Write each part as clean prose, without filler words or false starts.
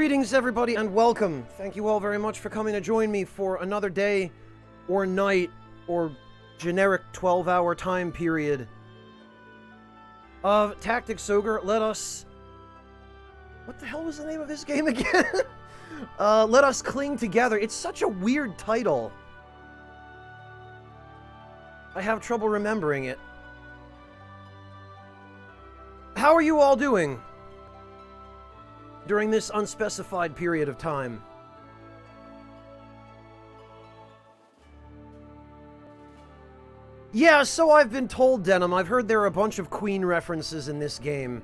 Greetings, everybody, and welcome. Thank you all very much for coming to join me for another day, or night, or generic 12-hour time period of Tactics Ogre. Let us... What the hell was the name of this game again? Let us cling together. It's such a weird title. I have trouble remembering it. How are you all doing during this unspecified period of time? Yeah, so I've been told, Denim. I've heard there are a bunch of Queen references in this game.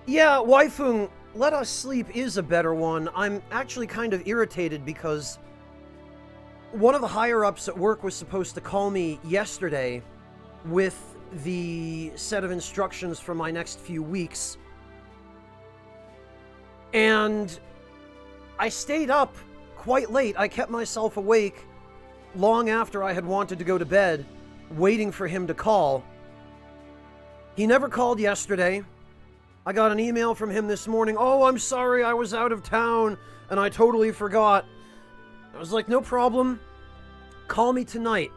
Yeah, Waifung, Let Us Sleep is a better one. I'm actually kind of irritated because one of the higher-ups at work was supposed to call me yesterday with the set of instructions for my next few weeks. And I stayed up quite late. I kept myself awake long after I had wanted to go to bed, waiting for him to call. He never called yesterday. I got an email from him this morning. Oh, I'm sorry, I was out of town, and I totally forgot. I was like, no problem. Call me tonight.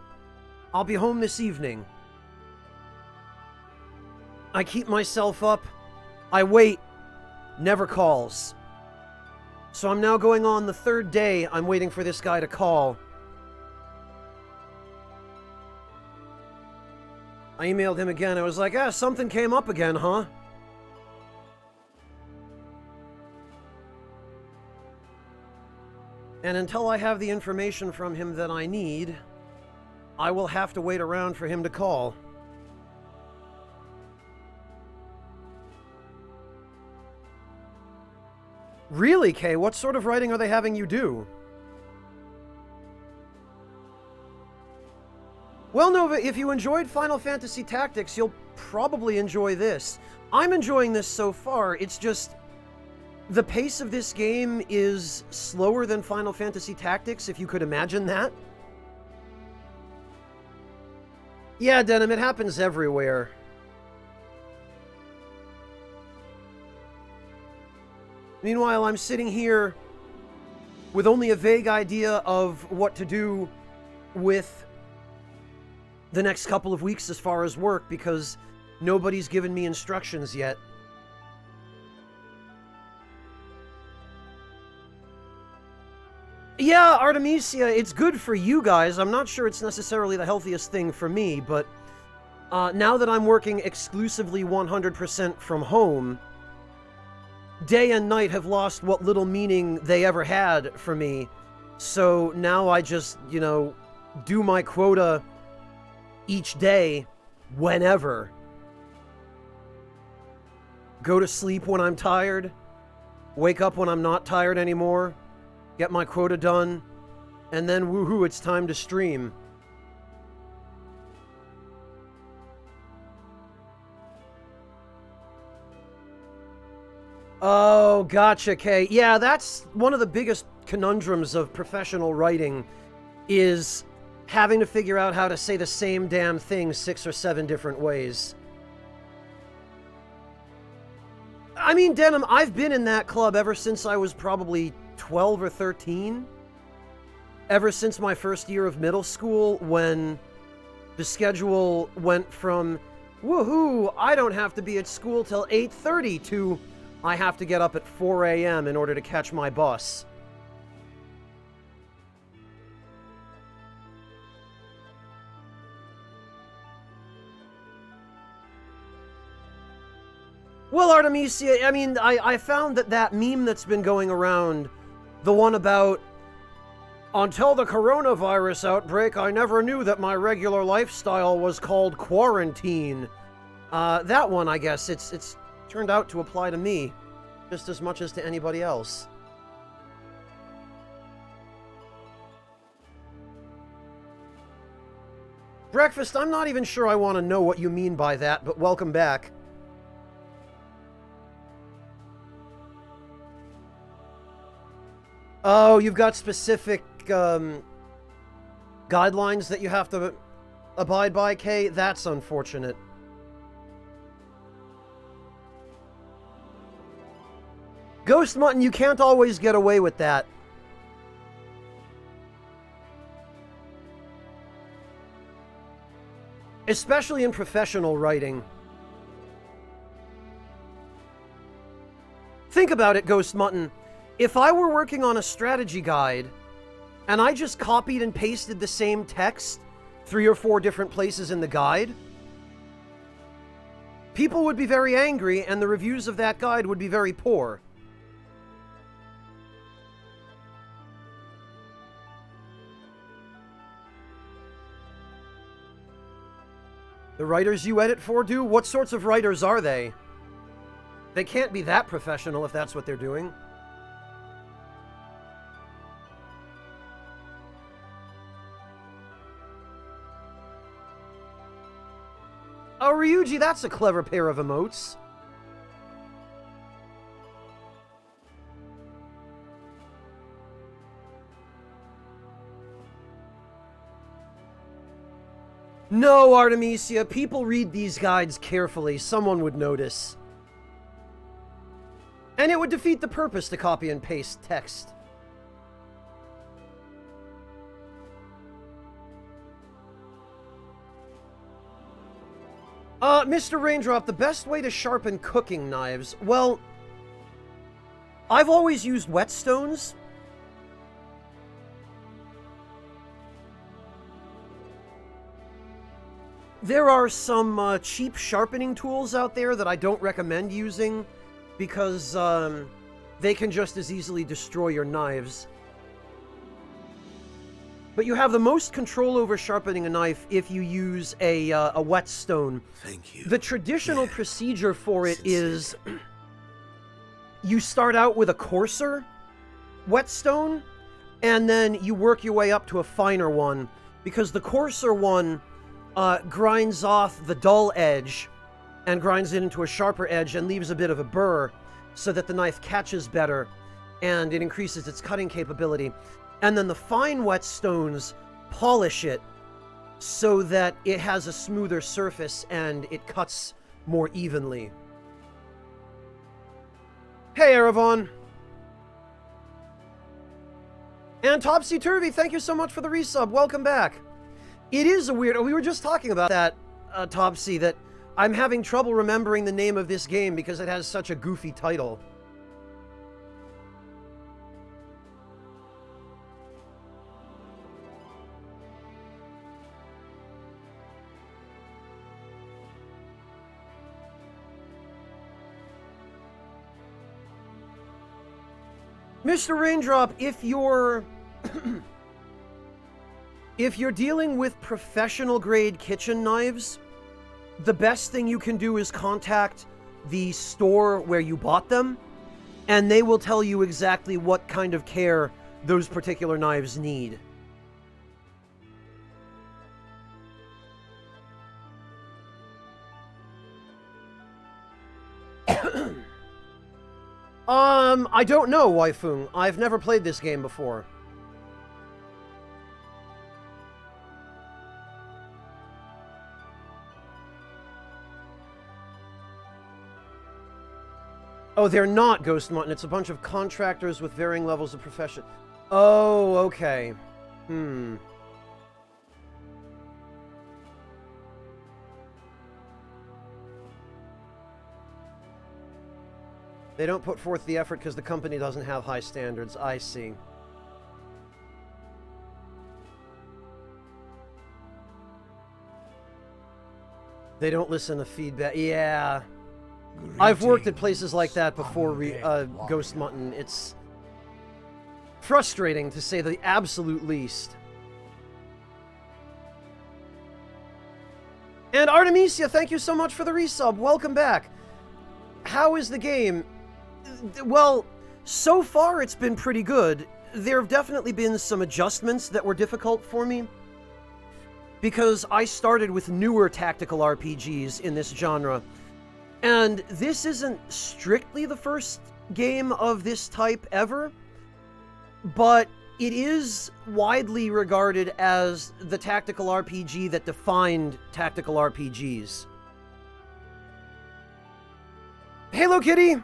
I'll be home this evening. I keep myself up. I wait. Never calls. So I'm now going on the third day I'm waiting for this guy to call. I emailed him again. I was like, something came up again, huh? And until I have the information from him that I need, I will have to wait around for him to call. Really, Kay? What sort of writing are they having you do? Well, Nova, if you enjoyed Final Fantasy Tactics, you'll probably enjoy this. I'm enjoying this so far. It's just... the pace of this game is slower than Final Fantasy Tactics, if you could imagine that. Yeah, Denim, it happens everywhere. Meanwhile, I'm sitting here with only a vague idea of what to do with the next couple of weeks as far as work, because nobody's given me instructions yet. Yeah, Artemisia, it's good for you guys. I'm not sure it's necessarily the healthiest thing for me, but now that I'm working exclusively 100% from home, day and night have lost what little meaning they ever had for me. So now I just, do my quota each day, whenever. Go to sleep when I'm tired, wake up when I'm not tired anymore, get my quota done, and then woohoo, it's time to stream. Oh, gotcha, Kay. Yeah, that's one of the biggest conundrums of professional writing, is having to figure out how to say the same damn thing 6 or 7 different ways. I mean, Denim, I've been in that club ever since I was probably 12 or 13. Ever since my first year of middle school, when the schedule went from, woohoo, I don't have to be at school till 8:30 to, I have to get up at 4 a.m. in order to catch my bus. Well, Artemisia, I mean, I found that meme that's been going around, the one about, until the coronavirus outbreak, I never knew that my regular lifestyle was called quarantine. That one, I guess, it's turned out to apply to me, just as much as to anybody else. Breakfast, I'm not even sure I want to know what you mean by that, but welcome back. Oh, you've got specific guidelines that you have to abide by, Kay? That's unfortunate. Ghost Mutton, you can't always get away with that. Especially in professional writing. Think about it, Ghost Mutton. If I were working on a strategy guide, and I just copied and pasted the same text 3 or 4 different places in the guide, people would be very angry, and the reviews of that guide would be very poor. The writers you edit for do? What sorts of writers are they? They can't be that professional if that's what they're doing. Oh, Ryuji, that's a clever pair of emotes. No, Artemisia, people read these guides carefully. Someone would notice. And it would defeat the purpose to copy and paste text. Mr. Raindrop, the best way to sharpen cooking knives, well, I've always used whetstones. There are some cheap sharpening tools out there that I don't recommend using because they can just as easily destroy your knives. But you have the most control over sharpening a knife if you use a whetstone. Thank you. The traditional procedure for it is you start out with a coarser whetstone, and then you work your way up to a finer one, because the coarser one grinds off the dull edge and grinds it into a sharper edge and leaves a bit of a burr so that the knife catches better and it increases its cutting capability. And then the fine whetstones polish it so that it has a smoother surface and it cuts more evenly. Hey, Eravon. And Topsy Turvy, thank you so much for the resub. Welcome back. It is a weird... We were just talking about that, Topsy, that I'm having trouble remembering the name of this game because it has such a goofy title. Mr. Raindrop, if you're dealing with professional grade kitchen knives, the best thing you can do is contact the store where you bought them, and they will tell you exactly what kind of care those particular knives need. I don't know, Waifung. I've never played this game before. Oh, they're not Ghost Mutton. It's a bunch of contractors with varying levels of profession. Oh, okay. They don't put forth the effort because the company doesn't have high standards. I see. They don't listen to feedback. Yeah. I've worked at places like that before, Ghost Mutton. It's frustrating, to say the absolute least. And Artemisia, thank you so much for the resub. Welcome back. How is the game? Well, so far it's been pretty good. There have definitely been some adjustments that were difficult for me, because I started with newer tactical RPGs in this genre. And this isn't strictly the first game of this type ever, but it is widely regarded as the tactical RPG that defined tactical RPGs. Hello, Kitty!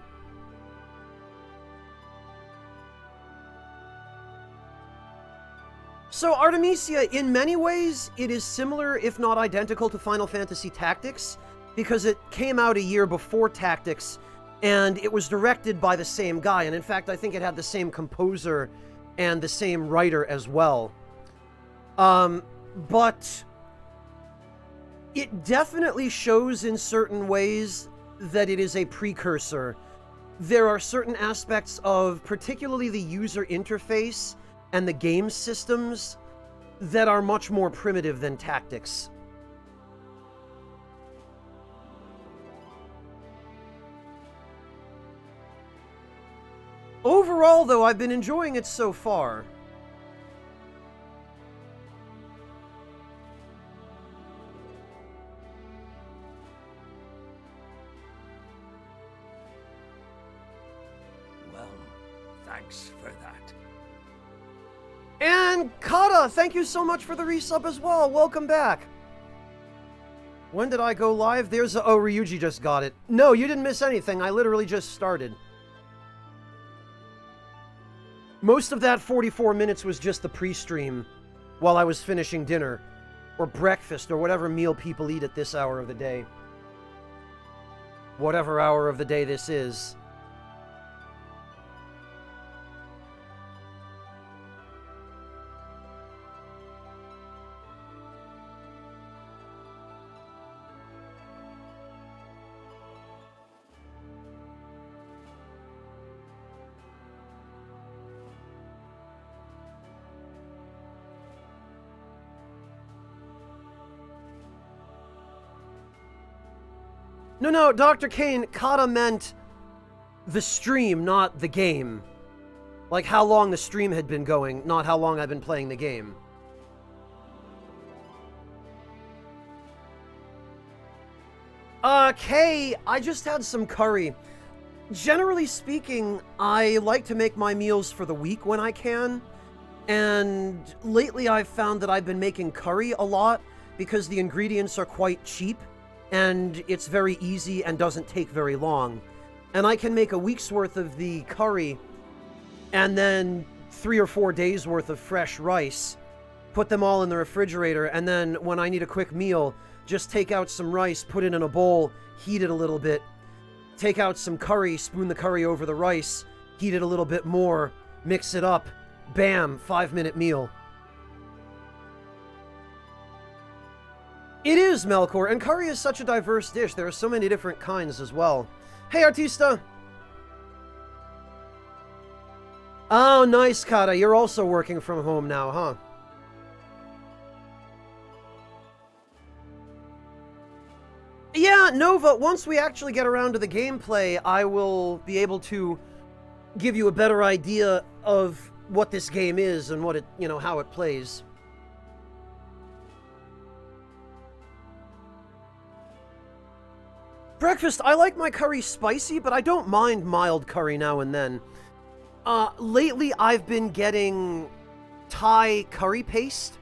So, Artemisia, in many ways, it is similar, if not identical, to Final Fantasy Tactics, because it came out a year before Tactics, and it was directed by the same guy, and in fact, I think it had the same composer and the same writer as well. But it definitely shows in certain ways that it is a precursor. There are certain aspects of particularly the user interface and the game systems that are much more primitive than Tactics. Overall, though, I've been enjoying it so far. Well, thanks for that. And Kata, thank you so much for the resub as well. Welcome back. When did I go live? Oh, Ryuji just got it. No, you didn't miss anything. I literally just started. Most of that 44 minutes was just the pre-stream while I was finishing dinner, or breakfast, or whatever meal people eat at this hour of the day. Whatever hour of the day this is. No, Dr. Kane, Kata meant the stream, not the game. Like how long the stream had been going, not how long I've been playing the game. Kay, I just had some curry. Generally speaking, I like to make my meals for the week when I can. And lately I've found that I've been making curry a lot because the ingredients are quite cheap. And it's very easy and doesn't take very long. And I can make a week's worth of the curry and then 3 or 4 days worth of fresh rice, put them all in the refrigerator, and then when I need a quick meal, just take out some rice, put it in a bowl, heat it a little bit, take out some curry, spoon the curry over the rice, heat it a little bit more, mix it up, bam, 5-minute meal. It is, Melkor, and curry is such a diverse dish. There are so many different kinds as well. Hey, Artista! Oh, nice, Kata. You're also working from home now, huh? Yeah, Nova, once we actually get around to the gameplay, I will be able to give you a better idea of what this game is and what it, how it plays. Breakfast, I like my curry spicy, but I don't mind mild curry now and then. Lately I've been getting Thai curry paste,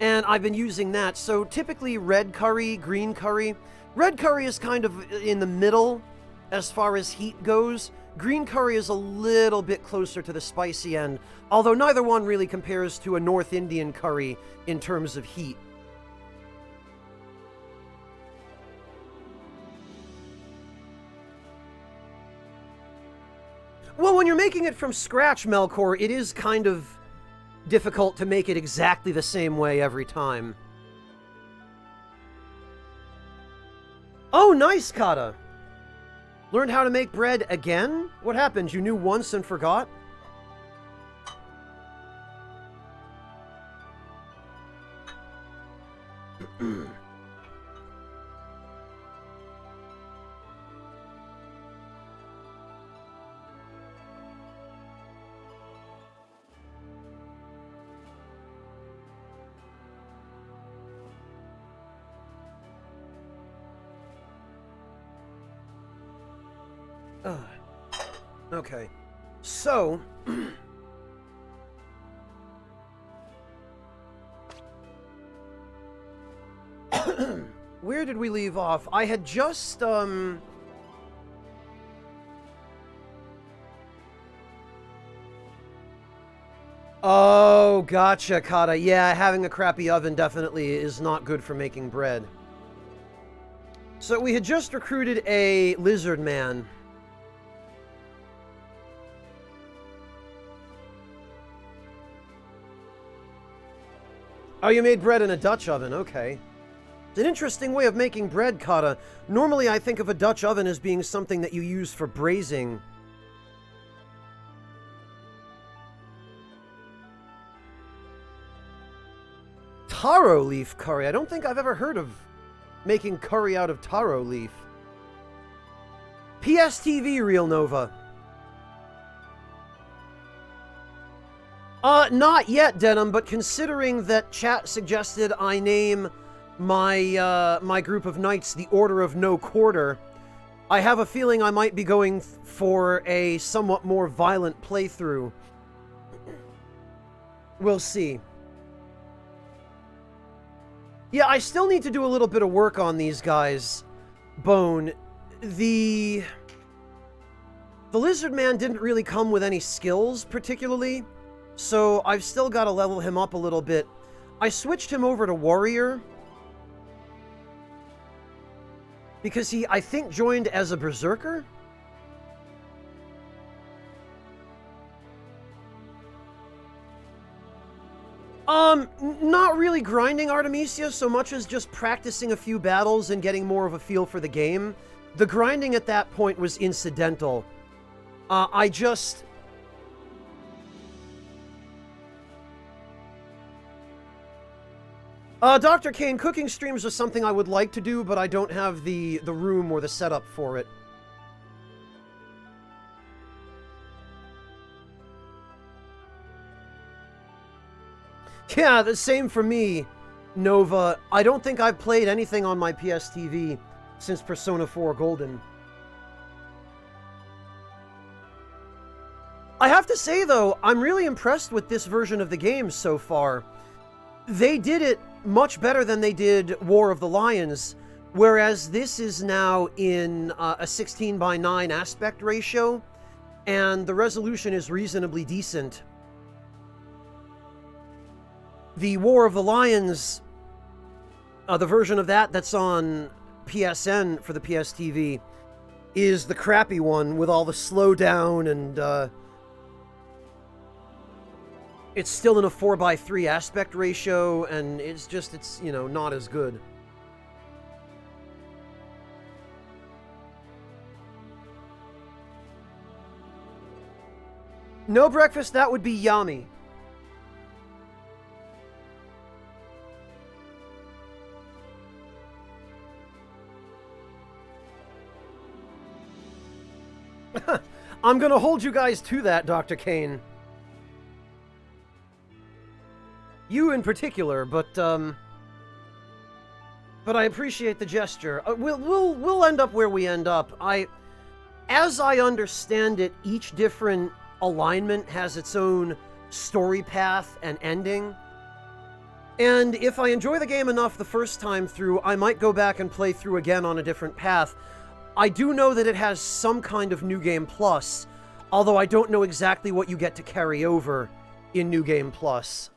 and I've been using that. So typically red curry, green curry. Red curry is kind of in the middle as far as heat goes. Green curry is a little bit closer to the spicy end, although neither one really compares to a North Indian curry in terms of heat. Well, when you're making it from scratch, Melkor, it is kind of difficult to make it exactly the same way every time. Oh, nice, Kata! Learned how to make bread again? What happened? You knew once and forgot? Okay. So, Where did we leave off? I had just, Oh, gotcha, Kata. Yeah, having a crappy oven definitely is not good for making bread. So we had just recruited a lizard man. Oh, you made bread in a Dutch oven, okay. It's an interesting way of making bread, Kata. Normally I think of a Dutch oven as being something that you use for braising. Taro leaf curry. I don't think I've ever heard of making curry out of taro leaf. PSTV, Real Nova. Not yet, Denim, but considering that chat suggested I name my, my group of knights the Order of No Quarter, I have a feeling I might be going for a somewhat more violent playthrough. We'll see. Yeah, I still need to do a little bit of work on these guys, Bone. The Lizard Man didn't really come with any skills, particularly, so I've still got to level him up a little bit. I switched him over to Warrior, because he, I think, joined as a Berserker? Not really grinding Artemisia so much as just practicing a few battles and getting more of a feel for the game. The grinding at that point was incidental. I just... Dr. Kane, cooking streams are something I would like to do, but I don't have the room or the setup for it. Yeah, the same for me, Nova. I don't think I've played anything on my PSTV since Persona 4 Golden. I have to say, though, I'm really impressed with this version of the game so far. They did it much better than they did War of the Lions, whereas this is now in a 16:9 aspect ratio, and the resolution is reasonably decent. The War of the Lions, the version of that that's on PSN for the PSTV, is the crappy one with all the slowdown and, it's still in a 4:3 aspect ratio, and it's just, you know, not as good. No breakfast, that would be yummy. I'm gonna hold you guys to that, Dr. Kane. You in particular, but I appreciate the gesture. We'll end up where we end up. As I understand it, each different alignment has its own story path and ending. And if I enjoy the game enough the first time through, I might go back and play through again on a different path. I do know that it has some kind of New Game Plus, although I don't know exactly what you get to carry over in New Game Plus.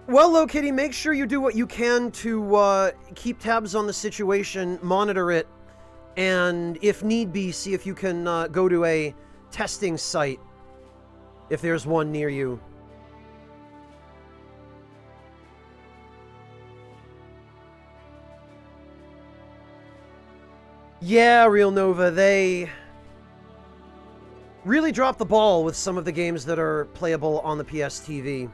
Well, Low Kitty, make sure you do what you can to keep tabs on the situation, monitor it, and if need be, see if you can go to a testing site, if there's one near you. Yeah, Real Nova, they really dropped the ball with some of the games that are playable on the PSTV.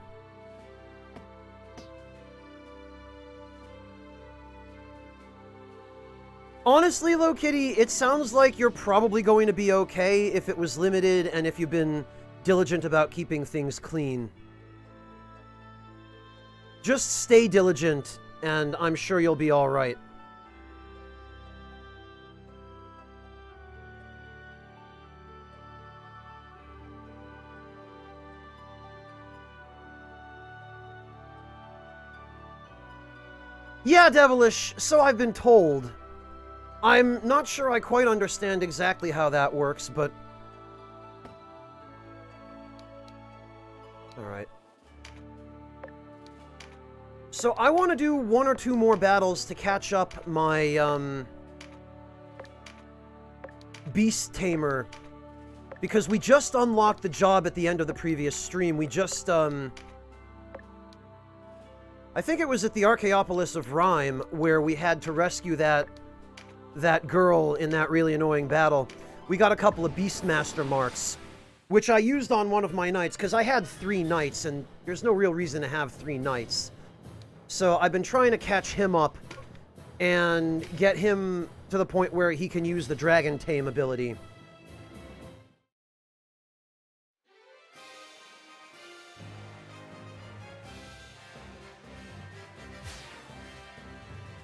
Honestly, Low Kitty, it sounds like you're probably going to be okay if it was limited and if you've been diligent about keeping things clean. Just stay diligent, and I'm sure you'll be alright. Yeah, Devilish, so I've been told. I'm not sure I quite understand exactly how that works, but... Alright. So I want to do 1 or 2 more battles to catch up my, Beast Tamer. Because we just unlocked the job at the end of the previous stream. We just, I think it was at the Archaeopolis of Rhyme, where we had to rescue that girl in that really annoying battle. We got a couple of Beastmaster marks, which I used on one of my knights, because I had 3 knights, and there's no real reason to have 3 knights. So I've been trying to catch him up and get him to the point where he can use the Dragon Tame ability.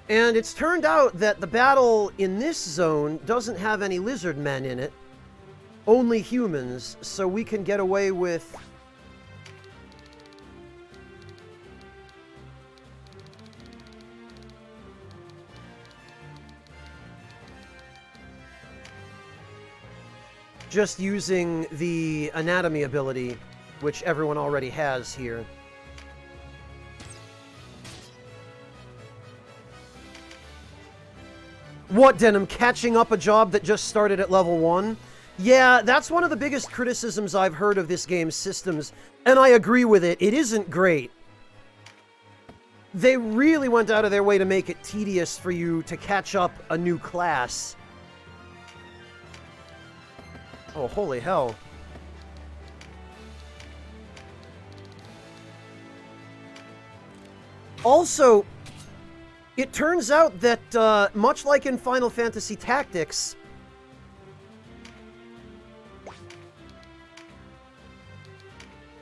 And it's turned out that the battle in this zone doesn't have any lizard men in it, only humans, so we can get away with... just using the anatomy ability, which everyone already has here. What, Denim? Catching up a job that just started at level 1? Yeah, that's one of the biggest criticisms I've heard of this game's systems, and I agree with it. It isn't great. They really went out of their way to make it tedious for you to catch up a new class. Oh, holy hell. Also, it turns out that, much like in Final Fantasy Tactics,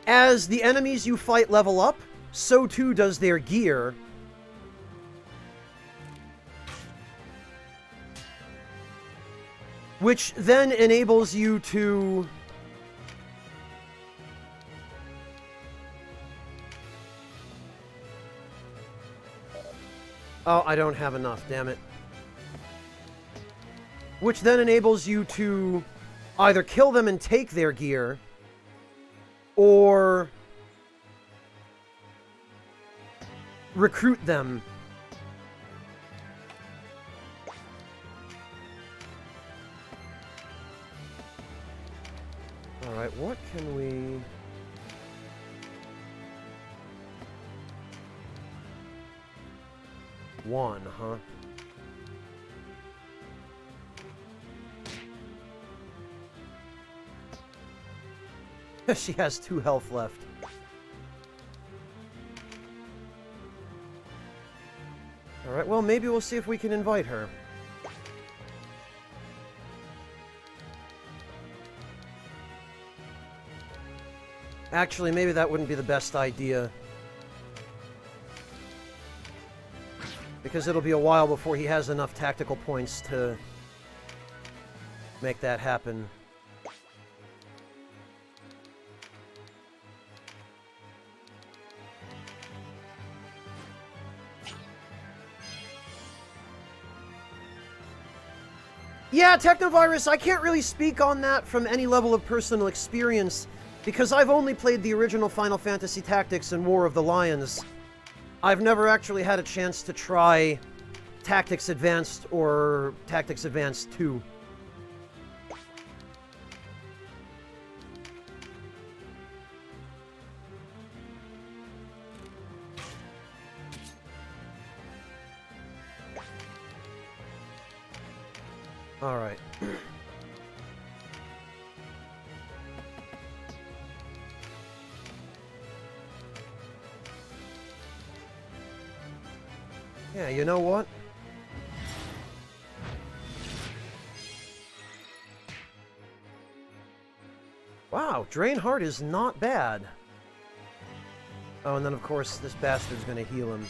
as the enemies you fight level up, so too does their gear. Which then enables you to... Oh, I don't have enough, damn it. Which then enables you to either kill them and take their gear, or recruit them. Alright, what can we... One, huh? She has 2 health left. Alright, well, maybe we'll see if we can invite her. Actually, maybe that wouldn't be the best idea. Because it'll be a while before he has enough tactical points to make that happen. Yeah, Technovirus, I can't really speak on that from any level of personal experience, because I've only played the original Final Fantasy Tactics and War of the Lions. I've never actually had a chance to try Tactics Advanced or Tactics Advanced 2. All right. Yeah, you know what? Wow, Drain Heart is not bad. Oh, and then of course this bastard's gonna heal him.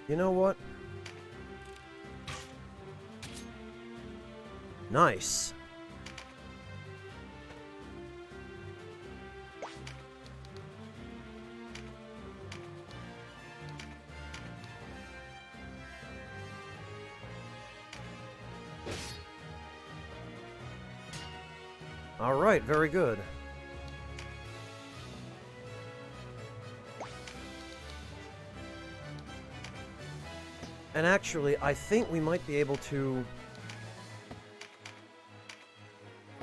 You know what? Nice. All right, very good. And actually, I think we might be able to...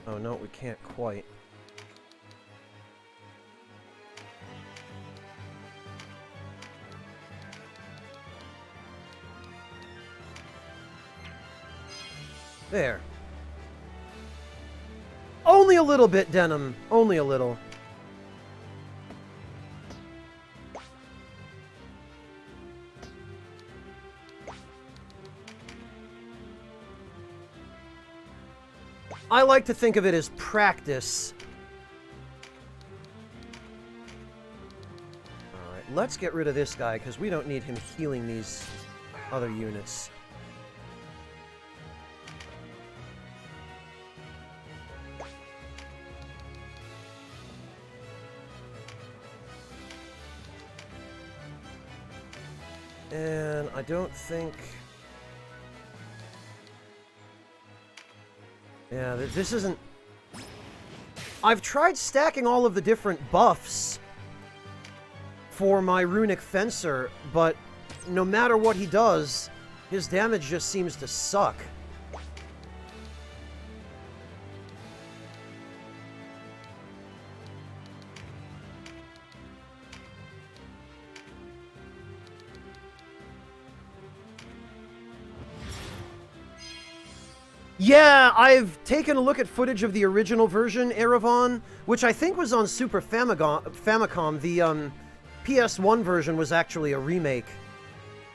Oh, no, we can't quite. There. Only a little bit, Denim. Only a little. I like to think of it as practice. Alright, let's get rid of this guy, because we don't need him healing these other units. And I don't think... Yeah, this isn't... I've tried stacking all of the different buffs for my Runic Fencer, but no matter what he does, his damage just seems to suck. Yeah, I've taken a look at footage of the original version, Erevan, which I think was on Super Famicom. The PS1 version was actually a remake.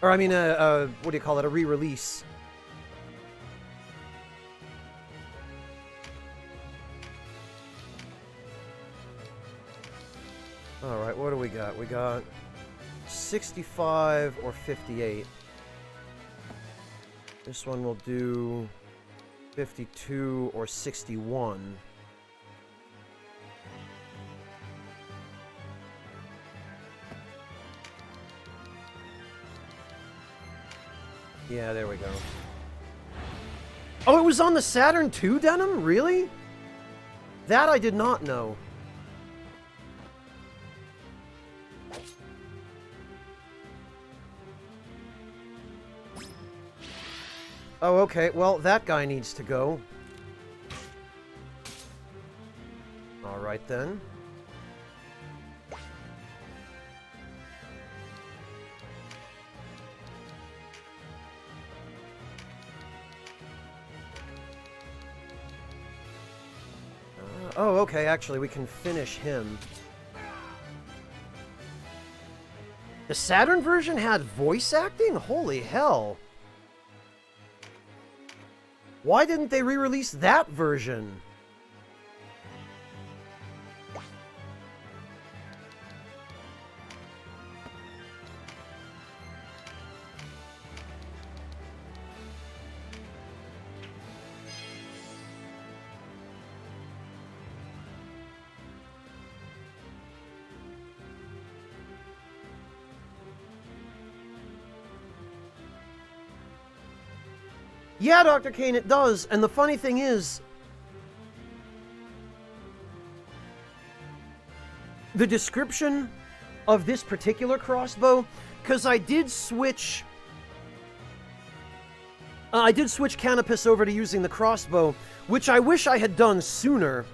Or, I mean, what do you call it? A re-release. Alright, what do we got? We got 65 or 58. This one will do... 52 or 61. Yeah, there we go. Oh, it was on the Saturn too, Denim? Really? That I did not know. Oh, okay. Well, that guy needs to go. Alright, then. Oh, okay. Actually, we can finish him. The Saturn version had voice acting? Holy hell. Why didn't they re-release that version? Yeah, Dr. Kane, it does. And the funny thing is, the description of this particular crossbow, because I did switch Canopus over to using the crossbow, which I wish I had done sooner,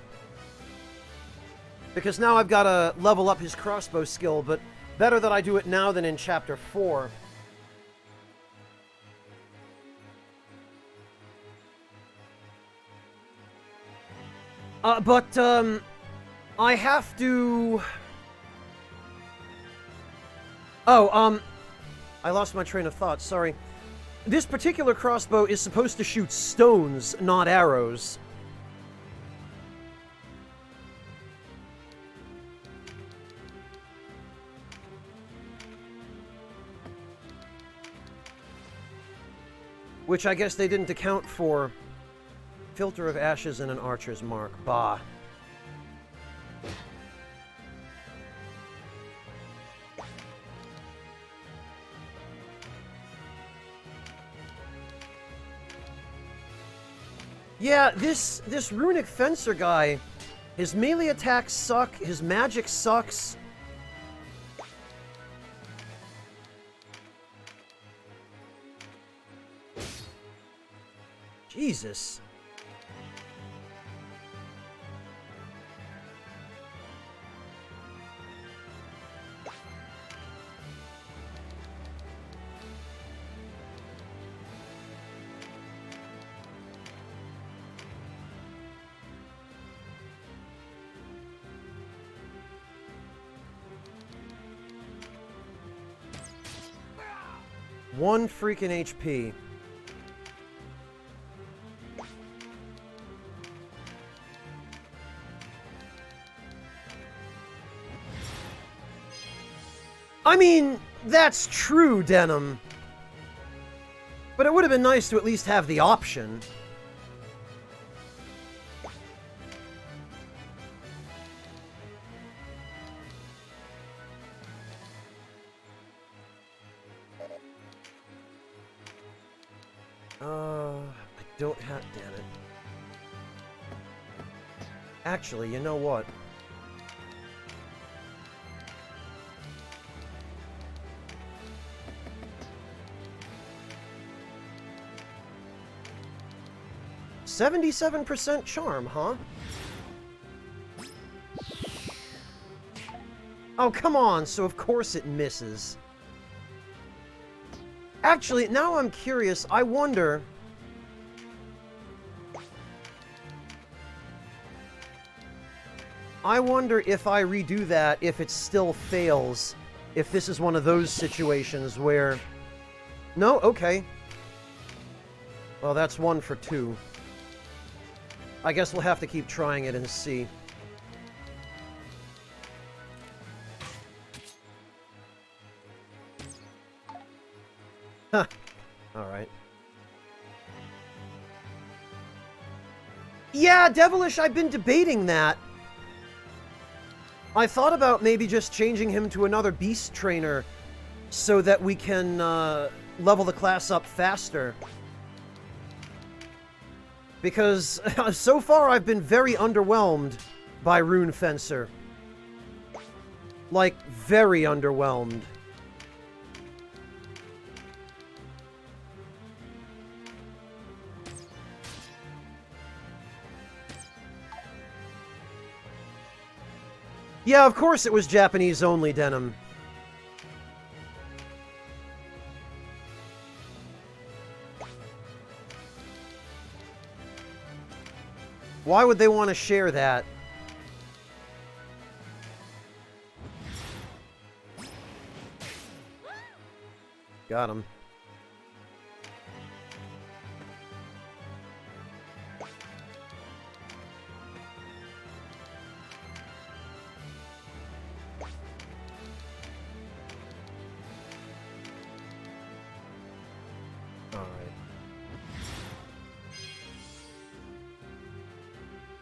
because now I've got to level up his crossbow skill, but better that I do it now than in Chapter 4. I have to... Oh, I lost my train of thought, sorry. This particular crossbow is supposed to shoot stones, not arrows. Which I guess they didn't account for Filter of ashes and an archer's mark. Bah. Yeah, this runic fencer guy, his melee attacks suck, his magic sucks. Jesus. One freaking HP. I mean, that's true, Denim. But it would have been nice to at least have the option. I don't have... Damn it. Actually, you know what? "77% charm, huh?" Oh, come on, so of course it misses. Actually, now I'm curious, I wonder... if I redo that, if it still fails. If this is one of those situations where... No? Okay. Well, that's 1 for 2. I guess we'll have to keep trying it and see. Huh. Alright. Yeah, Devilish, I've been debating that. I thought about maybe just changing him to another beast trainer so that we can level the class up faster. Because so far I've been very underwhelmed by Rune Fencer. Like, very underwhelmed. Yeah, of course it was Japanese only, Denim. Why would they want to share that? Got him.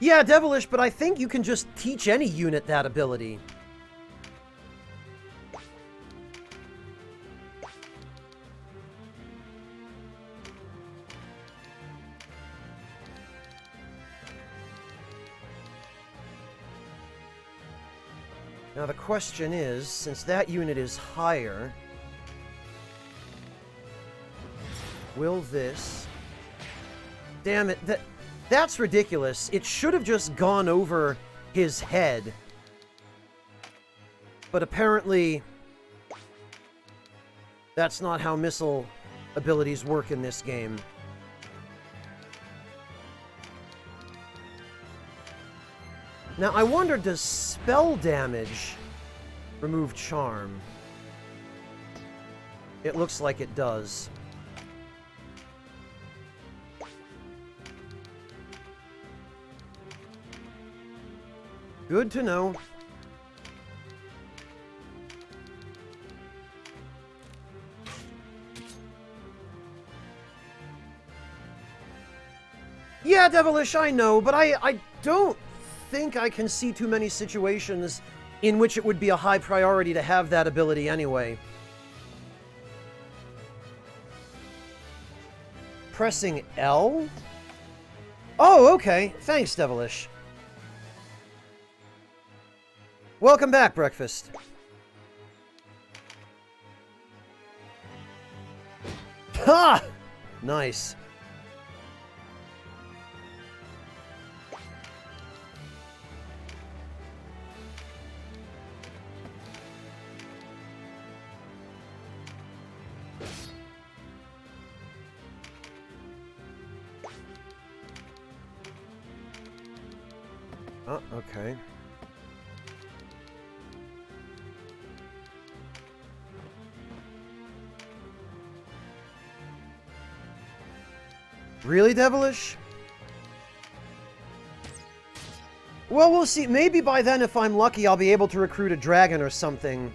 Yeah, Devilish, but I think you can just teach any unit that ability. Now the question is, since that unit is higher, will this... Damn it, that's ridiculous. It should have just gone over his head. But apparently, that's not how missile abilities work in this game. Now, I wonder, does spell damage remove charm? It looks like it does. Good to know. Yeah, Devilish, I know, but I don't think I can see too many situations in which it would be a high priority to have that ability anyway. Pressing L? Oh, okay. Thanks, Devilish. Welcome back, Breakfast. Ha! Nice. Oh, okay. Really, Devilish? Well, we'll see. Maybe by then, if I'm lucky, I'll be able to recruit a dragon or something.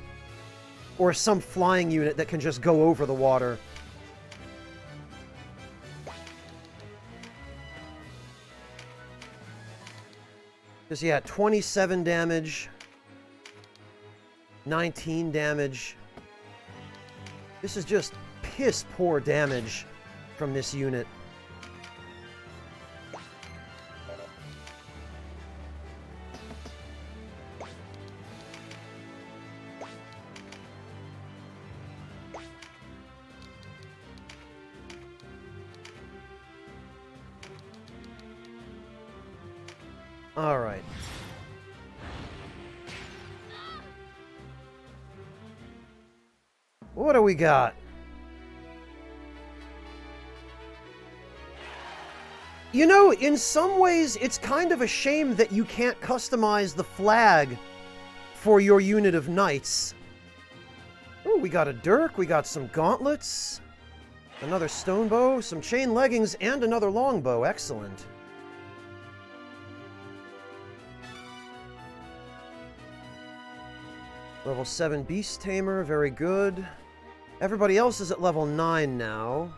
Or some flying unit that can just go over the water. Because, yeah, 27 damage. 19 damage. This is just piss poor damage from this unit. All right. What do we got? You know, in some ways, it's kind of a shame that you can't customize the flag for your unit of knights. Oh, we got a dirk, we got some gauntlets, another stone bow, some chain leggings, and another longbow. Excellent. Level 7 Beast Tamer, very good. Everybody else is at level 9 now.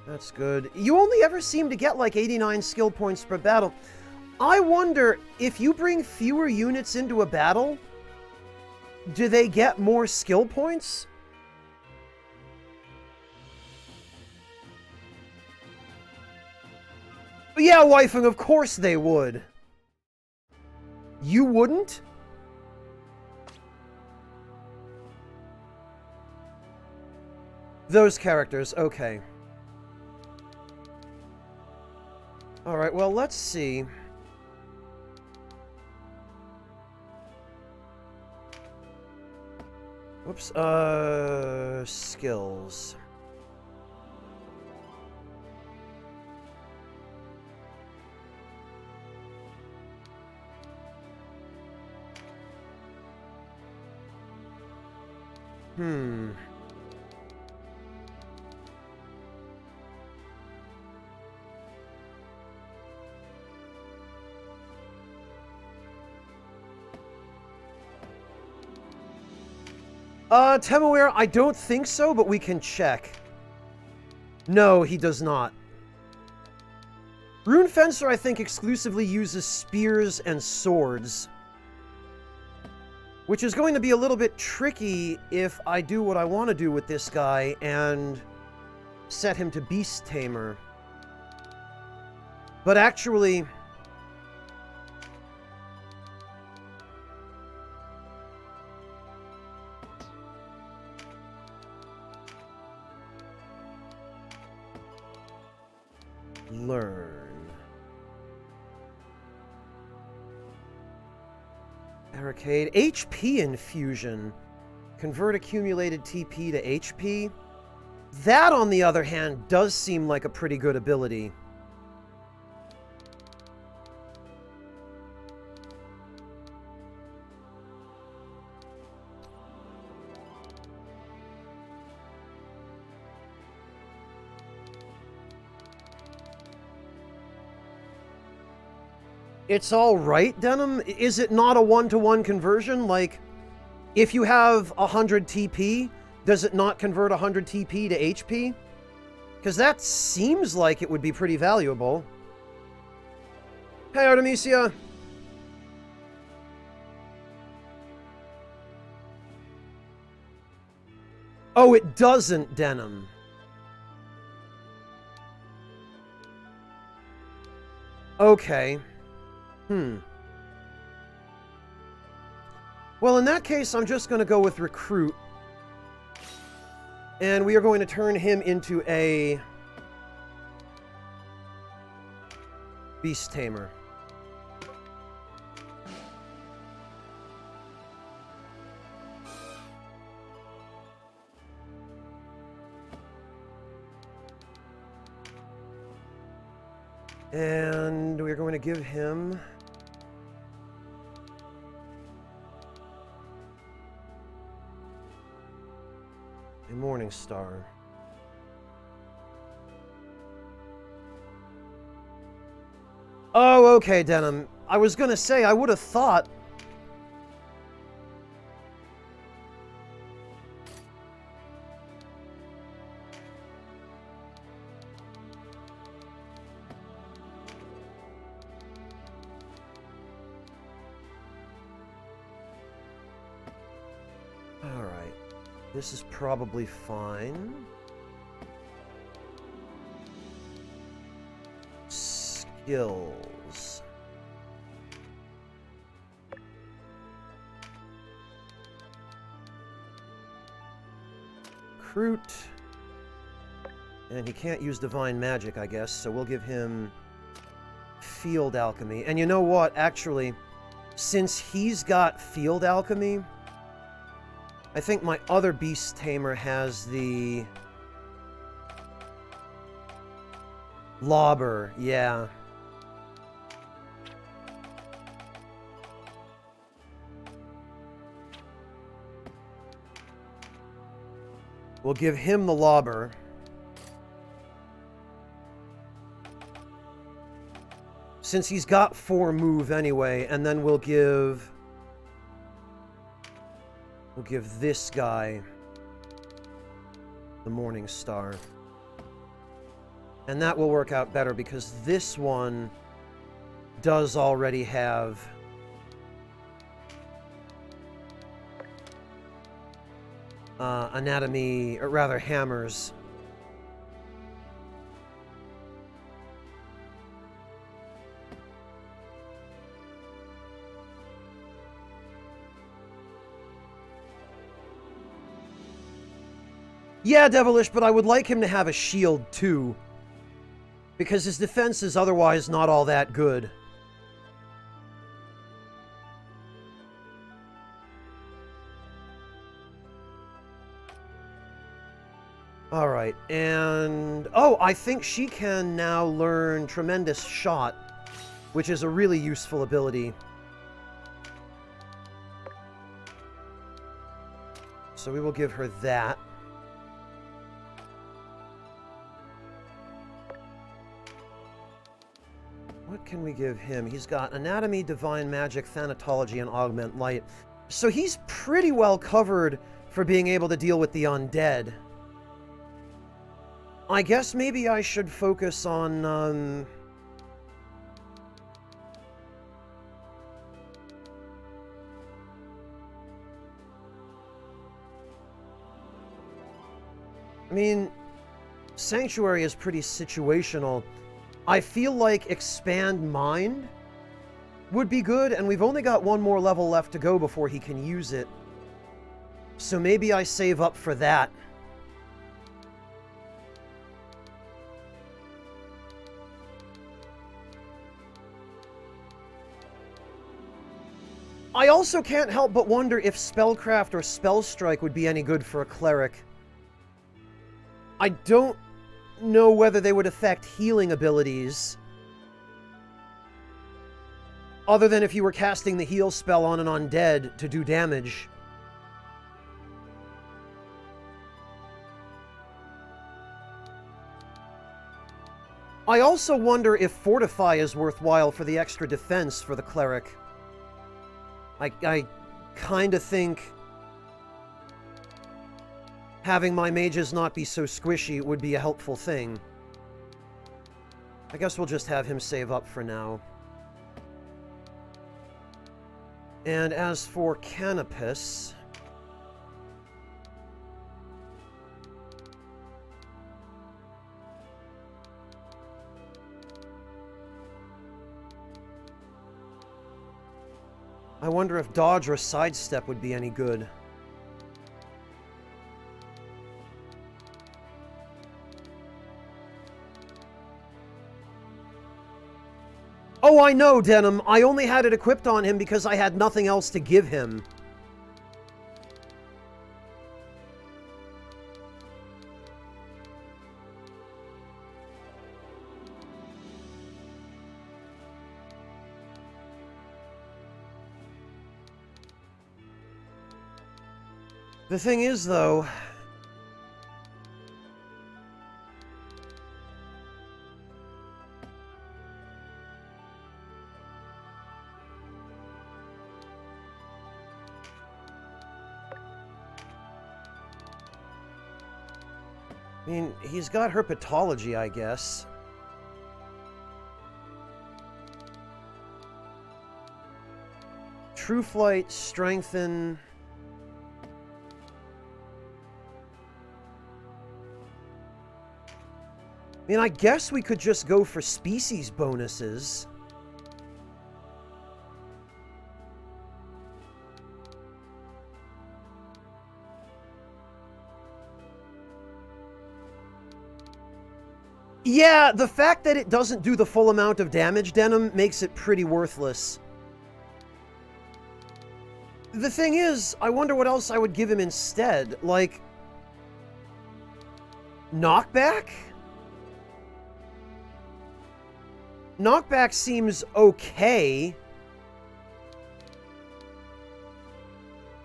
That's good. You only ever seem to get like 89 skill points per battle. I wonder, if you bring fewer units into a battle, do they get more skill points? Yeah, Wifing, of course they would. You wouldn't? Those characters, okay. Alright, well, let's see. Whoops, skills. Temuer, I don't think so, but we can check. No, he does not. Rune Fencer, I think, exclusively uses spears and swords. Which is going to be a little bit tricky if I do what I want to do with this guy and set him to Beast Tamer. But actually... Learn. Barricade. HP infusion. Convert accumulated TP to HP. That, on the other hand, does seem like a pretty good ability. It's all right, Denim. Is it not a one-to-one conversion? Like, if you have 100 TP, does it not convert 100 TP to HP? Because that seems like it would be pretty valuable. Hey, Artemisia! Oh, it doesn't, Denim. Okay. Well, in that case, I'm just going to go with Recruit. And we are going to turn him into a Beast Tamer. And we're going to give him a Morning Star. Oh, okay, Denim. I was gonna say, I would have thought... Alright. This is probably fine. Skills. Recruit. And he can't use Divine Magic, I guess, so we'll give him Field Alchemy. And you know what? Actually, since he's got Field Alchemy, I think my other Beast Tamer has the Lobber, yeah. We'll give him the Lobber. Since he's got 4 move anyway, and then we'll give this guy the Morning Star. And that will work out better because this one does already have anatomy, or rather hammers. Yeah, Devilish, but I would like him to have a shield too, because his defense is otherwise not all that good. Alright, and... oh, I think she can now learn Tremendous Shot, which is a really useful ability. So we will give her that. What can we give him? He's got Anatomy, Divine Magic, Thanatology, and Augment Light. So he's pretty well covered for being able to deal with the undead. I guess maybe I should focus on, I mean, Sanctuary is pretty situational. I feel like Expand Mind would be good, and we've only got 1 more level left to go before he can use it. So maybe I save up for that. I also can't help but wonder if Spellcraft or Spellstrike would be any good for a cleric. I don't know whether they would affect healing abilities, other than if you were casting the heal spell on an undead to do damage. I also wonder if Fortify is worthwhile for the extra defense for the cleric. I kind of think having my mages not be so squishy would be a helpful thing. I guess we'll just have him save up for now. And as for Canopus... I wonder if dodge or sidestep would be any good. Oh, I know, Denim. I only had it equipped on him because I had nothing else to give him. The thing is, though... I mean, he's got herpetology, I guess. True Flight, Strengthen... I mean, I guess we could just go for species bonuses. Yeah, the fact that it doesn't do the full amount of damage, Denim, makes it pretty worthless. The thing is, I wonder what else I would give him instead. Like... Knockback? Knockback seems okay.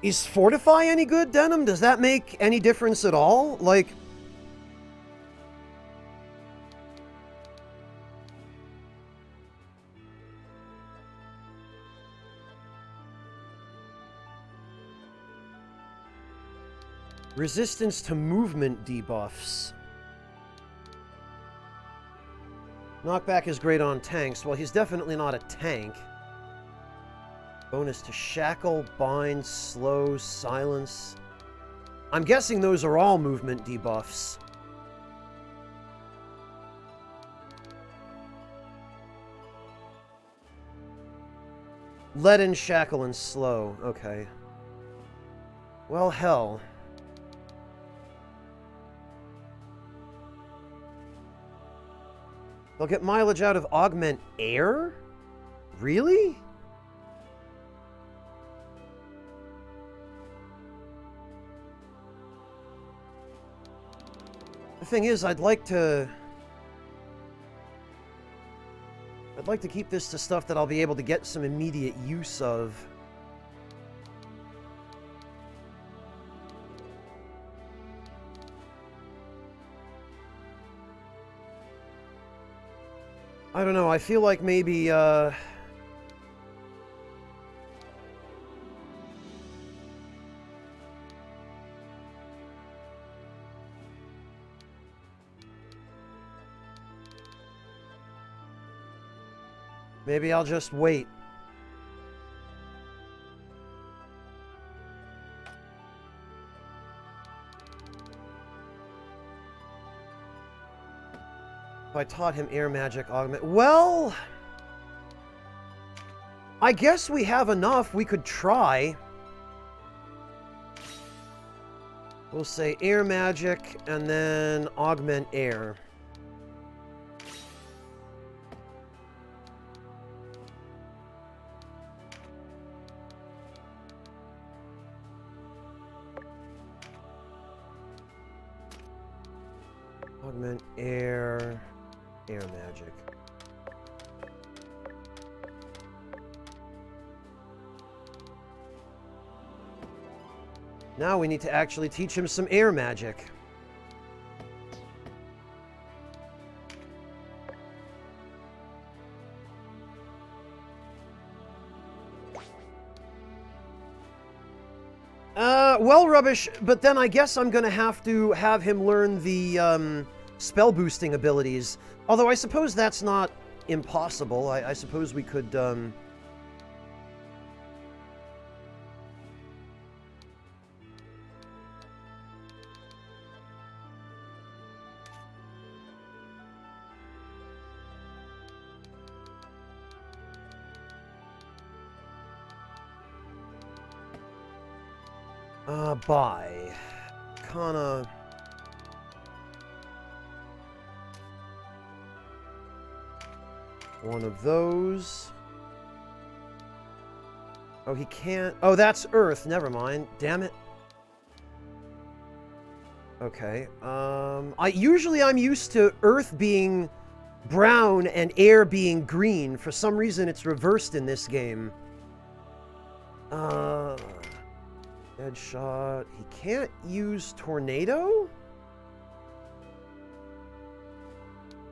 Is Fortify any good, Denim? Does that make any difference at all? Like... Resistance to movement debuffs. Knockback is great on tanks. Well, he's definitely not a tank. Bonus to shackle, bind, slow, silence. I'm guessing those are all movement debuffs. Leaden, shackle, and slow. Okay. Well, hell. They'll get mileage out of Augment Air? Really? The thing is, I'd like to keep this to stuff that I'll be able to get some immediate use of. I don't know, I feel like maybe, maybe I'll just wait. I taught him air magic augment. Well, I guess we have enough. We could try. We'll say air magic and then augment air. Augment air. Air magic. Now we need to actually teach him some air magic. Well, Rubbish, but then I guess I'm gonna have to have him learn the, spell boosting abilities. Although I suppose that's not impossible. I suppose we could, buy. Kinda... One of those. Oh, he can't... Oh, that's Earth. Never mind. Damn it. Okay. Usually I'm used to Earth being brown and air being green. For some reason, it's reversed in this game. Deadshot. He can't use Tornado?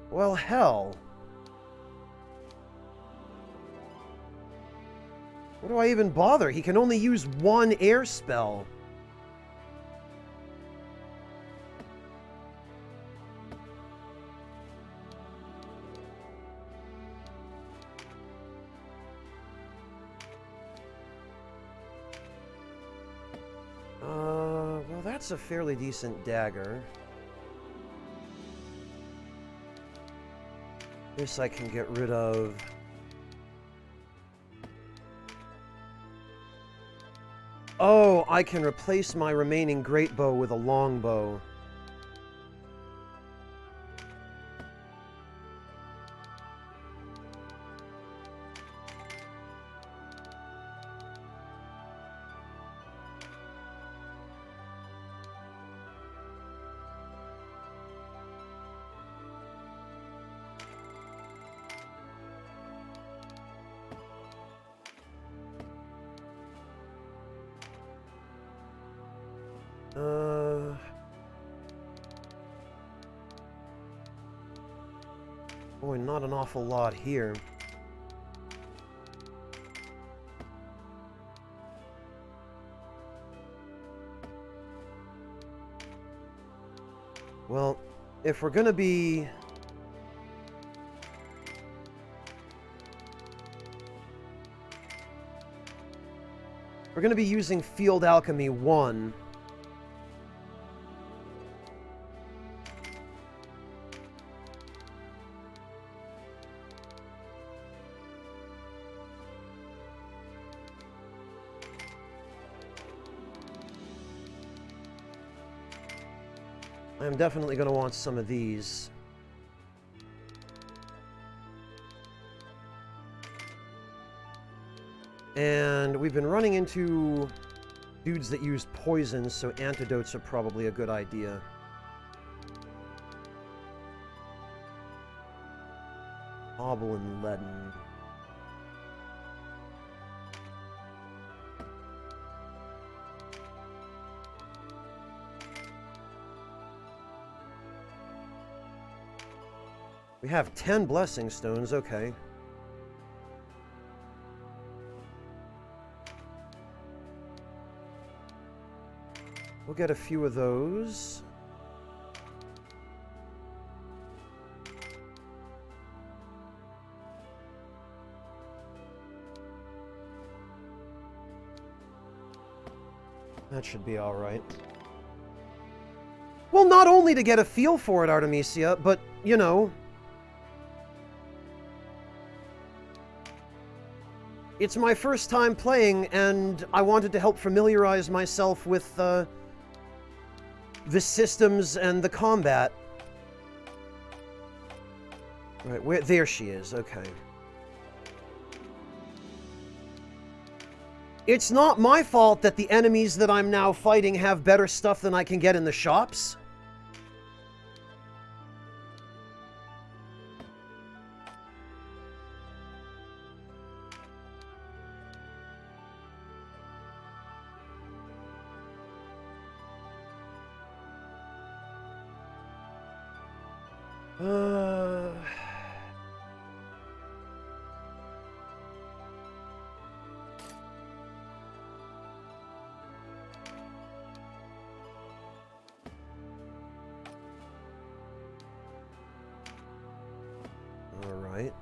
Well, hell. What do I even bother? He can only use one air spell. Well, that's a fairly decent dagger. This I can get rid of. Oh, I can replace my remaining great bow with a long bow. Boy, not an awful lot here. Well, if we're gonna be... We're gonna be using Field Alchemy 1. I'm definitely going to want some of these. And we've been running into dudes that use poison, so antidotes are probably a good idea. Hobble and leaden. We have 10 blessing stones, okay. We'll get a few of those. That should be all right. Well, not only to get a feel for it, Artemisia, but, you know... It's my first time playing, and I wanted to help familiarize myself with, the systems and the combat. Right, where... There she is, okay. It's not my fault that the enemies that I'm now fighting have better stuff than I can get in the shops. Alright.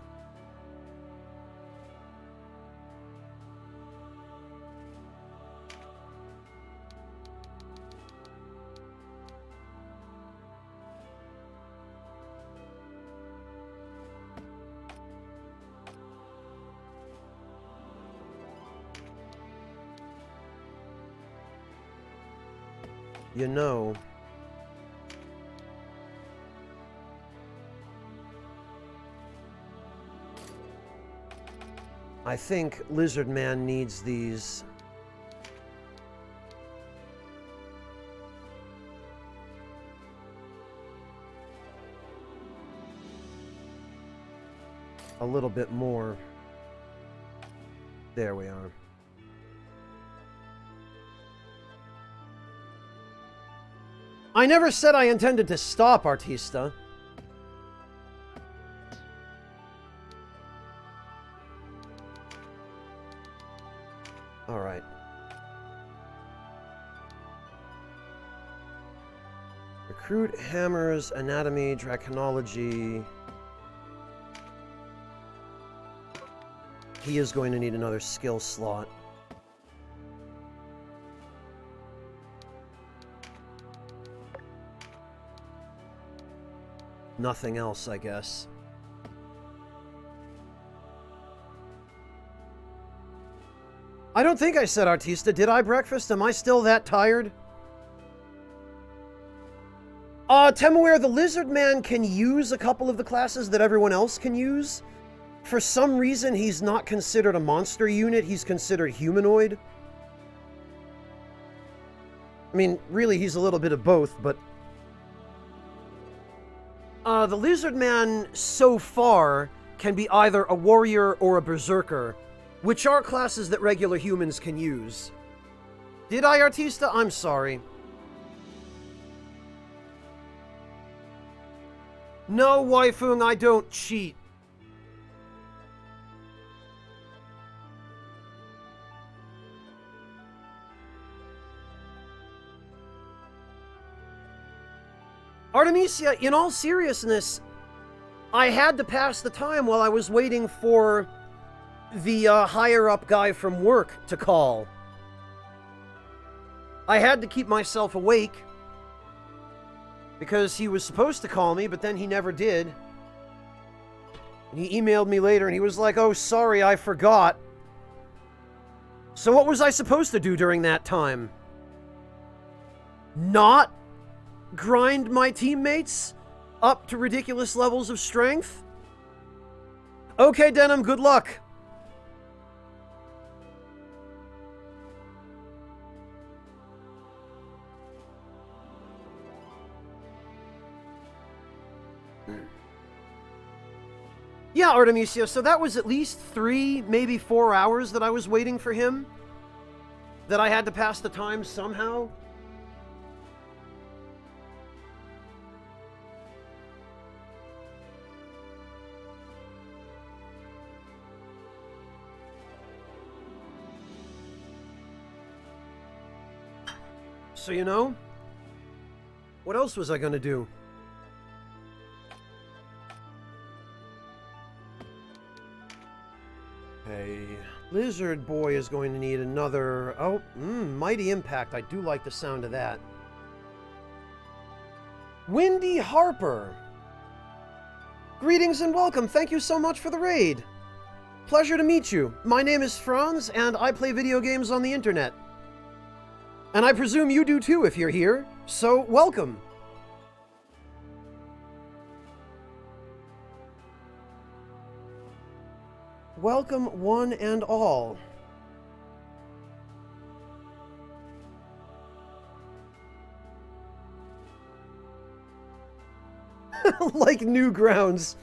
You know, I think Lizard Man needs these. A little bit more. There we are. I never said I intended to stop, Artista. Alright. Recruit, hammers, anatomy, draconology. He is going to need another skill slot. Nothing else, I guess. I don't think I said Artista. Did I, Breakfast? Am I still that tired? Temuer, the Lizard Man can use a couple of the classes that everyone else can use. For some reason, he's not considered a monster unit. He's considered humanoid. I mean, really, he's a little bit of both, but... the Lizard Man, so far, can be either a warrior or a berserker, which are classes that regular humans can use. Did I, Artista? I'm sorry. No, Waifung, I don't cheat. Artemisia, in all seriousness, I had to pass the time while I was waiting for the higher-up guy from work to call. I had to keep myself awake because he was supposed to call me, but then he never did. And he emailed me later and he was like, "Oh, sorry, I forgot." So what was I supposed to do during that time? Not grind my teammates up to ridiculous levels of strength? Okay, Denim, good luck. Yeah, Artemisia, so that was at least 3, maybe 4 hours that I was waiting for him. That I had to pass the time somehow. So, you know, what else was I gonna do? Okay, Lizard Boy is going to need another... Oh, Mighty Impact. I do like the sound of that. Windy Harper. Greetings and welcome. Thank you so much for the raid. Pleasure to meet you. My name is Franz, and I play video games on the internet. And I presume you do too if you're here, so welcome. Welcome one and all. Like Newgrounds.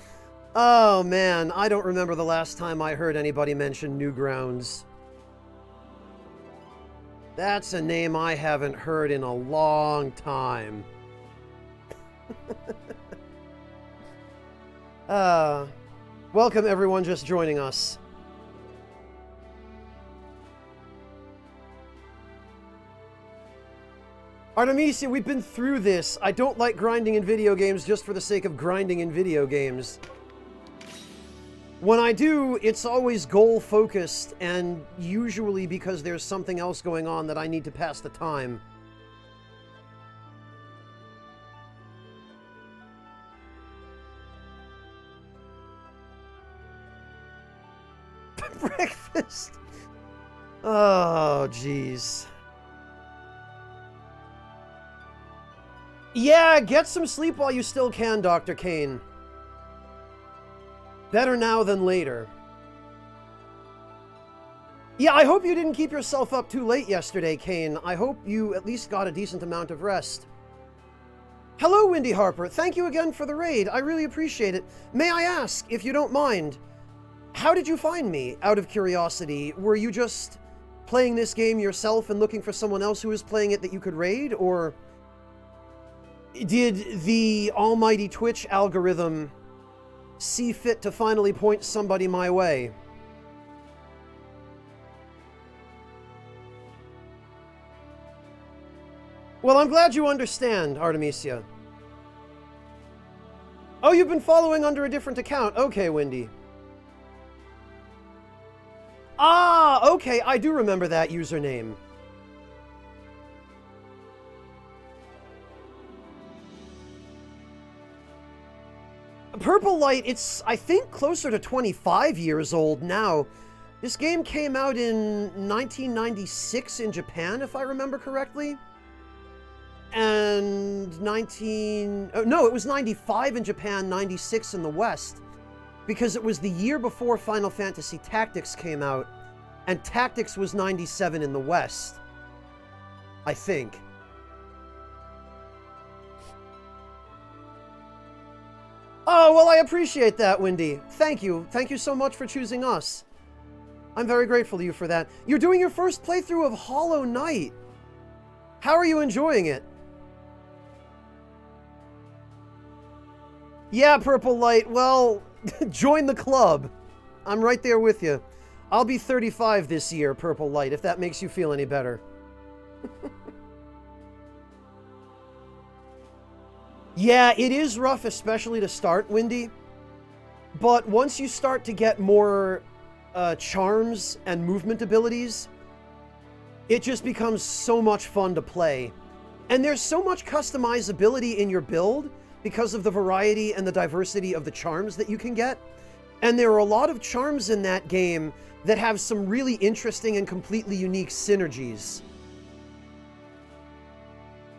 Oh man, I don't remember the last time I heard anybody mention Newgrounds. That's a name I haven't heard in a long time. Welcome everyone just joining us. Artemisia, we've been through this. I don't like grinding in video games just for the sake of grinding in video games. When I do, it's always goal-focused, and usually because there's something else going on that I need to pass the time. Breakfast! Oh, jeez. Yeah, get some sleep while you still can, Dr. Kane. Better now than later. Yeah, I hope you didn't keep yourself up too late yesterday, Kane. I hope you at least got a decent amount of rest. Hello, Windy Harper. Thank you again for the raid. I really appreciate it. May I ask, if you don't mind, how did you find me, out of curiosity? Were you just playing this game yourself and looking for someone else who was playing it that you could raid, or did the almighty Twitch algorithm see fit to finally point somebody my way? Well, I'm glad you understand, Artemisia. Oh, you've been following under a different account. Okay, Wendy. Ah, okay, I do remember that username. Purple Light, it's, I think, closer to 25 years old now. This game came out in 1996 in Japan, if I remember correctly. And it was 95 in Japan, 96 in the West. Because it was the year before Final Fantasy Tactics came out, and Tactics was 97 in the West. I think. Oh, well, I appreciate that, Wendy. Thank you. Thank you so much for choosing us. I'm very grateful to you for that. You're doing your first playthrough of Hollow Knight. How are you enjoying it? Yeah, Purple Light, well, join the club. I'm right there with you. I'll be 35 this year, Purple Light, if that makes you feel any better. Yeah, it is rough, especially to start, Wendy. But once you start to get more charms and movement abilities, it just becomes so much fun to play. And there's so much customizability in your build because of the variety and the diversity of the charms that you can get. And there are a lot of charms in that game that have some really interesting and completely unique synergies.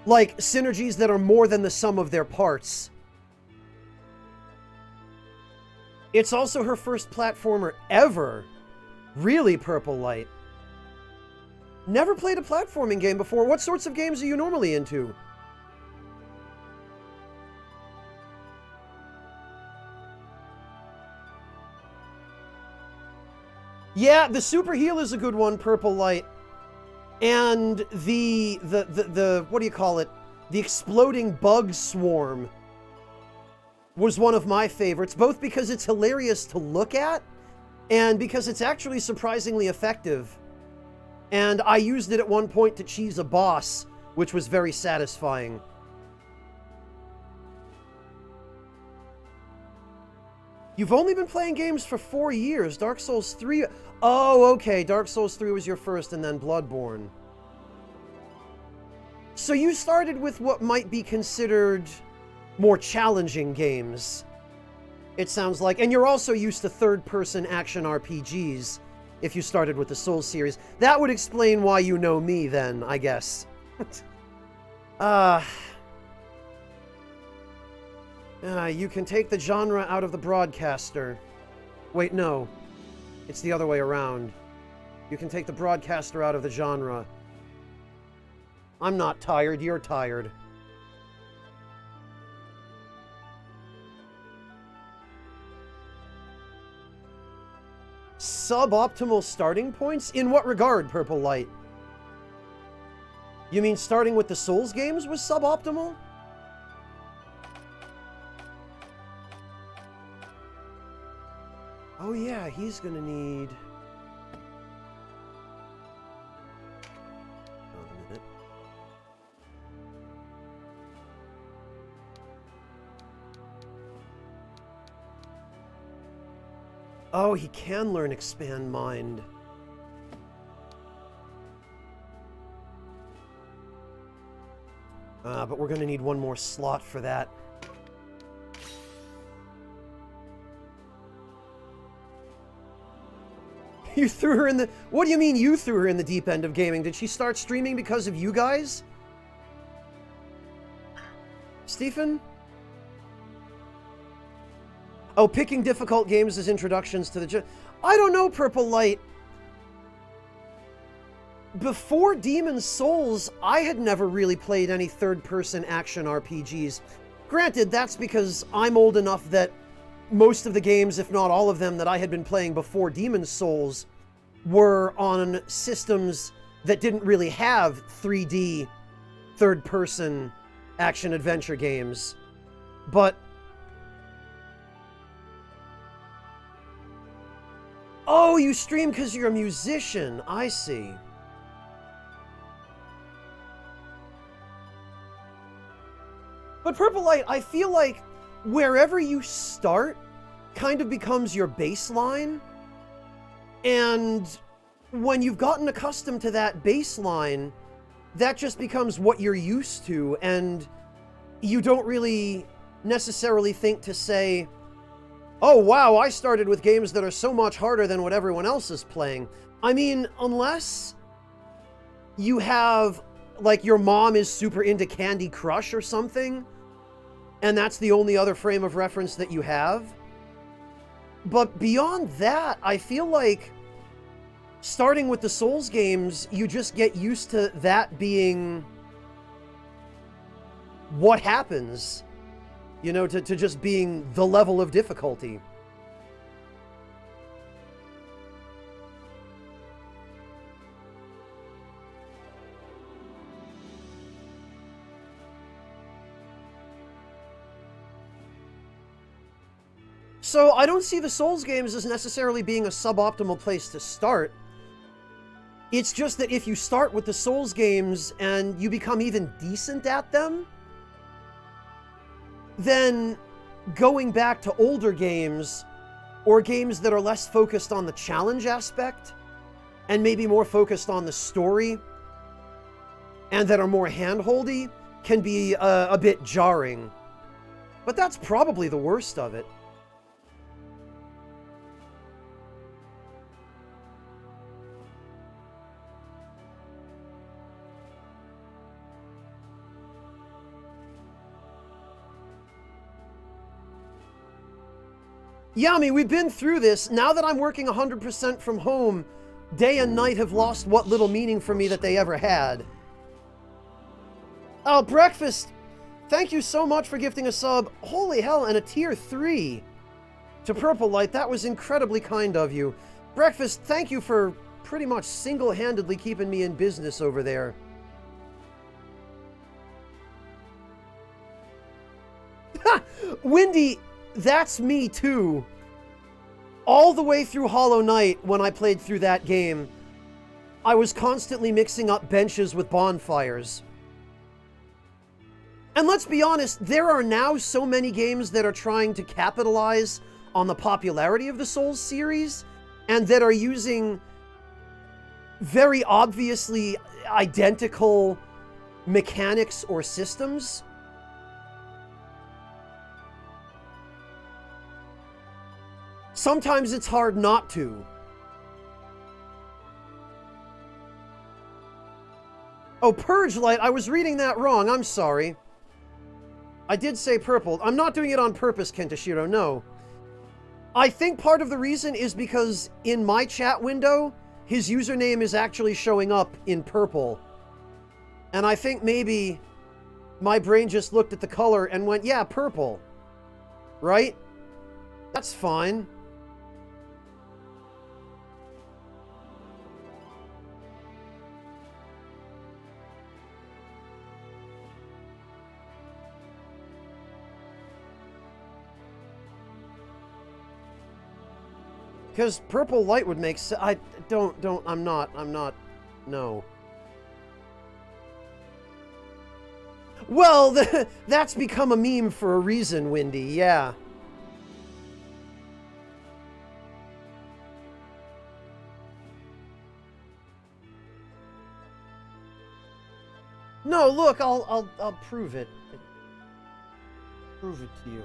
Like, synergies that are more than the sum of their parts. It's also her first platformer ever. Really, Purple Light. Never played a platforming game before. What sorts of games are you normally into? Yeah, the Super Heal is a good one, Purple Light. And the what do you call it? The Exploding Bug Swarm was one of my favorites, both because it's hilarious to look at and because it's actually surprisingly effective. And I used it at one point to cheese a boss, which was very satisfying. You've only been playing games for 4 years. Dark Souls 3... Oh, okay. Dark Souls 3 was your first, and then Bloodborne. So you started with what might be considered more challenging games, it sounds like. And you're also used to third-person action RPGs, if you started with the Souls series. That would explain why you know me, then, I guess. You can take the genre out of the broadcaster. Wait, no. It's the other way around. You can take the broadcaster out of the genre. I'm not tired, you're tired. Suboptimal starting points? In what regard, Purple Light? You mean starting with the Souls games was suboptimal? Oh yeah, he's gonna need... a minute. Oh, he can learn Expand Mind. But we're going to need one more slot for that. You threw her in the... What do you mean you threw her in the deep end of gaming? Did she start streaming because of you guys? Stephen? Oh, picking difficult games as introductions to the... I don't know, Purple Light. Before Demon's Souls, I had never really played any third-person action RPGs. Granted, that's because I'm old enough that most of the games, if not all of them, that I had been playing before Demon's Souls were on systems that didn't really have 3D third-person action-adventure games. But... Oh, you stream because you're a musician. I see. But Purple Light, I feel like wherever you start kind of becomes your baseline. And when you've gotten accustomed to that baseline, that just becomes what you're used to. And you don't really necessarily think to say, oh, wow, I started with games that are so much harder than what everyone else is playing. I mean, unless you have, like, your mom is super into Candy Crush or something, and that's the only other frame of reference that you have. But beyond that, I feel like starting with the Souls games, you just get used to that being what happens. You know, to just being the level of difficulty. So I don't see the Souls games as necessarily being a suboptimal place to start. It's just that if you start with the Souls games and you become even decent at them, then going back to older games, or games that are less focused on the challenge aspect, and maybe more focused on the story, and that are more hand-holdy, can be a bit jarring. But that's probably the worst of it. Yeah, I mean, we've been through this. Now that I'm working 100% from home, day and night have lost what little meaning for me that they ever had. Oh, Breakfast! Thank you so much for gifting a sub. Holy hell, and a tier 3 to Purple Light. That was incredibly kind of you. Breakfast, thank you for pretty much single-handedly keeping me in business over there. Ha! Windy, that's me too. All the way through Hollow Knight, when I played through that game, I was constantly mixing up benches with bonfires. And let's be honest, there are now so many games that are trying to capitalize on the popularity of the Souls series, and that are using very obviously identical mechanics or systems. Sometimes it's hard not to. Oh, Purge Light, I was reading that wrong, I'm sorry. I did say purple. I'm not doing it on purpose, Kentashiro, no. I think part of the reason is because in my chat window, his username is actually showing up in purple. And I think maybe my brain just looked at the color and went, yeah, purple. Right? That's fine. Because Purple Light would make sense. I'm not, no. Well, that's become a meme for a reason, Windy, yeah. No, look, I'll prove it. Prove it to you.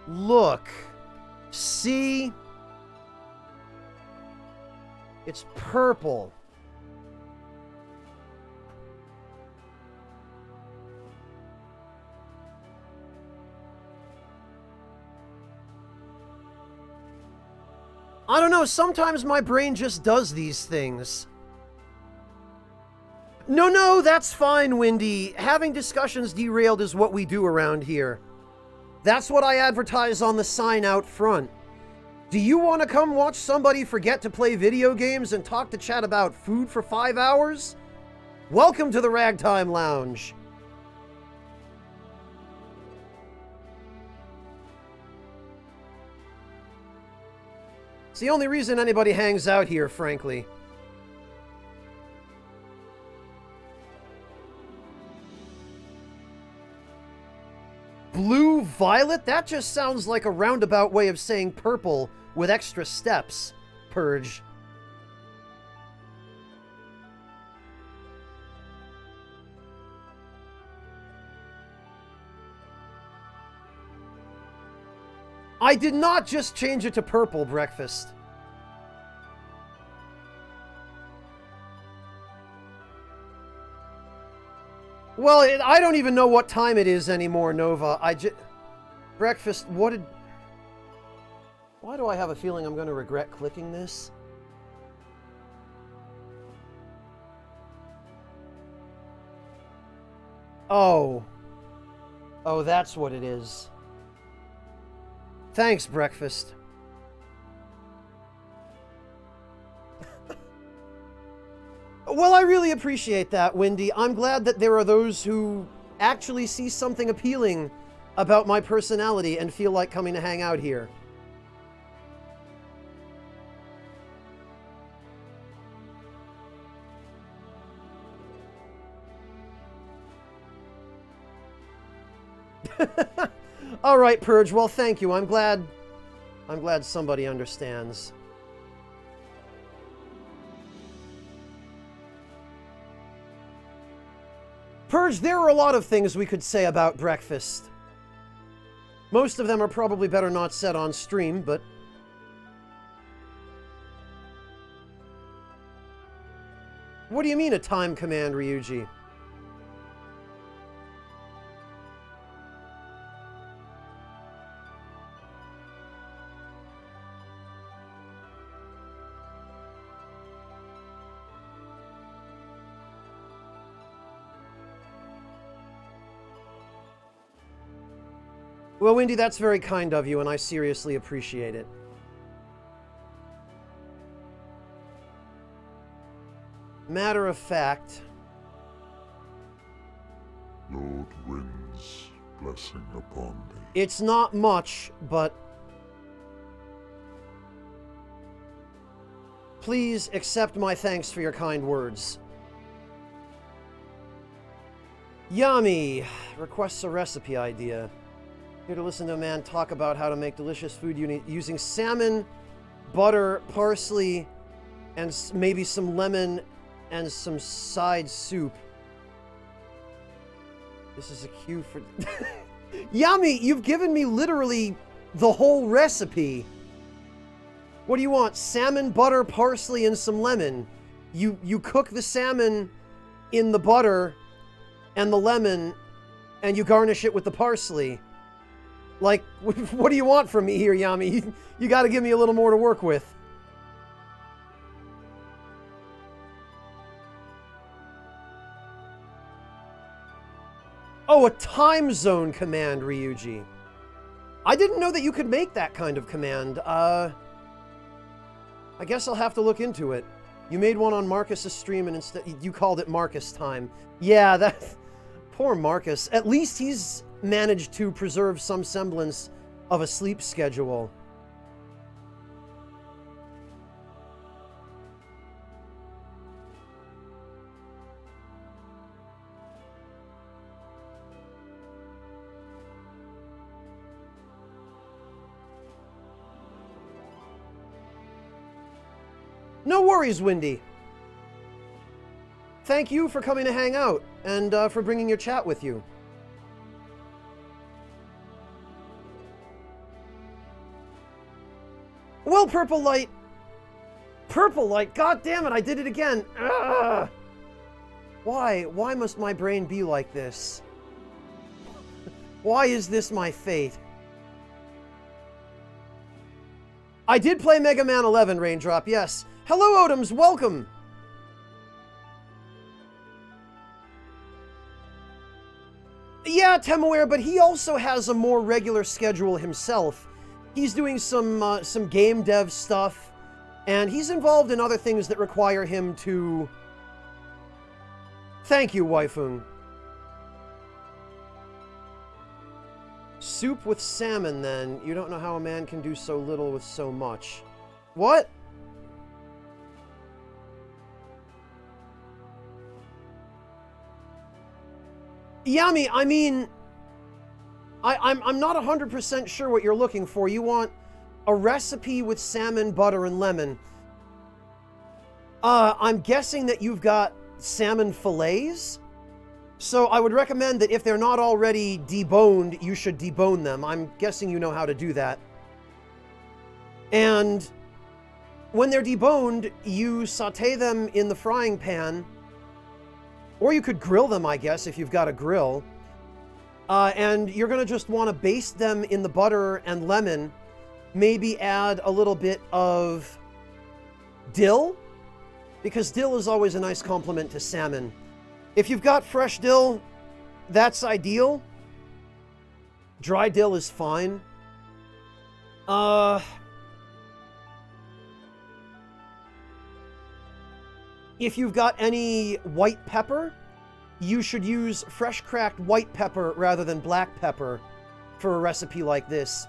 Look. See? It's purple. I don't know, sometimes my brain just does these things. No, that's fine, Wendy. Having discussions derailed is what we do around here. That's what I advertise on the sign out front. Do you want to come watch somebody forget to play video games and talk to chat about food for 5 hours? Welcome to the Ragtime Lounge. It's the only reason anybody hangs out here, frankly. Blue violet? That just sounds like a roundabout way of saying purple with extra steps, Purge. I did not just change it to purple, Breakfast. Well, I don't even know what time it is anymore, Nova. Breakfast, what did... Why do I have a feeling I'm going to regret clicking this? Oh. Oh, that's what it is. Thanks, Breakfast. Well, I really appreciate that, Wendy. I'm glad that there are those who actually see something appealing about my personality and feel like coming to hang out here. All right, Purge. Well, thank you. I'm glad somebody understands. Purge, there are a lot of things we could say about breakfast. Most of them are probably better not said on stream, but... What do you mean a time command, Ryuji? Well, Wendy, that's very kind of you, and I seriously appreciate it. Matter of fact... Lord Wind's blessing upon thee. It's not much, but... Please accept my thanks for your kind words. Yummy requests a recipe idea. Here to listen to a man talk about how to make delicious food using salmon, butter, parsley, and maybe some lemon and some side soup. This is a cue for... Yummy, you've given me literally the whole recipe. What do you want? Salmon, butter, parsley, and some lemon. You cook the salmon in the butter and the lemon, and you garnish it with the parsley. Like, what do you want from me here, Yami? You gotta give me a little more to work with. Oh, a time zone command, Ryuji. I didn't know that you could make that kind of command. I guess I'll have to look into it. You made one on Marcus's stream and instead you called it Marcus time. Yeah, that... Poor Marcus. At least he's managed to preserve some semblance of a sleep schedule. No worries, Windy. Thank you for coming to hang out, and for bringing your chat with you. Well, Purple Light, god damn it, I did it again. Ugh. Why must my brain be like this? Why is this my fate? I did play Mega Man 11, Raindrop, yes. Hello, Odoms, welcome! Yeah, Temaware, but he also has a more regular schedule himself. He's doing some game dev stuff, and he's involved in other things that require him to... Thank you, Waifung. Soup with salmon, then. You don't know how a man can do so little with so much. What? Yami, I mean... I'm not 100% sure what you're looking for. You want a recipe with salmon, butter, and lemon. I'm guessing that you've got salmon fillets? So I would recommend that if they're not already deboned, you should debone them. I'm guessing you know how to do that. And when they're deboned, you saute them in the frying pan. Or you could grill them, I guess, if you've got a grill. And you're going to just want to baste them in the butter and lemon. Maybe add a little bit of dill, because dill is always a nice complement to salmon. If you've got fresh dill, that's ideal. Dry dill is fine. If you've got any white pepper, you should use fresh cracked white pepper rather than black pepper for a recipe like this.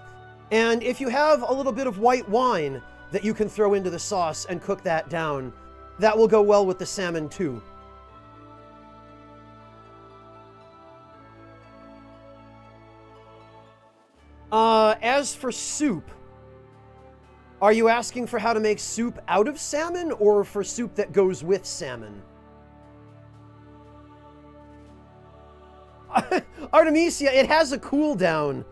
And if you have a little bit of white wine that you can throw into the sauce and cook that down, that will go well with the salmon too. As for soup, are you asking for how to make soup out of salmon or for soup that goes with salmon? Artemisia, it has a cooldown.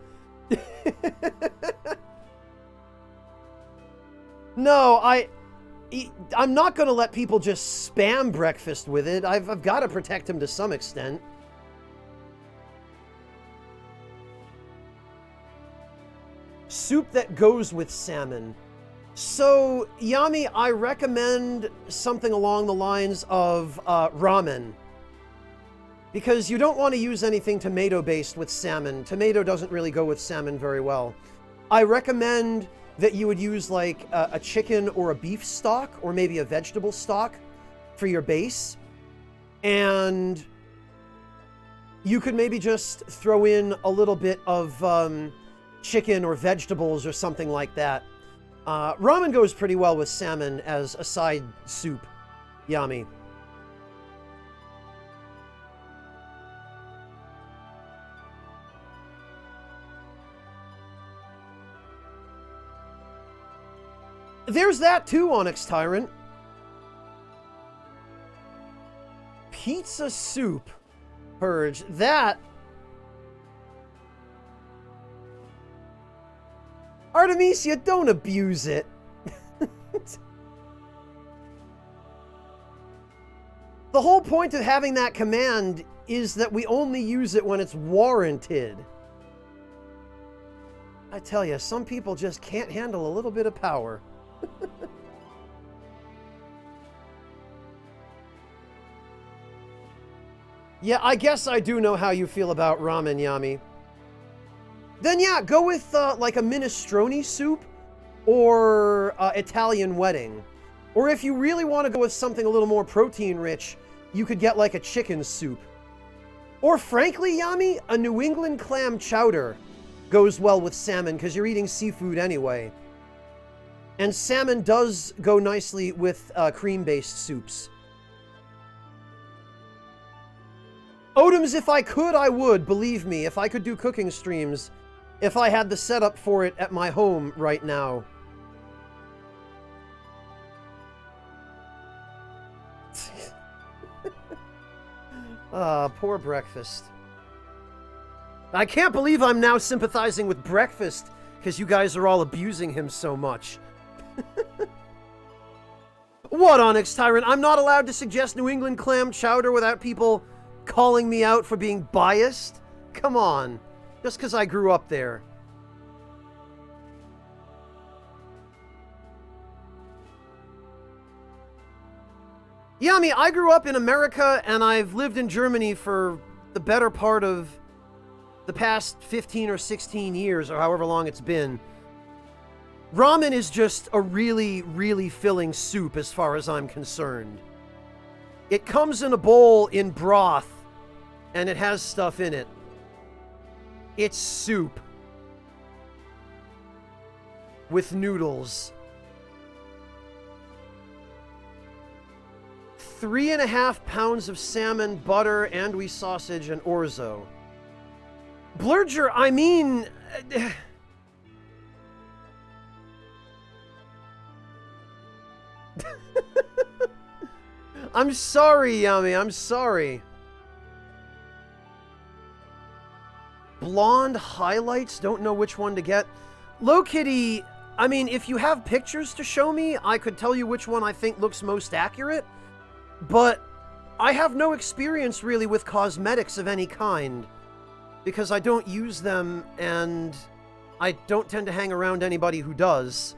No, I'm not going to let people just spam breakfast with it. I've got to protect him to some extent. Soup that goes with salmon. So, Yami, I recommend something along the lines of ramen. Because you don't want to use anything tomato-based with salmon. Tomato doesn't really go with salmon very well. I recommend that you would use like a chicken or a beef stock, or maybe a vegetable stock for your base. And you could maybe just throw in a little bit of chicken or vegetables or something like that. Ramen goes pretty well with salmon as a side soup. Yummy. There's that too, Onyx Tyrant. Pizza soup. Purge. That... Artemisia, don't abuse it. The whole point of having that command is that we only use it when it's warranted. I tell you, some people just can't handle a little bit of power. Yeah, I guess I do know how you feel about ramen, Yami. Then yeah, go with like a minestrone soup or Italian wedding. Or if you really want to go with something a little more protein rich, you could get like a chicken soup. Or frankly, Yami, a New England clam chowder goes well with salmon because you're eating seafood anyway. And salmon does go nicely with cream-based soups. Odoms, if I could, I would. Believe me, if I could do cooking streams, if I had the setup for it at my home right now. Poor Breakfast. I can't believe I'm now sympathizing with Breakfast because you guys are all abusing him so much. What, Onyx Tyrant? I'm not allowed to suggest New England clam chowder without people calling me out for being biased? Come on. Just because I grew up there. Yeah, I mean, I grew up in America, and I've lived in Germany for the better part of the past 15 or 16 years, or however long it's been. Ramen is just a really, really filling soup as far as I'm concerned. It comes in a bowl in broth, and it has stuff in it. It's soup. With noodles. 3.5 pounds of salmon, butter, andouille sausage, and orzo. Blurger, I mean... I'm sorry, Yami, I'm sorry. Blonde highlights, don't know which one to get. Low Kitty, I mean, if you have pictures to show me, I could tell you which one I think looks most accurate. But I have no experience really with cosmetics of any kind, because I don't use them, and I don't tend to hang around anybody who does.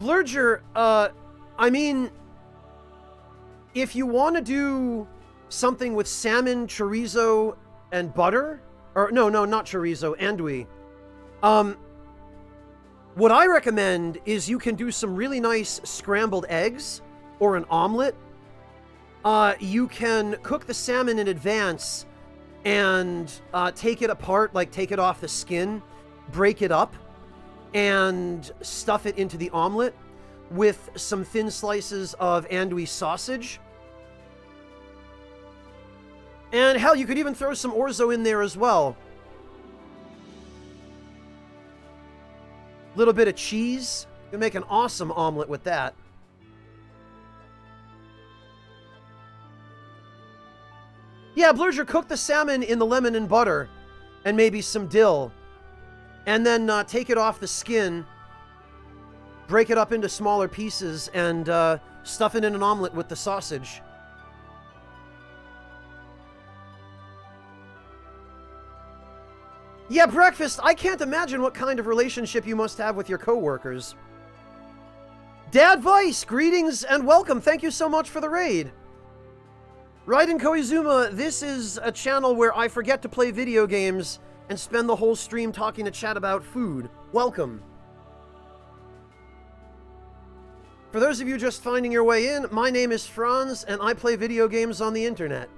Blurger, I mean, if you want to do something with salmon, chorizo, and butter, or no, not chorizo, andouille, what I recommend is you can do some really nice scrambled eggs or an omelet. You can cook the salmon in advance and take it apart, like take it off the skin, break it up, and stuff it into the omelet with some thin slices of andouille sausage. And hell, you could even throw some orzo in there as well. Little bit of cheese. You can make an awesome omelet with that. Yeah, Blurger, cook the salmon in the lemon and butter and maybe some dill. And then take it off the skin, break it up into smaller pieces, and stuff it in an omelet with the sausage. Yeah, Breakfast, I can't imagine what kind of relationship you must have with your coworkers. Dad Vice, greetings and welcome. Thank you so much for the raid. Raiden Koizuma, this is a channel where I forget to play video games and spend the whole stream talking to chat about food. Welcome. For those of you just finding your way in, my name is Franz, and I play video games on the internet.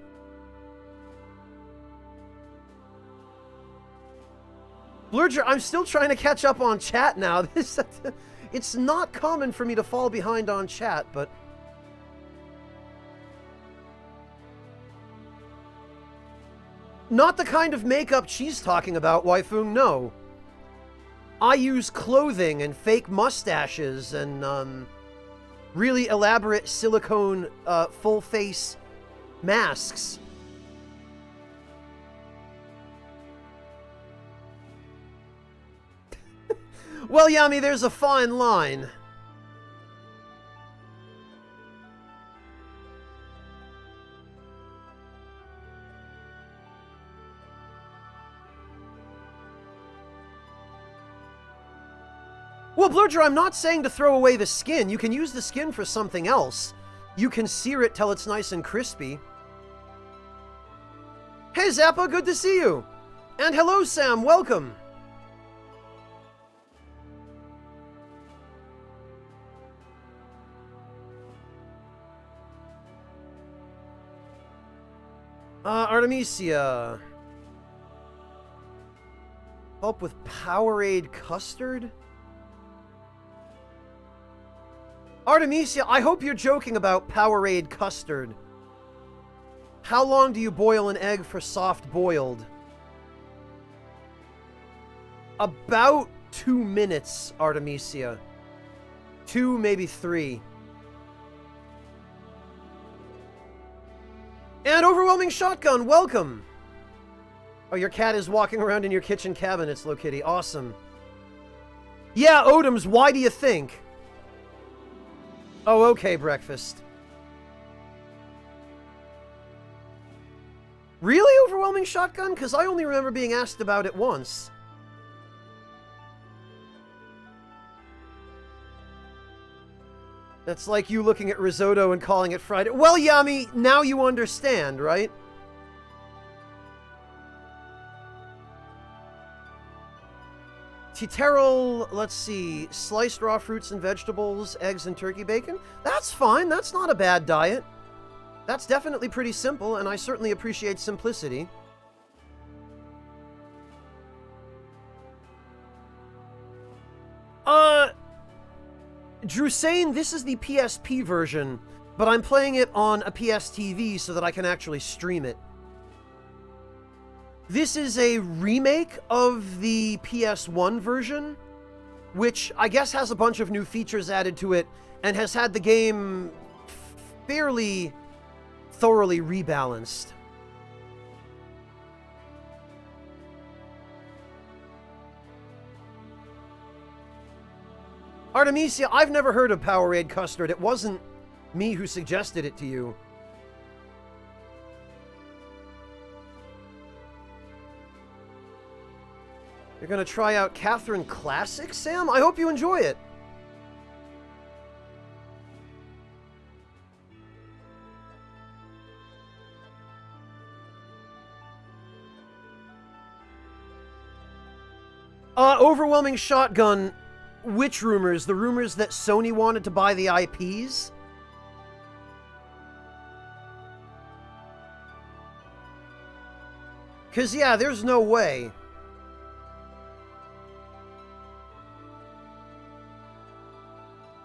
Blurger, I'm still trying to catch up on chat now. It's not common for me to fall behind on chat, but... Not the kind of makeup she's talking about, Waifung, no. I use clothing and fake mustaches and, really elaborate silicone, full-face masks. Well, Yami, there's a fine line. Well, Blurger, I'm not saying to throw away the skin. You can use the skin for something else. You can sear it till it's nice and crispy. Hey, Zappa, good to see you. And hello, Sam, welcome. Artemisia. Help with Powerade custard? Artemisia, I hope you're joking about Powerade custard. How long do you boil an egg for soft boiled? About 2 minutes, Artemisia. 2, maybe 3. And Overwhelming Shotgun, welcome! Oh, your cat is walking around in your kitchen cabinets, Low Kitty. Awesome. Yeah, Odoms, why do you think? Oh, okay, Breakfast. Really, Overwhelming Shotgun? Because I only remember being asked about it once. That's like you looking at risotto and calling it fried. Well, Yami, now you understand, right? Titerol, let's see, sliced raw fruits and vegetables, eggs and turkey bacon. That's fine, that's not a bad diet. That's definitely pretty simple, and I certainly appreciate simplicity. Drusane, this is the PSP version, but I'm playing it on a PS TV so that I can actually stream it. This is a remake of the PS1 version, which I guess has a bunch of new features added to it, and has had the game fairly thoroughly rebalanced. Artemisia, I've never heard of Powerade custard. It wasn't me who suggested it to you. You're gonna try out Catherine Classic, Sam? I hope you enjoy it. Overwhelming Shotgun. Which rumors? The rumors that Sony wanted to buy the IPs? Because, yeah, there's no way.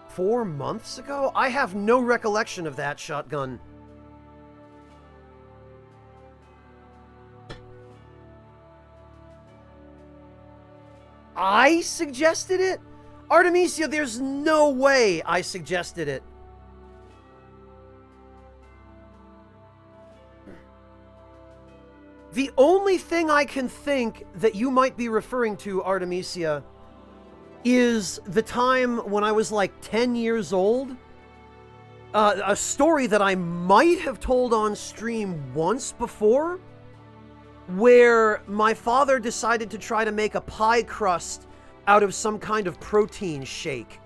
Four months ago? I have no recollection of that, Shotgun. I suggested it? Artemisia, there's no way I suggested it. The only thing I can think that you might be referring to, Artemisia, is the time when I was like 10 years old. A story that I might have told on stream once before, where my father decided to try to make a pie crust out of some kind of protein shake.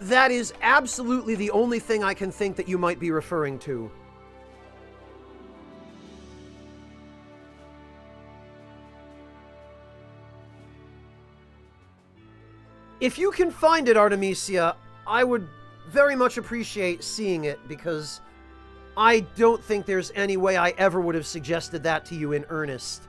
That is absolutely the only thing I can think that you might be referring to. If you can find it, Artemisia, I would very much appreciate seeing it, because I don't think there's any way I ever would have suggested that to you in earnest.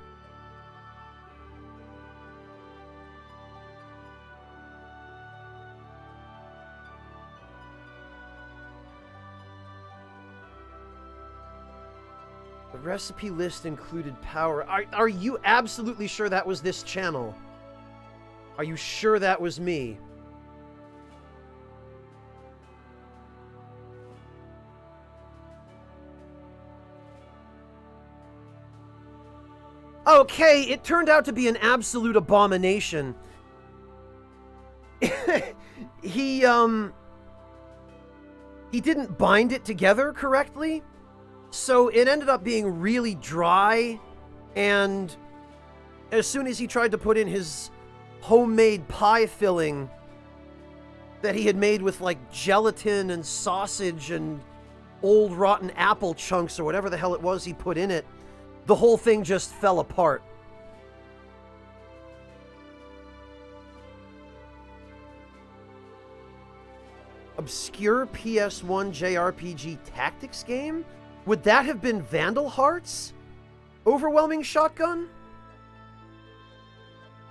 The recipe list included power. Are you absolutely sure that was this channel? Are you sure that was me? Okay, it turned out to be an absolute abomination. He didn't bind it together correctly, so it ended up being really dry, and as soon as he tried to put in his homemade pie filling that he had made with like gelatin and sausage and old rotten apple chunks or whatever the hell it was he put in it, the whole thing just fell apart. Obscure PS1 JRPG tactics game? Would that have been Vandal Hearts? Overwhelming Shotgun?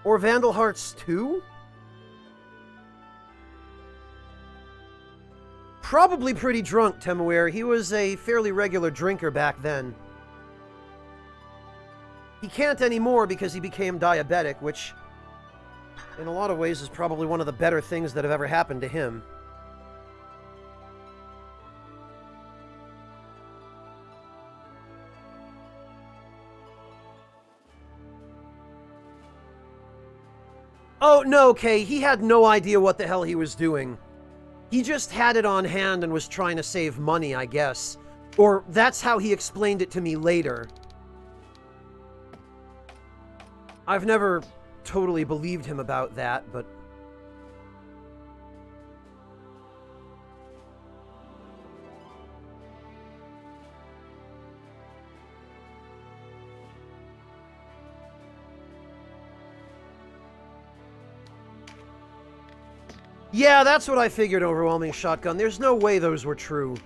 Or Vandal Hearts 2? Probably pretty drunk, Temuer. He was a fairly regular drinker back then. He can't anymore because he became diabetic, which in a lot of ways, is probably one of the better things that have ever happened to him. Oh, no, Kay, he had no idea what the hell he was doing. He just had it on hand and was trying to save money, I guess. Or that's how he explained it to me later. I've never totally believed him about that, but... Yeah, that's what I figured, Overwhelming Shotgun. There's no way those were true.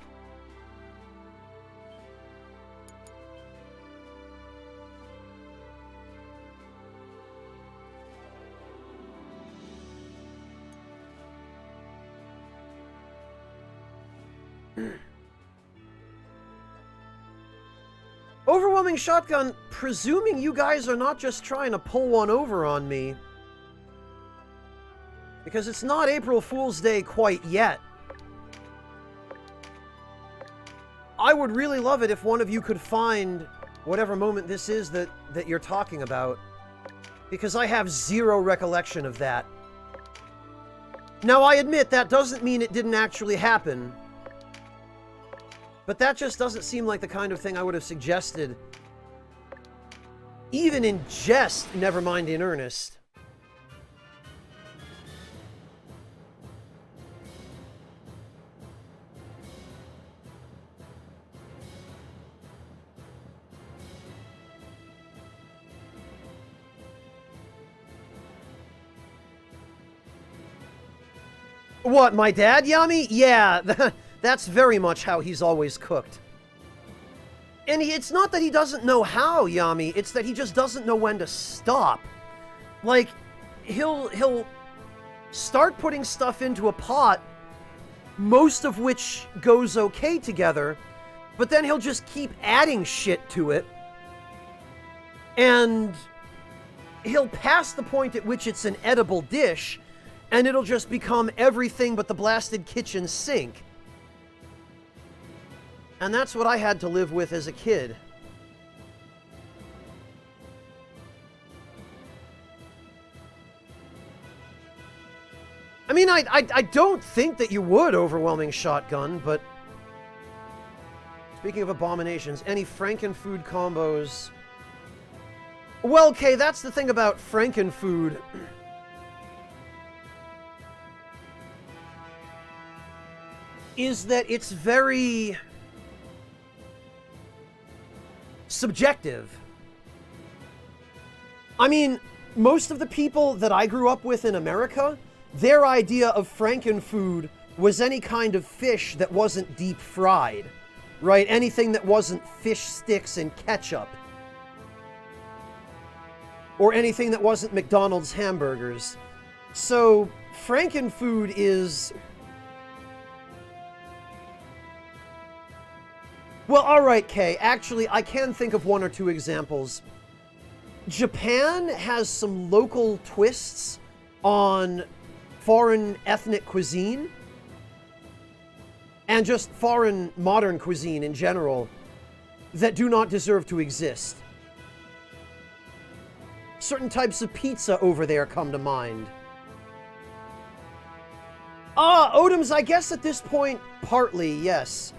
Overwhelming Shotgun, presuming you guys are not just trying to pull one over on me, because it's not April Fool's Day quite yet. I would really love it if one of you could find whatever moment this is that you're talking about, because I have zero recollection of that. Now, I admit that doesn't mean it didn't actually happen, but that just doesn't seem like the kind of thing I would have suggested, even in jest, never mind in earnest. What, my dad, Yami? Yeah, that's very much how he's always cooked. And it's not that he doesn't know how, Yami, it's that he just doesn't know when to stop. Like, he'll start putting stuff into a pot, most of which goes okay together, but then he'll just keep adding shit to it, and he'll pass the point at which it's an edible dish, and it'll just become everything but the blasted kitchen sink. And that's what I had to live with as a kid. I mean, I don't think that you would, Overwhelming Shotgun, but... Speaking of abominations, any Frankenfood combos... Well, okay, that's the thing about Frankenfood. Is that it's very subjective. I mean, most of the people that I grew up with in America, their idea of Frankenfood was any kind of fish that wasn't deep fried, right? Anything that wasn't fish sticks and ketchup. Or anything that wasn't McDonald's hamburgers. So, Frankenfood is... Well, alright, Kay. Actually, I can think of one or two examples. Japan has some local twists on foreign ethnic cuisine, and just foreign modern cuisine in general, that do not deserve to exist. Certain types of pizza over there come to mind. Odoms, I guess at this point, partly, yes.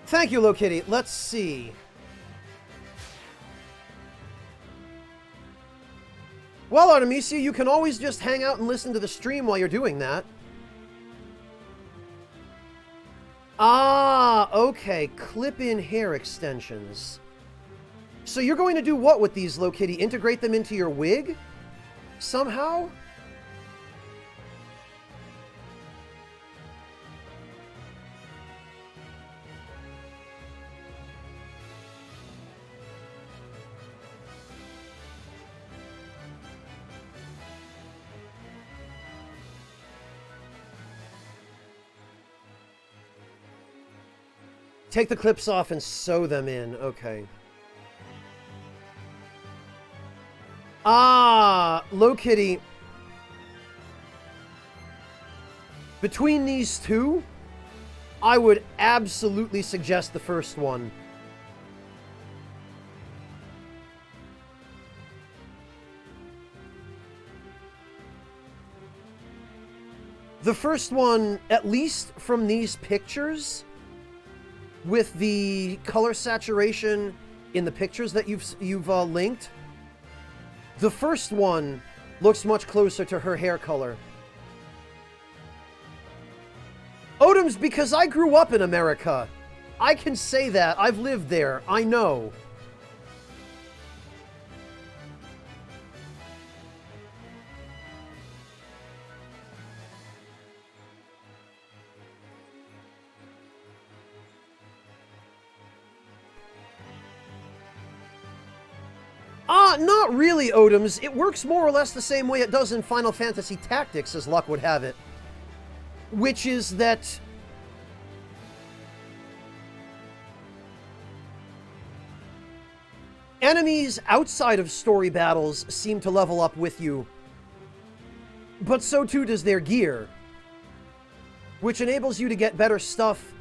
Thank you, Lokitty. Let's see. Well, Artemisia, you can always just hang out and listen to the stream while you're doing that. Ah, okay. Clip-in hair extensions. So you're going to do what with these, Lokitty? Integrate them into your wig? Somehow? Take the clips off and sew them in. Okay. Ah, Low Kitty. Between these two, I would absolutely suggest the first one. The first one, at least from these pictures, with the color saturation in the pictures that you've linked, the first one looks much closer to her hair color. Odoms, because I grew up in America. I can say that. I've lived there. I know. Not really, Odoms. It works more or less the same way it does in Final Fantasy Tactics, as luck would have it. Which is that enemies outside of story battles seem to level up with you, but so too does their gear, which enables you to get better stuff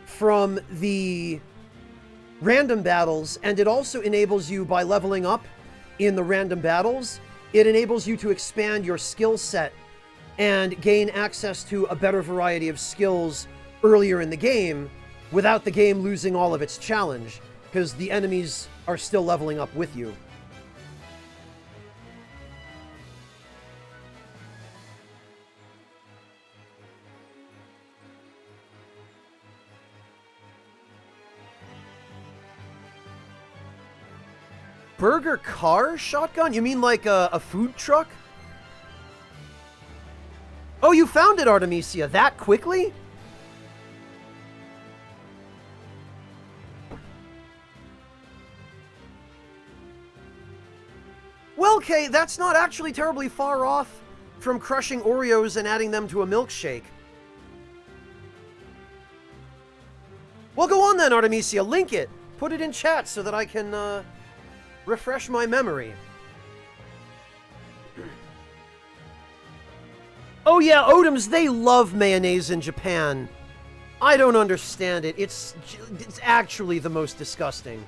from the random battles, and it also enables you, by leveling up in the random battles, it enables you to expand your skill set and gain access to a better variety of skills earlier in the game without the game losing all of its challenge, because the enemies are still leveling up with you. Burger car shotgun? You mean like a food truck? Oh, you found it, Artemisia, that quickly? Well, okay, that's not actually terribly far off from crushing Oreos and adding them to a milkshake. Well, go on then, Artemisia, link it. Put it in chat so that I can, refresh my memory. Oh yeah, Odoms, they love mayonnaise in Japan. I don't understand it. It's actually the most disgusting.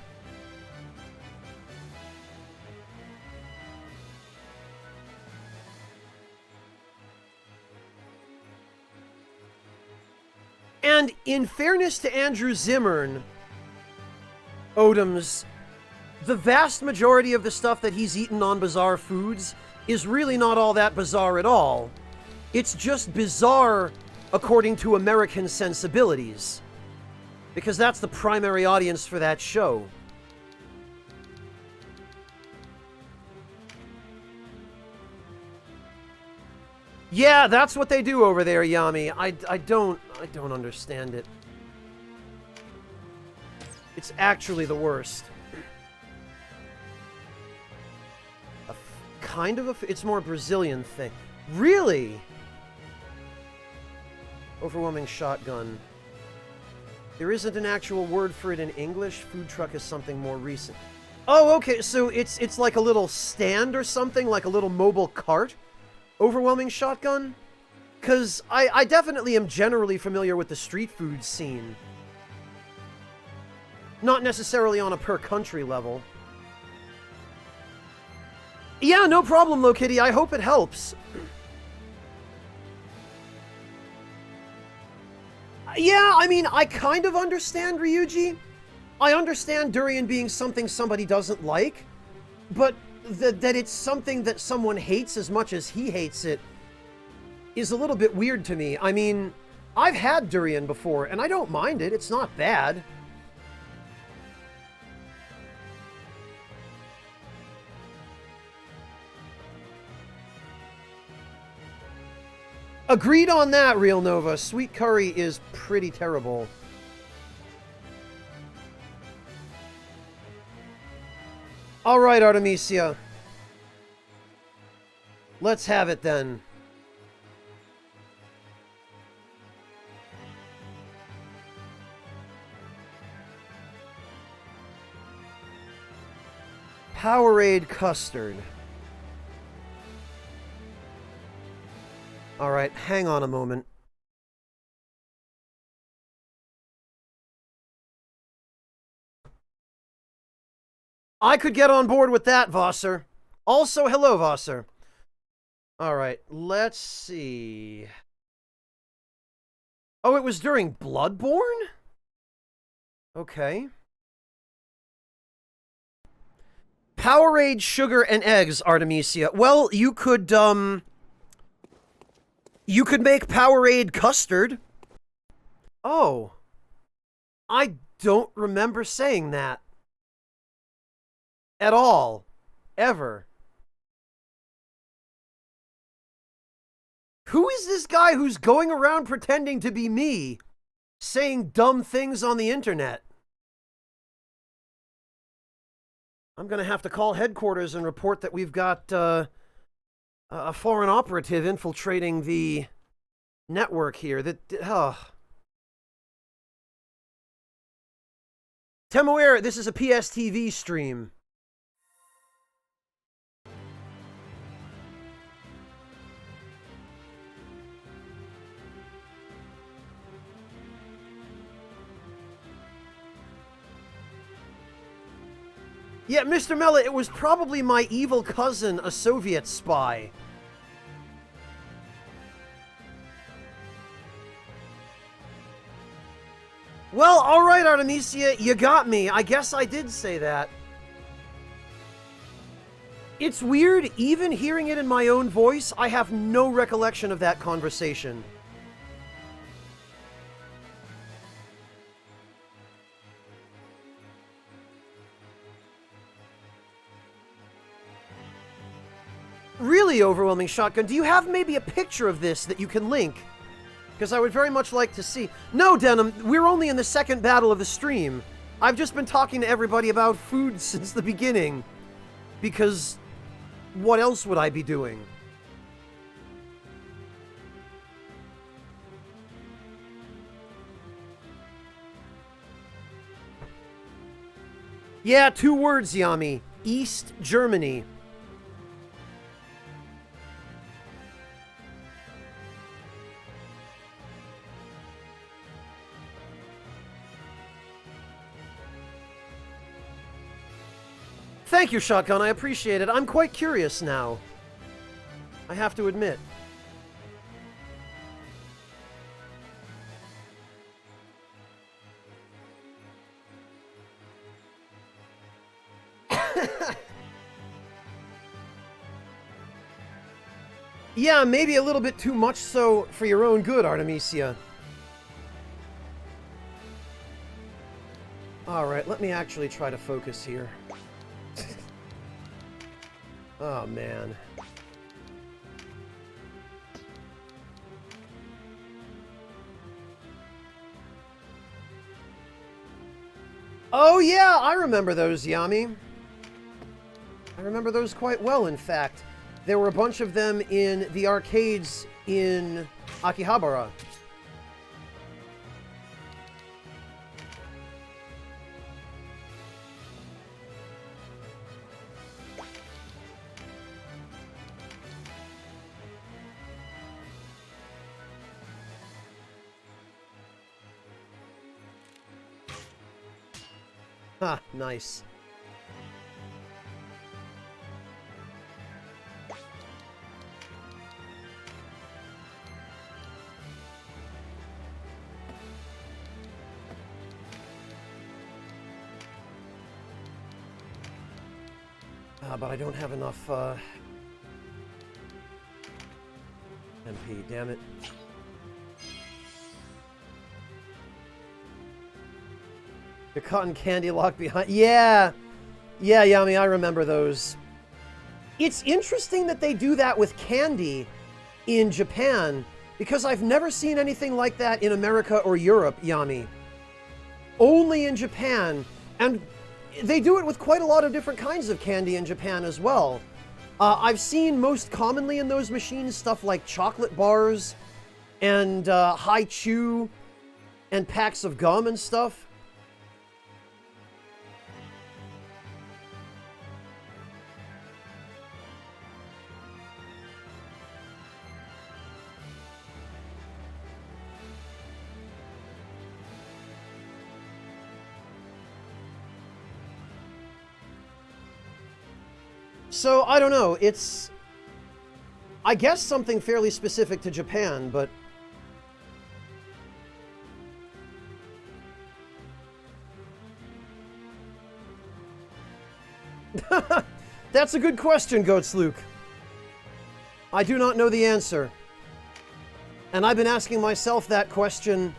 And in fairness to Andrew Zimmern, Odoms, the vast majority of the stuff that he's eaten on Bizarre Foods is really not all that bizarre at all. It's just bizarre according to American sensibilities, because that's the primary audience for that show. Yeah, that's what they do over there, Yami. I don't understand it. It's actually the worst. Kind of it's more Brazilian thing. Really? Overwhelming shotgun. There isn't an actual word for it in English. Food truck is something more recent. Oh, okay, so it's like a little stand or something, like a little mobile cart? Overwhelming shotgun? Because I definitely am generally familiar with the street food scene. Not necessarily on a per-country level. Yeah, no problem, Low Kitty. I hope it helps. Yeah, I mean, I kind of understand Ryuji. I understand durian being something somebody doesn't like, but that it's something that someone hates as much as he hates it is a little bit weird to me. I mean, I've had durian before, and I don't mind it. It's not bad. Agreed on that, Real Nova. Sweet curry is pretty terrible. Alright, Artemisia. Let's have it then. Powerade custard. Alright, hang on a moment. I could get on board with that, Vosser. Also, hello, Vosser. Alright, let's see. Oh, it was during Bloodborne? Okay. Powerade, sugar, and eggs, Artemisia. Well, you could make Powerade custard. Oh. I don't remember saying that. At all. Ever. Who is this guy who's going around pretending to be me, saying dumb things on the internet? I'm gonna have to call headquarters and report that we've got a foreign operative infiltrating the network here. Temuer, this is a PSTV stream. Yeah, Mr. Mella, it was probably my evil cousin, a Soviet spy. Well, alright, Artemisia, you got me. I guess I did say that. It's weird, even hearing it in my own voice, I have no recollection of that conversation. Really overwhelming shotgun. Do you have maybe a picture of this that you can link? Because I would very much like to see. No, Denim, we're only in the second battle of the stream. I've just been talking to everybody about food since the beginning. Because what else would I be doing? Yeah, 2 words, Yami. East Germany. Thank you, Shotgun. I appreciate it. I'm quite curious now. I have to admit. Yeah, maybe a little bit too much so for your own good, Artemisia. Alright, let me actually try to focus here. Oh, man. Oh, yeah, I remember those, Yami. I remember those quite well, in fact. There were a bunch of them in the arcades in Akihabara. Ah, nice. But I don't have enough, MP, damn it. The cotton candy locked behind... Yeah! Yeah, Yami, I remember those. It's interesting that they do that with candy in Japan, because I've never seen anything like that in America or Europe, Yami. Only in Japan, and they do it with quite a lot of different kinds of candy in Japan as well. I've seen most commonly in those machines stuff like chocolate bars and high chew and packs of gum and stuff. So, I don't know, it's... I guess something fairly specific to Japan, but... That's a good question, Goats Luke. I do not know the answer. And I've been asking myself that question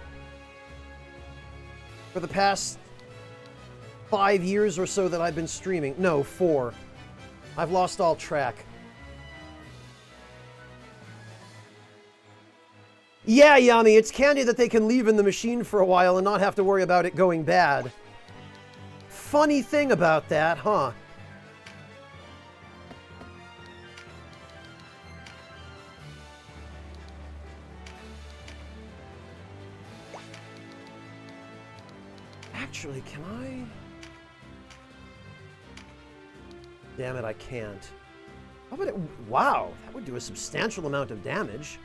for the past 5 years or so that I've been streaming. No, 4. I've lost all track. Yeah, Yami, it's candy that they can leave in the machine for a while and not have to worry about it going bad. Funny thing about that, huh? Actually, can I... Damn it, I can't. How about it... Wow, that would do a substantial amount of damage.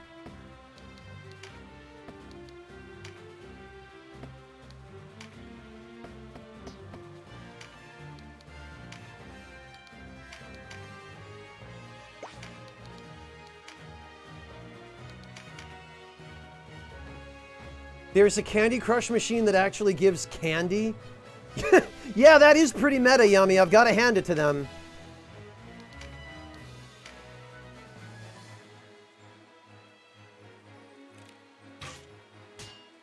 There's a Candy Crush machine that actually gives candy? Yeah, that is pretty meta, Yummy. I've got to hand it to them.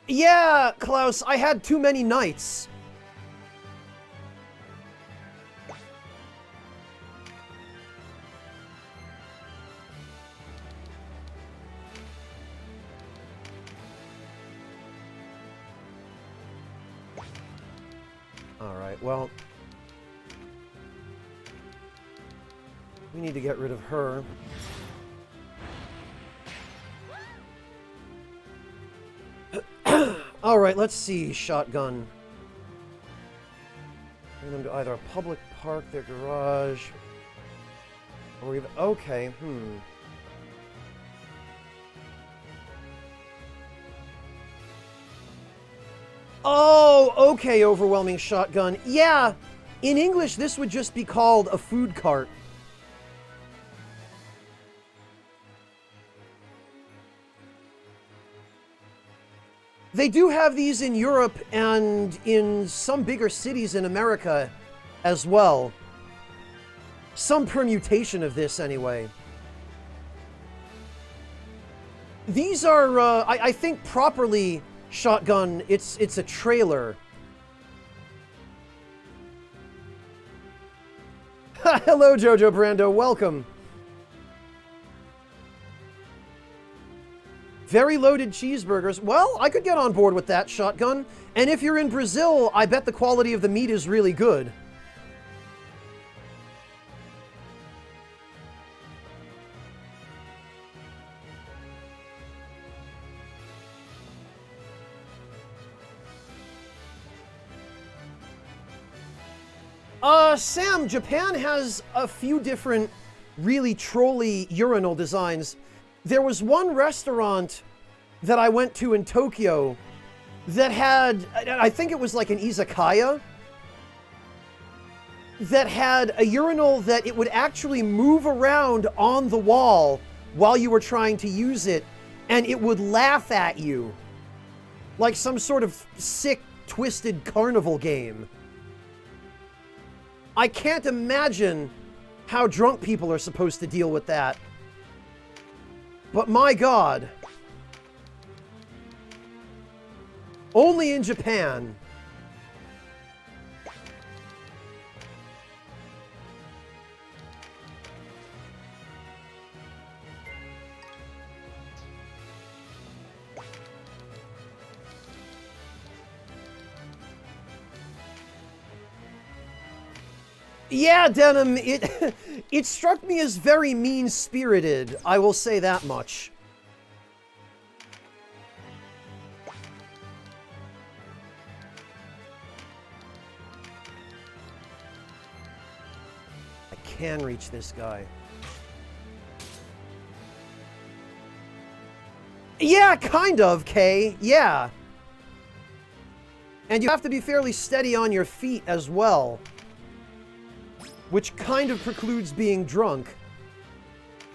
Yeah, Klaus, I had too many nights. Alright, well... we need to get rid of her. Alright, let's see, shotgun. Bring them to either a public park, their garage, or even... Okay, Oh, okay, overwhelming shotgun. Yeah, in English, this would just be called a food cart. They do have these in Europe and in some bigger cities in America as well. Some permutation of this, anyway. These are, I think, properly shotgun. It's a trailer. Hello, Jojo Brando. Welcome. Very loaded cheeseburgers. Well, I could get on board with that, shotgun. And if you're in Brazil, I bet the quality of the meat is really good. Sam, Japan has a few different really trolly urinal designs. There was one restaurant that I went to in Tokyo that had, I think it was like an izakaya, that had a urinal that it would actually move around on the wall while you were trying to use it, and it would laugh at you like some sort of sick, twisted carnival game. I can't imagine how drunk people are supposed to deal with that. But my God. Only in Japan. Yeah, Denim, it struck me as very mean-spirited, I will say that much. I can reach this guy. Yeah, kind of, Kay, yeah. And you have to be fairly steady on your feet as well. which kind of precludes being drunk.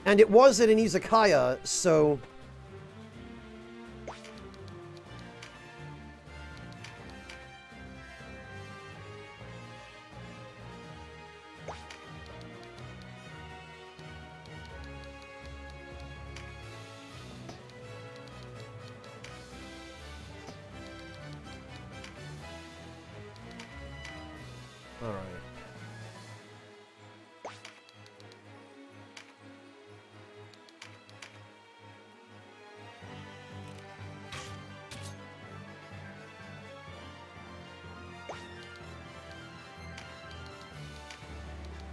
And it was at an izakaya, so... Alright.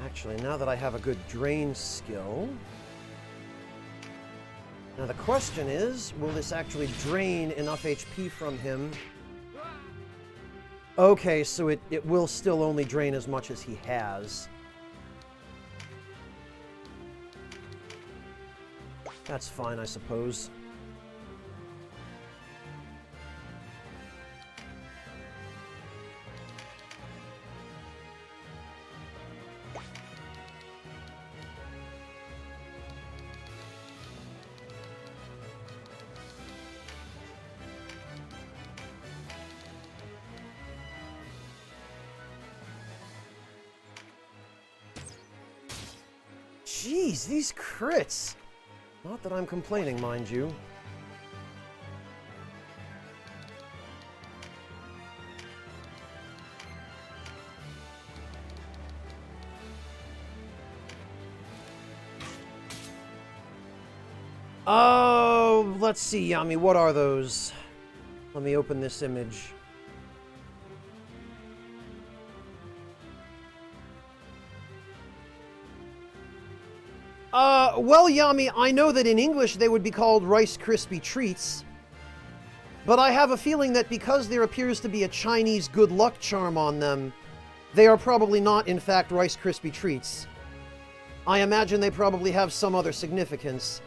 Actually, now that I have a good drain skill... Now the question is, will this actually drain enough HP from him? Okay, so it will still only drain as much as he has. That's fine, I suppose. Jeez, these crits! Not that I'm complaining, mind you. Oh, let's see, Yami, what are those? Let me open this image. Well, Yami, I know that in English they would be called Rice Krispie Treats, but I have a feeling that because there appears to be a Chinese good luck charm on them, they are probably not, in fact, Rice Krispie Treats. I imagine they probably have some other significance,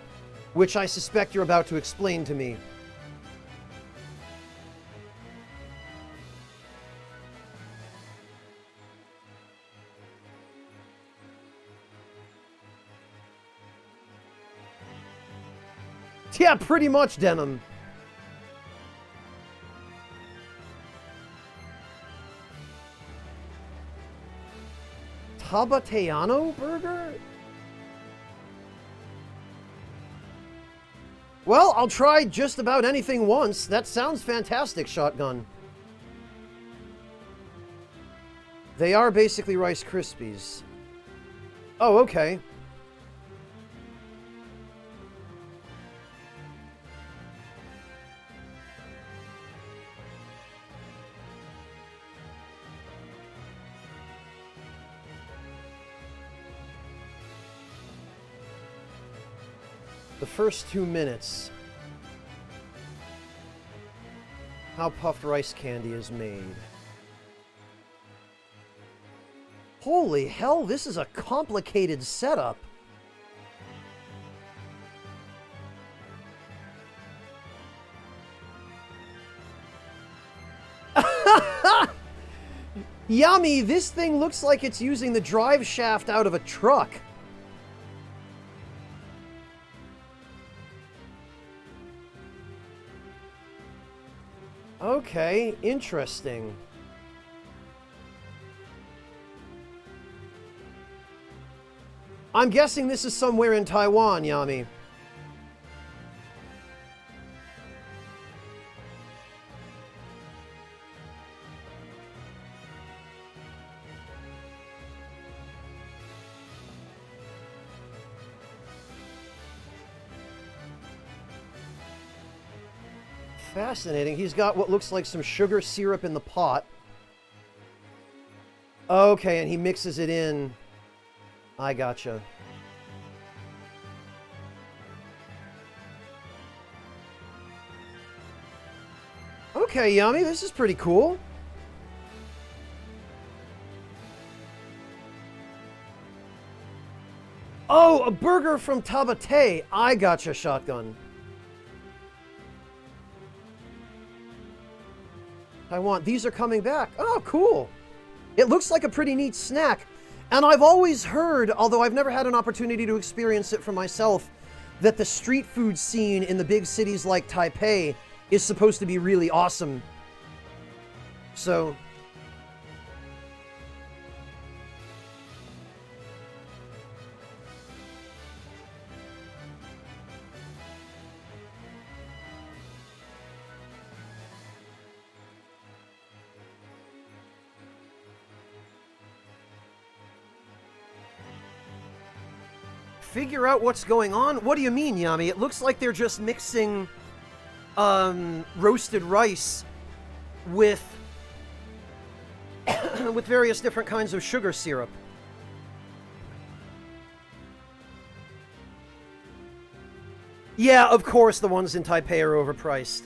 which I suspect you're about to explain to me. Yeah, pretty much, Denim. Tabateano burger? Well, I'll try just about anything once. That sounds fantastic, Shotgun. They are basically Rice Krispies. Oh, okay. The first 2 minutes. How puffed rice candy is made. Holy hell, this is a complicated setup. Yummy, this thing looks like it's using the drive shaft out of a truck. Okay, interesting. I'm guessing this is somewhere in Taiwan, Yami. Fascinating. He's got what looks like some sugar syrup in the pot. Okay, and he mixes it in. I gotcha. Okay, Yummy, this is pretty cool. Oh, a burger from Tabate. I gotcha, Shotgun. These are coming back. Oh, cool. It looks like a pretty neat snack. And I've always heard, although I've never had an opportunity to experience it for myself, that the street food scene in the big cities like Taipei is supposed to be really awesome. So... Figure out what's going on? What do you mean, Yami? It looks like they're just mixing roasted rice with with various different kinds of sugar syrup. Yeah, of course the ones in Taipei are overpriced.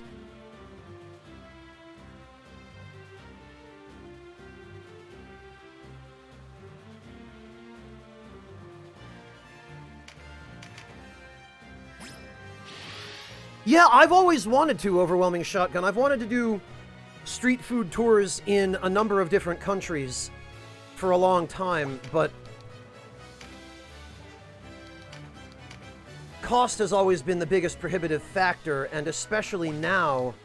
Yeah, I've always wanted to, Overwhelming Shotgun. I've wanted to do street food tours in a number of different countries for a long time, but cost has always been the biggest prohibitive factor, and especially now.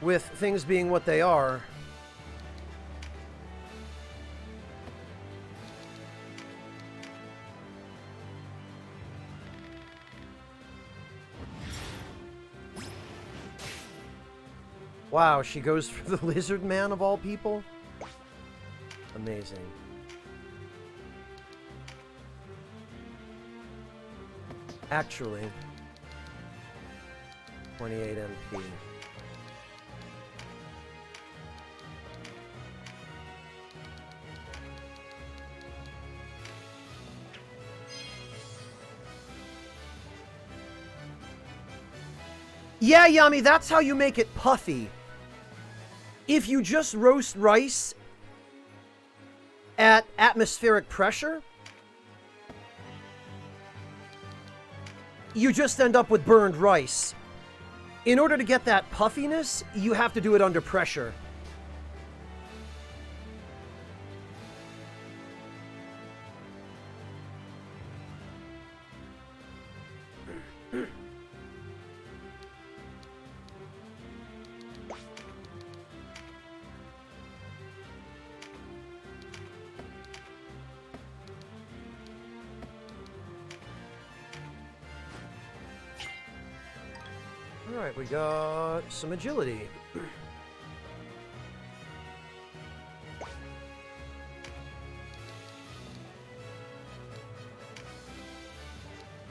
With things being what they are. Wow, she goes for the lizard man of all people? Amazing. Actually, 28 MP. Yeah, Yami, that's how you make it puffy. If you just roast rice at atmospheric pressure, you just end up with burned rice. In order to get that puffiness, you have to do it under pressure. Alright, we got some agility.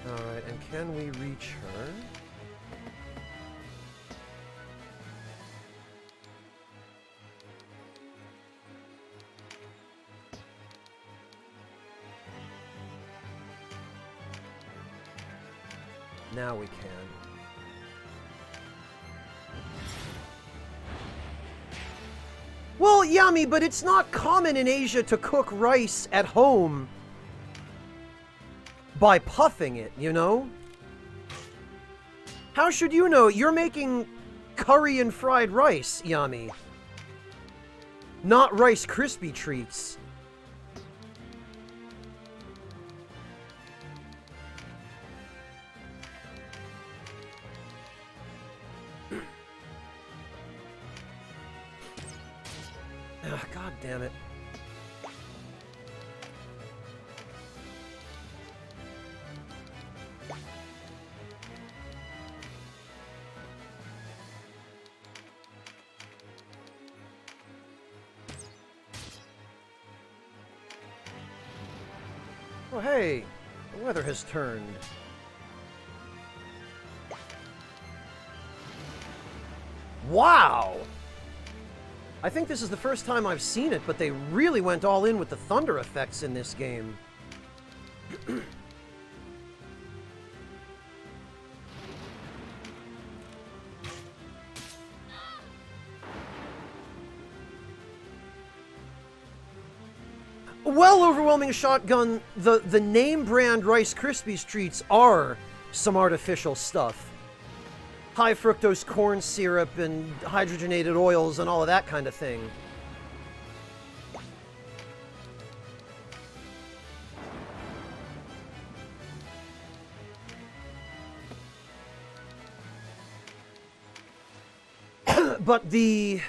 Alright, and can we reach her? Now we can. Well, Yami, but it's not common in Asia to cook rice at home by puffing it, you know? How should you know? You're making curry and fried rice, Yami. Not Rice Krispie treats. God damn it. Oh, hey, the weather has turned. Wow! I think this is the first time I've seen it, but they really went all in with the thunder effects in this game. Well, Overwhelming Shotgun, the name brand Rice Krispies treats are some artificial stuff. High fructose corn syrup and hydrogenated oils and all of that kind of thing. But the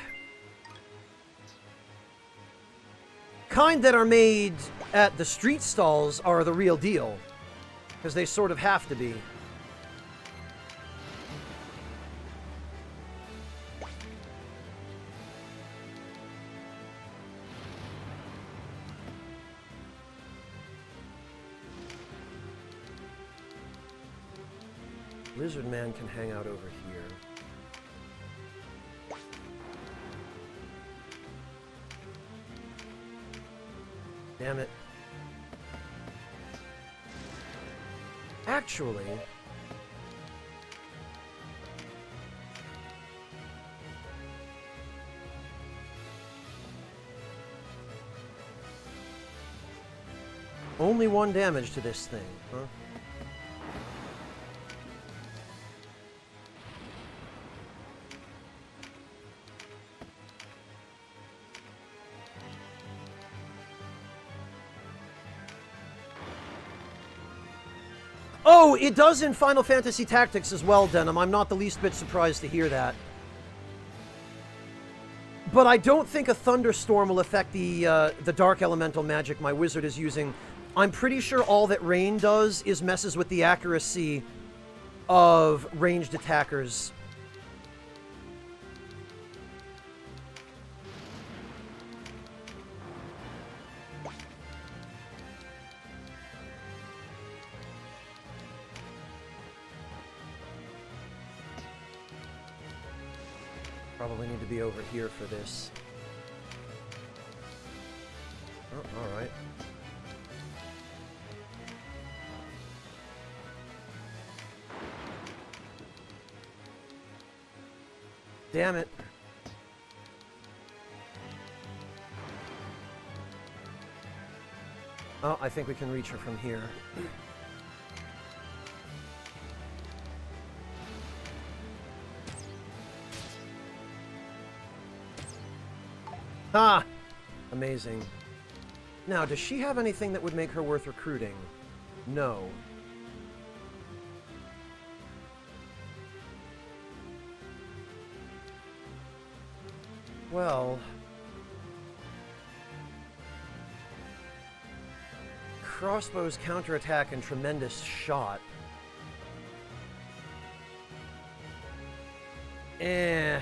kind that are made at the street stalls are the real deal, because they sort of have to be. Lizard Man can hang out over here. Damn it. Actually... only 1 damage to this thing, huh? Oh, it does in Final Fantasy Tactics as well, Denim. I'm not the least bit surprised to hear that. But I don't think a thunderstorm will affect the dark elemental magic my wizard is using. I'm pretty sure all that rain does is messes with the accuracy of ranged attackers. Probably need to be over here for this. Oh, alright. Damn it. Oh, I think we can reach her from here. Ah! Amazing. Now, does she have anything that would make her worth recruiting? No. Well... crossbow's counterattack and tremendous shot. Eh...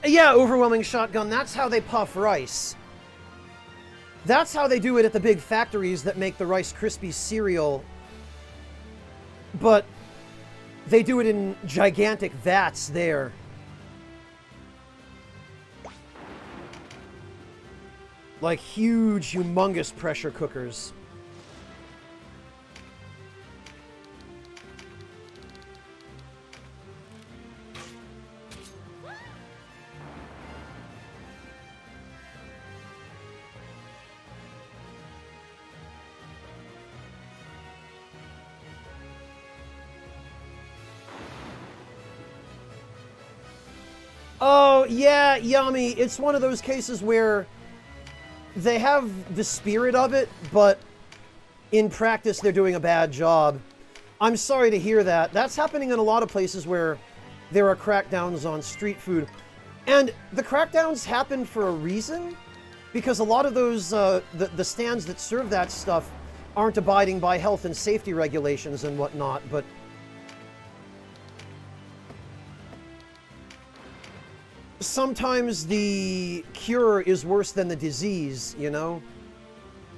Yeah, Overwhelming Shotgun, that's how they puff rice. That's how they do it at the big factories that make the Rice Krispies cereal. But they do it in gigantic vats there. Like huge, humongous pressure cookers. Oh, yeah, Yummy. It's one of those cases where they have the spirit of it, but in practice they're doing a bad job. I'm sorry to hear that. That's happening in a lot of places where there are crackdowns on street food. And the crackdowns happen for a reason, because a lot of those, the stands that serve that stuff aren't abiding by health and safety regulations and whatnot, but... sometimes the cure is worse than the disease, you know?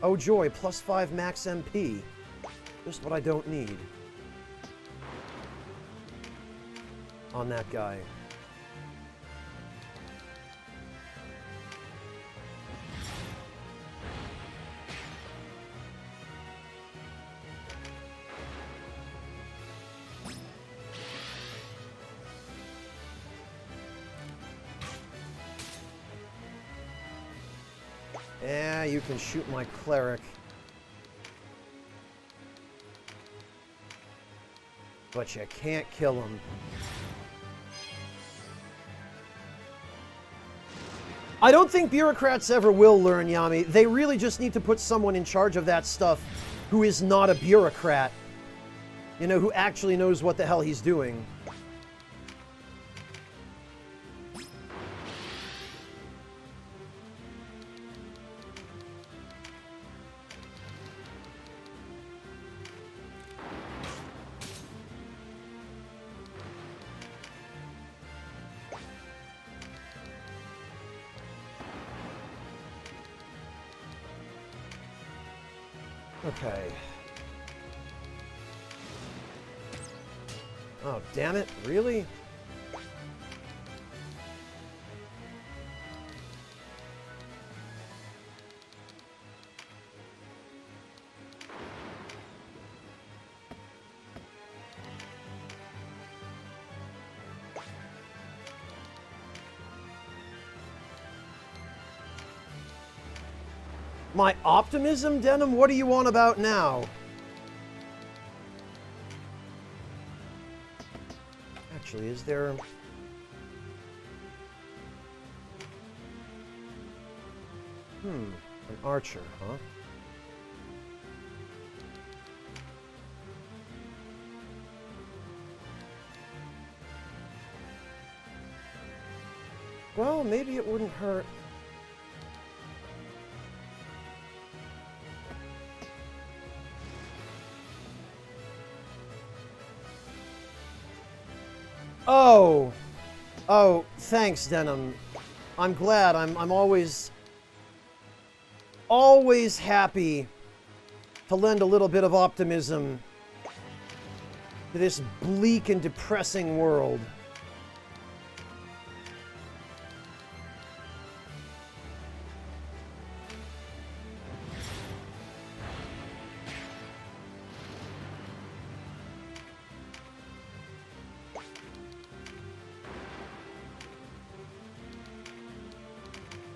Oh joy, +5 max MP. Just what I don't need. On that guy. Yeah, you can shoot my cleric. But you can't kill him. I don't think bureaucrats ever will learn, Yami. They really just need to put someone in charge of that stuff who is not a bureaucrat. You know, who actually knows what the hell he's doing. Okay. Oh, damn it. Really? My optimism, Denim? What do you want about now? Actually, is there... an archer, huh? Well, maybe it wouldn't hurt. Oh! Oh, thanks, Denim. I'm glad. I'm always happy to lend a little bit of optimism to this bleak and depressing world.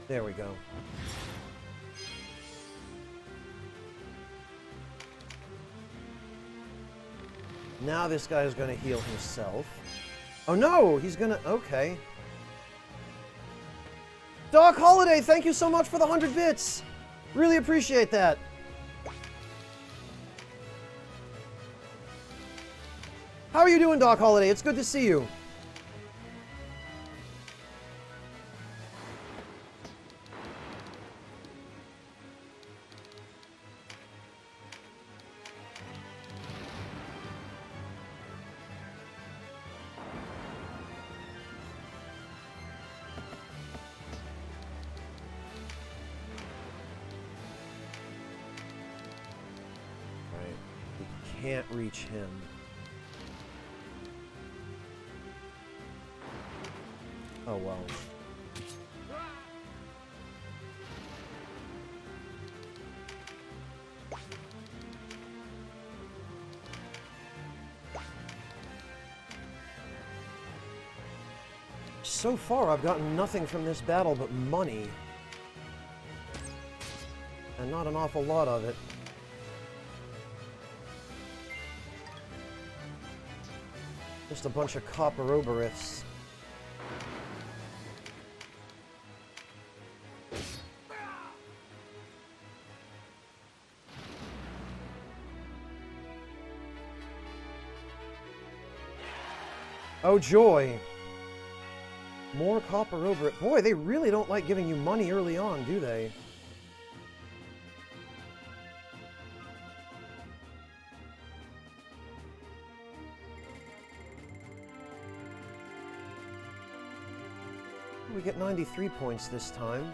There we go. Now this guy is going to heal himself. Oh no, he's going to... Okay. Doc Holiday, thank you so much for the 100 bits. Really appreciate that. How are you doing, Doc Holiday? It's good to see you. Can't reach him. Oh well. So far, I've gotten nothing from this battle but money. And not an awful lot of it. Just a bunch of copper oberiths. Oh joy! More copper oberith. Boy, they really don't like giving you money early on, do they? We get 93 points this time.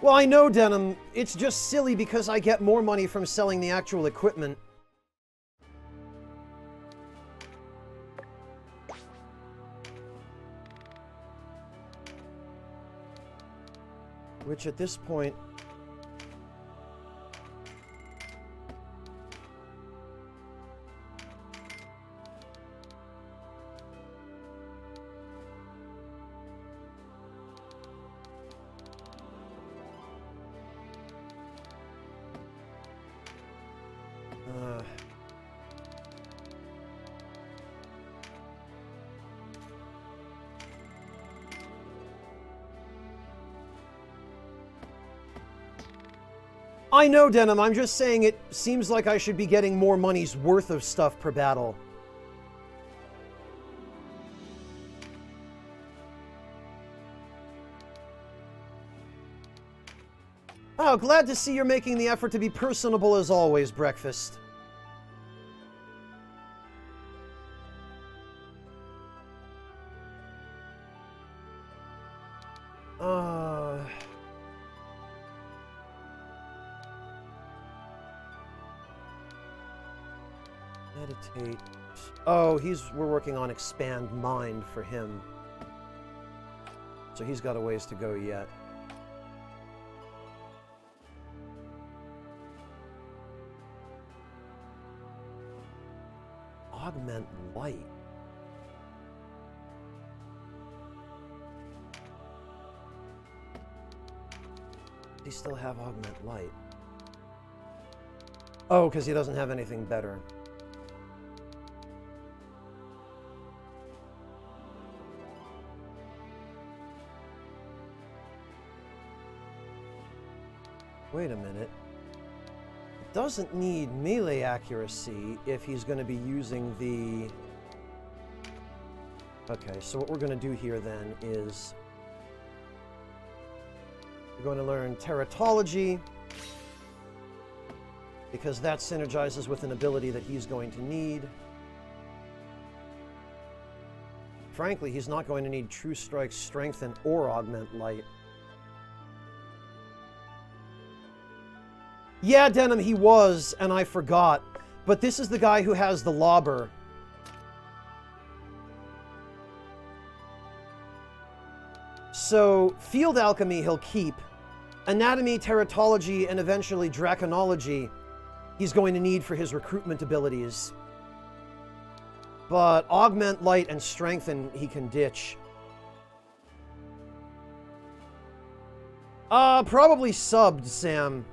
Well, I know, Denim. It's just silly because I get more money from selling the actual equipment. Which at this point... I know, Denim, I'm just saying it seems like I should be getting more money's worth of stuff per battle. Oh, glad to see you're making the effort to be personable as always, Breakfast. Meditate. Oh, we're working on Expand Mind for him. So he's got a ways to go yet. Augment Light. Does he still have Augment Light? Oh, because he doesn't have anything better. Wait a minute. It doesn't need melee accuracy if he's going to be using the... Okay, so what we're going to do here then is... We're going to learn Teratology, because that synergizes with an ability that he's going to need. Frankly, he's not going to need True Strike, Strengthen, or Augment Light. Yeah, Denim, he was, and I forgot. But this is the guy who has the Lobber. So, Field Alchemy he'll keep. Anatomy, Teratology, and eventually Draconology he's going to need for his recruitment abilities. But Augment Light and Strengthen he can ditch. Probably subbed, Sam.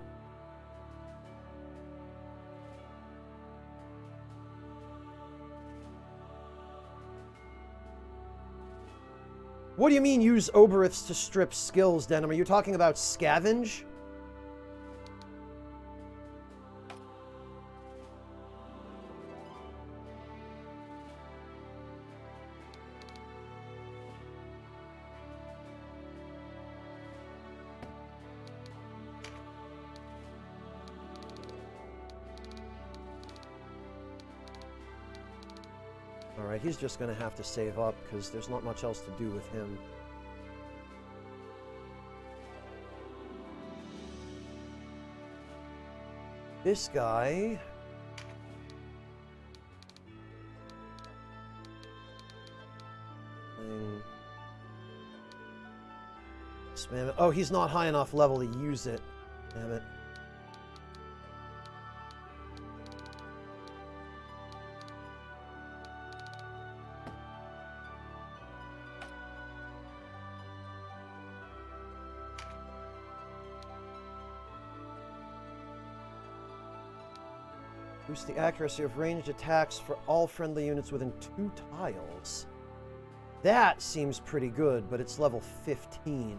What do you mean use Oberiths to strip skills, Denim? Are you talking about Scavenge? Alright, he's just going to have to save up, because there's not much else to do with him. This guy... Spam it. Oh, he's not high enough level to use it. Damn it. Boost the accuracy of ranged attacks for all friendly units within 2 tiles. That seems pretty good, but it's level 15.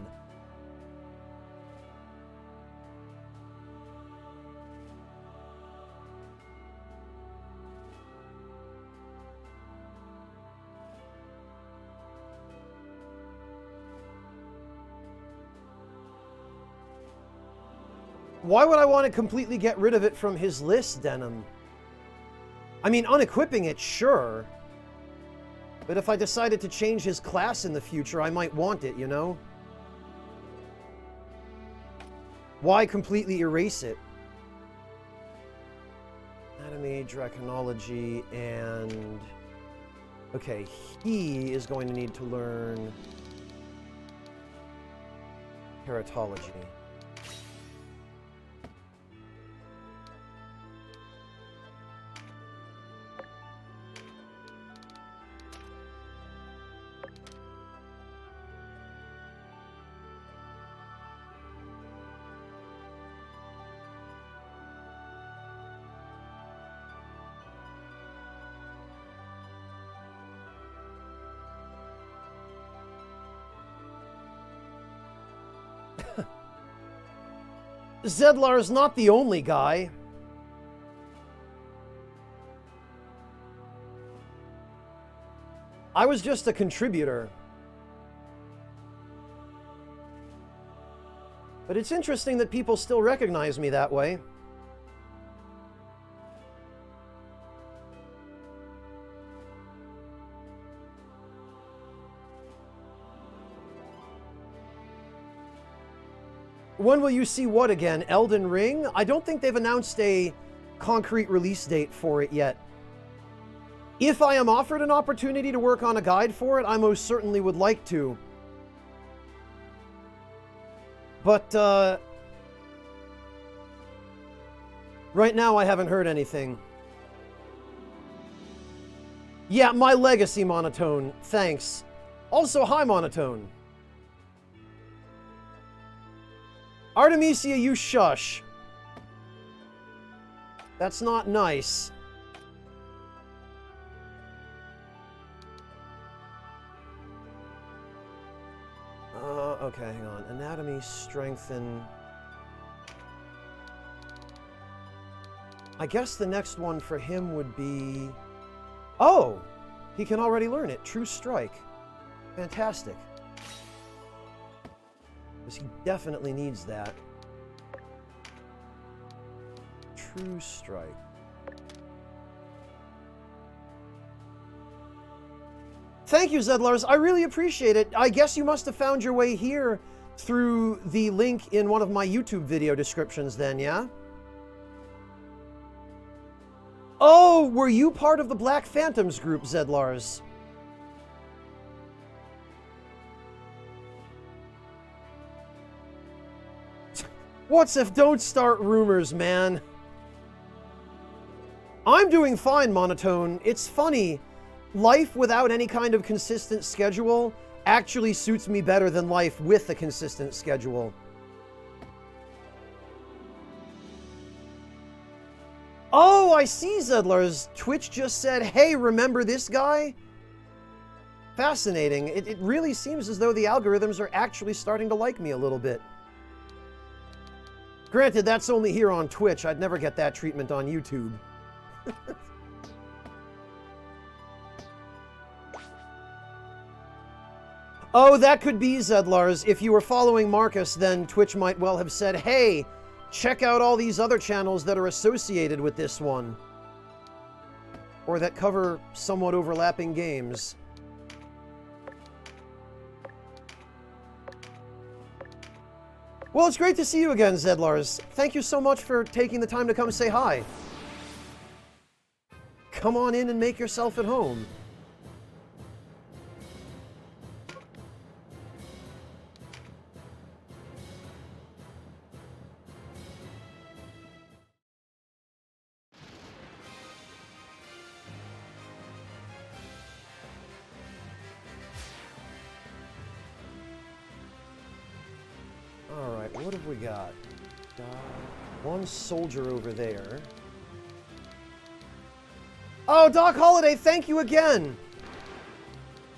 Why would I want to completely get rid of it from his list, Denim? I mean, unequipping it, sure. But if I decided to change his class in the future, I might want it, you know? Why completely erase it? Anatomy, Draconology, and... Okay, he is going to need to learn... Teratology. Zedlar's not the only guy. I was just a contributor. But it's interesting that people still recognize me that way. When will you see what again? Elden Ring? I don't think they've announced a concrete release date for it yet. If I am offered an opportunity to work on a guide for it, I most certainly would like to. But, right now I haven't heard anything. Yeah, my legacy, Monotone. Thanks. Also, hi, Monotone. Artemisia, you shush. That's not nice. Okay, hang on. Anatomy, strengthen. I guess the next one for him would be... Oh! He can already learn it. True Strike. Fantastic. Because he definitely needs that. True Strike. Thank you, Zedlars. I really appreciate it. I guess you must have found your way here through the link in one of my YouTube video descriptions then, yeah? Oh, were you part of the Black Phantoms group, Zedlars? What's if don't start rumors, man? I'm doing fine, Monotone. It's funny. Life without any kind of consistent schedule actually suits me better than life with a consistent schedule. Oh, I see, Zedlars. Twitch just said, hey, remember this guy? Fascinating. It really seems as though the algorithms are actually starting to like me a little bit. Granted, that's only here on Twitch. I'd never get that treatment on YouTube. Oh, that could be, Zedlars. If you were following Marcus, then Twitch might well have said, hey, check out all these other channels that are associated with this one. Or that cover somewhat overlapping games. Well, it's great to see you again, Zedlars. Thank you so much for taking the time to come say hi. Come on in and make yourself at home. Alright, what have we got? One soldier over there. Oh, Doc Holiday, thank you again!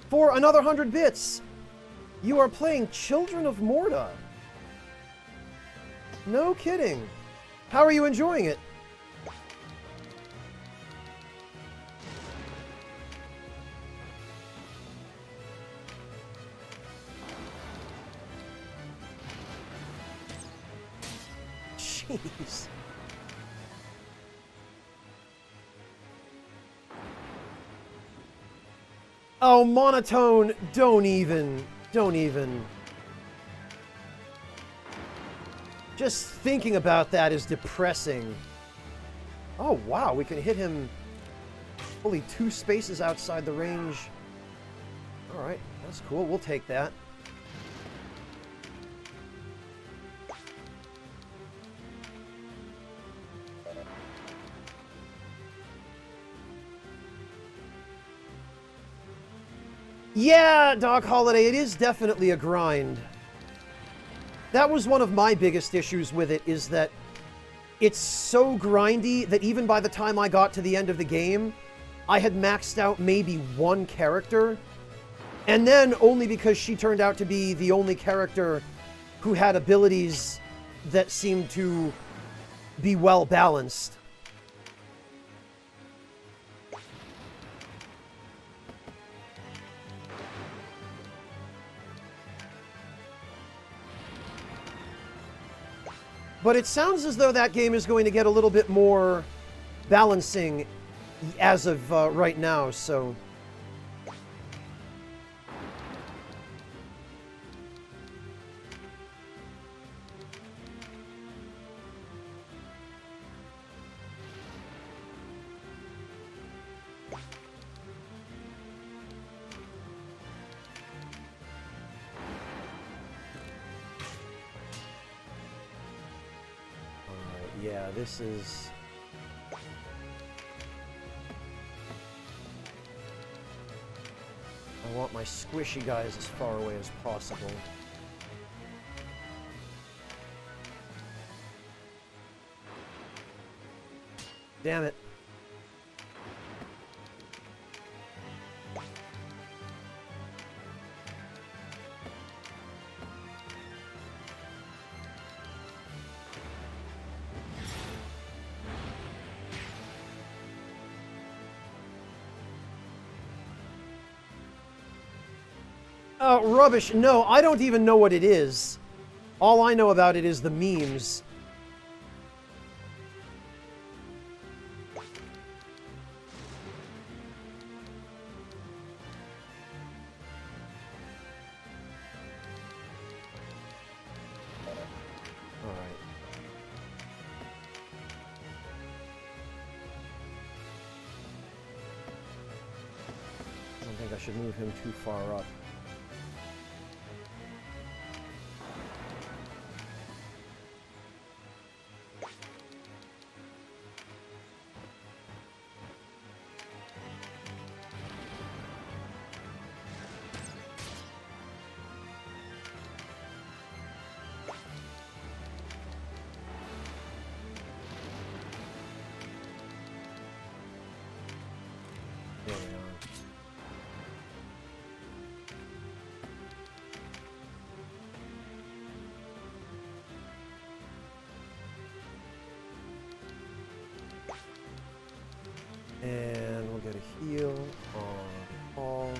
For another 100 bits! You are playing Children of Morta. No kidding. How are you enjoying it? Jeez. Oh, Monotone, don't even. Just thinking about that is depressing. Oh, wow, we can hit him fully 2 spaces outside the range. Alright, that's cool, we'll take that. Yeah, Doc Holiday, it is definitely a grind. That was one of my biggest issues with it, is that it's so grindy that even by the time I got to the end of the game, I had maxed out maybe 1 character. And then only because she turned out to be the only character who had abilities that seem to be well balanced. But it sounds as though that game is going to get a little bit more balancing as of right now, so... yeah, this is... I want my squishy guys as far away as possible. Damn it. Rubbish. No, I don't even know what it is. All I know about it is the memes. Alright. I don't think I should move him too far up. And we'll get a heal on Paul.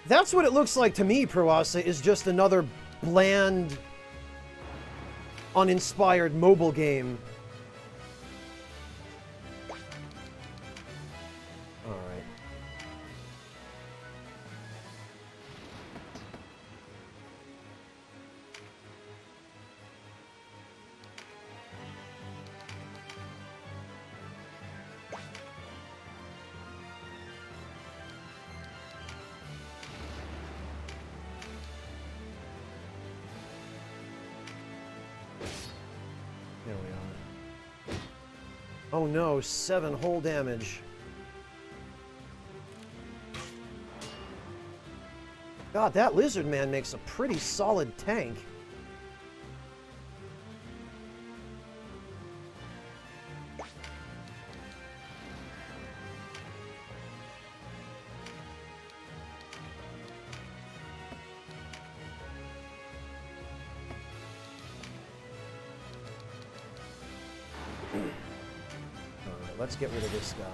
That's what it looks like to me, Proasa, is just another bland, uninspired mobile game. Alright. There we are. Oh no, 7 whole damage. God, that lizard man makes a pretty solid tank. Alright, let's get rid of this guy.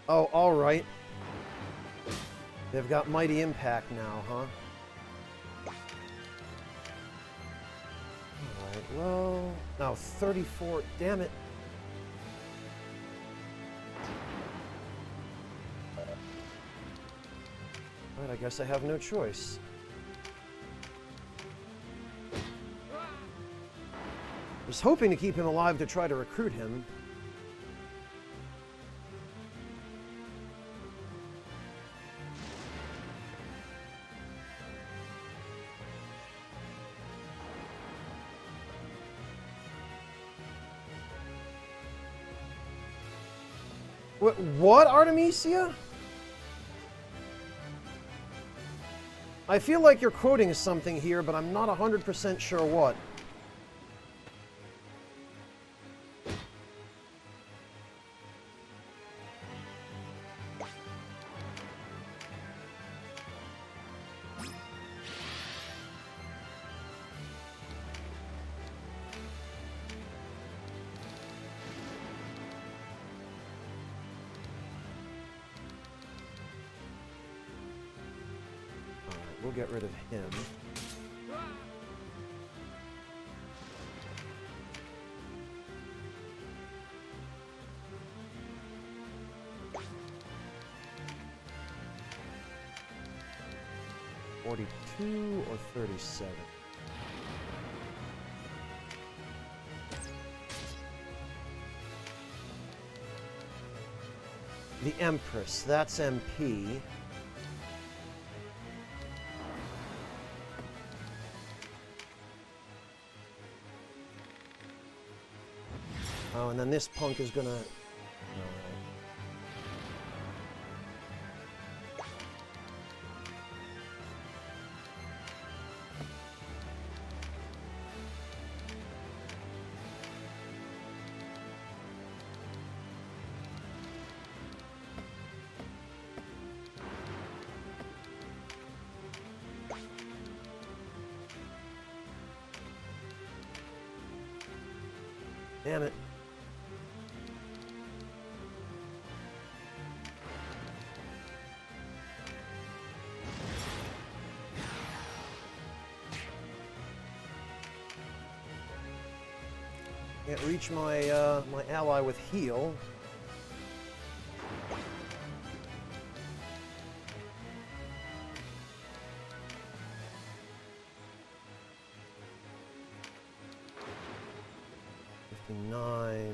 Oh, alright. They've got mighty impact now, huh? Alright, well... Now 34... Damn it. Alright, I guess I have no choice. I was hoping to keep him alive to try to recruit him. What, Artemisia? I feel like you're quoting something here, but I'm not 100% sure what. get rid of him. $42 or $37? The Empress, that's MP. Oh, and then this punk is gonna... Damn it. Can't reach my my ally with heal. $59, $51.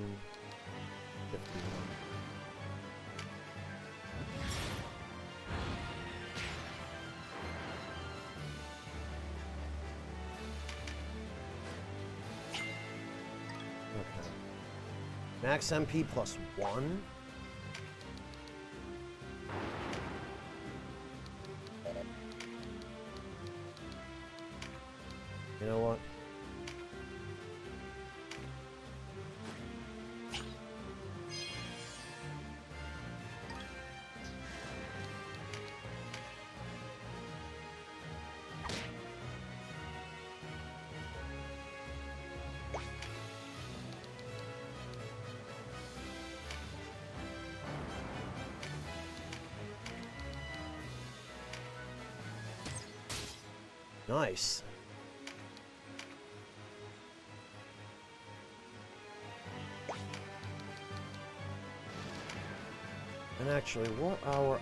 Okay. Max MP plus 1. You know what? Nice. And actually, what our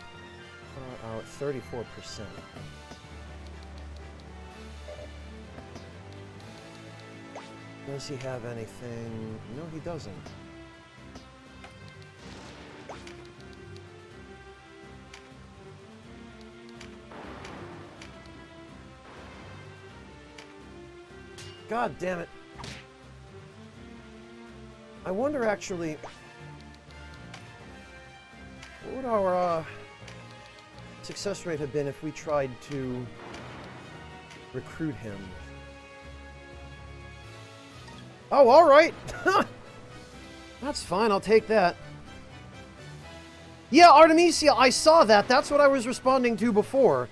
34%. Does he have anything? No, he doesn't. God damn it. I wonder actually, what would our success rate have been if we tried to recruit him? Oh, all right. That's fine. I'll take that. Yeah, Artemisia, I saw that. That's what I was responding to before.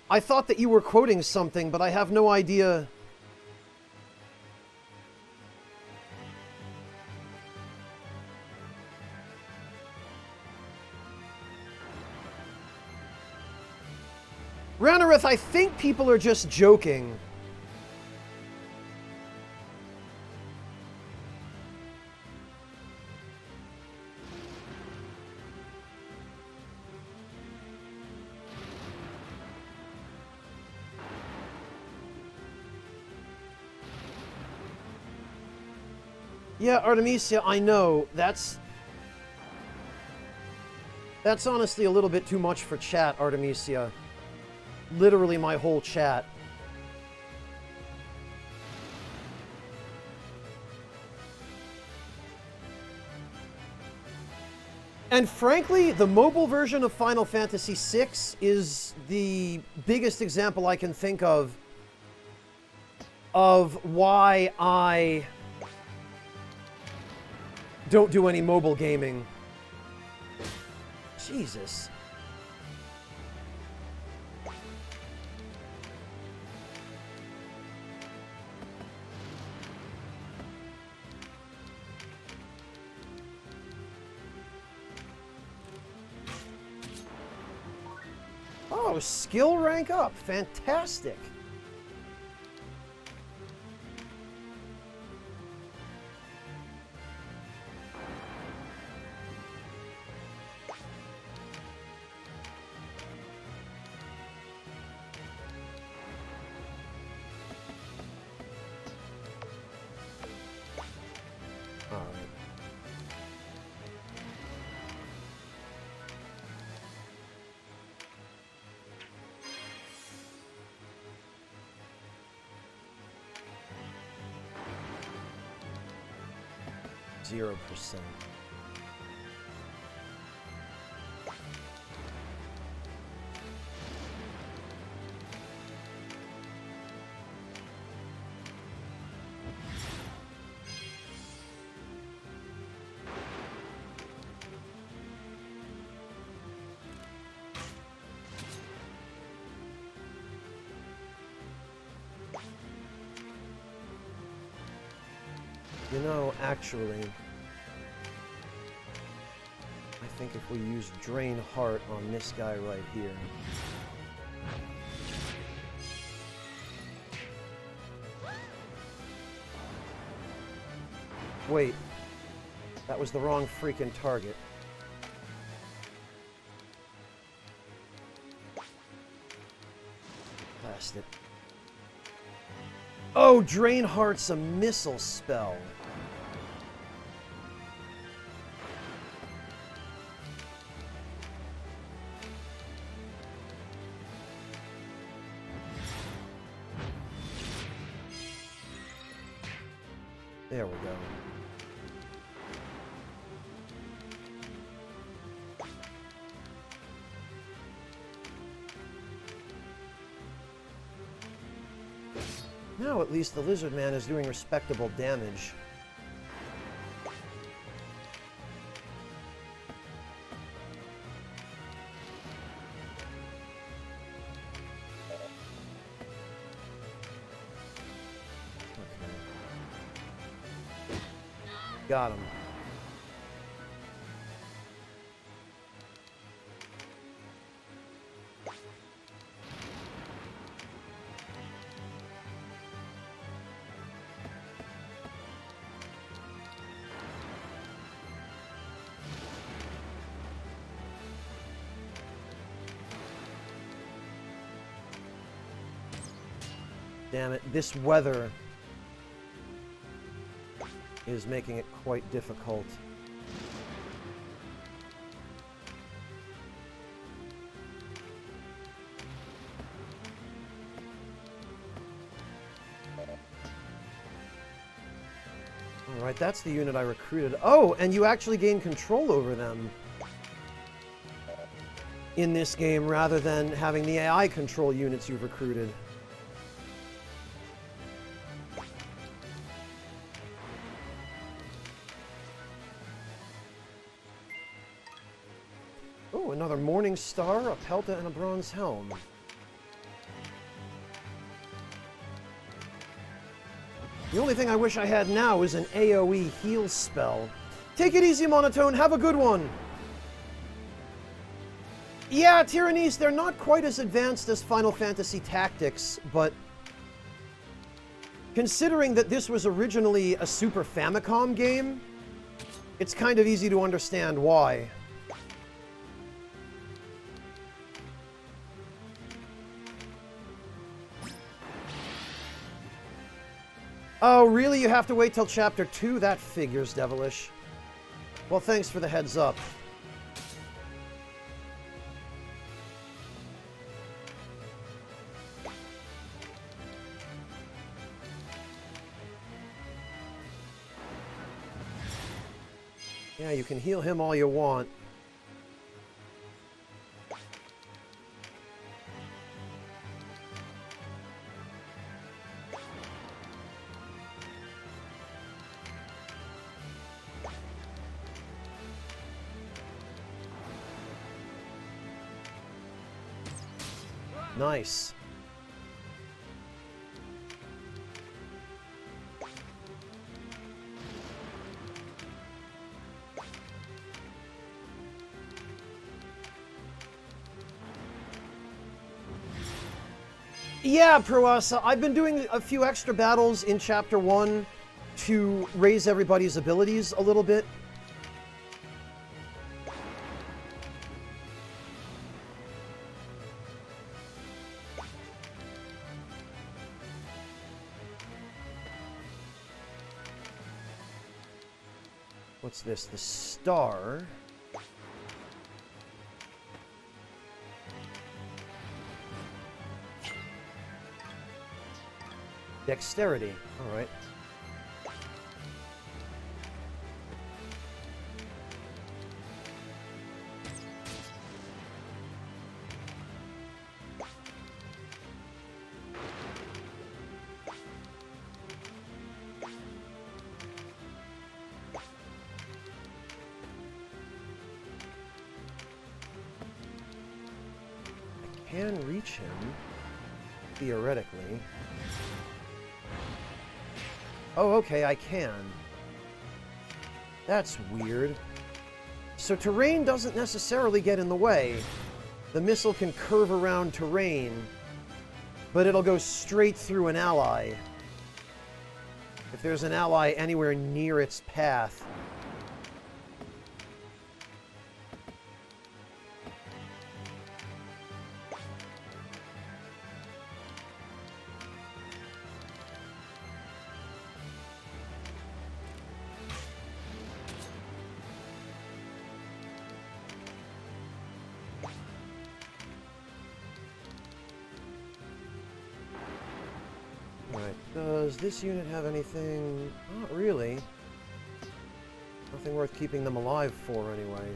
I thought that you were quoting something, but I have no idea. Ranarith, I think people are just joking. Yeah, Artemisia, I know. That's honestly a little bit too much for chat, Artemisia. Literally my whole chat. And frankly, the mobile version of Final Fantasy VI is the biggest example I can think of why I don't do any mobile gaming. Jesus. Oh, Oh, skill rank up. Fantastic. All right. Zero %. You know, actually, I think if we use Drain Heart on this guy right here. Wait, that was the wrong freaking target. Blast it. Oh, Drain Heart's a missile spell. There we go. Now at least the Lizard Man is doing respectable damage. Got him. Damn it, this weather is making it quite difficult. Alright, that's the unit I recruited. Oh, and you actually gain control over them in this game rather than having the AI control units you've recruited. Oh, another Morning Star, a Pelta, and a Bronze Helm. The only thing I wish I had now is an AoE heal spell. Take it easy, Monotone. Have a good one. Yeah, Tyrannies, they're not quite as advanced as Final Fantasy Tactics, but considering that this was originally a Super Famicom game, it's kind of easy to understand why. Oh, really? You have to wait till Chapter 2? That figures, Devilish. Well, thanks for the heads up. Yeah, you can heal him all you want. Nice. Yeah, Proasa, I've been doing a few extra battles in Chapter 1 to raise everybody's abilities a little bit. What's this? The star. Dexterity. All right. I can reach him, theoretically. Oh, okay, I can. That's weird. So terrain doesn't necessarily get in the way. The missile can curve around terrain, but it'll go straight through an ally. If there's an ally anywhere near its path. Does this unit have anything? Not really. Nothing worth keeping them alive for, anyway.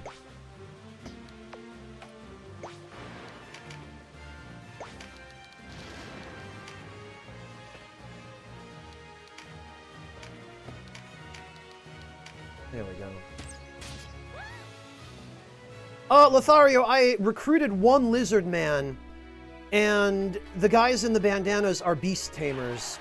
There we go. Lothario, I recruited one lizard man, and the guys in the bandanas are beast tamers.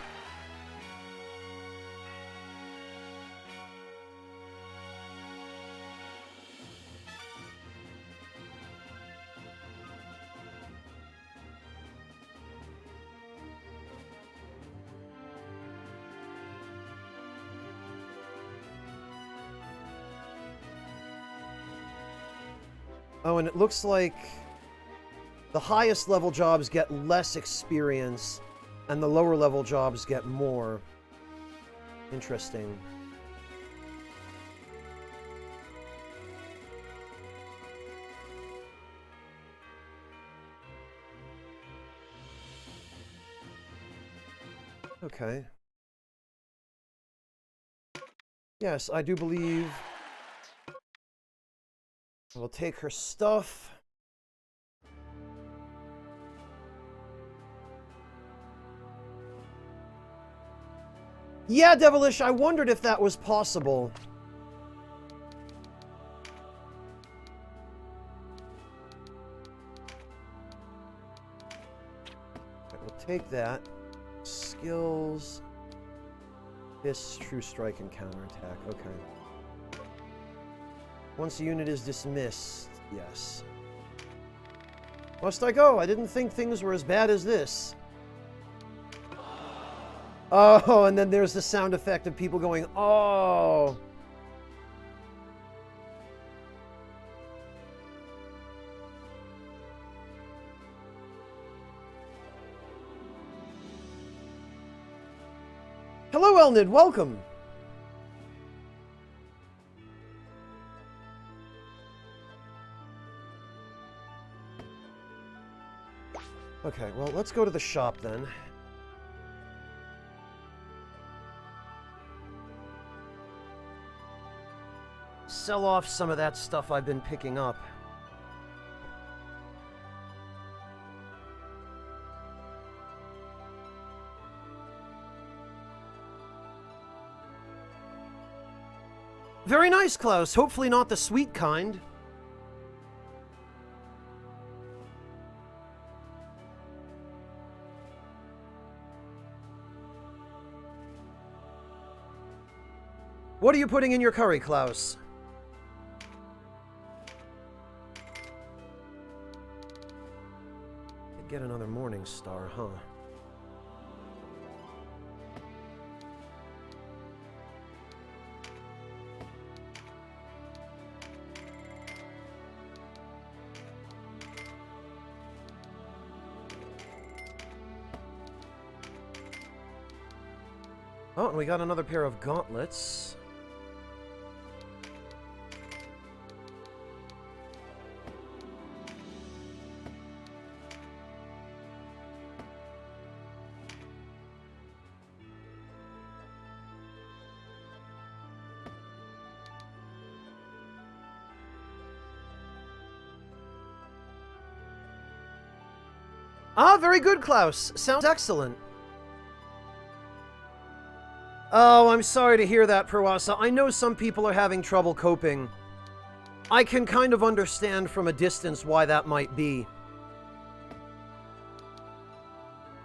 Oh, and it looks like the highest level jobs get less experience, and the lower level jobs get more. Interesting. Okay. Yes, I do believe we'll take her stuff. Yeah, Devilish, I wondered if that was possible. Okay, we'll take that. Skills. This, true strike and counterattack. Okay. Once a unit is dismissed, yes. Must I go? I didn't think things were as bad as this. Oh, and then there's the sound effect of people going, oh. Hello, Elnid, welcome. Okay, well, let's go to the shop then. Sell off some of that stuff I've been picking up. Very nice, Klaus. Hopefully not the sweet kind. What are you putting in your curry, Klaus? Get another Morning Star, huh? Oh, and we got another pair of gauntlets. Ah, very good, Klaus. Sounds excellent. Oh, I'm sorry to hear that, Prawasa. I know some people are having trouble coping. I can kind of understand from a distance why that might be.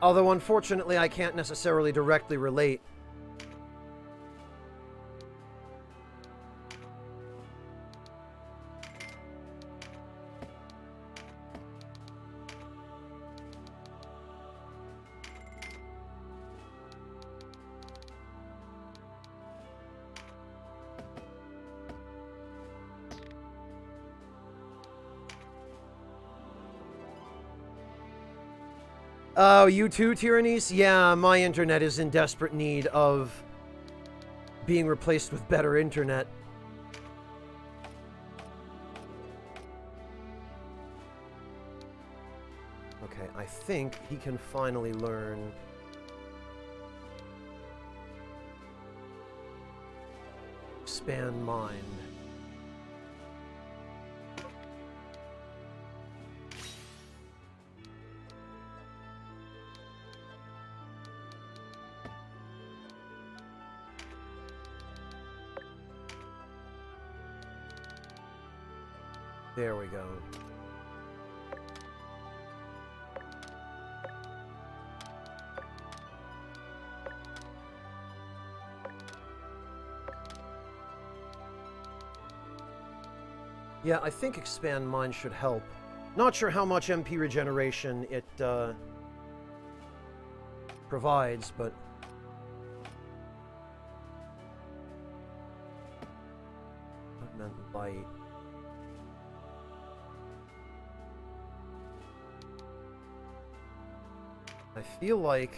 Although, unfortunately, I can't necessarily directly relate. Oh, you too, Tyrannies? Yeah, my internet is in desperate need of being replaced with better internet. Okay, I think he can finally learn... Expand Mind. There we go. Yeah, I think Expand Mind should help. Not sure how much MP regeneration it provides, but... Augment Light. I feel like...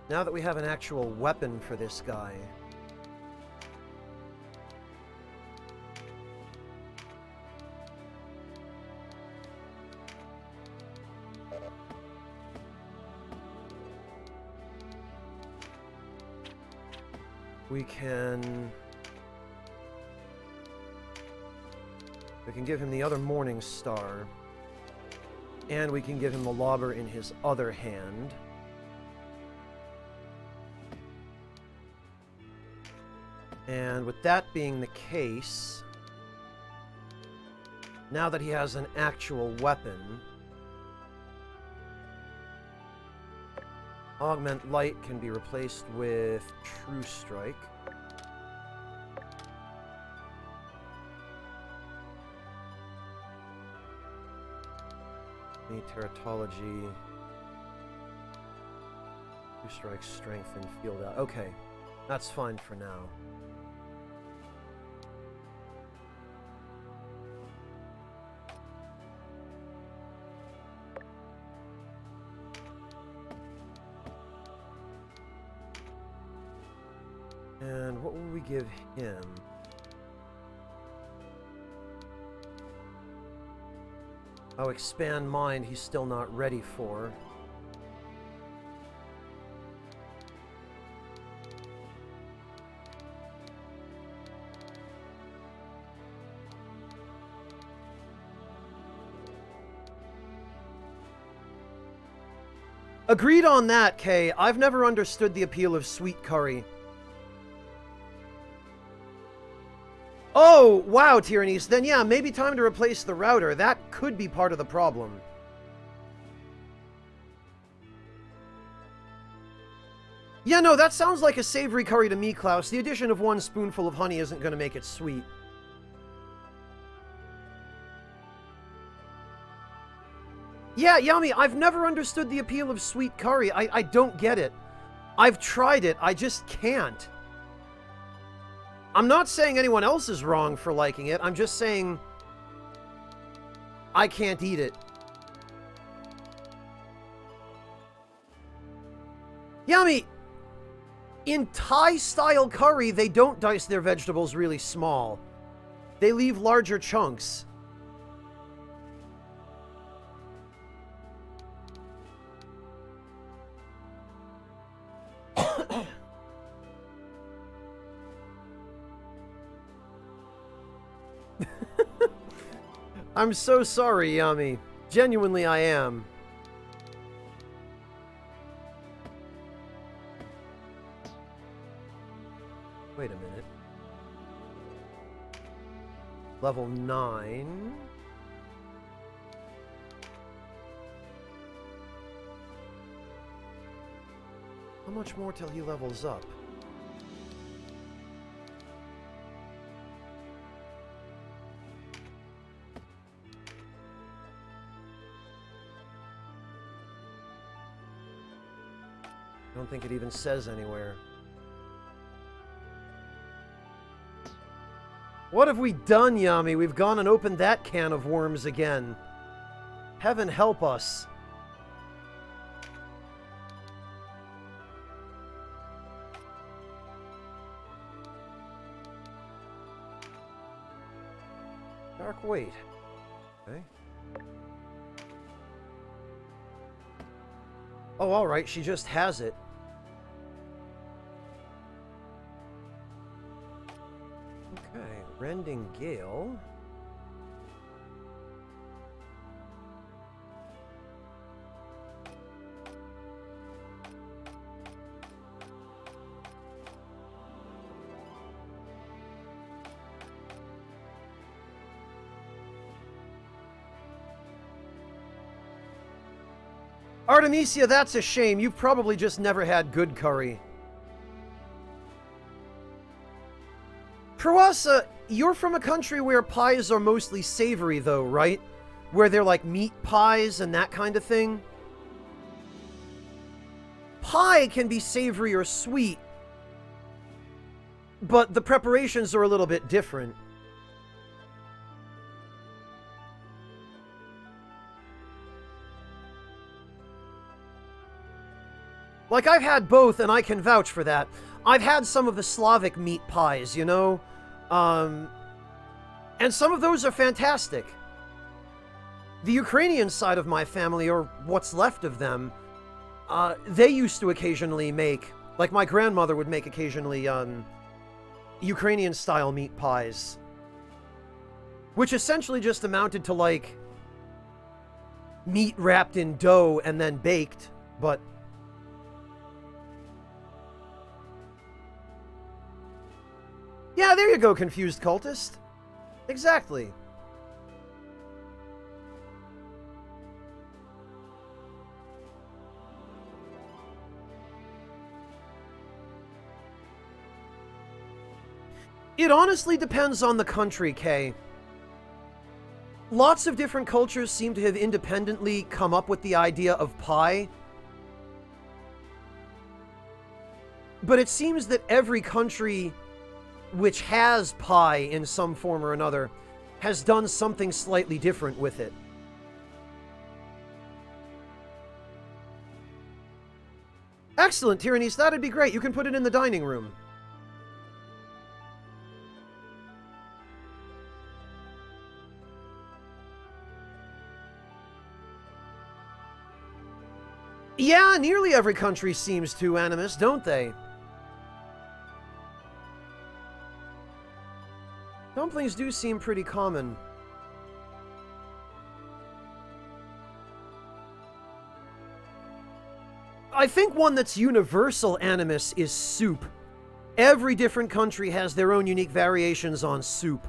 Now that we have an actual weapon for this guy... We can give him the other Morning Star. And we can give him the Lobber in his other hand. And with that being the case, now that he has an actual weapon, Augment Light can be replaced with True Strike. Teratology. True Strike, Strength, and Field Out. Okay, that's fine for now. And what will we give him? Oh, Expand Mind, he's still not ready for. Agreed on that, Kay. I've never understood the appeal of sweet curry. Oh, wow, Tyrannies. Then yeah, maybe time to replace the router. That could be part of the problem. Yeah, no, that sounds like a savory curry to me, Klaus. The addition of 1 spoonful of honey isn't going to make it sweet. Yeah, Yami, I've never understood the appeal of sweet curry. I don't get it. I've tried it. I just can't. I'm not saying anyone else is wrong for liking it. I'm just saying I can't eat it. Yami, in Thai-style curry, they don't dice their vegetables really small. They leave larger chunks. I'm so sorry, Yami. Genuinely, I am. Wait a minute. Level 9. How much more till he levels up? I don't think it even says anywhere. What have we done, Yami? We've gone and opened that can of worms again. Heaven help us. Dark weight. Okay. Oh, alright, she just has it. Okay, Rending Gale. Artemisia, that's a shame. You've probably just never had good curry. Prawasa, you're from a country where pies are mostly savory, though, right? Where they're like meat pies and that kind of thing. Pie can be savory or sweet, but the preparations are a little bit different. Like, I've had both, and I can vouch for that. I've had some of the Slavic meat pies, you know? And some of those are fantastic. The Ukrainian side of my family, or what's left of them, they used to occasionally make, like my grandmother would make occasionally, Ukrainian-style meat pies. Which essentially just amounted to, like, meat wrapped in dough and then baked, but... Yeah, there you go, confused cultist. Exactly. It honestly depends on the country, Kay. Lots of different cultures seem to have independently come up with the idea of pie. But it seems that every country which has pie in some form or another has done something slightly different with it. Excellent, Tyrannus. That'd be great. You can put it in the dining room. Yeah, nearly every country seems to, Animus, don't they? Dumplings do seem pretty common. I think one that's universal, Animus, is soup. Every different country has their own unique variations on soup.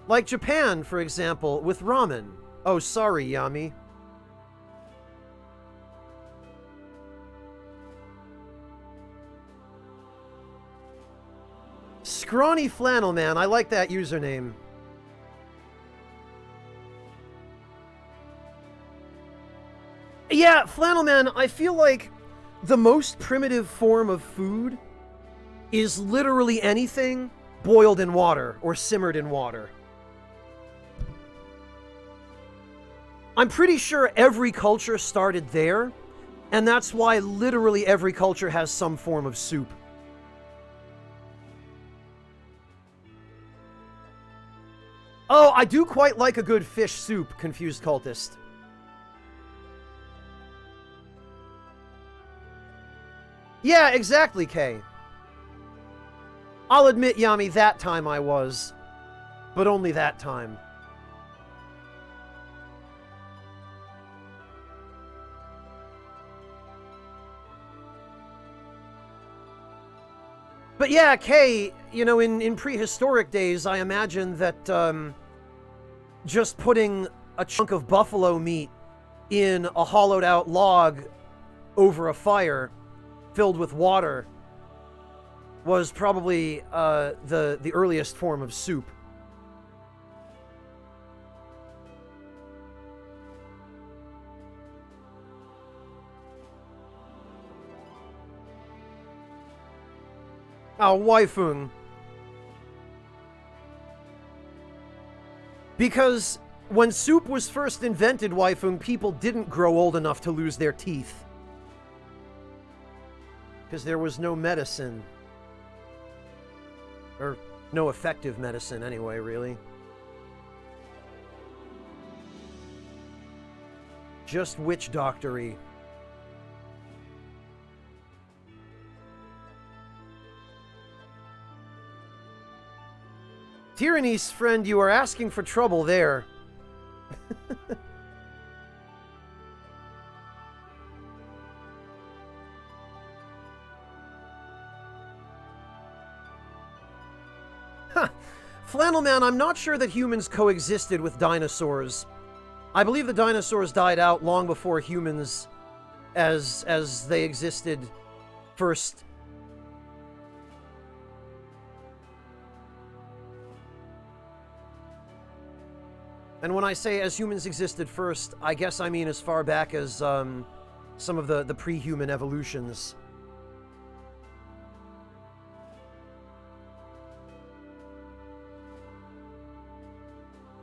Like Japan, for example, with ramen. Oh, sorry, Yami. Scrawny Flannel Man, I like that username. Yeah, Flannel Man, I feel like the most primitive form of food is literally anything boiled in water or simmered in water. I'm pretty sure every culture started there, and that's why literally every culture has some form of soup. Oh, I do quite like a good fish soup, Confused Cultist. Yeah, exactly, Kay. I'll admit, Yami, that time I was. But only that time. But yeah, Kay, you know, in prehistoric days, I imagine that just putting a chunk of buffalo meat in a hollowed out log over a fire filled with water was probably the earliest form of soup. Oh, Waifung. Because when soup was first invented, Waifung, people didn't grow old enough to lose their teeth. Because there was no medicine. Or no effective medicine, anyway, really. Just witch doctory. Tyranny's friend, you are asking for trouble there. Flannelman, I'm not sure that humans coexisted with dinosaurs. I believe the dinosaurs died out long before humans as they existed first. And when I say as humans existed first, I guess I mean as far back as some of the pre-human evolutions.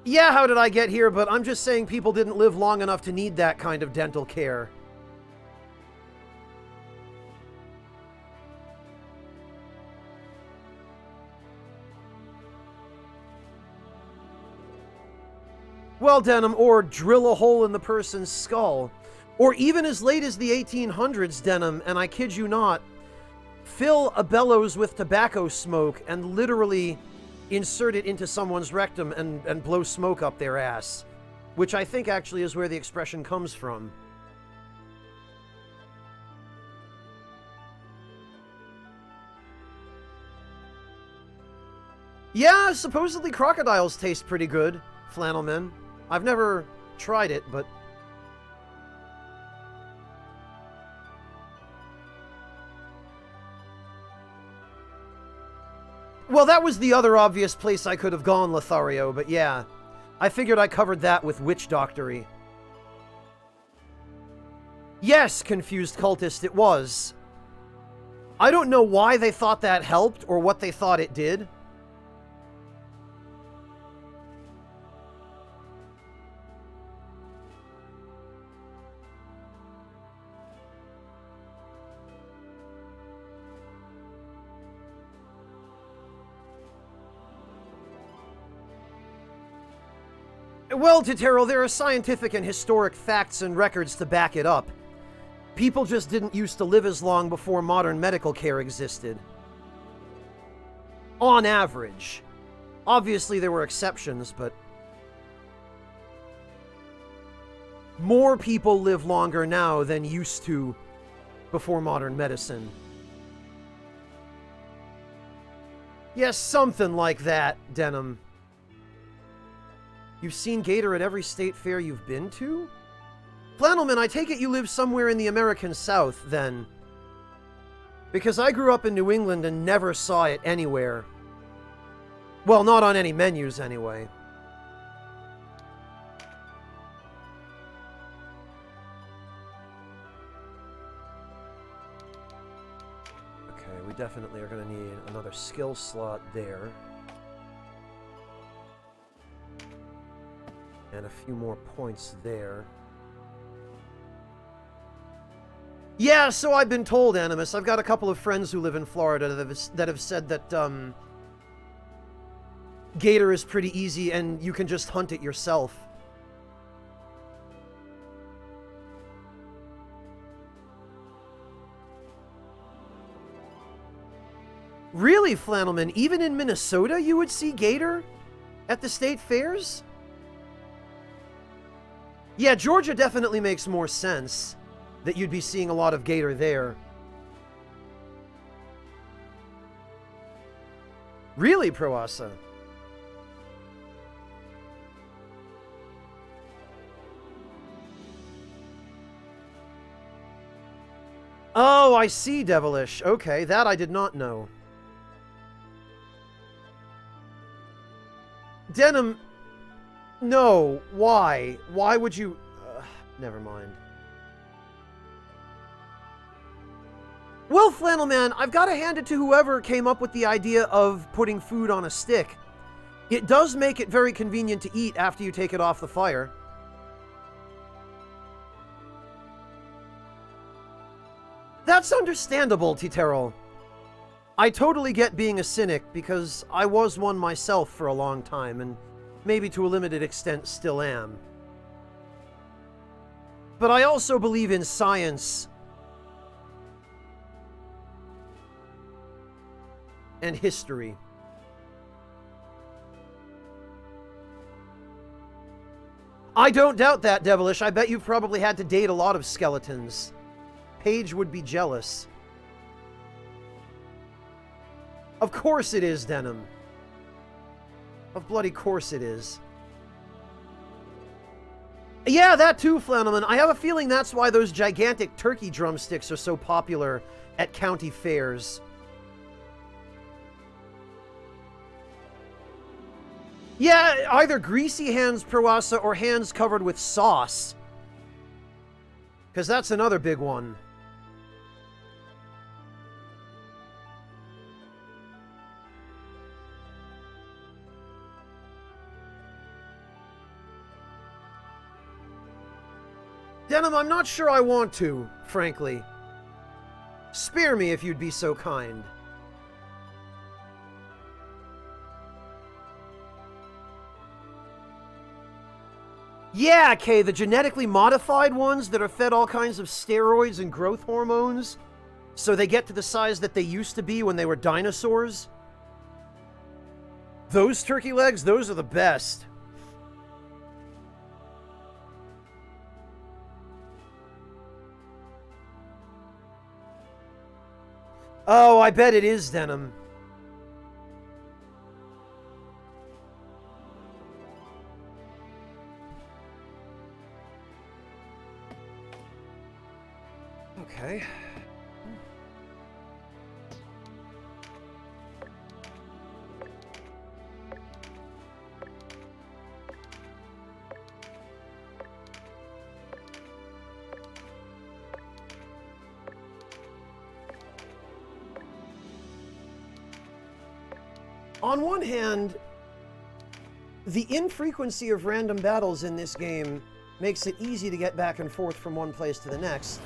Yeah, how did I get here? But I'm just saying people didn't live long enough to need that kind of dental care. Well, Denim, or drill a hole in the person's skull. Or even as late as the 1800s, Denim, and I kid you not, fill a bellows with tobacco smoke and literally insert it into someone's rectum and blow smoke up their ass. Which I think actually is where the expression comes from. Yeah, supposedly crocodiles taste pretty good, Flannelman. I've never tried it, but... Well, that was the other obvious place I could have gone, Lothario, but yeah. I figured I covered that with witch doctory. Yes, Confused Cultist, it was. I don't know why they thought that helped, or what they thought it did. Well, Totero, there are scientific and historic facts and records to back it up. People just didn't used to live as long before modern medical care existed. On average. Obviously, there were exceptions, but... more people live longer now than used to before modern medicine. Yes, something like that, Denim. You've seen Gator at every state fair you've been to? Flannelman, I take it you live somewhere in the American South, then. Because I grew up in New England and never saw it anywhere. Well, not on any menus, anyway. Okay, we definitely are going to need another skill slot there. And Man, a few more points there. Yeah, so I've been told, Animus. I've got a couple of friends who live in Florida that have said that, gator is pretty easy and you can just hunt it yourself. Really, Flannelman? Even in Minnesota you would see gator at the state fairs? Yeah, Georgia definitely makes more sense that you'd be seeing a lot of gator there. Really, Proasa? Oh, I see, Devilish. Okay, that I did not know. Denim... No, why? Why would you... never mind. Well, Flannelman, I've got to hand it to whoever came up with the idea of putting food on a stick. It does make it very convenient to eat after you take it off the fire. That's understandable, Titerol. I totally get being a cynic, because I was one myself for a long time, and maybe to a limited extent still am. But I also believe in science and history. I don't doubt that, Devilish. I bet you've probably had to date a lot of skeletons. Paige would be jealous. Of course it is, Denim. Of bloody course it is. Yeah, that too, Flannelman. I have a feeling that's why those gigantic turkey drumsticks are so popular at county fairs. Yeah, either greasy hands, Proasa, or hands covered with sauce. Because that's another big one. Denim, I'm not sure I want to, frankly. Spare me if you'd be so kind. Yeah, Kay, the genetically modified ones that are fed all kinds of steroids and growth hormones, so they get to the size that they used to be when they were dinosaurs. Those turkey legs, those are the best. Oh, I bet it is, Denim. Okay. On one hand, the infrequency of random battles in this game makes it easy to get back and forth from one place to the next.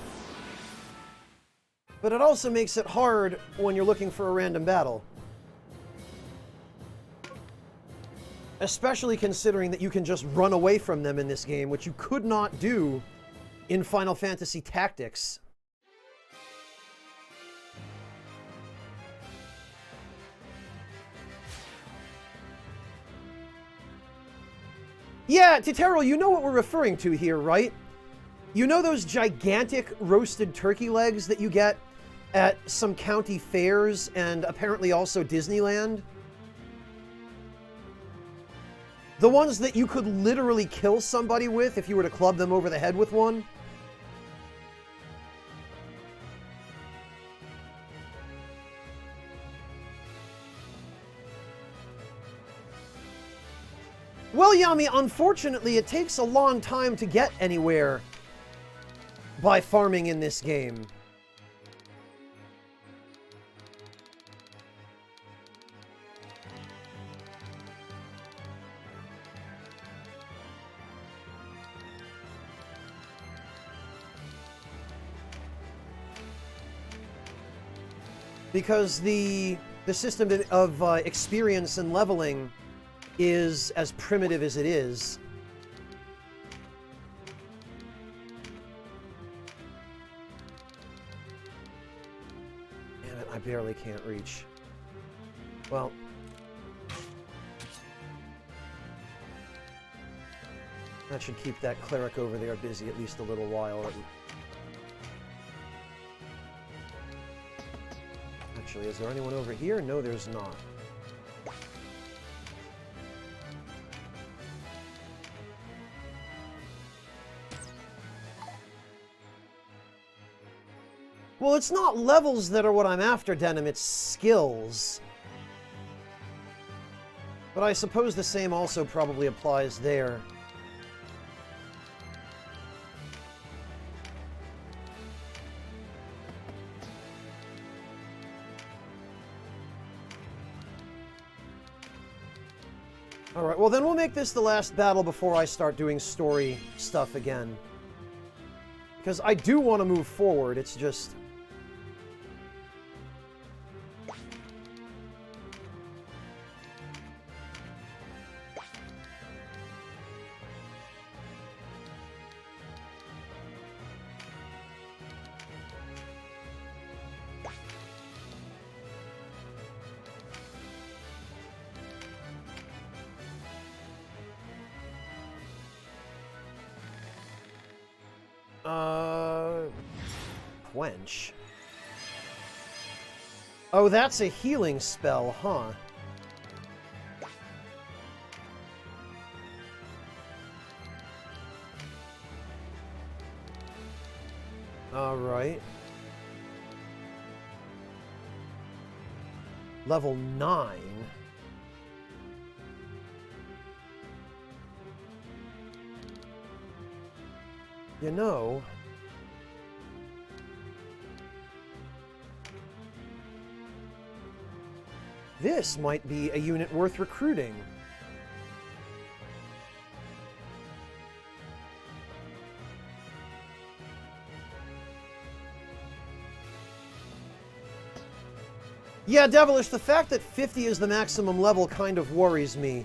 But it also makes it hard when you're looking for a random battle. Especially considering that you can just run away from them in this game, which you could not do in Final Fantasy Tactics. Yeah, Titero, you know what we're referring to here, right? You know those gigantic roasted turkey legs that you get at some county fairs and apparently also Disneyland? The ones that you could literally kill somebody with if you were to club them over the head with one? Well, Yami, unfortunately, it takes a long time to get anywhere by farming in this game. Because the system of experience and leveling is as primitive as it is. Damn it, I barely can't reach. Well... that should keep that cleric over there busy at least a little while. Actually, is there anyone over here? No, there's not. Well, it's not levels that are what I'm after, Denim, it's skills. But I suppose the same also probably applies there. Alright, well then we'll make this the last battle before I start doing story stuff again. Because I do want to move forward, it's just... Quench. Oh, that's a healing spell, huh? Alright. Level 9. You know... this might be a unit worth recruiting. Yeah, Devilish, the fact that 50 is the maximum level kind of worries me.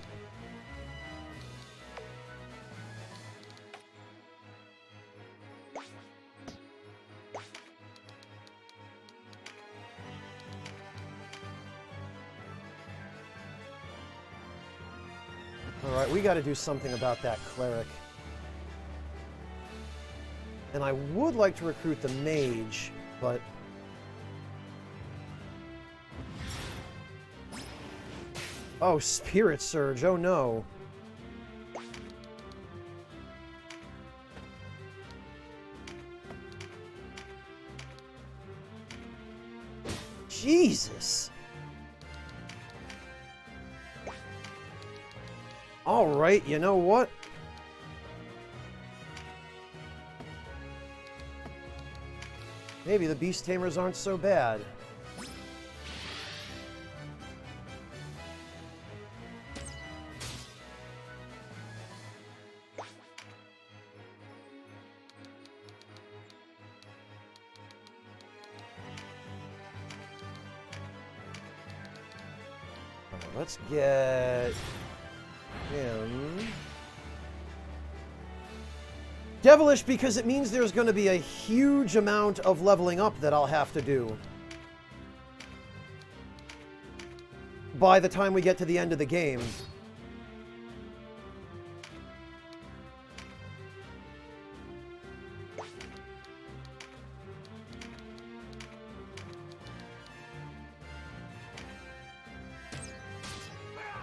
Alright, we gotta do something about that cleric. And I would like to recruit the mage, but... oh, Spirit Surge, oh no. Jesus! Alright, you know what? Maybe the Beast Tamers aren't so bad. Let's get... him. Devilish, because it means there's going to be a huge amount of leveling up that I'll have to do by the time we get to the end of the game.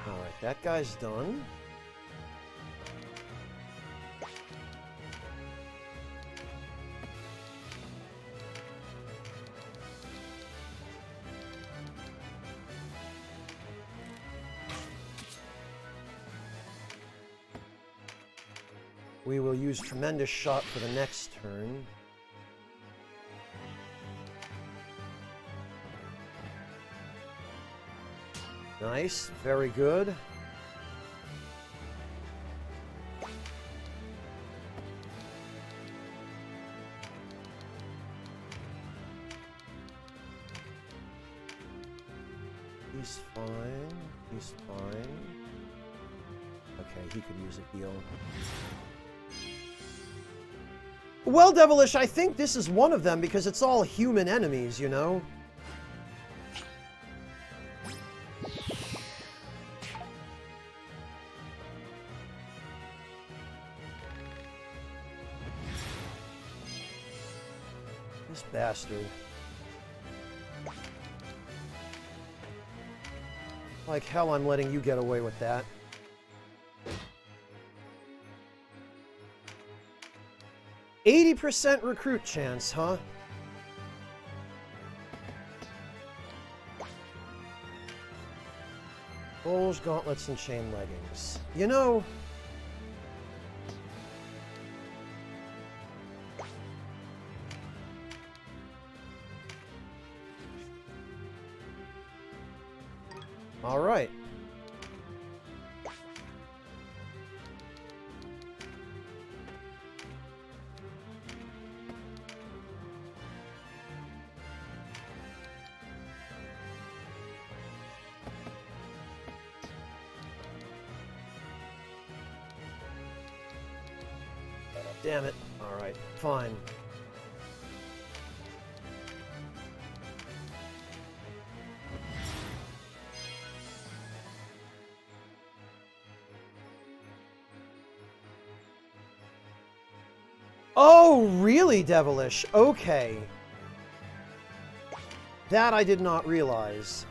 Alright, that guy's done. We will use Tremendous Shot for the next turn. Nice, very good. He's fine. He's fine. Okay, he could use a heal. Well, Devilish, I think this is one of them because it's all human enemies, you know? This bastard. Like hell, I'm letting you get away with that. %80 recruit chance, huh? Bowls, gauntlets, and chain leggings. You know... All right. Damn it. All right, fine. Oh, really, Devilish? Okay. That I did not realize.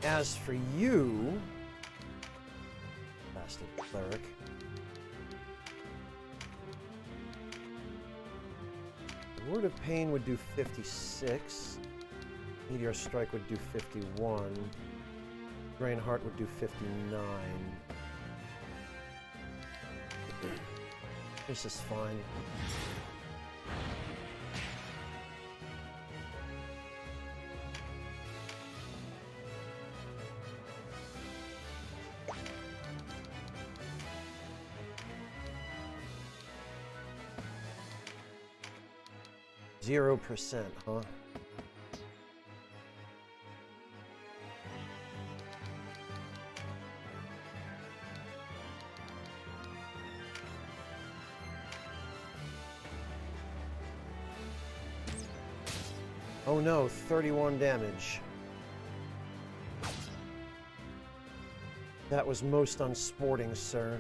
As for you... Bastard cleric. Word of Pain would do 56. Meteor Strike would do 51. Drain Heart would do 59. This is fine. %0, huh? Oh no, 31 damage. That was most unsporting, sir.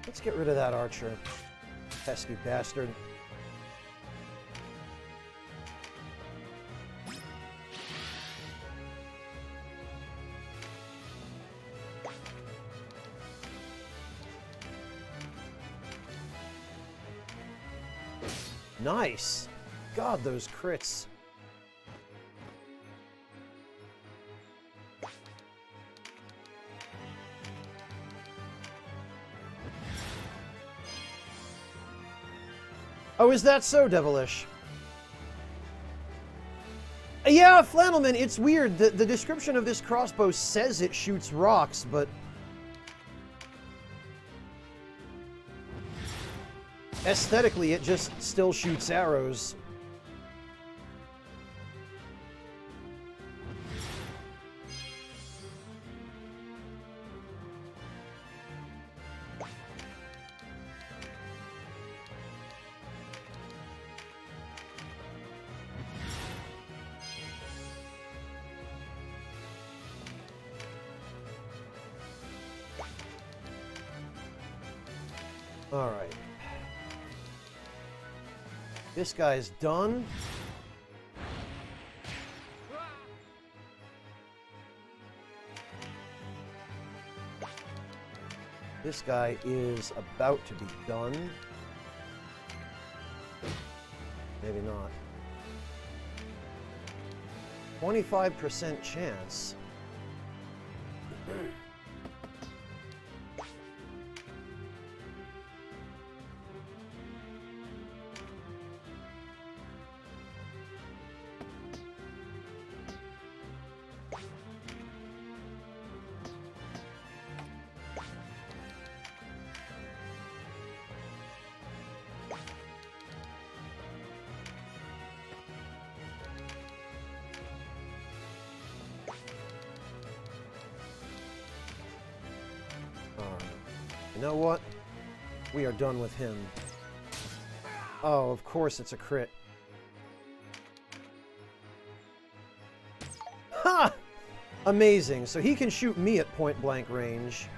Let's get rid of that archer. Pesky bastard. Nice! God, those crits. Oh, is that so, Devilish? Yeah, Flannelman, it's weird. The description of this crossbow says it shoots rocks, but... aesthetically, it just still shoots arrows. All right. This guy's done. This guy is about to be done. Maybe not. 25% chance. You know what? We are done with him. Oh, of course it's a crit. Ha! Amazing. So he can shoot me at point-blank range.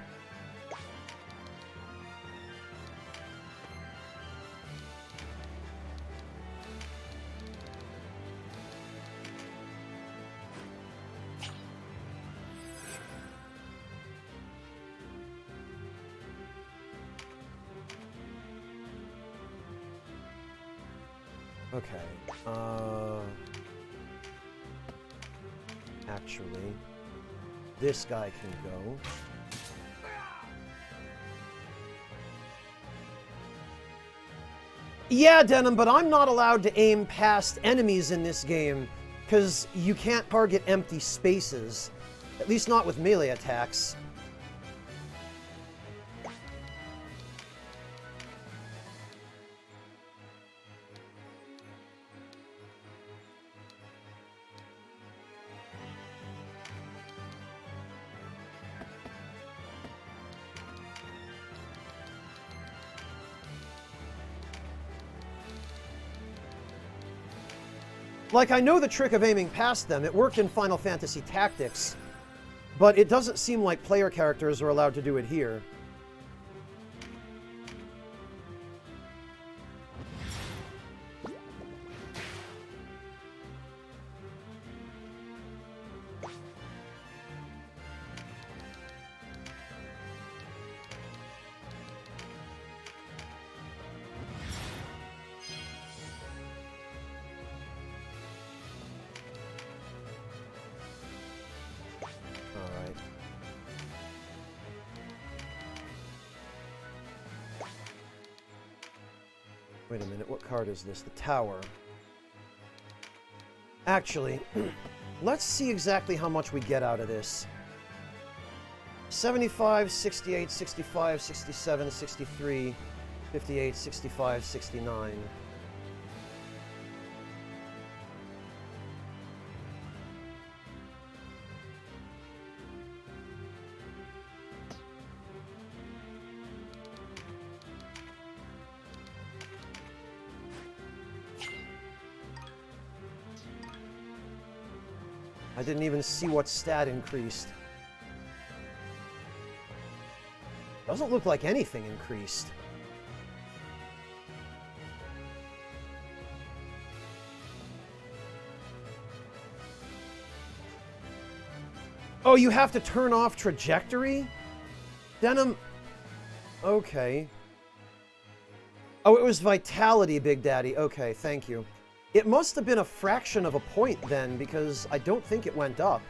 Okay. Actually, this guy can go. Yeah, Denim, but I'm not allowed to aim past enemies in this game, because you can't target empty spaces. At least not with melee attacks. Like, I know the trick of aiming past them. It worked in Final Fantasy Tactics, but it doesn't seem like player characters are allowed to do it here. Wait a minute, what card is this? The Tower. Actually, let's see exactly how much we get out of this. 75, 68, 65, 67, 63, 58, 65, 69. I didn't even see what stat increased. Doesn't look like anything increased. Oh, you have to turn off trajectory? Denim... Okay. Oh, it was vitality, Big Daddy. Okay, thank you. It must have been a fraction of a point then, because I don't think it went up.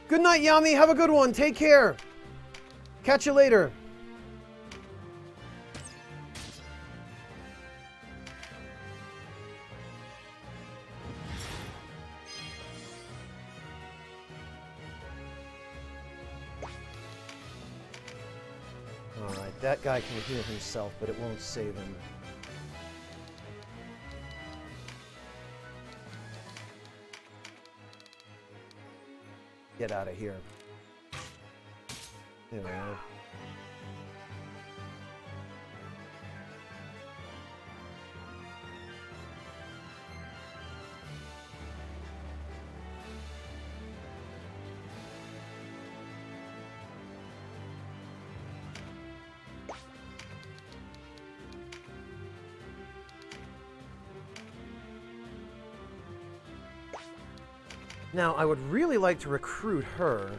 Good night, Yami. Have a good one. Take care. Catch you later. Alright, that guy can heal himself, but it won't save him. Get out of here. There we are. Now, I would really like to recruit her.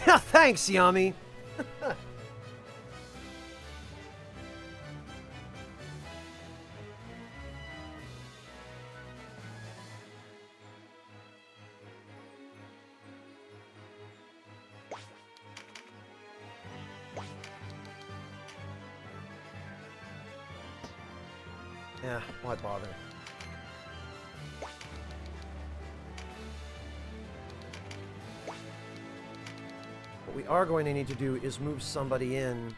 Yeah, thanks, Yami. Yeah, why bother? What we are going to need to do is move somebody in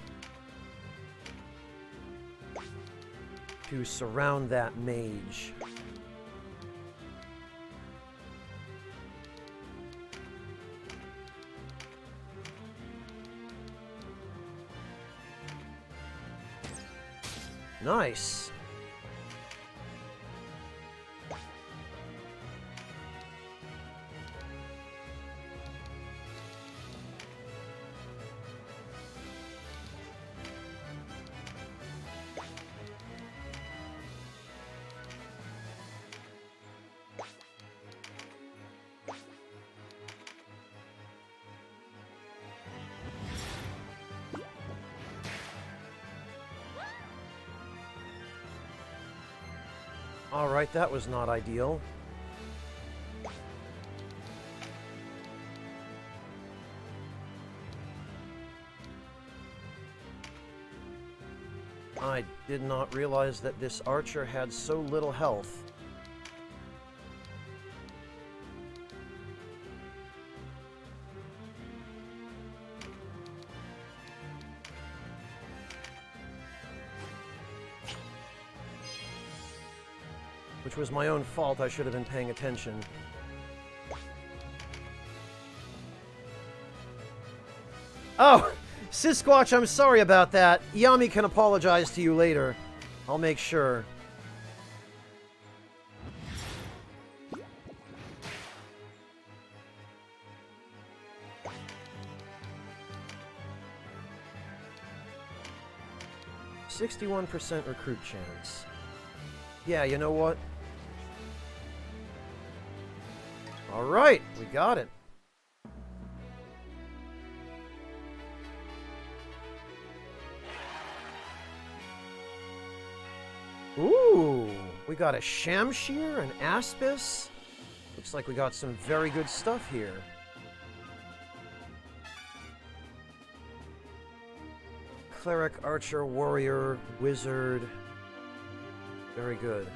to surround that mage. Nice. Alright, that was not ideal. I did not realize that this archer had so little health. Which was my own fault. I should have been paying attention. Oh! Sisquatch, I'm sorry about that. Yami can apologize to you later. I'll make sure. "61% recruit chance." Yeah, you know what? Alright, we got it. Ooh, we got a Shamshir, an Aspis. Looks like we got some very good stuff here. Cleric, Archer, Warrior, Wizard. Very good.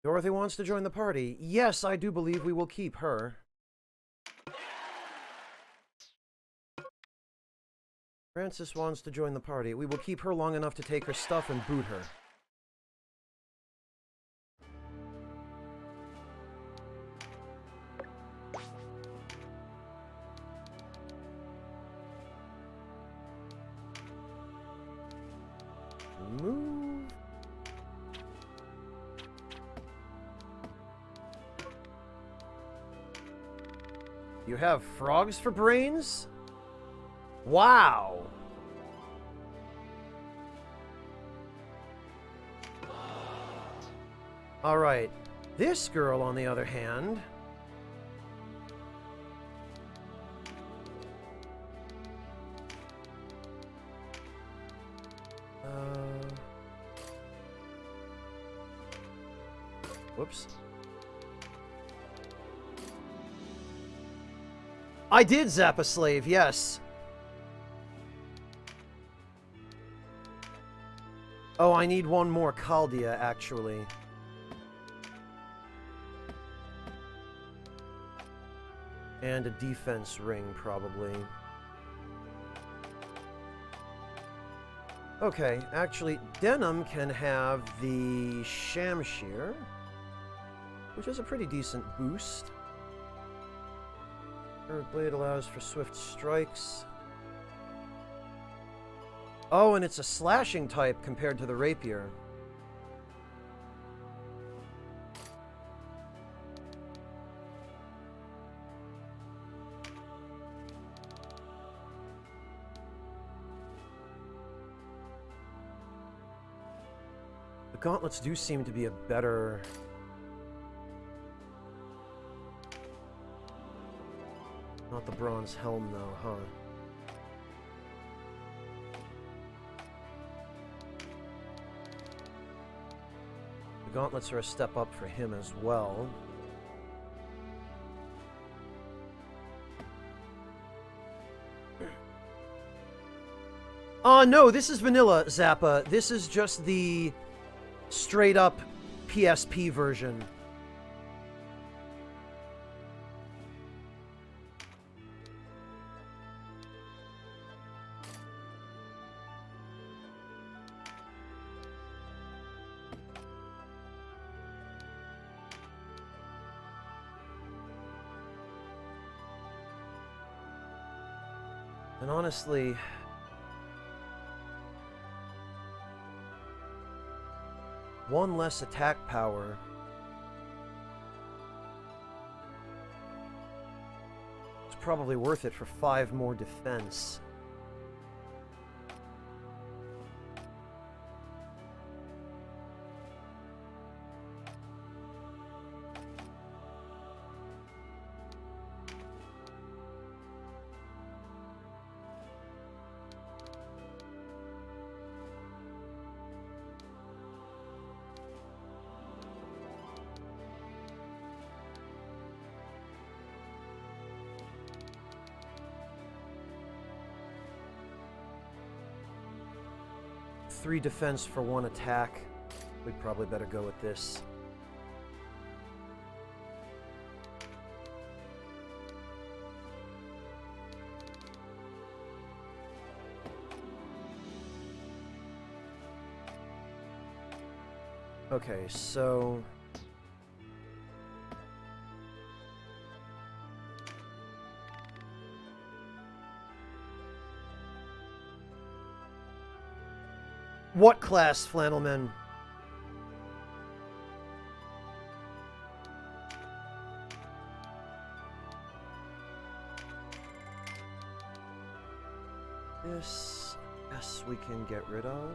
Dorothy wants to join the party. Yes, I do believe we will keep her. Francis wants to join the party. We will keep her long enough to take her stuff and boot her. Move. You have frogs for brains? Wow. All right. This girl, on the other hand... Whoops. I did zap a slave, yes. Oh, I need one more Chaldea, actually. And a defense ring, probably. Okay, actually, Denim can have the Shamshir, which is a pretty decent boost. Curved blade allows for swift strikes. Oh, and it's a slashing type compared to the rapier. The gauntlets do seem to be a better... Not the bronze helm, though, huh? gauntlets are a step up for him as well. No, this is vanilla Zappa. This is just the straight up PSP version. And honestly, one less attack power. It's probably worth it for 5 more defense. Three defense for 1 attack. We'd probably better go with this. Okay, so... What class, Flannelman? This, yes, we can get rid of.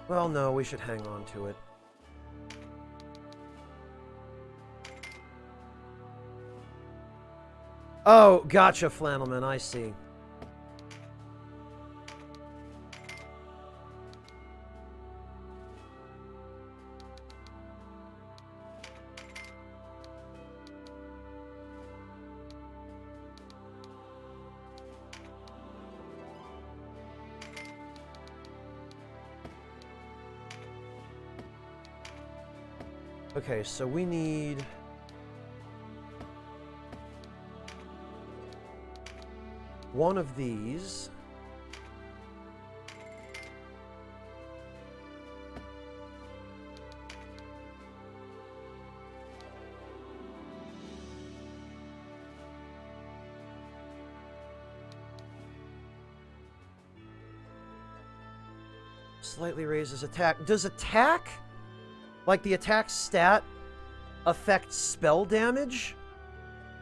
Well, no, we should hang on to it. Oh, gotcha, Flannelman, I see. Okay, so we need... one of these. Slightly raises attack. Does attack... like, the attack stat affect spell damage?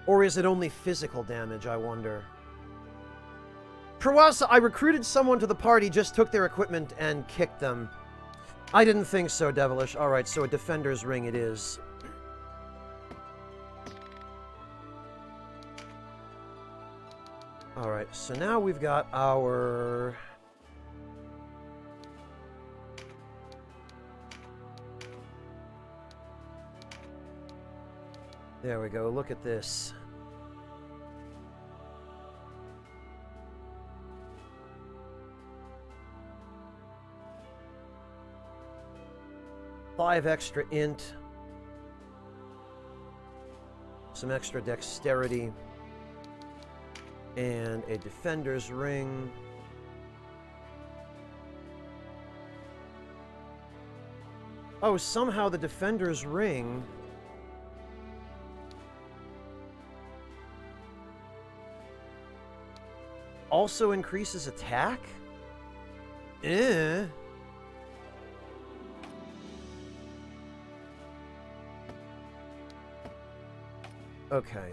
Or is it only physical damage, I wonder? Prawasa, I recruited someone to the party, just took their equipment and kicked them. I didn't think so, Devilish. Alright, so a Defender's Ring it is. Alright, so now we've got our... There we go, look at this. Five extra int. Some extra dexterity. And a Defender's Ring. Oh, somehow the Defender's Ring... also increases attack? Eh. Okay.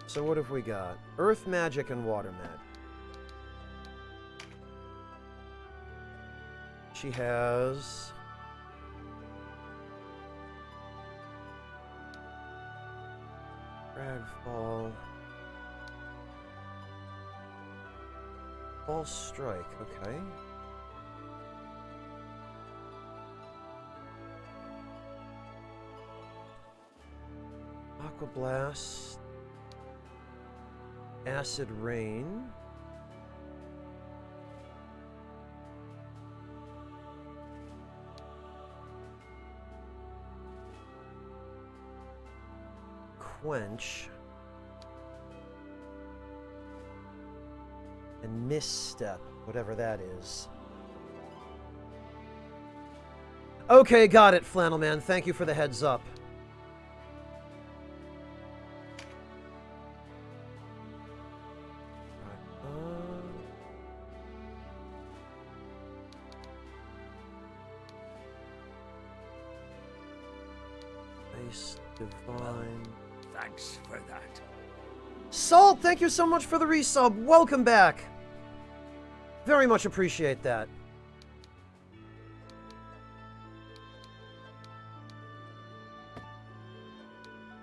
So what have we got? Earth magic and water magic. She has... Dragfall. False strike, okay. Aqua Blast. Acid Rain. Quench. And Misstep, whatever that is. Okay, got it, Flannel Man. Thank you for the heads up. Ice Divine. Thanks for that. Salt, thank you so much for the resub. Welcome back. Very much appreciate that.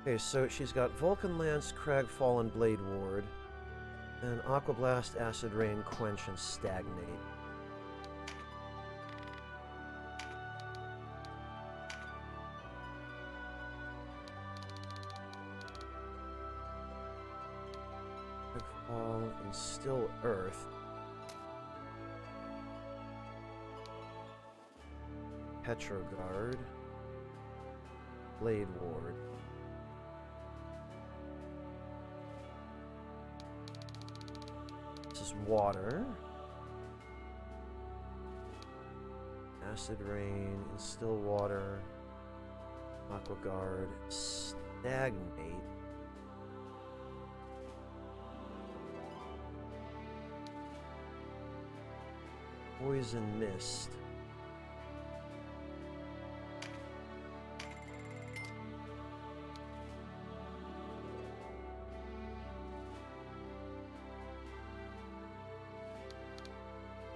Okay, so she's got Vulcan Lance, Cragfall, and Blade Ward. And Aqua Blast, Acid Rain, Quench, and Stagnate. Cragfall and Still Earth. Petrogard. Blade Ward. This is water. Acid Rain, Instill Water, Aqua Guard, Stagnate. Poison Mist.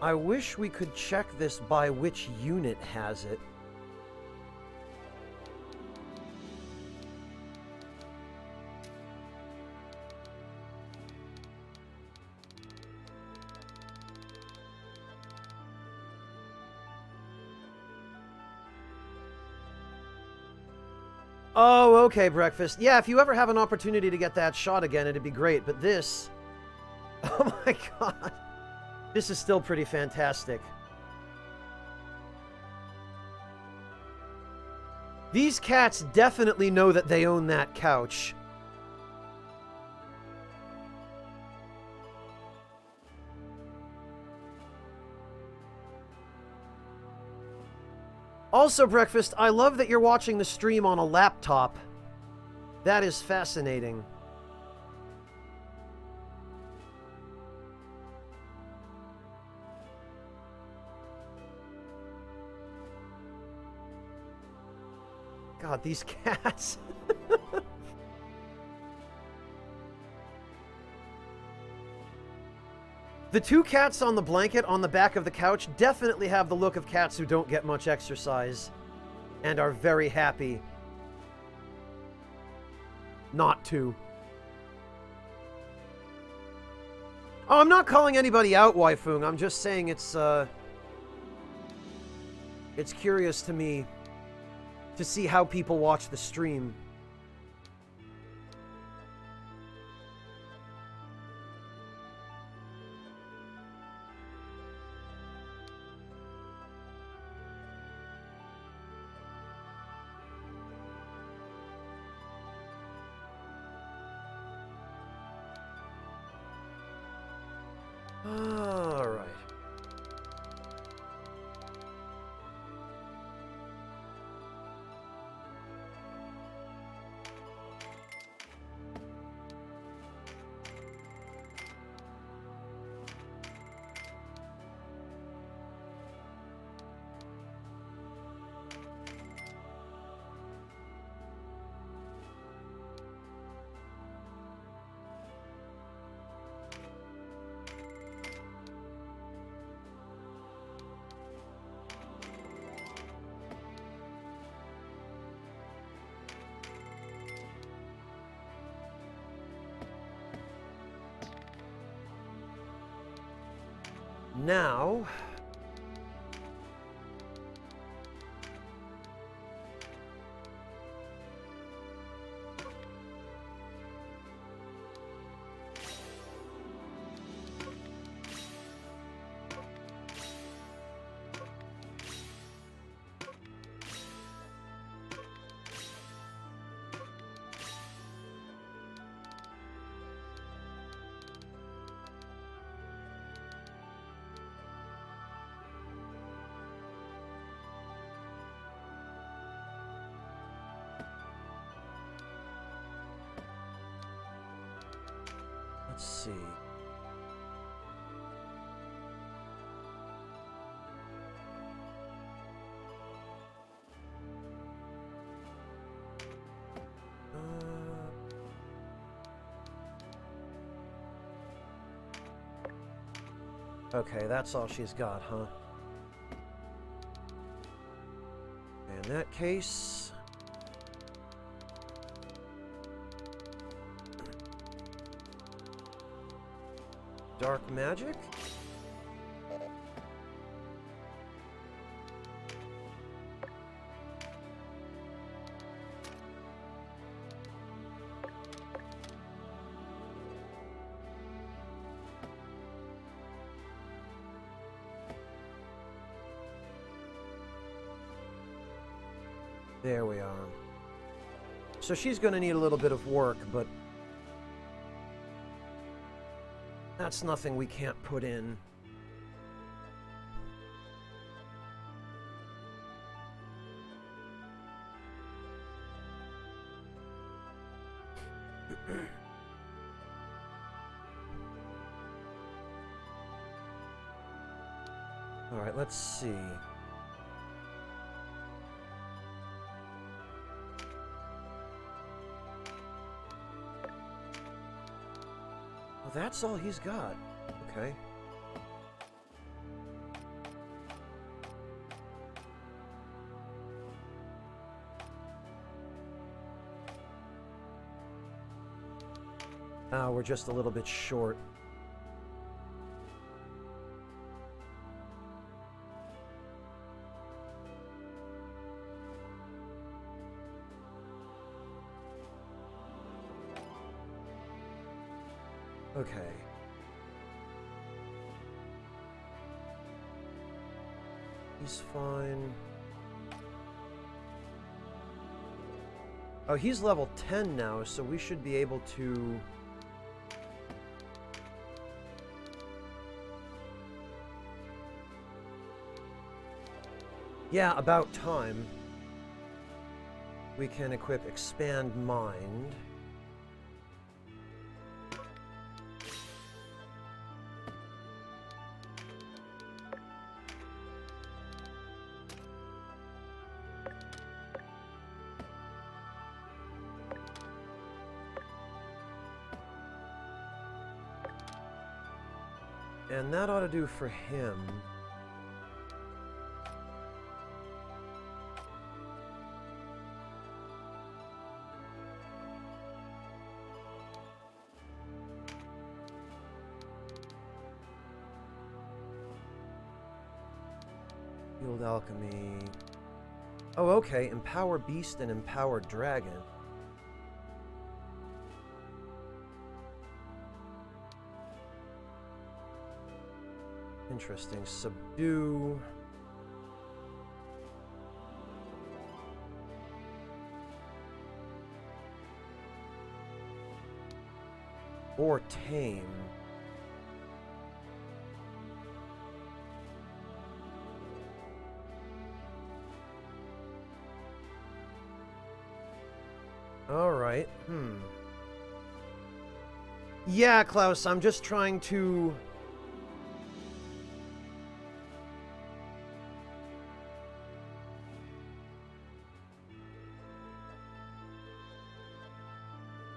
I wish we could check this by which unit has it. Oh, okay, Breakfast. Yeah, if you ever have an opportunity to get that shot again, it'd be great. But this... Oh my god. This is still pretty fantastic. These cats definitely know that they own that couch. Also, Breakfast, I love that you're watching the stream on a laptop. That is fascinating. God, these cats. The two cats on the blanket on the back of the couch definitely have the look of cats who don't get much exercise and are very happy not to. Oh, I'm not calling anybody out, Waifung. I'm just saying it's curious to me to see how people watch the stream. All right. Now... let's see. Okay, that's all she's got, huh? In that case... Dark magic? There we are. So she's going to need a little bit of work, but that's nothing we can't put in. All right, let's see. That's all he's got. Okay. Ah, we're just a little bit short. Okay. He's fine. Oh, he's level 10 now, so we should be able to... Yeah, about time. We can equip Expand Mind. And that ought to do for him. Field Alchemy. Oh, okay. Empower Beast and Empower Dragon. Interesting. Subdue. Or Tame. All right. Yeah, Klaus, I'm just trying to...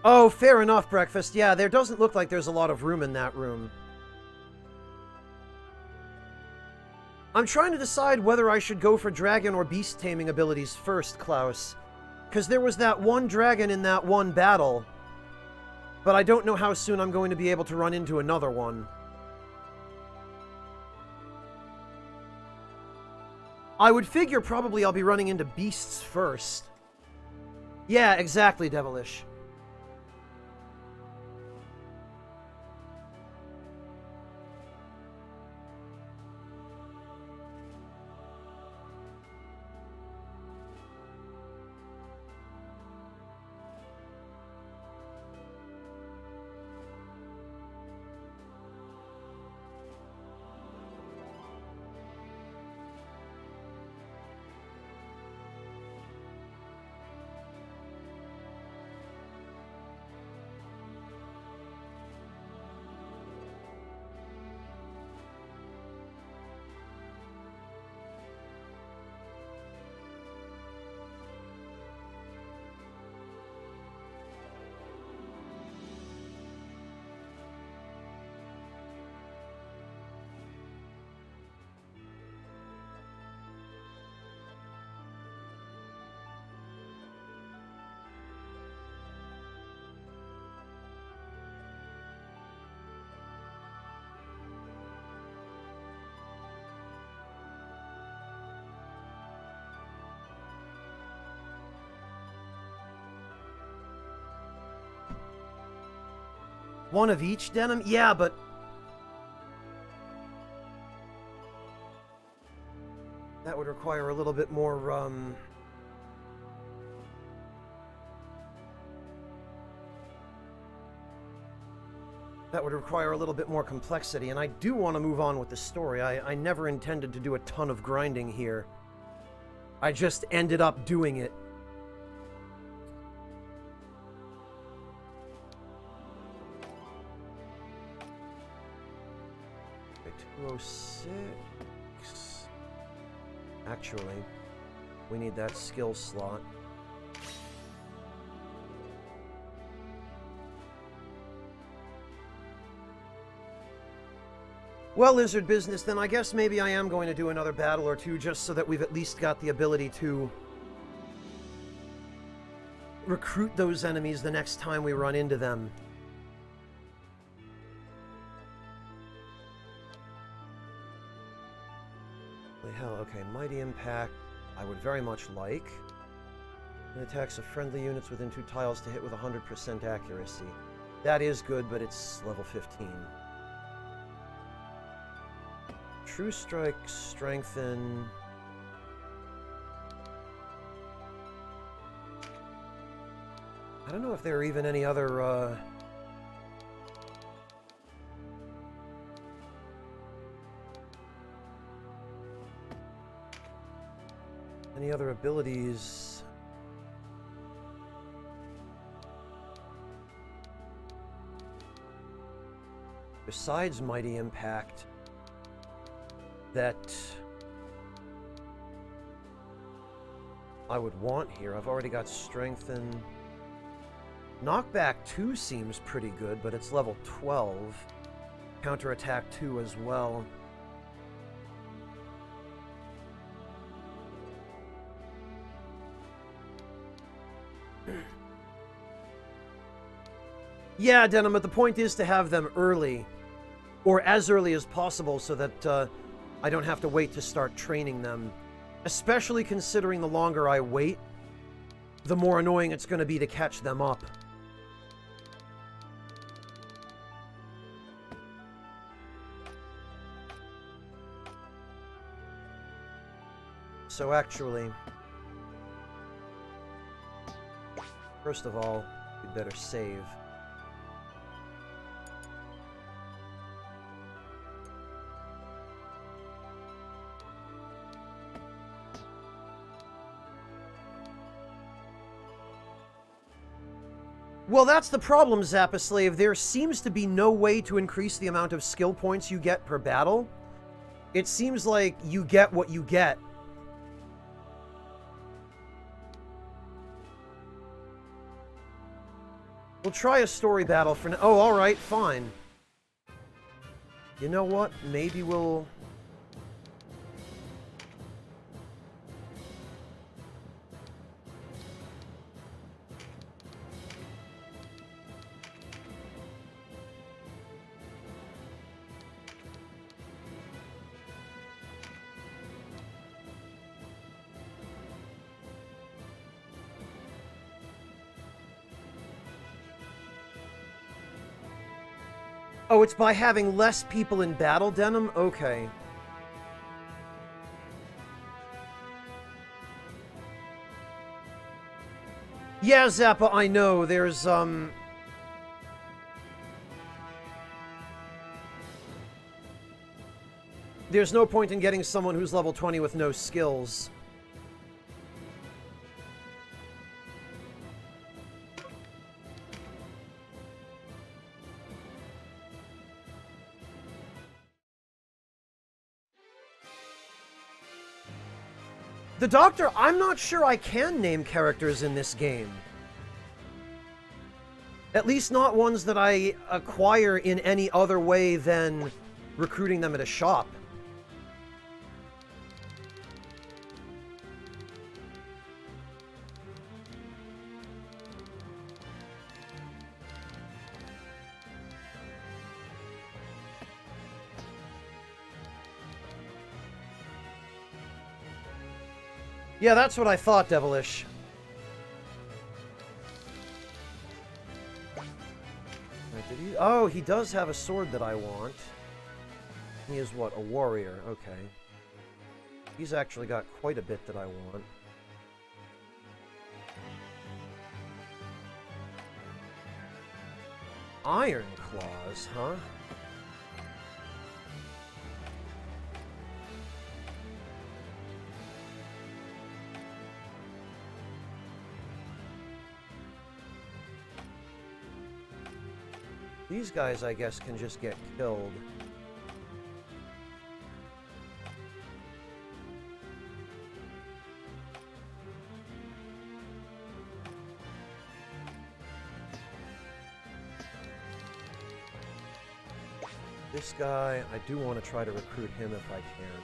Oh, fair enough, Breakfast. Yeah, there doesn't look like there's a lot of room in that room. I'm trying to decide whether I should go for dragon or beast taming abilities first, Klaus. Because there was that one dragon in that one battle. But I don't know how soon I'm going to be able to run into another one. I would figure probably I'll be running into beasts first. Yeah, exactly, Devilish. One of each denim? Yeah, but... that would require a little bit more, that would require a little bit more complexity, and I do want to move on with the story. I never intended to do a ton of grinding here. I just ended up doing it. Okay, 206. Actually, we need that skill slot. Well, Lizard Business, then I guess maybe I am going to do another battle or two just so that we've at least got the ability to recruit those enemies the next time we run into them. Holy hell, okay, Mighty Impact, I would very much like. It attacks of friendly units within 2 tiles to hit with 100% accuracy. That is good, but it's level 15. True Strike, Strengthen... I don't know if there are even any other, any other abilities... besides Mighty Impact... that I would want here. I've already got Strengthen. Knockback 2 seems pretty good, but it's level 12. Counterattack 2 as well. Yeah, Denim, but the point is to have them early. Or as early as possible so that I don't have to wait to start training them. Especially considering the longer I wait, the more annoying it's going to be to catch them up. So actually, first of all, we'd better save. Well, that's the problem, Zappaslave. There seems to be no way to increase the amount of skill points you get per battle. It seems like you get what you get. We'll try a story battle for now. Oh, alright, fine. You know what? Maybe we'll... Oh, it's by having less people in battle denim? Okay. Yeah, Zappa, I know. There's no point in getting someone who's level 20 with no skills. The Doctor, I'm not sure I can name characters in this game. At least not ones that I acquire in any other way than recruiting them at a shop. Yeah, that's what I thought, Devilish. Wait, did he? Oh, he does have a sword that I want. He is what? A warrior. Okay. He's actually got quite a bit that I want. Iron claws, huh? These guys, I guess, can just get killed. This guy, I do want to try to recruit him if I can.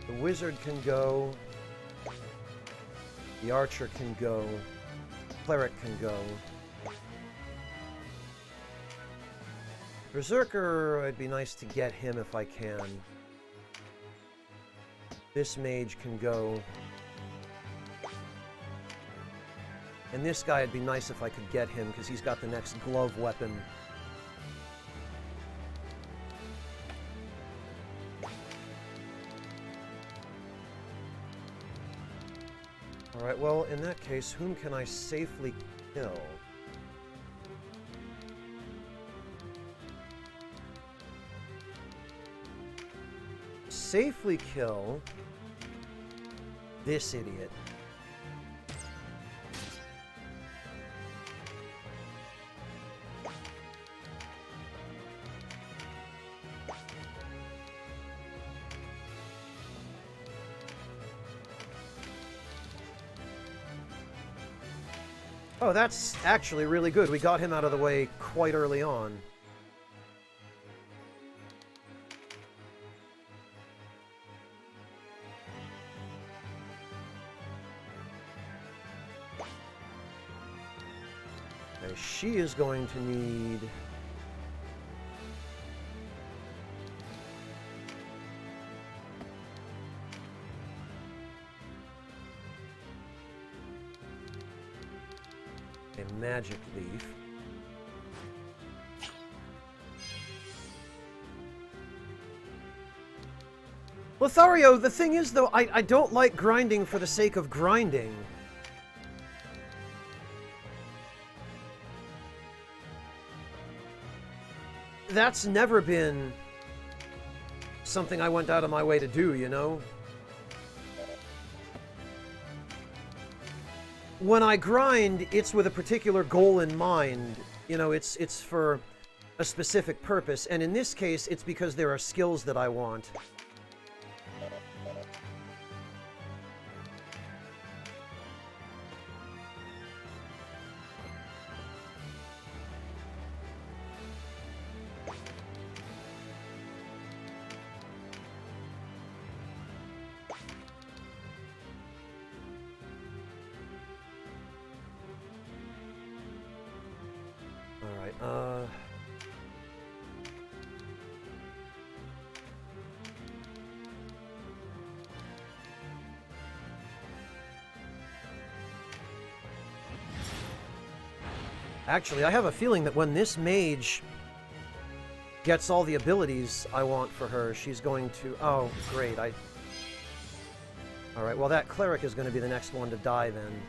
The wizard can go. The archer can go. The cleric can go. Berserker, it'd be nice to get him if I can. This mage can go. And this guy, it'd be nice if I could get him, because he's got the next glove weapon. Alright, well, in that case, whom can I safely kill? Safely kill this idiot. Oh, that's actually really good. We got him out of the way quite early on. Okay, she is going to need... a magic leaf. Lothario, the thing is, though, I don't like grinding for the sake of grinding. That's never been something I went out of my way to do, you know? When I grind, it's with a particular goal in mind. You know, it's for a specific purpose. And in this case, it's because there are skills that I want. Actually, I have a feeling that when this mage gets all the abilities I want for her, she's going to... Oh, great. Alright, well, that cleric is going to be the next one to die, then.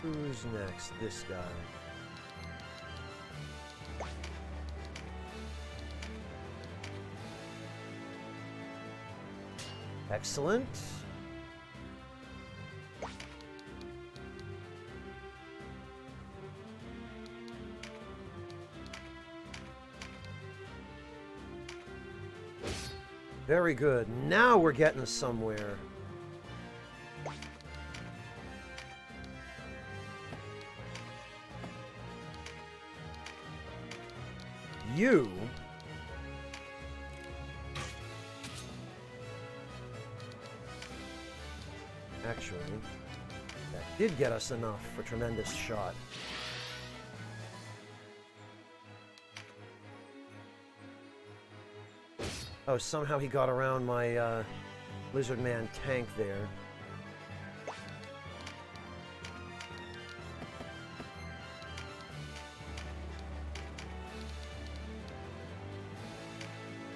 Who's next? This guy. Excellent. Very good. Now we're getting somewhere. You... Actually, that did get us enough for tremendous shot. Oh, somehow he got around my Lizard Man tank there.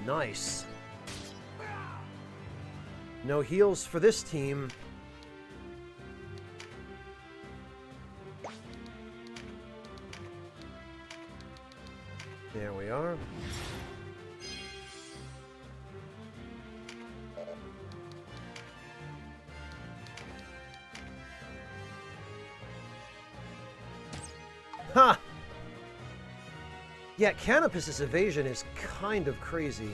Nice. No heals for this team. There we are. Ha! Yeah, Canopus's evasion is kind of crazy.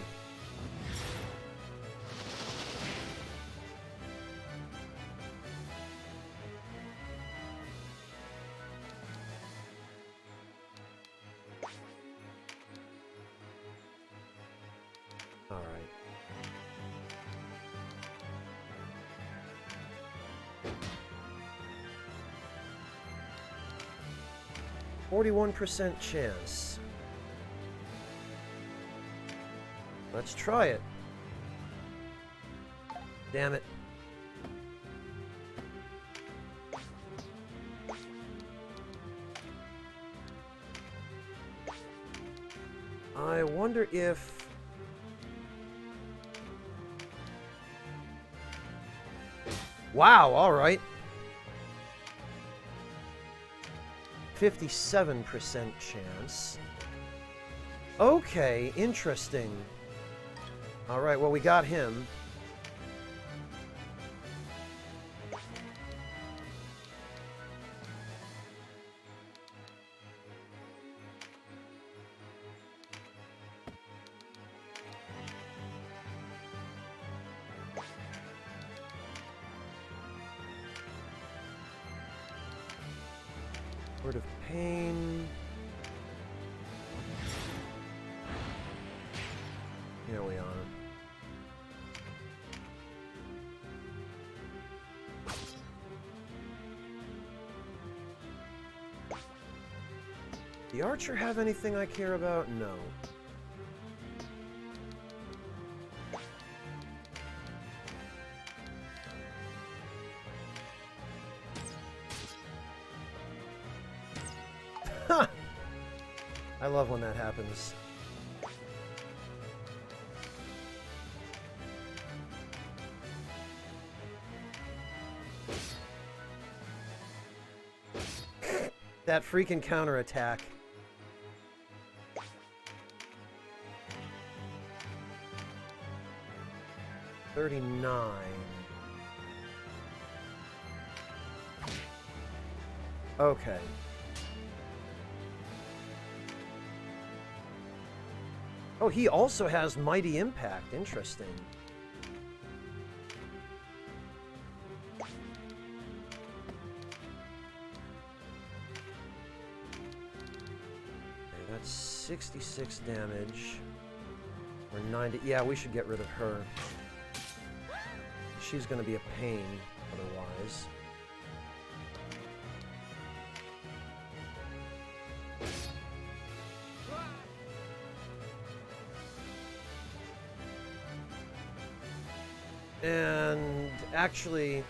All right. 41% chance. Let's try it. Damn it. I wonder if... Wow, all right. 57% chance. Okay, interesting. All right, well, we got him. Word of Pain. Here we are. The Archer have anything I care about? No. I love when that happens. That freaking counterattack. $39. Okay. Oh, he also has Mighty Impact. Interesting. Okay, that's 66 damage. Or 90. Yeah, we should get rid of her. She's going to be a pain otherwise. And actually,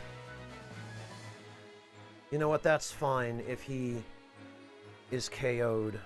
you know what? That's fine if he is KO'd.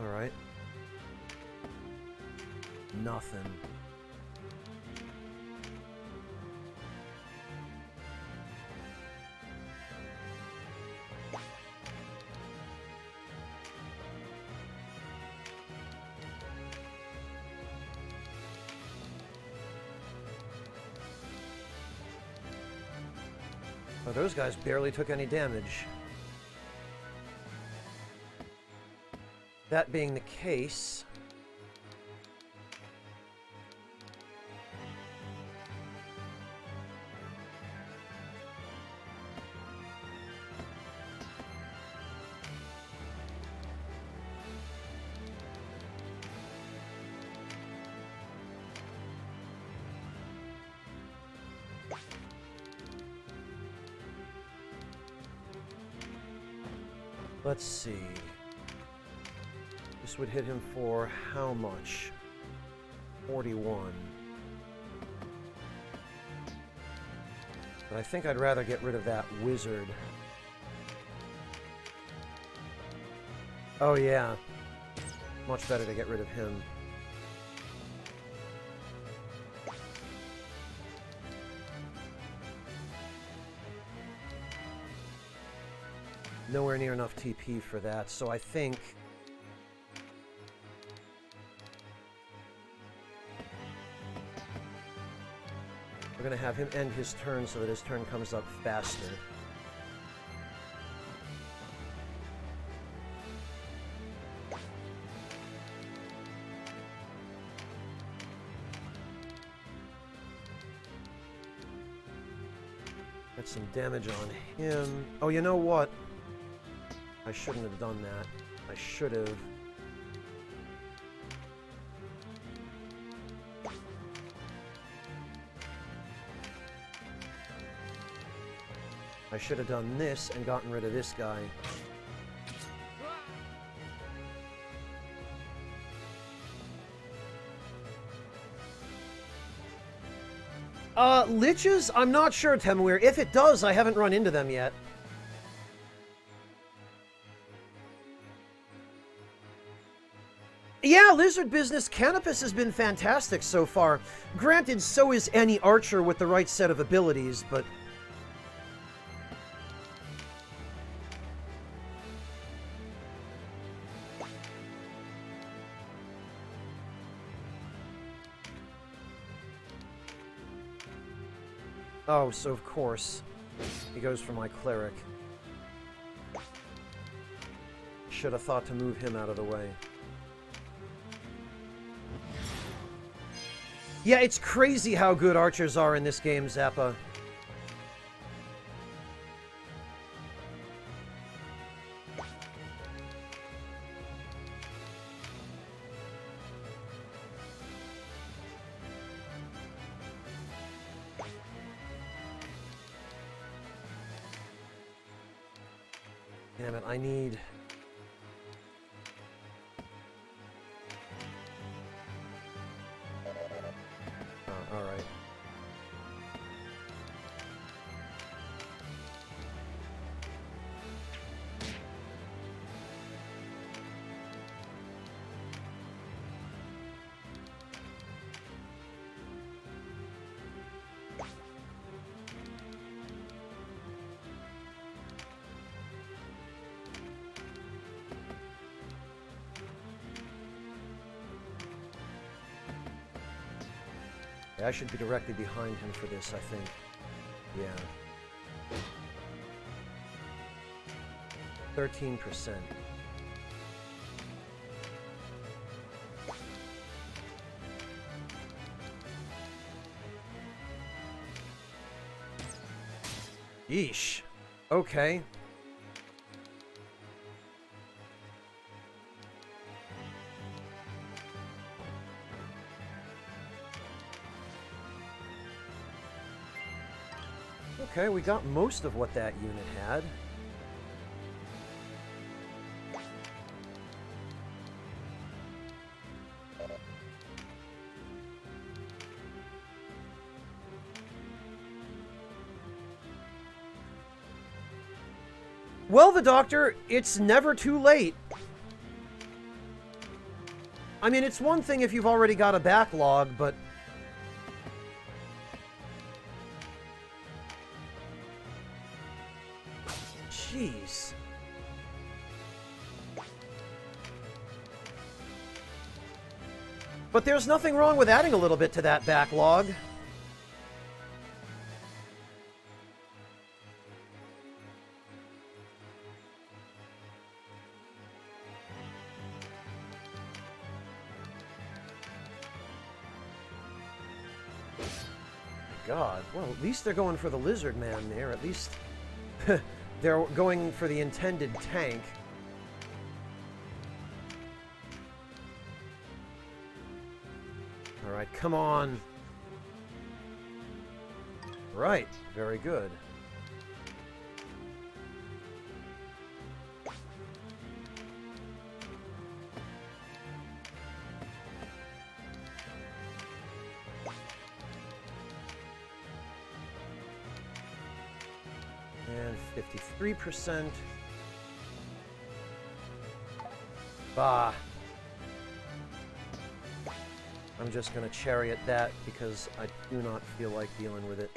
Alright. Nothing. Oh, those guys barely took any damage. That being the case... Let's see. This would hit him for how much? 41. But I think I'd rather get rid of that wizard. Oh yeah. Much better to get rid of him. Nowhere near enough TP for that, so I think... we're gonna have him end his turn so that his turn comes up faster. Get some damage on him. Oh, you know what? I shouldn't have done that. I should have. I should have done this and gotten rid of this guy. Liches? I'm not sure, Temwir. If it does, I haven't run into them yet. Yeah, Lizard Business Canopus has been fantastic so far. Granted, so is any archer with the right set of abilities, but... oh, so of course, he goes for my cleric. Should have thought to move him out of the way. Yeah, it's crazy how good archers are in this game, Zappa. Damn it, I need... alright. Yeah, I should be directly behind him for this, I think. Yeah. 13%. Yeesh. Okay. Okay, we got most of what that unit had. Well, the Doctor, it's never too late. I mean, it's one thing if you've already got a backlog, but... Jeez. But there's nothing wrong with adding a little bit to that backlog. God, well, at least they're going for the lizard man there. At least they're going for the intended tank. All right, come on. Right, very good. And 53%. Bah. I'm just going to chariot that because I do not feel like dealing with it.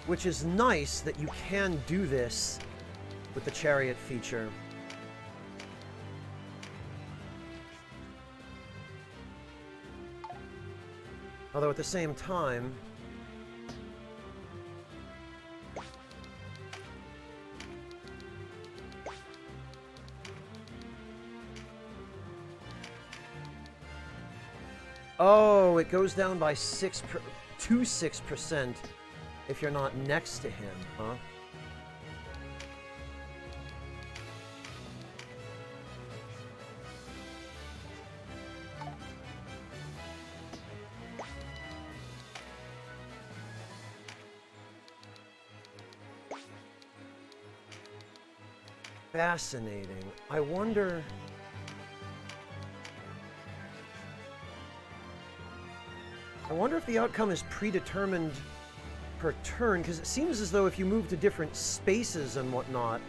Which is nice that you can do this with the chariot feature. Although at the same time... Oh, it goes down by 6% if you're not next to him, huh? Fascinating. I wonder... if the outcome is predetermined per turn, because it seems as though if you move to different spaces and whatnot...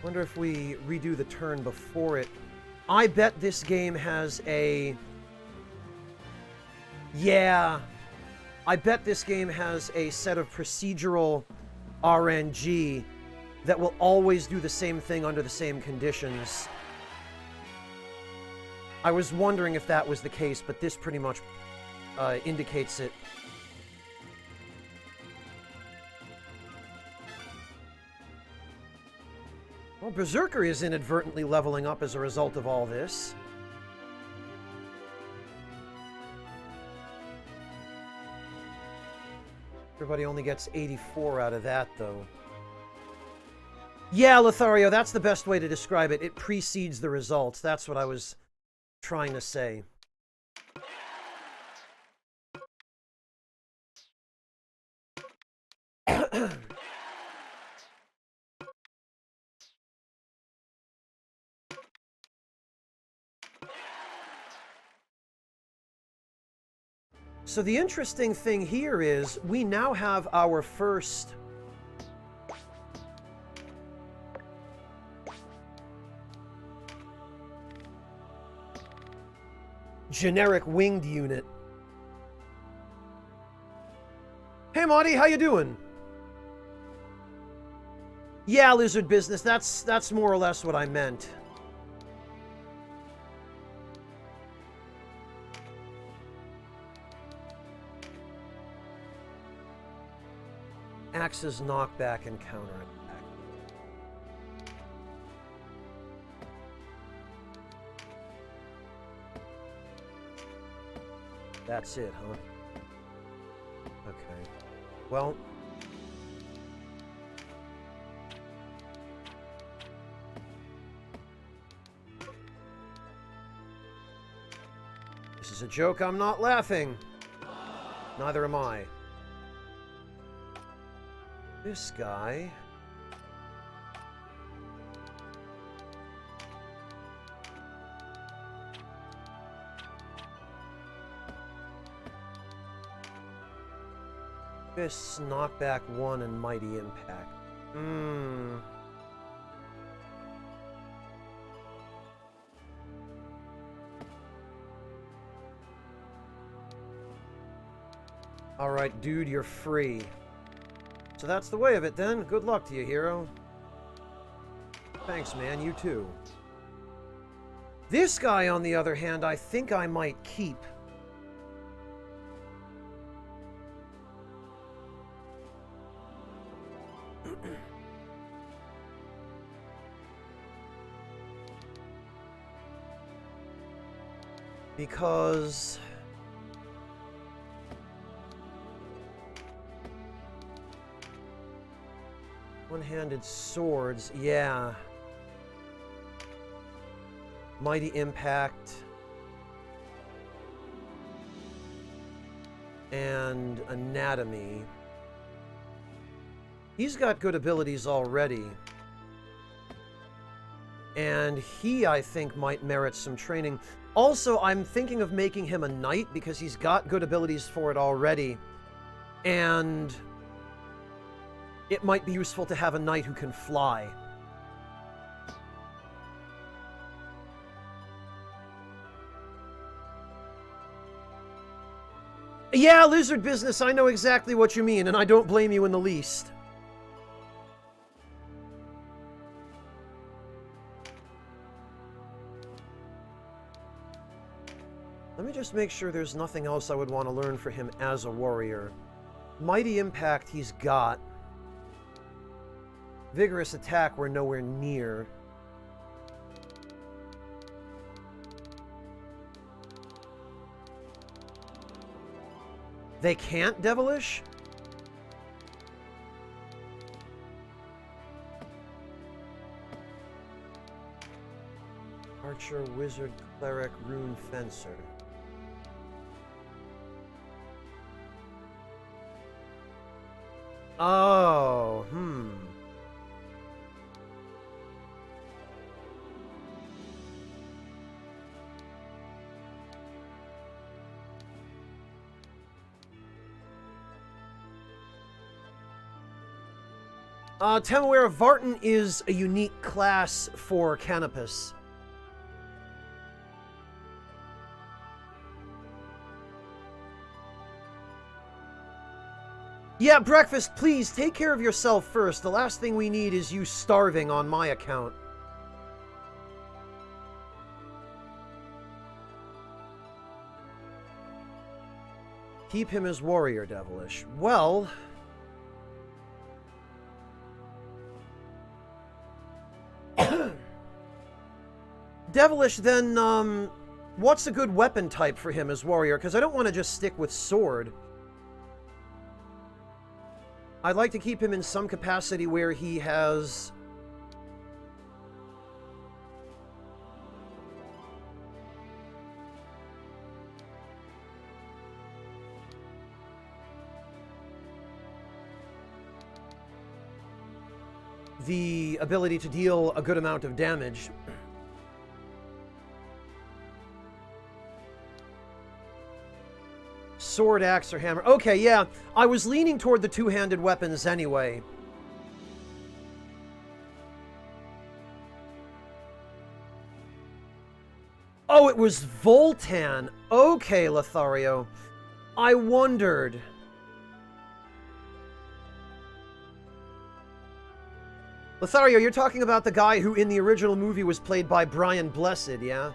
Wonder if we redo the turn before it. I bet this game has a... Yeah. I bet this game has a set of procedural RNG that will always do the same thing under the same conditions. I was wondering if that was the case, but this pretty much indicates it. Well, Berserker is inadvertently leveling up as a result of all this. Everybody only gets 84 out of that, though. Yeah, Lothario, that's the best way to describe it. It precedes the results. That's what I was trying to say. So the interesting thing here is we now have our first generic winged unit. Hey Marty, how you doing? Yeah, lizard business, that's more or less what I meant. Axe's knockback and counterattack. That's it, huh? Okay. Well... This is a joke, I'm not laughing. Neither am I. This guy... Fists, Knockback 1, and Mighty Impact. Alright, dude, you're free. So that's the way of it, then. Good luck to you, hero. Thanks, man. You too. This guy, on the other hand, I think I might keep. Because... One-handed swords, yeah. Mighty Impact. And Anatomy. He's got good abilities already. And he, I think, might merit some training. Also, I'm thinking of making him a knight because he's got good abilities for it already. And it might be useful to have a knight who can fly. Yeah, lizard business, I know exactly what you mean, and I don't blame you in the least. Let me just make sure there's nothing else I would want to learn for him as a warrior. Mighty Impact he's got. Vigorous Attack we're nowhere near. They can't Devilish? Archer, Wizard, Cleric, Rune, Fencer. Oh, Temaware Vartan is a unique class for Canopus. Yeah, Breakfast, please, take care of yourself first. The last thing we need is you starving on my account. Keep him as warrior, Devilish. Well... Devilish, then, what's a good weapon type for him as warrior? Because I don't want to just stick with sword. I'd like to keep him in some capacity where he has... the ability to deal a good amount of damage. Sword, axe, or hammer. Okay, yeah. I was leaning toward the two-handed weapons anyway. Oh, it was Voltan. Okay, Lothario. I wondered. Lothario, you're talking about the guy who in the original movie was played by Brian Blessed, yeah?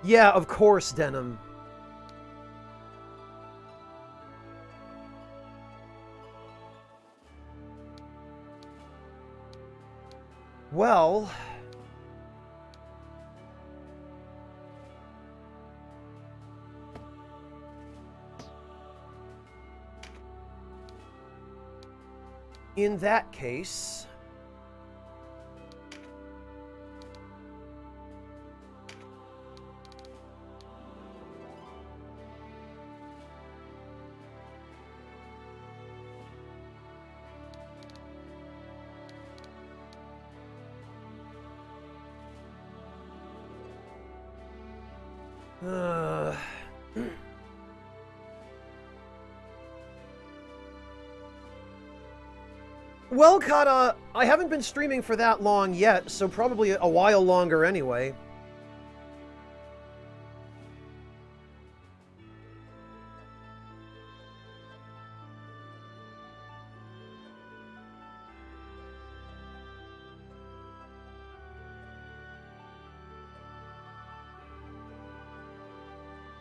Yeah, of course, Denim. Well... in that case... Well, Kata, I haven't been streaming for that long yet, so probably a while longer anyway.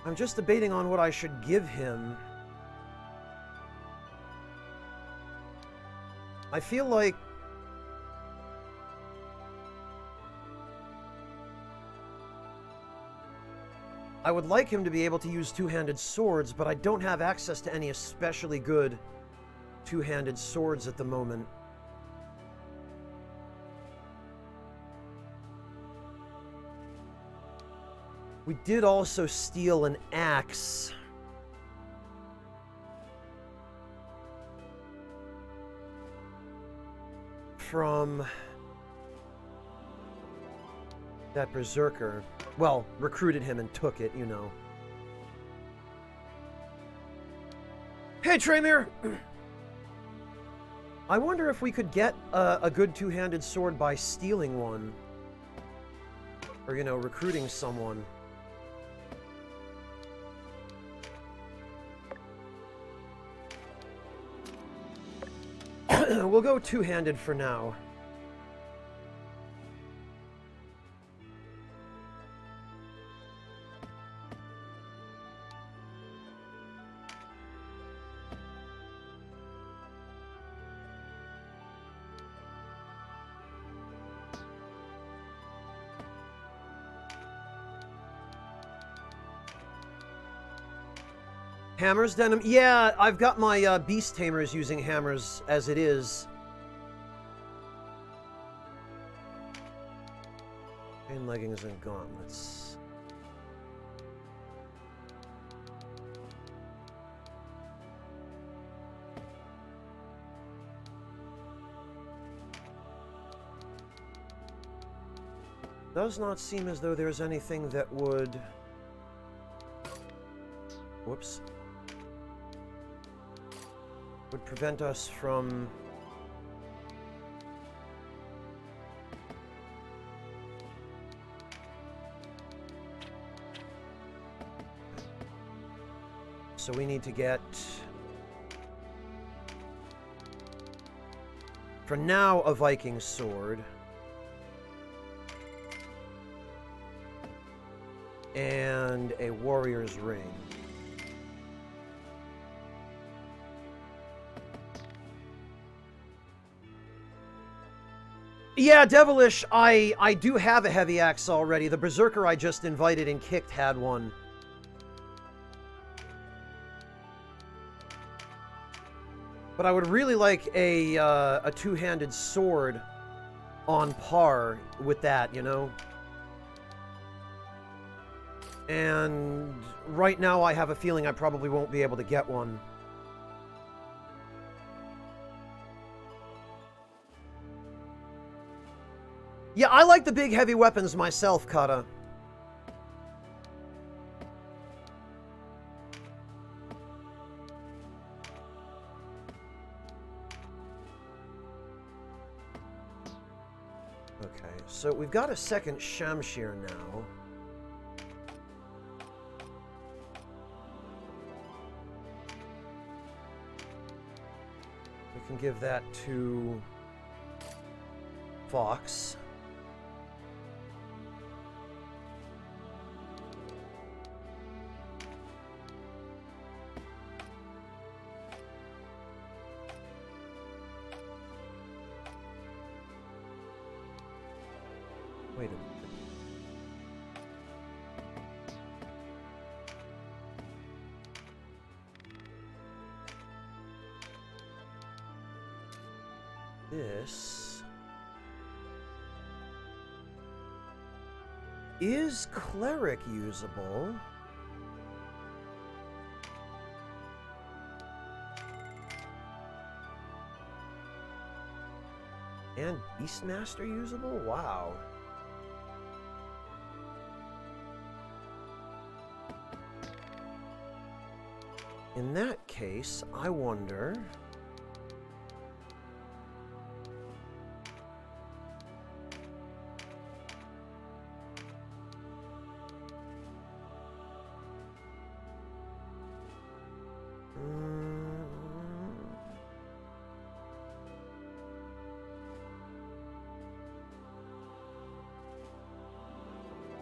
I'm just debating on what I should give him. I feel like... I would like him to be able to use two-handed swords, but I don't have access to any especially good two-handed swords at the moment. We did also steal an axe. From that berserker. Well, recruited him and took it, you know. Hey, Tremere! I wonder if we could get a good two-handed sword by stealing one. Or, you know, recruiting someone. We'll go two-handed for now. Hammers, Denim? Yeah, I've got my beast tamers using hammers as it is. Chain leggings and gauntlets. Does not seem as though there's anything that would... Whoops. Would prevent us from... So we need to get... For now, a Viking sword. And a warrior's ring. Yeah, Devilish, I do have a heavy axe already. The berserker I just invited and kicked had one. But I would really like a two-handed sword on par with that, you know? And right now I have a feeling I probably won't be able to get one. Yeah, I like the big heavy weapons myself, Kata. Okay, so we've got a second Shamshir now. We can give that to Fox. Wait a minute. This is cleric usable. And Beastmaster usable? Wow. In that case, I wonder...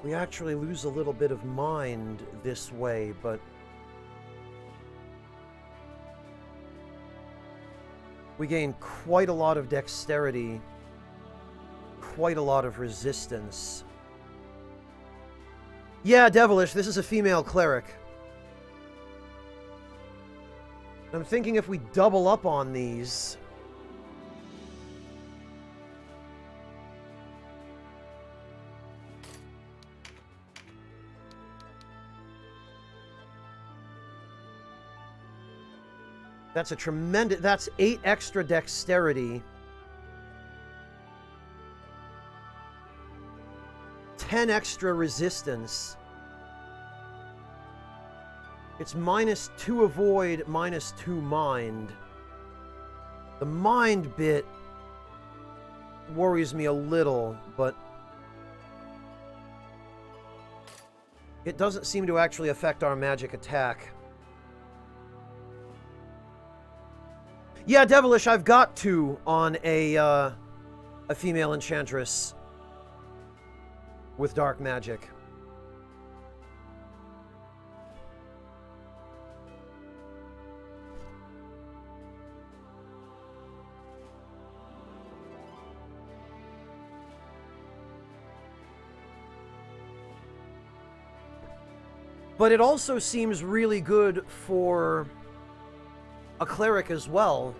We actually lose a little bit of mind this way, but... we gain quite a lot of dexterity, quite a lot of resistance. Yeah, Devilish, this is a female cleric. I'm thinking if we double up on these... That's a tremendous... That's 8 extra dexterity. 10 extra resistance. It's -2 avoid, -2 mind. The mind bit worries me a little, but... it doesn't seem to actually affect our magic attack. Yeah, Devilish, I've got 2 on a female enchantress with dark magic. But it also seems really good for a cleric as well.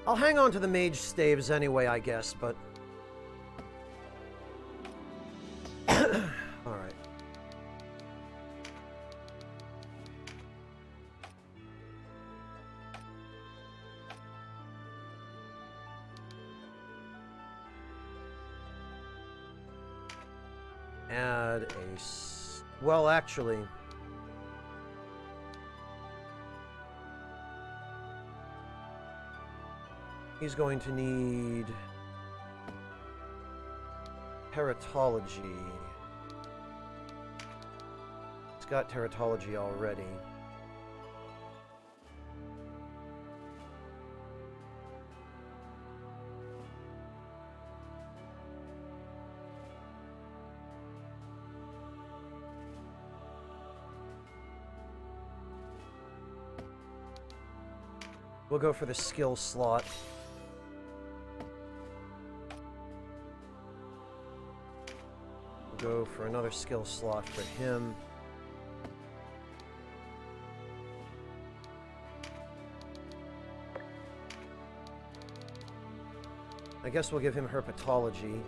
I'll hang on to the mage staves anyway, I guess, but... Alright. Add a... well, actually... he's going to need... teratology. He's got teratology already. We'll go for the skill slot. We'll go for another skill slot for him. I guess we'll give him herpetology,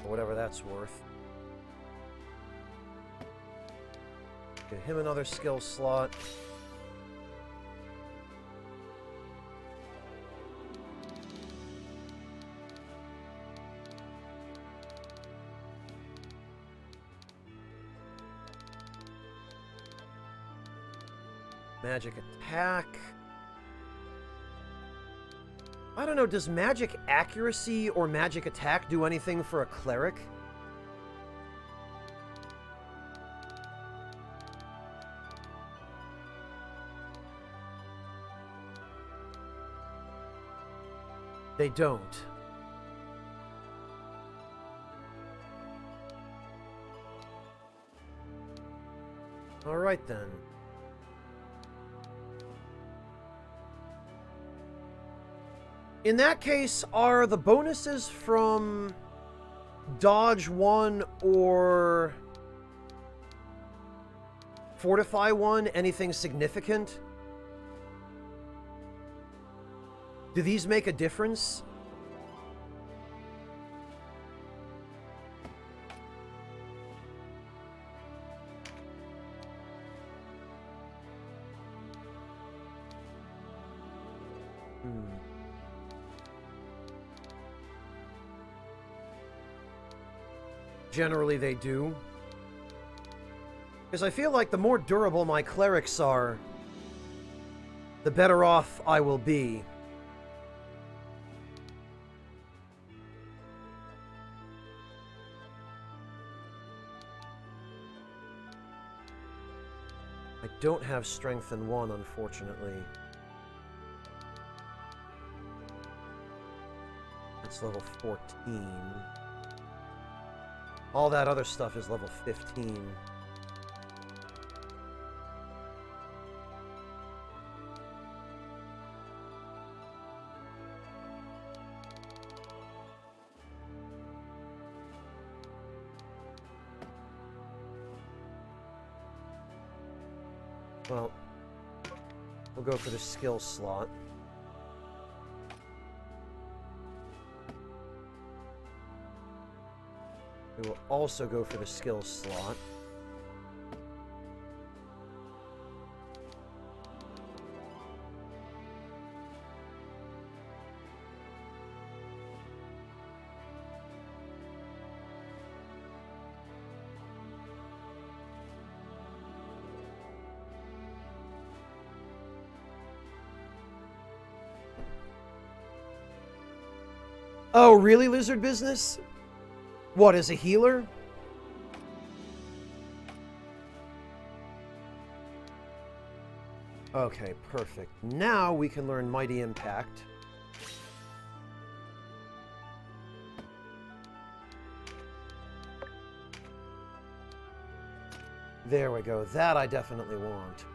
or whatever that's worth. Give him another skill slot. Magic attack. I don't know, does magic accuracy or magic attack do anything for a cleric? They don't. All right then. In that case, are the bonuses from Dodge 1 or Fortify 1 anything significant? Do these make a difference? Generally they do. Because I feel like the more durable my clerics are, the better off I will be. I don't have strength in 1, unfortunately. It's level 14. All that other stuff is level 15. Well, we'll go for the skill slot. We will also go for the skill slot. Oh, really, Lizard Business? What, as a healer? Okay, perfect. Now we can learn Mighty Impact. There we go. That I definitely want.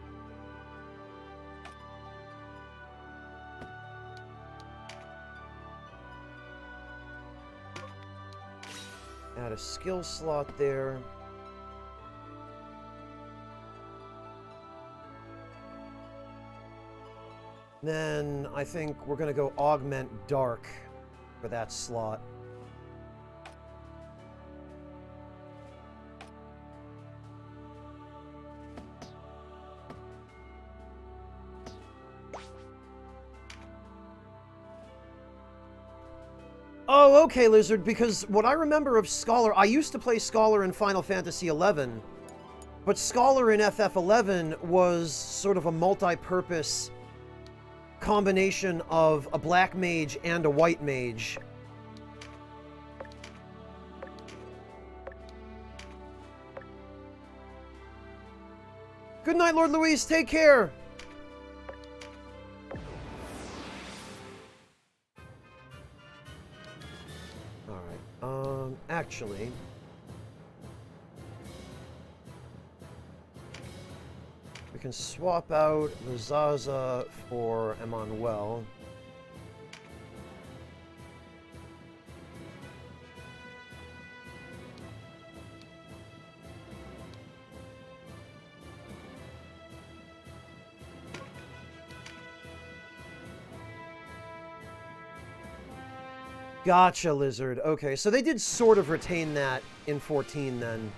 Add a skill slot there. Then I think we're going to go Augment Dark for that slot. Oh, okay, Lizard, because what I remember of Scholar, I used to play Scholar in Final Fantasy XI, but Scholar in FF11 was sort of a multi-purpose combination of a black mage and a white mage. Good night, Lord Luis. Take care. Actually, we can swap out the Zaza for Emmanuel. Gotcha, Lizard. Okay, so they did sort of retain that in 14, then.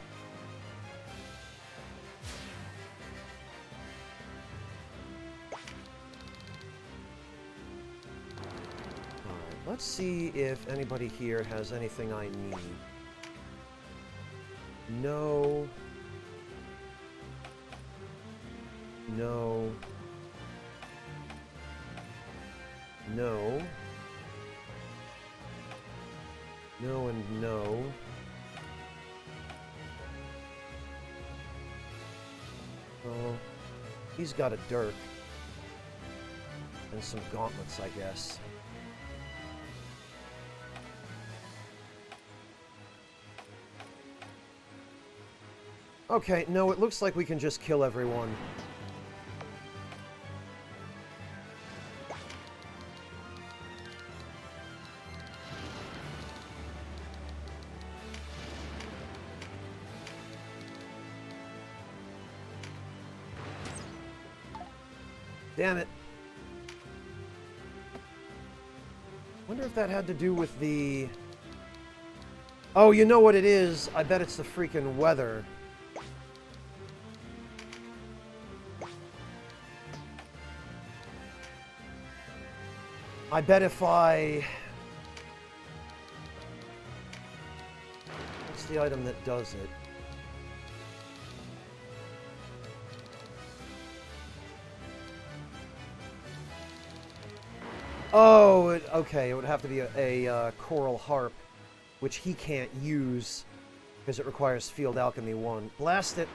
Alright, let's see if anybody here has anything I need. No. No. No. No and no. Oh, he's got a dirk. And some gauntlets, I guess. Okay, no, it looks like we can just kill everyone. Damn it. Wonder if that had to do with the... Oh, you know what it is? I bet it's the freaking weather. I bet if I... What's the item that does it? Oh, okay, it would have to be a coral harp, which he can't use because it requires field alchemy 1. Blast it!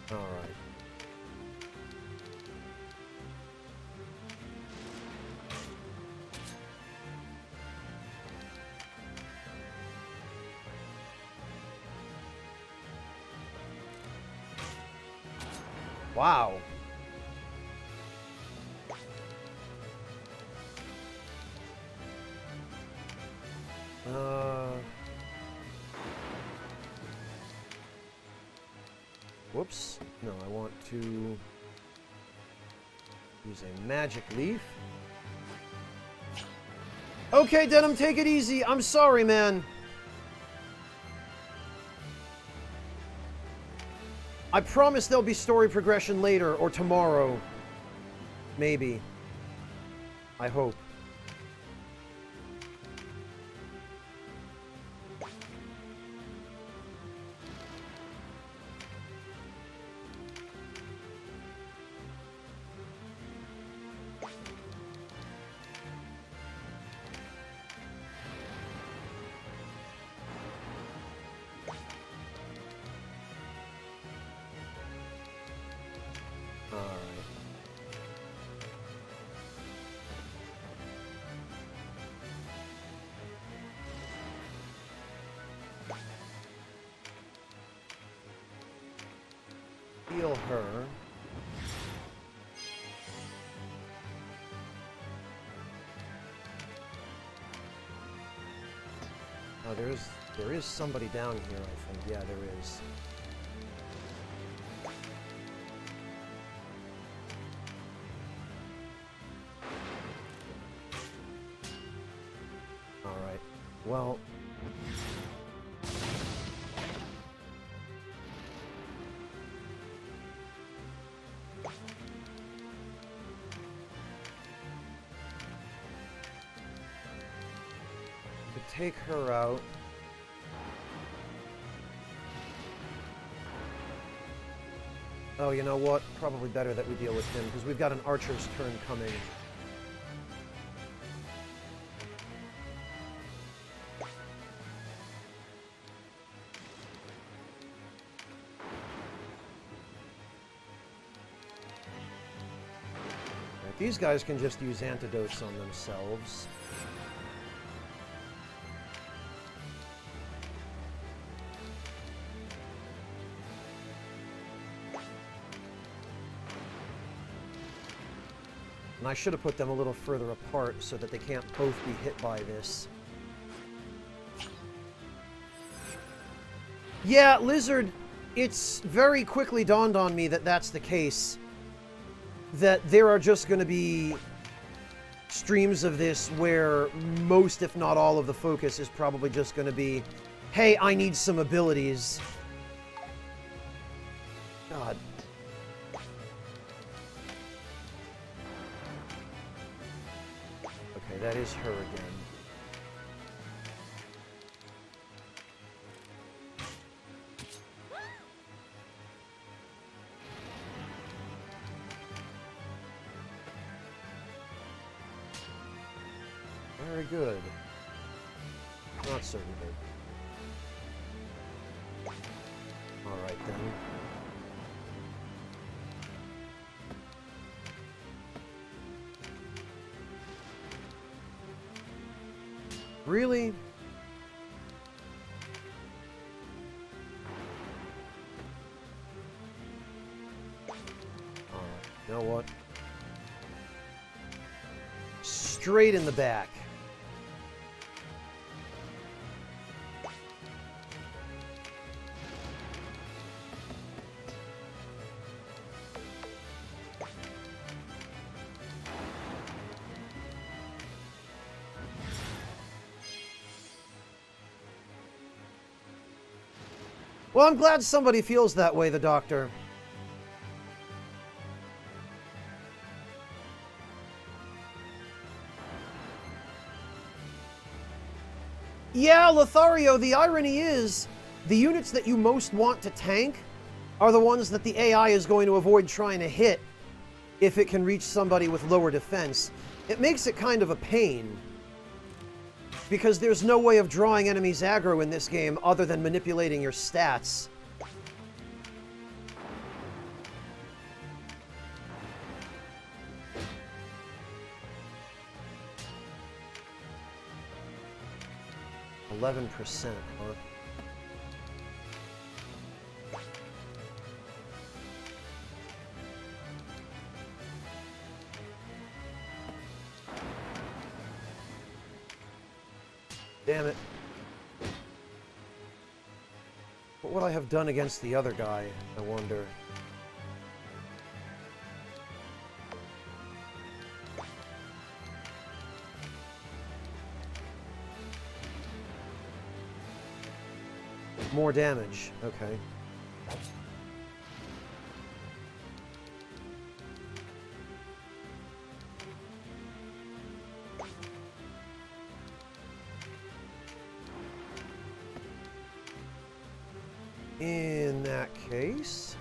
Alright. Wow. Whoops. No, I want to use a magic leaf. Okay, Denim, take it easy. I'm sorry, man. I promise there'll be story progression later, or tomorrow. Maybe. I hope. Heal her. Oh, there is somebody down here, I think. Yeah, there is. Alright. Well... take her out. Oh, you know what? Probably better that we deal with him, because we've got an archer's turn coming. Right, these guys can just use antidotes on themselves. And I should have put them a little further apart so that they can't both be hit by this. Yeah, Lizard, it's very quickly dawned on me that that's the case. That there are just going to be streams of this where most, if not all, of the focus is probably just going to be, hey, I need some abilities. God. Okay, that is her again. Very good. Not so good. Alright then. Really? You know what? Straight in the back. Well, I'm glad somebody feels that way, the doctor. Yeah, Lothario, the irony is, the units that you most want to tank are the ones that the AI is going to avoid trying to hit if it can reach somebody with lower defense. It makes it kind of a pain, because there's no way of drawing enemies aggro in this game other than manipulating your stats. %, huh? Damn it. What would I have done against the other guy, I wonder? More damage. Okay. In that case...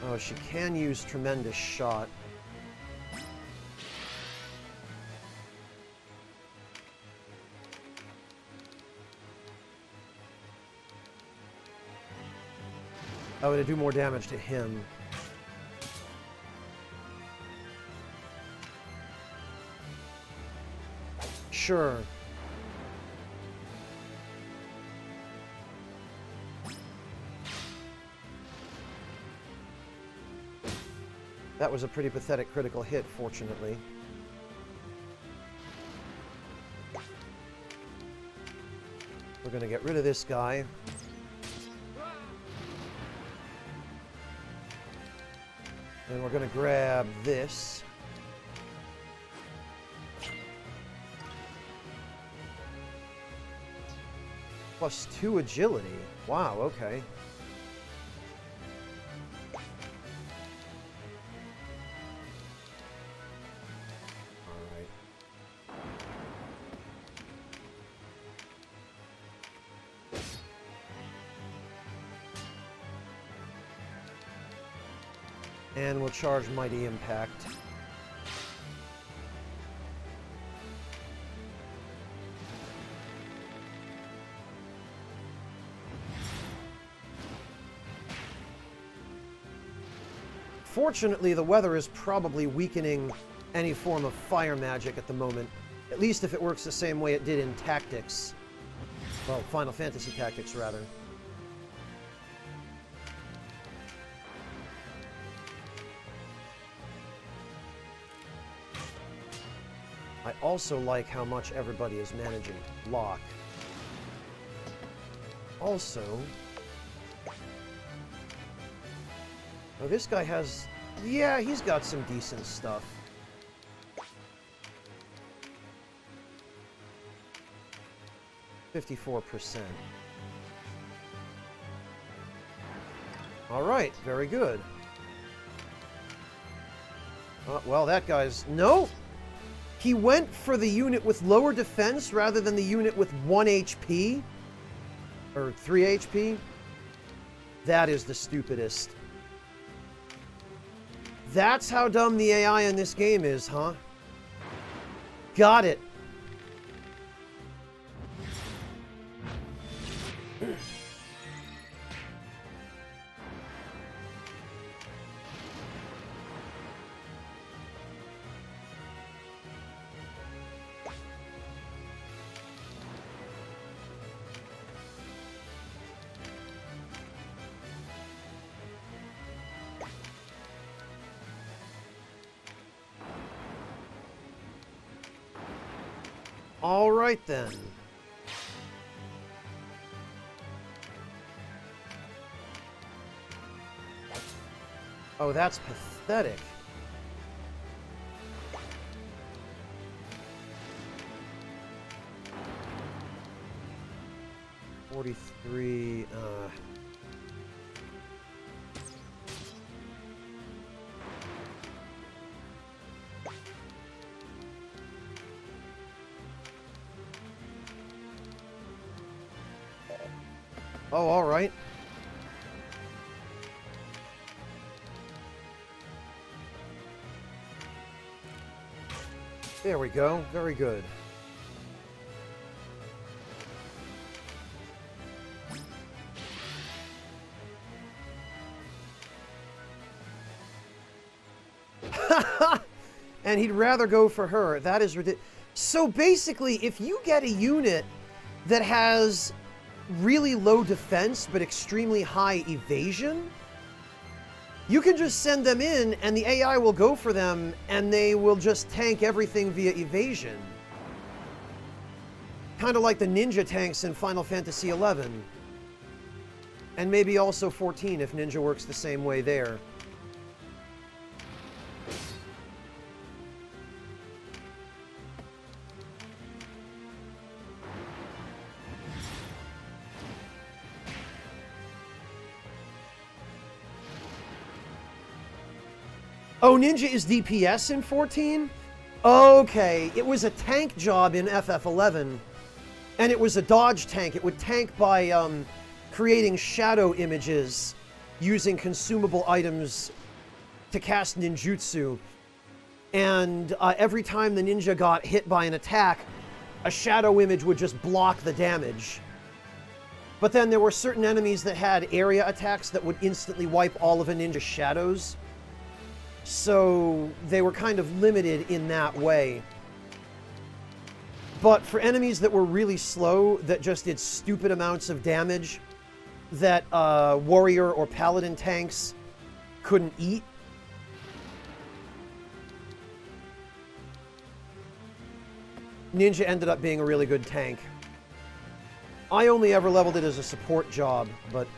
Oh, she can use Tremendous Shot. Oh, to do more damage to him. Sure. That was a pretty pathetic critical hit, fortunately. We're gonna get rid of this guy. And we're gonna grab this. +2 agility. Wow, okay. And we'll charge Mighty Impact. Fortunately, the weather is probably weakening any form of fire magic at the moment. At least if it works the same way it did in Tactics. Well, Final Fantasy Tactics, rather. I also like how much everybody is managing block. Also... Oh, this guy has... Yeah, he's got some decent stuff. %. Alright, very good. Well, that guy's... No! He went for the unit with lower defense rather than the unit with 1 HP? Or 3 HP? That is the stupidest. That's how dumb the AI in this game is, huh? Got it. Alright then. Oh, that's pathetic. $43, Oh, alright. There we go. Very good. And he'd rather go for her. That is ridiculous. So basically, if you get a unit that has really low defense but extremely high evasion, you can just send them in and the AI will go for them and they will just tank everything via evasion. Kind of like the ninja tanks in Final Fantasy XI. And maybe also 14 if ninja works the same way there. Oh, ninja is DPS in 14? Okay, it was a tank job in FF11, and it was a dodge tank. It would tank by creating shadow images using consumable items to cast ninjutsu. And every time the ninja got hit by an attack, a shadow image would just block the damage. But then there were certain enemies that had area attacks that would instantly wipe all of a ninja's shadows. So they were kind of limited in that way. But for enemies that were really slow, that just did stupid amounts of damage, that warrior or paladin tanks couldn't eat, ninja ended up being a really good tank. I only ever leveled it as a support job, but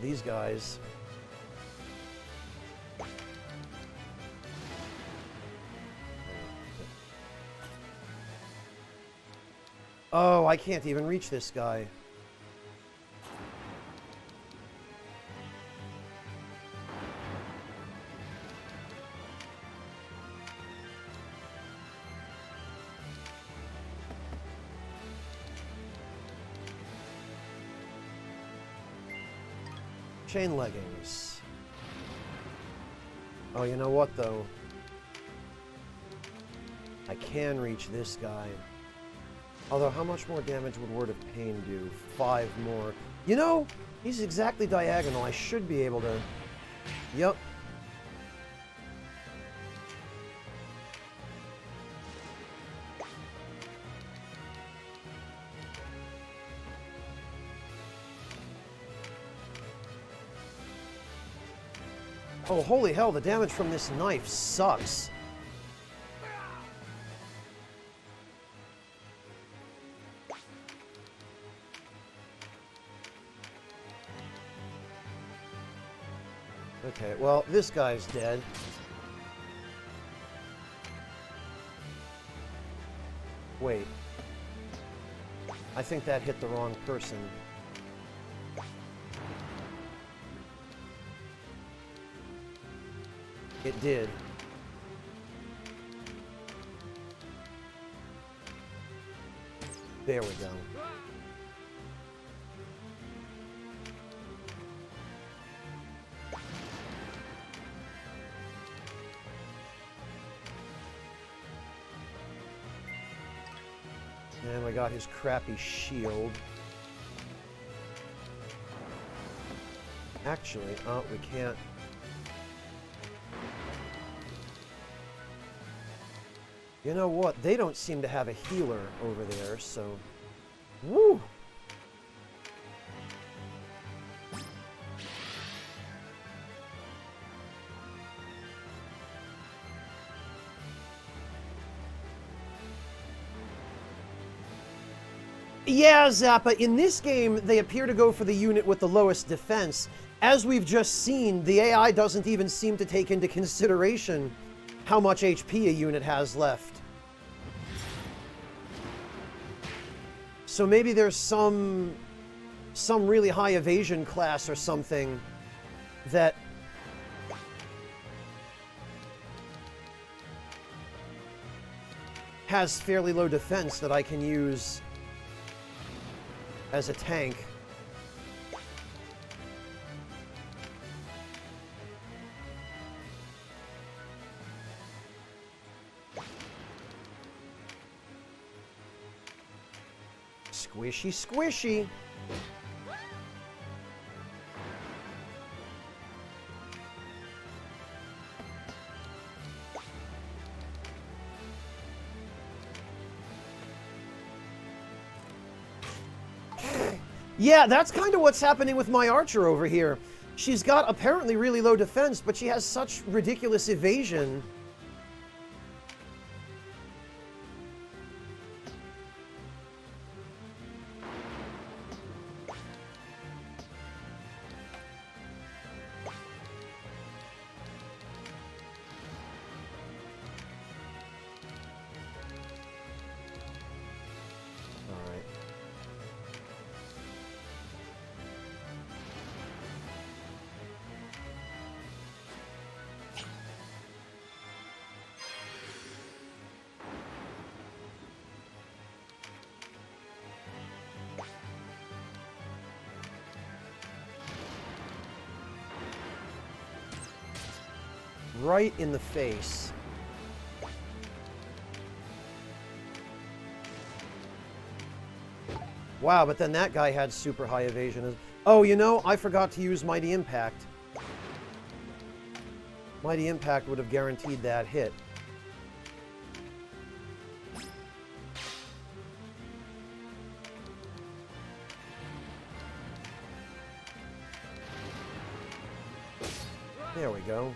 these guys. Oh, I can't even reach this guy. Chain leggings. Oh, you know what, though? I can reach this guy. Although, how much more damage would Word of Pain do? 5 more. You know, he's exactly diagonal. I should be able to... Yep. Oh, holy hell, the damage from this knife sucks. Okay, well, this guy's dead. Wait. I think that hit the wrong person. It did. There we go. And we got his crappy shield. Actually, oh, we can't. You know what? They don't seem to have a healer over there, so... Woo! Yeah, Zappa, in this game, they appear to go for the unit with the lowest defense. As we've just seen, the AI doesn't even seem to take into consideration how much HP a unit has left. So maybe there's some really high evasion class or something that has fairly low defense that I can use as a tank. Squishy, squishy. Yeah, that's kind of what's happening with my archer over here. She's got apparently really low defense, but she has such ridiculous evasion. Right in the face. Wow, but then that guy had super high evasion. Oh, you know, I forgot to use Mighty Impact. Mighty Impact would have guaranteed that hit. There we go.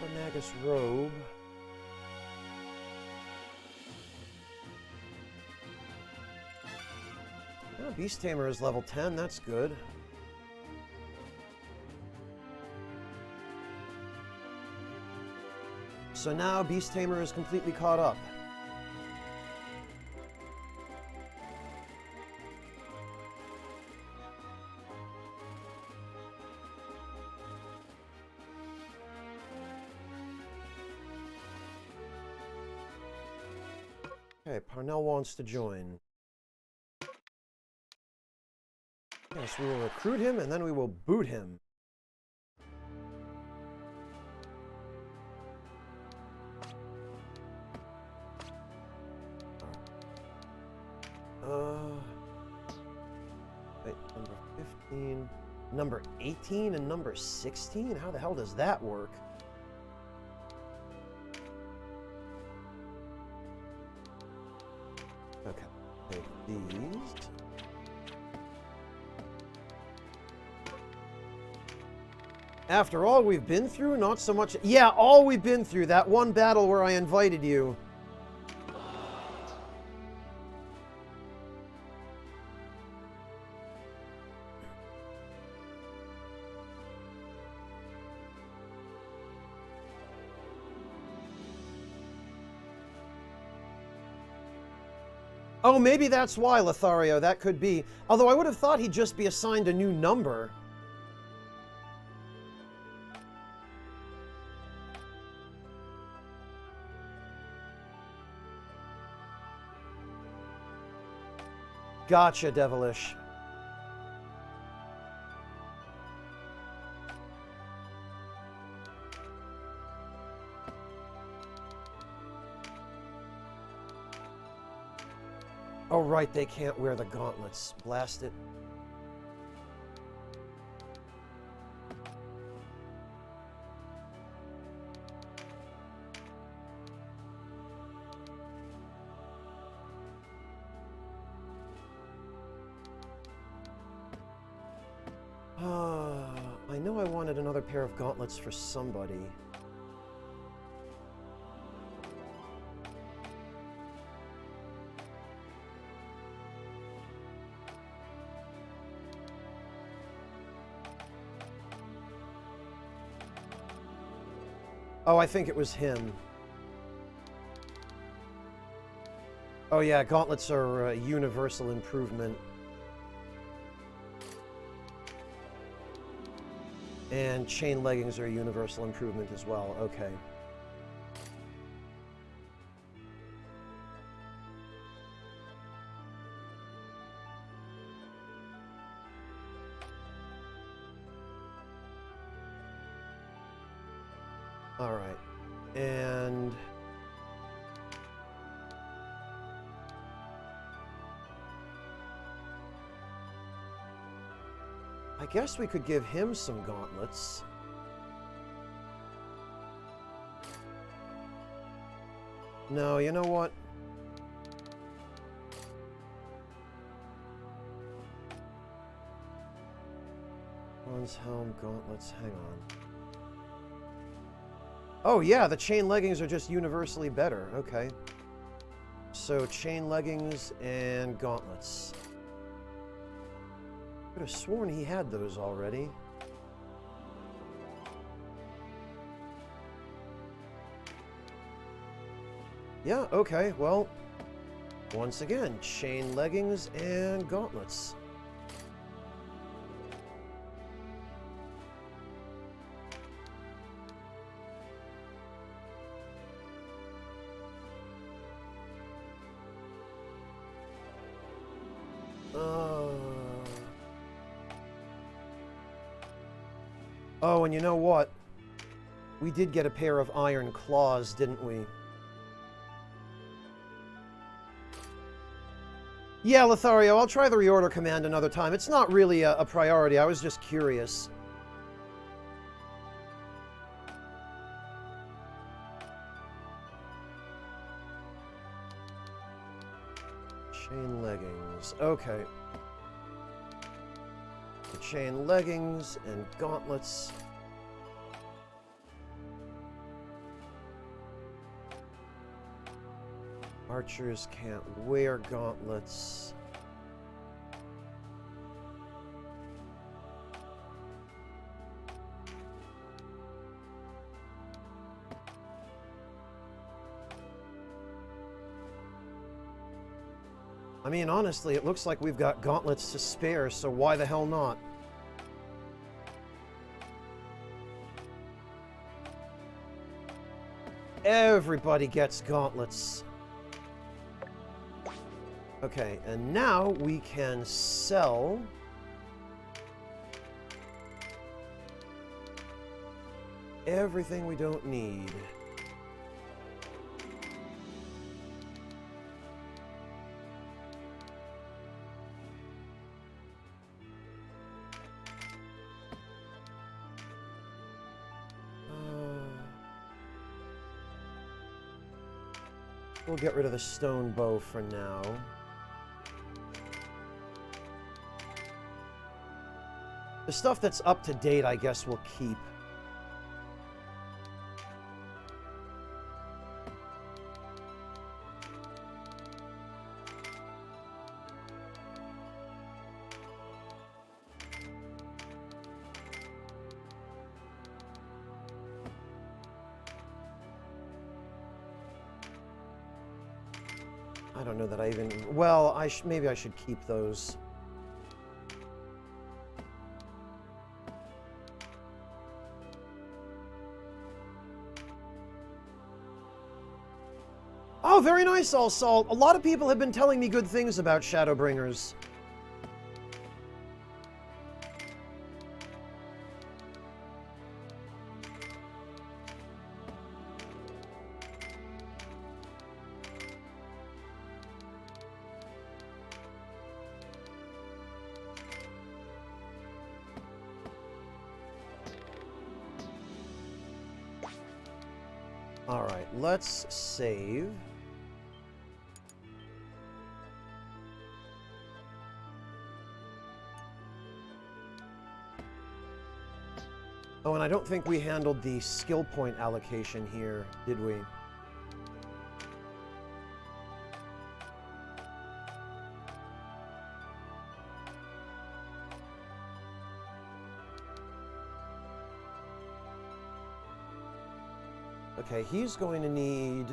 Another Nagus robe. Oh, Beast Tamer is level 10, that's good. So now Beast Tamer is completely caught up. Okay, Parnell wants to join. Yes, we will recruit him and then we will boot him. Wait, number 15, number 18, and number 16? How the hell does that work? Okay, take these. After all we've been through, not so much... Yeah, all we've been through, that one battle where I invited you. Oh, maybe that's why, Lothario, that could be. Although I would have thought he'd just be assigned a new number. Gotcha, Devilish. Oh, right, they can't wear the gauntlets. Blast it. I I know I wanted another pair of gauntlets for somebody. Oh, I think it was him. Oh yeah, gauntlets are a universal improvement. And chain leggings are a universal improvement as well. Okay. All right. And I guess we could give him some gauntlets. No, you know what? Bronze helm, gauntlets, hang on. Oh yeah, the chain leggings are just universally better. Okay. So chain leggings and gauntlets. Could have sworn he had those already. Yeah, okay, well, once again, chain leggings and gauntlets. Oh, and you know what? We did get a pair of iron claws, didn't we? Yeah, Lothario, I'll try the reorder command another time. It's not really a priority. I was just curious. Chain leggings. Okay. The chain leggings and gauntlets. Archers can't wear gauntlets. I mean, honestly, it looks like we've got gauntlets to spare, so why the hell not? Everybody gets gauntlets. Okay, and now we can sell everything we don't need. We'll get rid of the stone bow for now. The stuff that's up to date, I guess, we'll keep. I don't know that I even... Well, maybe I should keep those. Oh, very nice, All Salt. A lot of people have been telling me good things about Shadowbringers. Alright, let's save. Oh, and I don't think we handled the skill point allocation here, did we? Okay, he's going to need...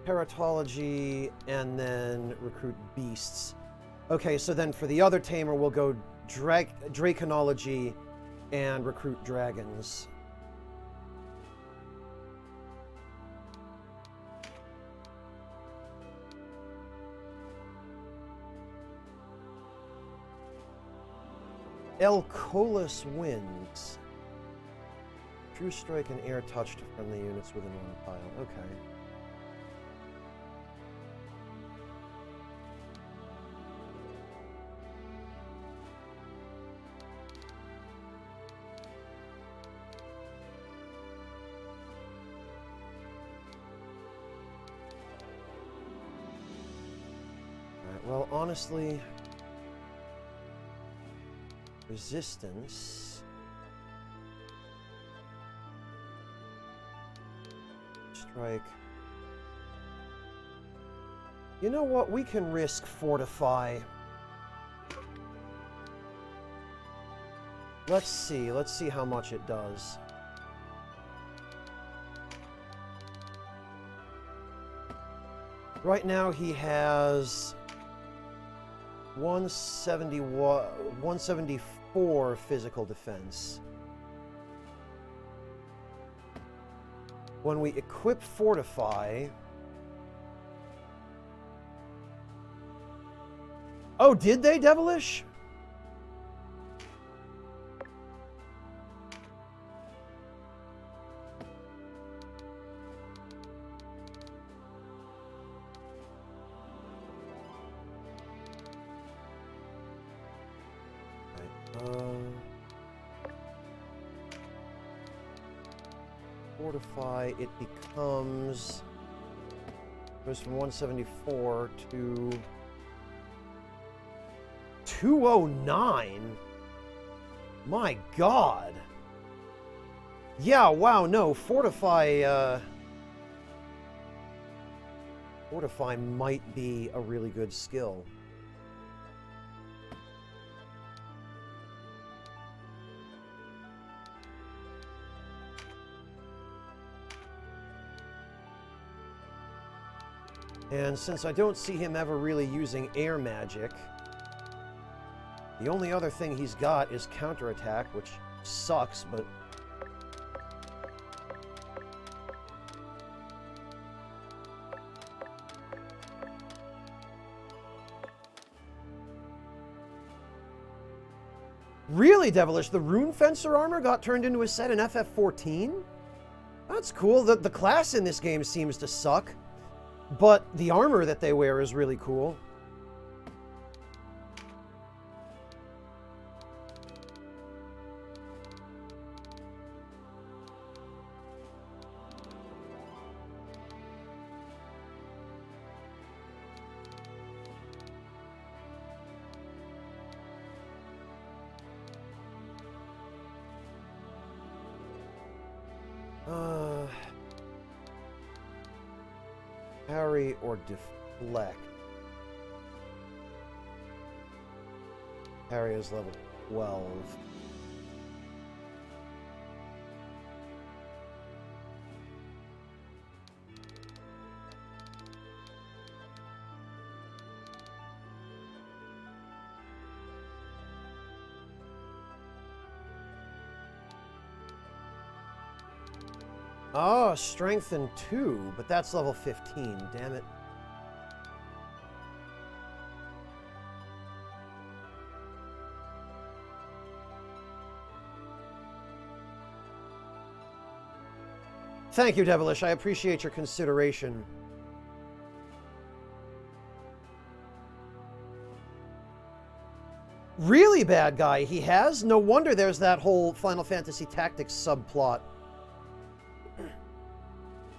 Paratology, and then recruit beasts. Okay, so then for the other tamer, we'll go Draconology and recruit dragons. Elcolas Winds. True Strike and Air Touch to friendly units within one pile. Okay. Well, honestly, resistance, strike. You know what? We can risk fortify. Let's see how much it does. Right now he has 174 physical defense. When we equip Fortify... Oh, did they, Devilish? Fortify, it becomes... goes from 174 to... 209? My God! Yeah, wow, no, Fortify, Fortify might be a really good skill. And since I don't see him ever really using air magic, the only other thing he's got is counterattack, which sucks, but... Really, Devilish? The Rune Fencer armor got turned into a set in FF14? That's cool. The class in this game seems to suck, but the armor that they wear is really cool. Parry or deflect. Parry is level 12. Oh, strengthen 2, but that's level 15, damn it. Thank you, Devilish. I appreciate your consideration. Really bad guy he has? No wonder there's that whole Final Fantasy Tactics subplot.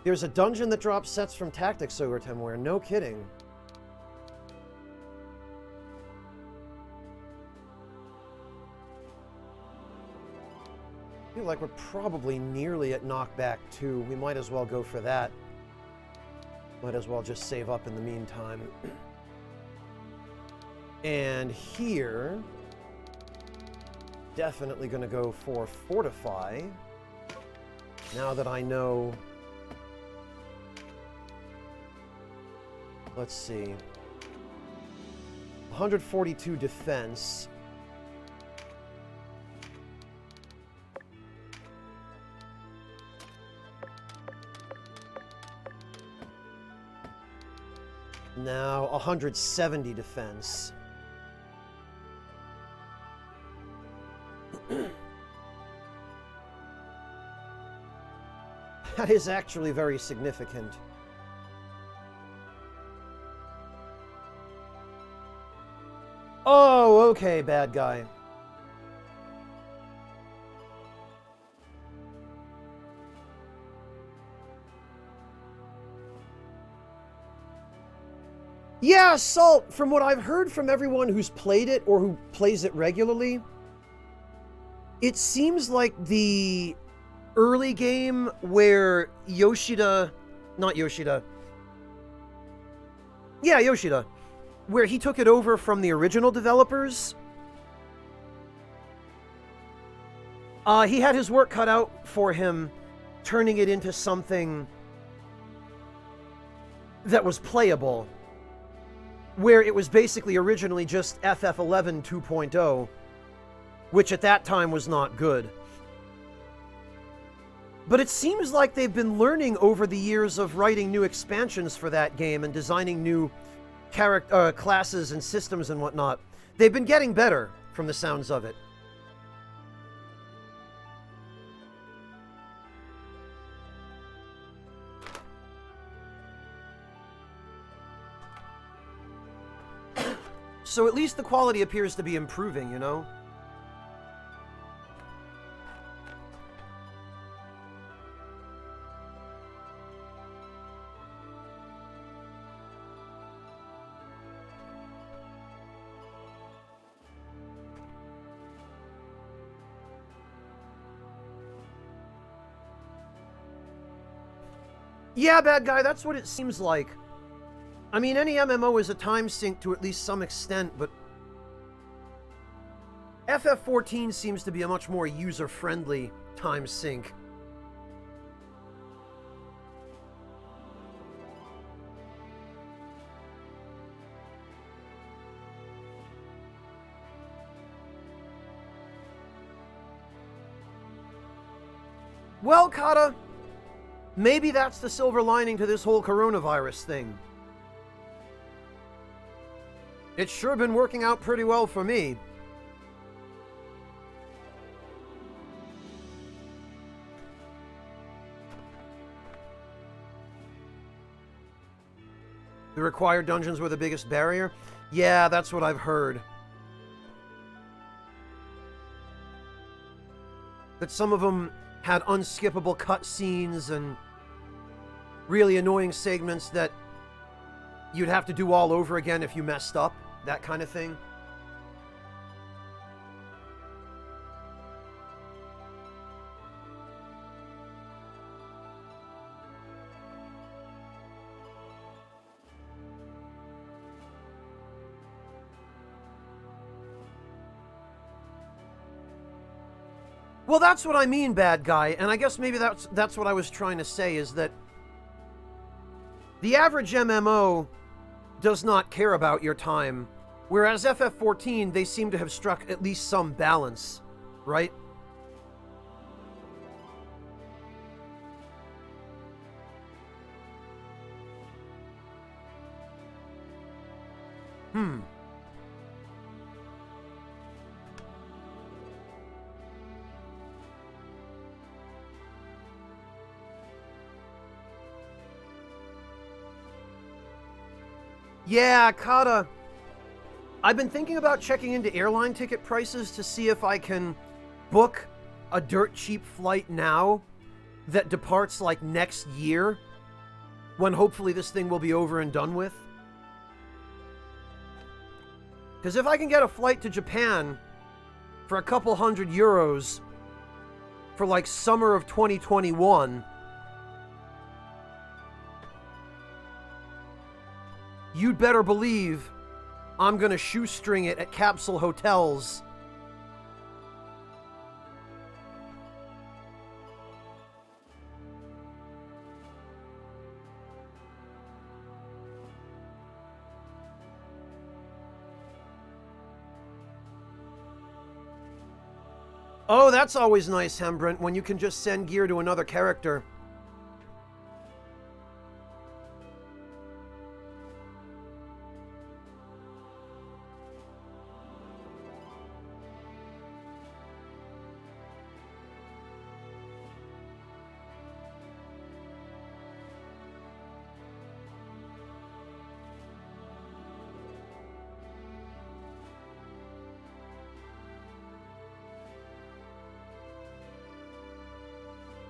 There's a dungeon that drops sets from Tactics Ogre Temware. No kidding. feel like we're probably nearly at knockback 2. We might as well go for that. Might as well just save up in the meantime. And here, definitely going to go for Fortify. Now that I know... Let's see. 142 defense. Now 170 defense. That is actually very significant. Oh, okay, bad guy. Yeah, Salt, from what I've heard from everyone who's played it or who plays it regularly, it seems like the early game where Yoshida, where he took it over from the original developers, he had his work cut out for him, turning it into something that was playable, where it was basically originally just FF11 2.0, which at that time was not good. But it seems like they've been learning over the years of writing new expansions for that game and designing new classes and systems and whatnot. They've been getting better, from the sounds of it. So at least the quality appears to be improving, you know? Yeah, bad guy, that's what it seems like. I mean, any MMO is a time sink to at least some extent, but FF14 seems to be a much more user-friendly time sink. Well, Kata, maybe that's the silver lining to this whole coronavirus thing. It's sure been working out pretty well for me. The required dungeons were the biggest barrier? Yeah, that's what I've heard. That some of them had unskippable cutscenes and really annoying segments that you'd have to do all over again if you messed up. That kind of thing. Well, that's what I mean, bad guy, and I guess maybe that's what I was trying to say, is that the average MMO does not care about your time, whereas FF14, they seem to have struck at least some balance, right? Yeah, Kata. I've been thinking about checking into airline ticket prices to see if I can book a dirt cheap flight now that departs like next year, when hopefully this thing will be over and done with. Because if I can get a flight to Japan for a couple €100, for like summer of 2021, you'd better believe I'm gonna shoestring it at capsule hotels. Oh, that's always nice, Hembrent, when you can just send gear to another character.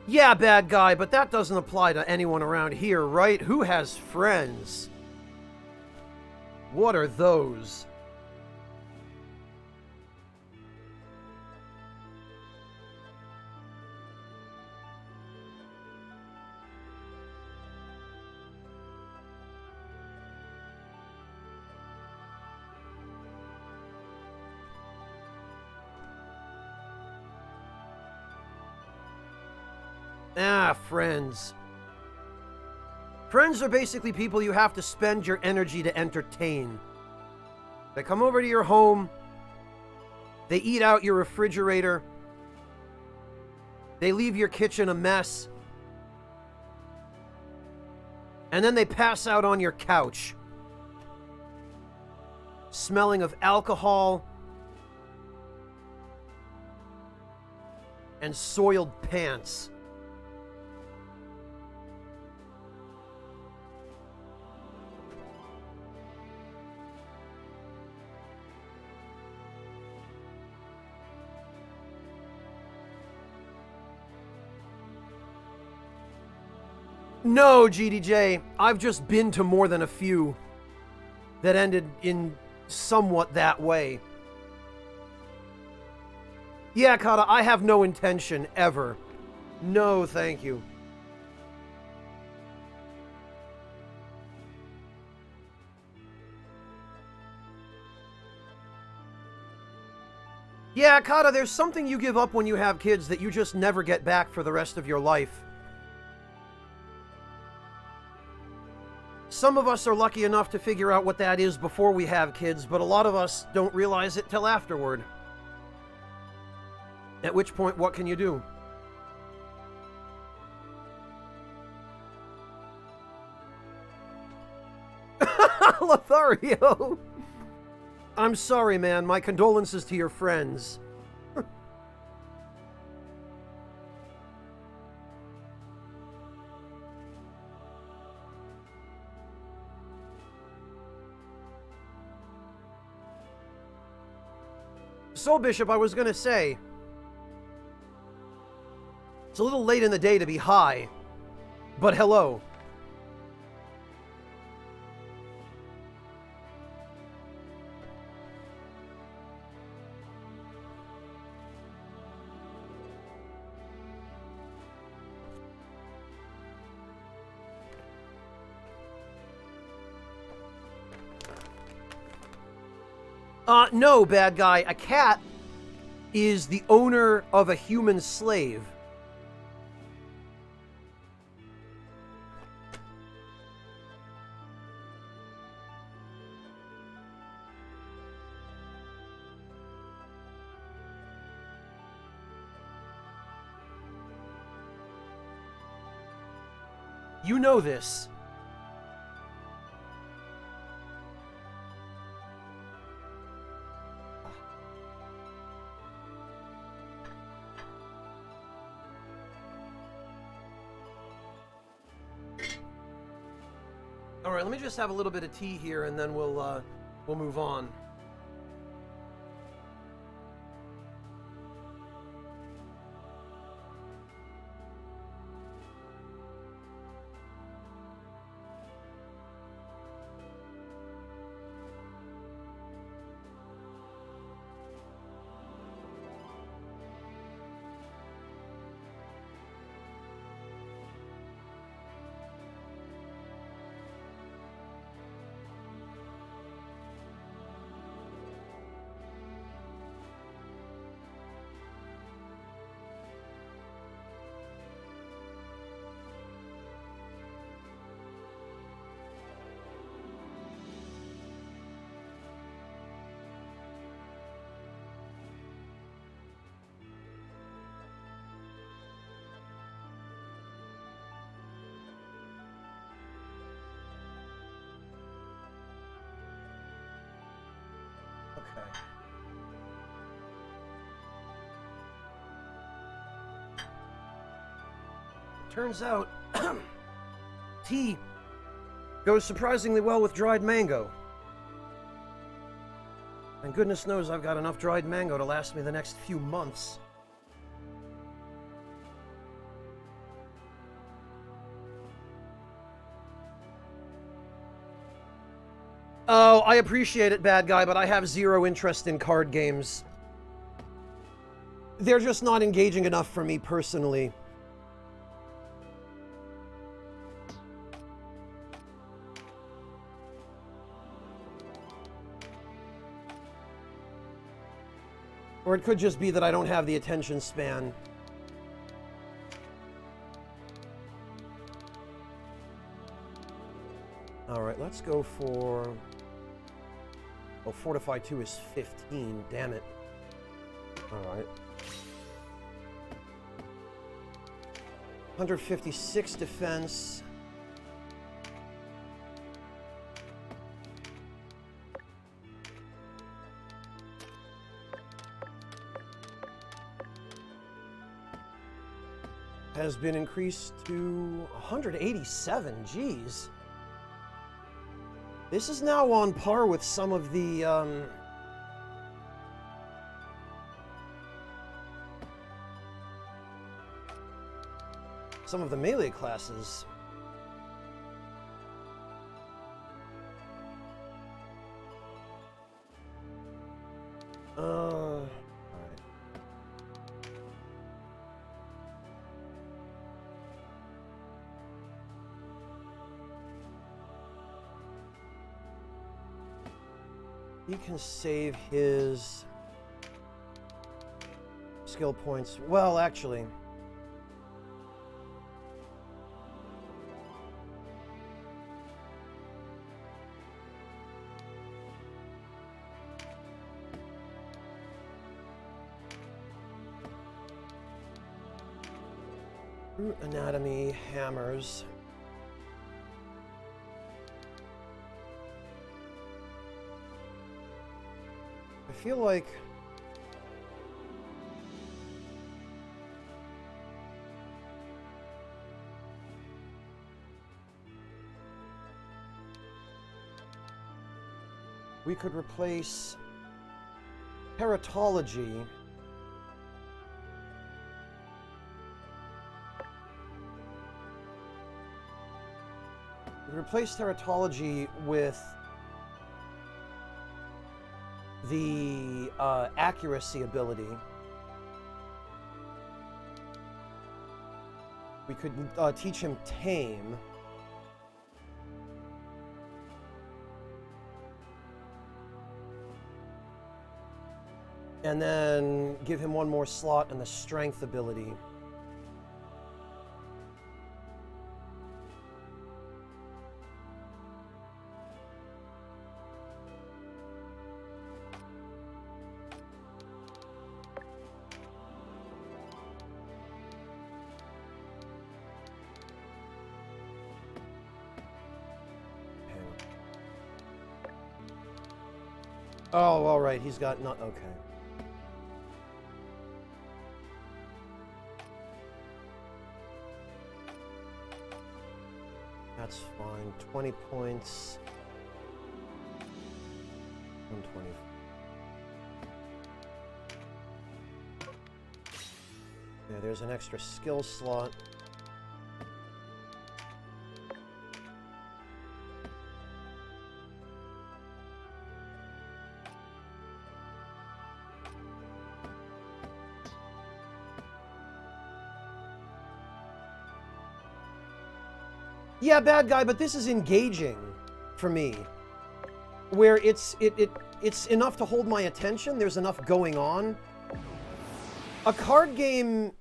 Yeah, bad guy, but that doesn't apply to anyone around here, right? Who has friends? What are those? Ah, friends. Friends are basically people you have to spend your energy to entertain. They come over to your home. They eat out your refrigerator. They leave your kitchen a mess. And then they pass out on your couch, smelling of alcohol and soiled pants. No, GDJ, I've just been to more than a few that ended in somewhat that way. Yeah, Kata, I have no intention, ever. No, thank you. Yeah, Kata, there's something you give up when you have kids that you just never get back for the rest of your life. Some of us are lucky enough to figure out what that is before we have kids, but a lot of us don't realize it till afterward. At which point, what can you do? Lothario! I'm sorry, man. My condolences to your friends. So, Bishop, I was gonna say, it's a little late in the day to be high, but hello. No, bad guy. A cat is the owner of a human slave. You know this. All right, let me just have a little bit of tea here, and then we'll move on. Turns out, tea goes surprisingly well with dried mango. And goodness knows I've got enough dried mango to last me the next few months. Oh, I appreciate it, bad guy, but I have zero interest in card games. They're just not engaging enough for me personally. Or it could just be that I don't have the attention span. Alright, let's go for... Oh, Fortify 2 is 15, damn it. Alright. 156 defense. Has been increased to 187, geez. This is now on par with some of the, some of the melee classes. Alright. He can save his skill points. Well, actually. Root anatomy, hammers. I feel like we could replace Teratology with the accuracy ability. We could teach him Tame. And then give him one more slot in the Strength ability. Oh, all right. He's got not okay. That's fine. 20 points. 120. Yeah, there's an extra skill slot. Yeah, bad guy, but this is engaging for me. Where it's enough to hold my attention, there's enough going on. A card game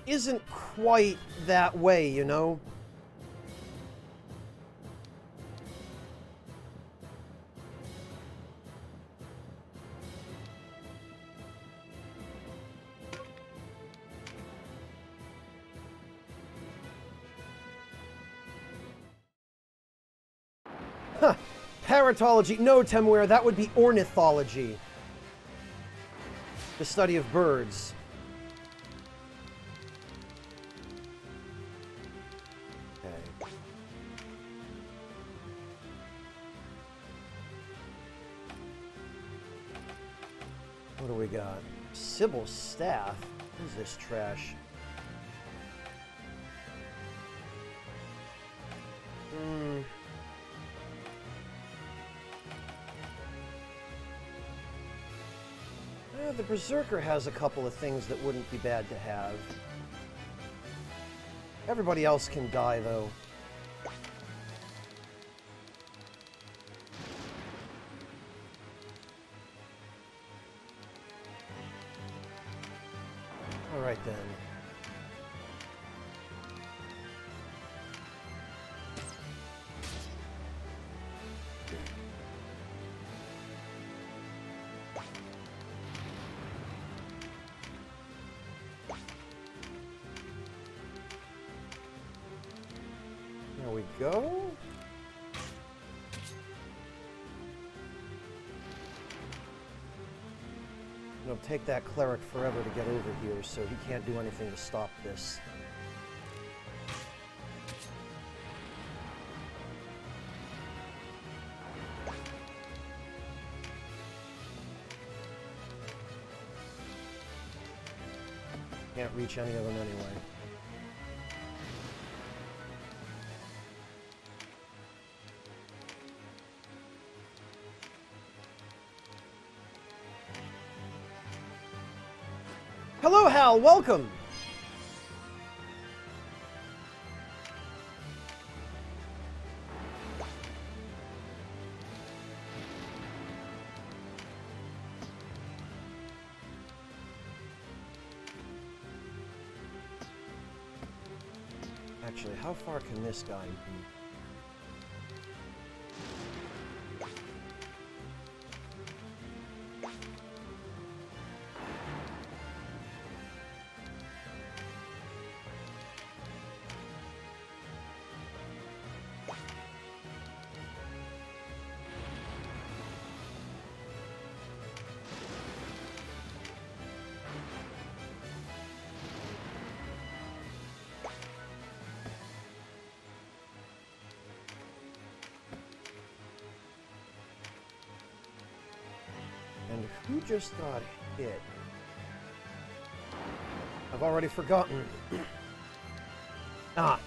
isn't quite that way, you know? Huh. Paratology. No, Temware, that would be ornithology. The study of birds. Okay. What do we got? Sybil's staff? What is this trash? The Berserker has a couple of things that wouldn't be bad to have. Everybody else can die, though. Alright then. There we go. It'll take that cleric forever to get over here, so he can't do anything to stop this. Can't reach any of them anyway. Hello, Hal. Welcome. Actually, how far can this guy be? And who just got hit? I've already forgotten. Ah.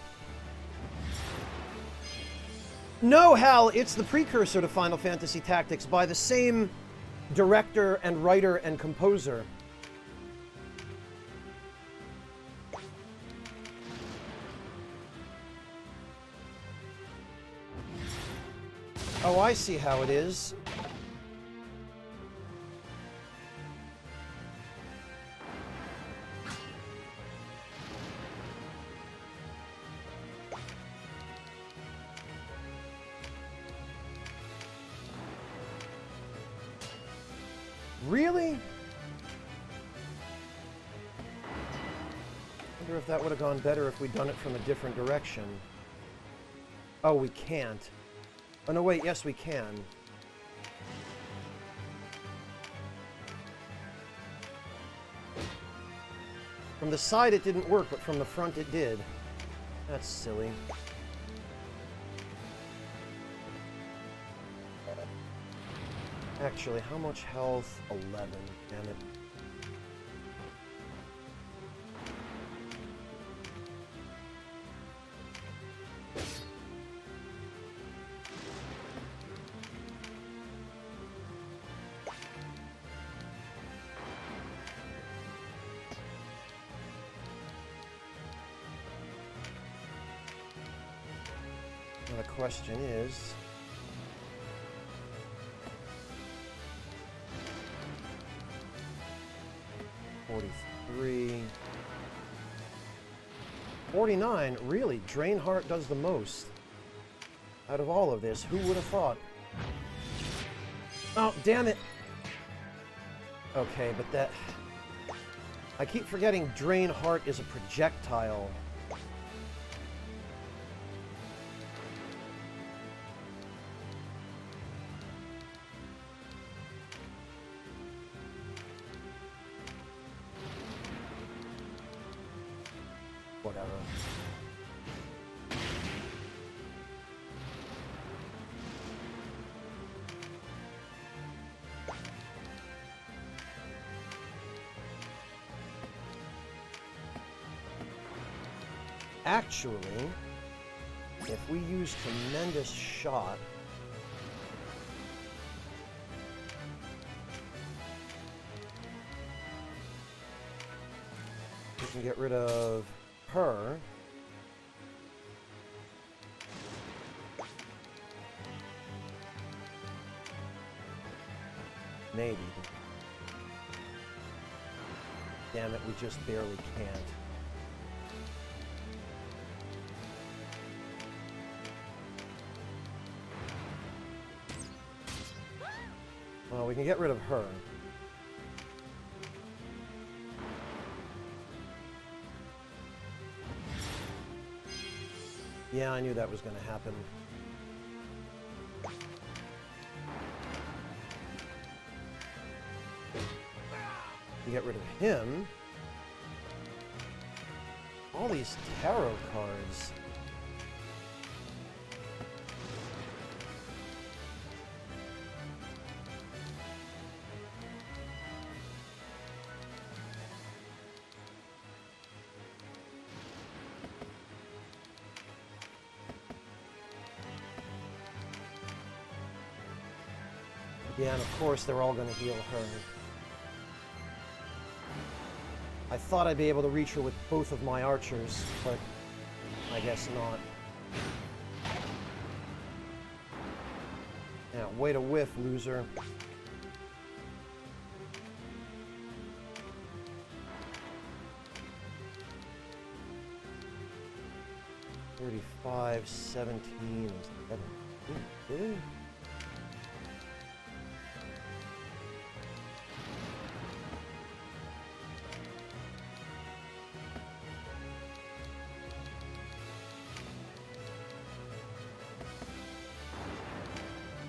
No, Hal, it's the precursor to Final Fantasy Tactics by the same director and writer and composer. Oh, I see how it is. Really? I wonder if that would have gone better if we'd done it from a different direction. Oh, we can't. Oh, no, wait, yes, we can. From the side it didn't work, but from the front it did. That's silly. Actually, how much health? 11. Damn it. Now the question is... 43... 49? Really? Drainheart does the most. Out of all of this, who would have thought? Oh, damn it! Okay, but that... I keep forgetting Drainheart is a projectile. whatever. Actually, if we use Tremendous Shot, we can get rid of her. Maybe. Damn it, we just barely can't. Well, we can get rid of her. Yeah, I knew that was going to happen. You get rid of him. All these tarot cards. Yeah, and of course they're all going to heal her. I thought I'd be able to reach her with both of my archers, but I guess not. Yeah, way to whiff, loser. $35, 17, and 17. Really?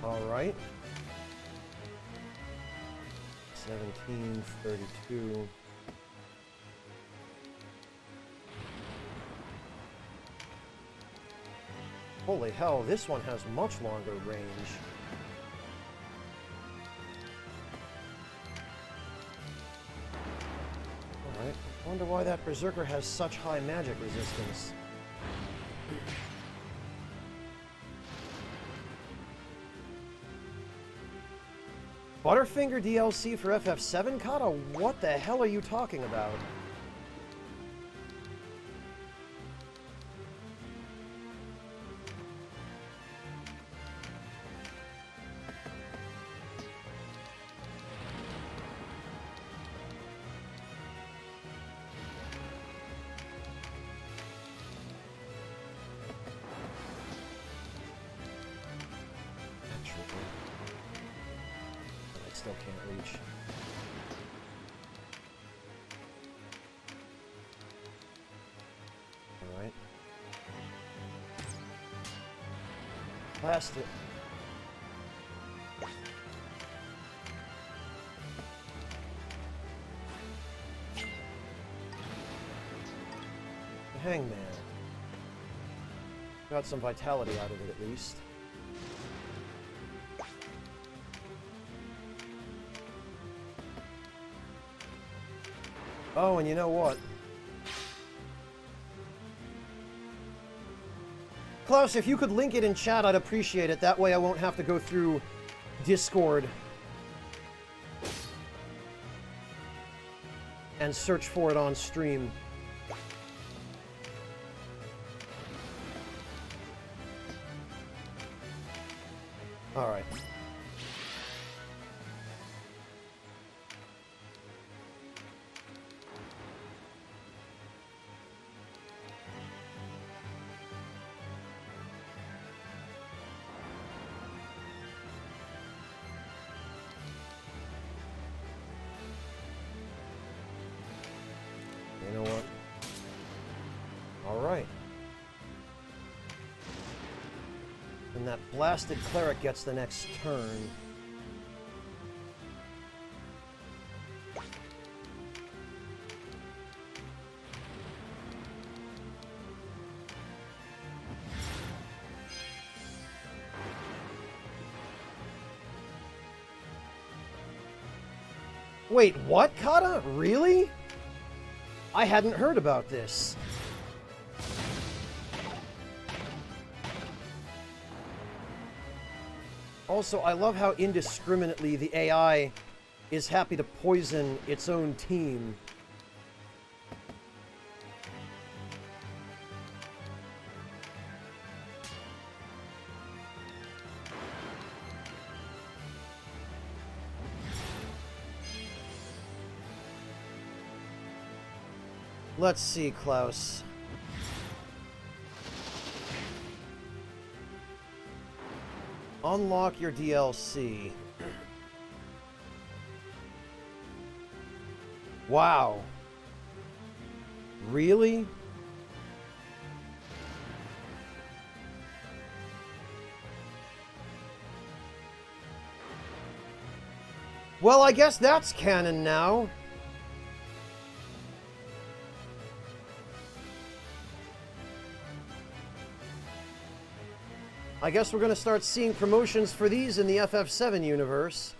Alright. 17, 32. Holy hell, this one has much longer range. Alright, I wonder why that Berserker has such high magic resistance. Butterfinger DLC for FF7? Kata, what the hell are you talking about? Still can't reach. Alright. Blast it. The Hangman. Got some vitality out of it at least. Oh, and you know what? Klaus, if you could link it in chat, I'd appreciate it. That way I won't have to go through Discord and search for it on stream. Alright. You know what? Alright. And that blasted cleric gets the next turn. Wait, what, Kata? Really? I hadn't heard about this. Also, I love how indiscriminately the AI is happy to poison its own team. Let's see, Klaus. Unlock your DLC. Wow. Really? Well, I guess that's canon now. I guess we're going to start seeing promotions for these in the FF7 universe.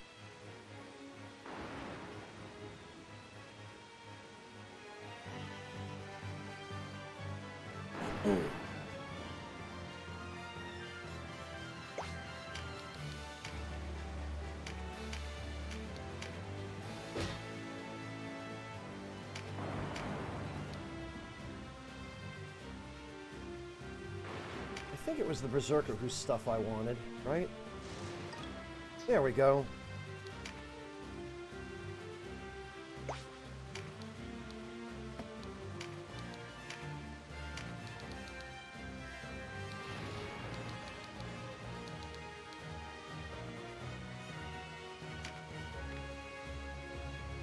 I think it was the Berserker whose stuff I wanted, right? There we go.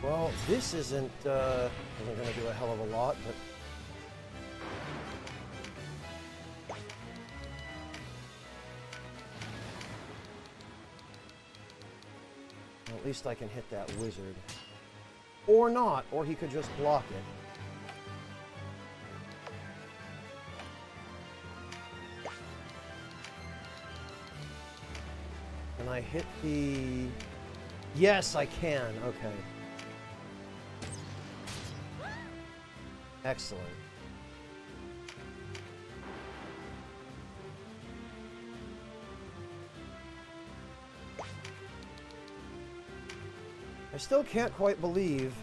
Well, this isn't going to do a hell of a lot, but... At least I can hit that wizard. Or not, or he could just block it. Can I hit the... Yes, I can. Okay. Excellent. I still can't quite believe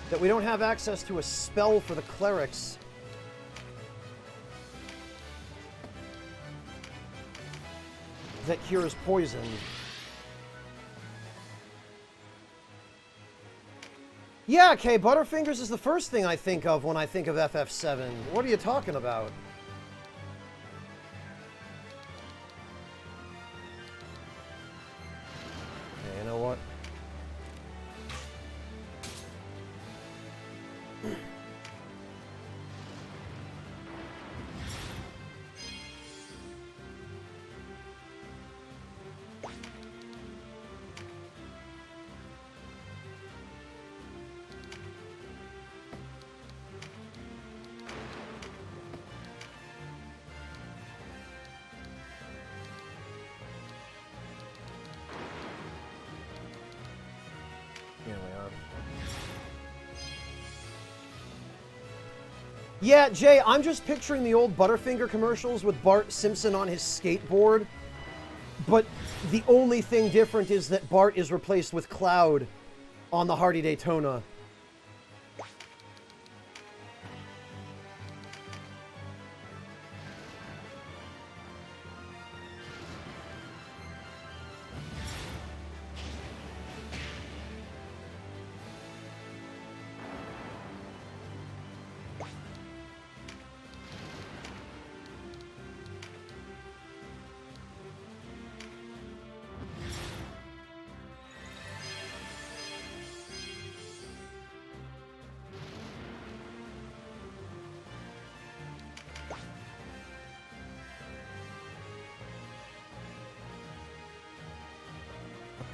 that we don't have access to a spell for the clerics. That cures poison. Yeah, okay, Butterfingers is the first thing I think of when I think of FF7. What are you talking about? Okay, you know what? Here we are. Yeah, Jay, I'm just picturing the old Butterfinger commercials with Bart Simpson on his skateboard. But the only thing different is that Bart is replaced with Cloud on the Hardy Daytona.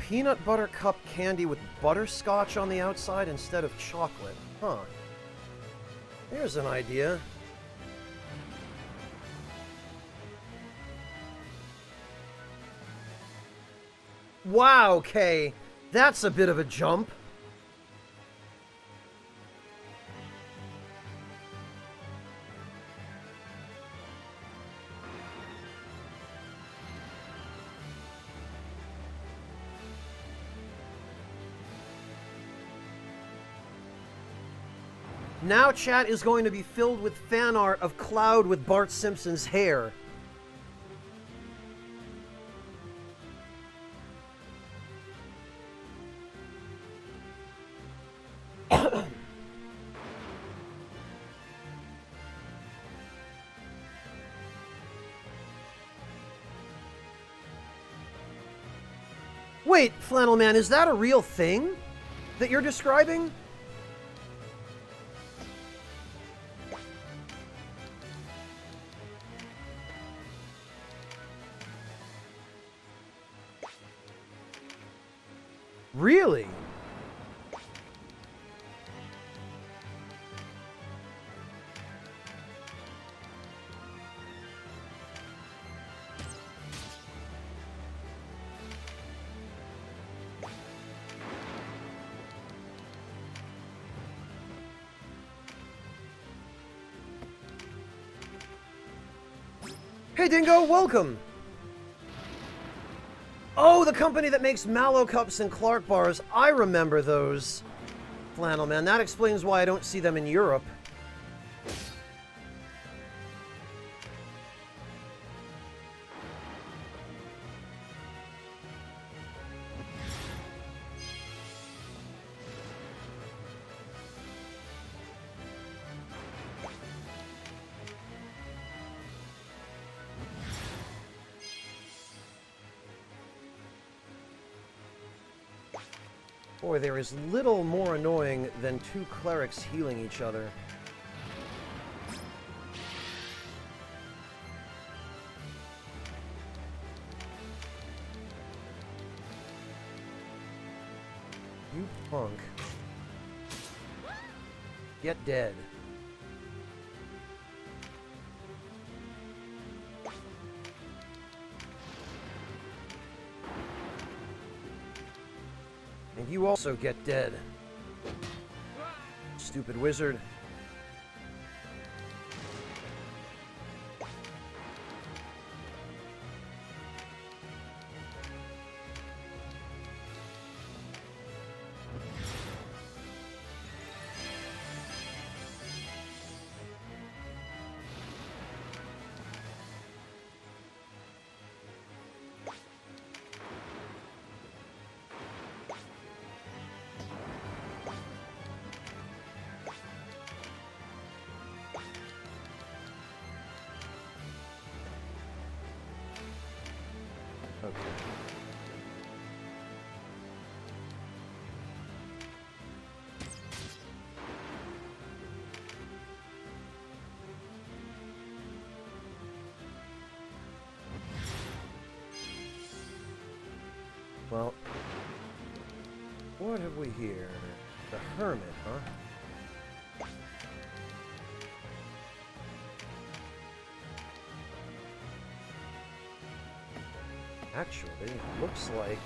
Peanut butter cup candy with butterscotch on the outside instead of chocolate. Huh. Here's an idea. Wow, Kay. That's a bit of a jump. Now chat is going to be filled with fan art of Cloud with Bart Simpson's hair. Wait, Flannel Man, is that a real thing that you're describing? Really? Hey Dingo, welcome! Oh, the company that makes Mallow Cups and Clark Bars. I remember those. Flannel Man. That explains why I don't see them in Europe. Boy, there is little more annoying than two clerics healing each other. You punk. Get dead. And you also get dead. Stupid wizard. Okay. Well, what have we here? The Hermit, huh? Actually, it looks like...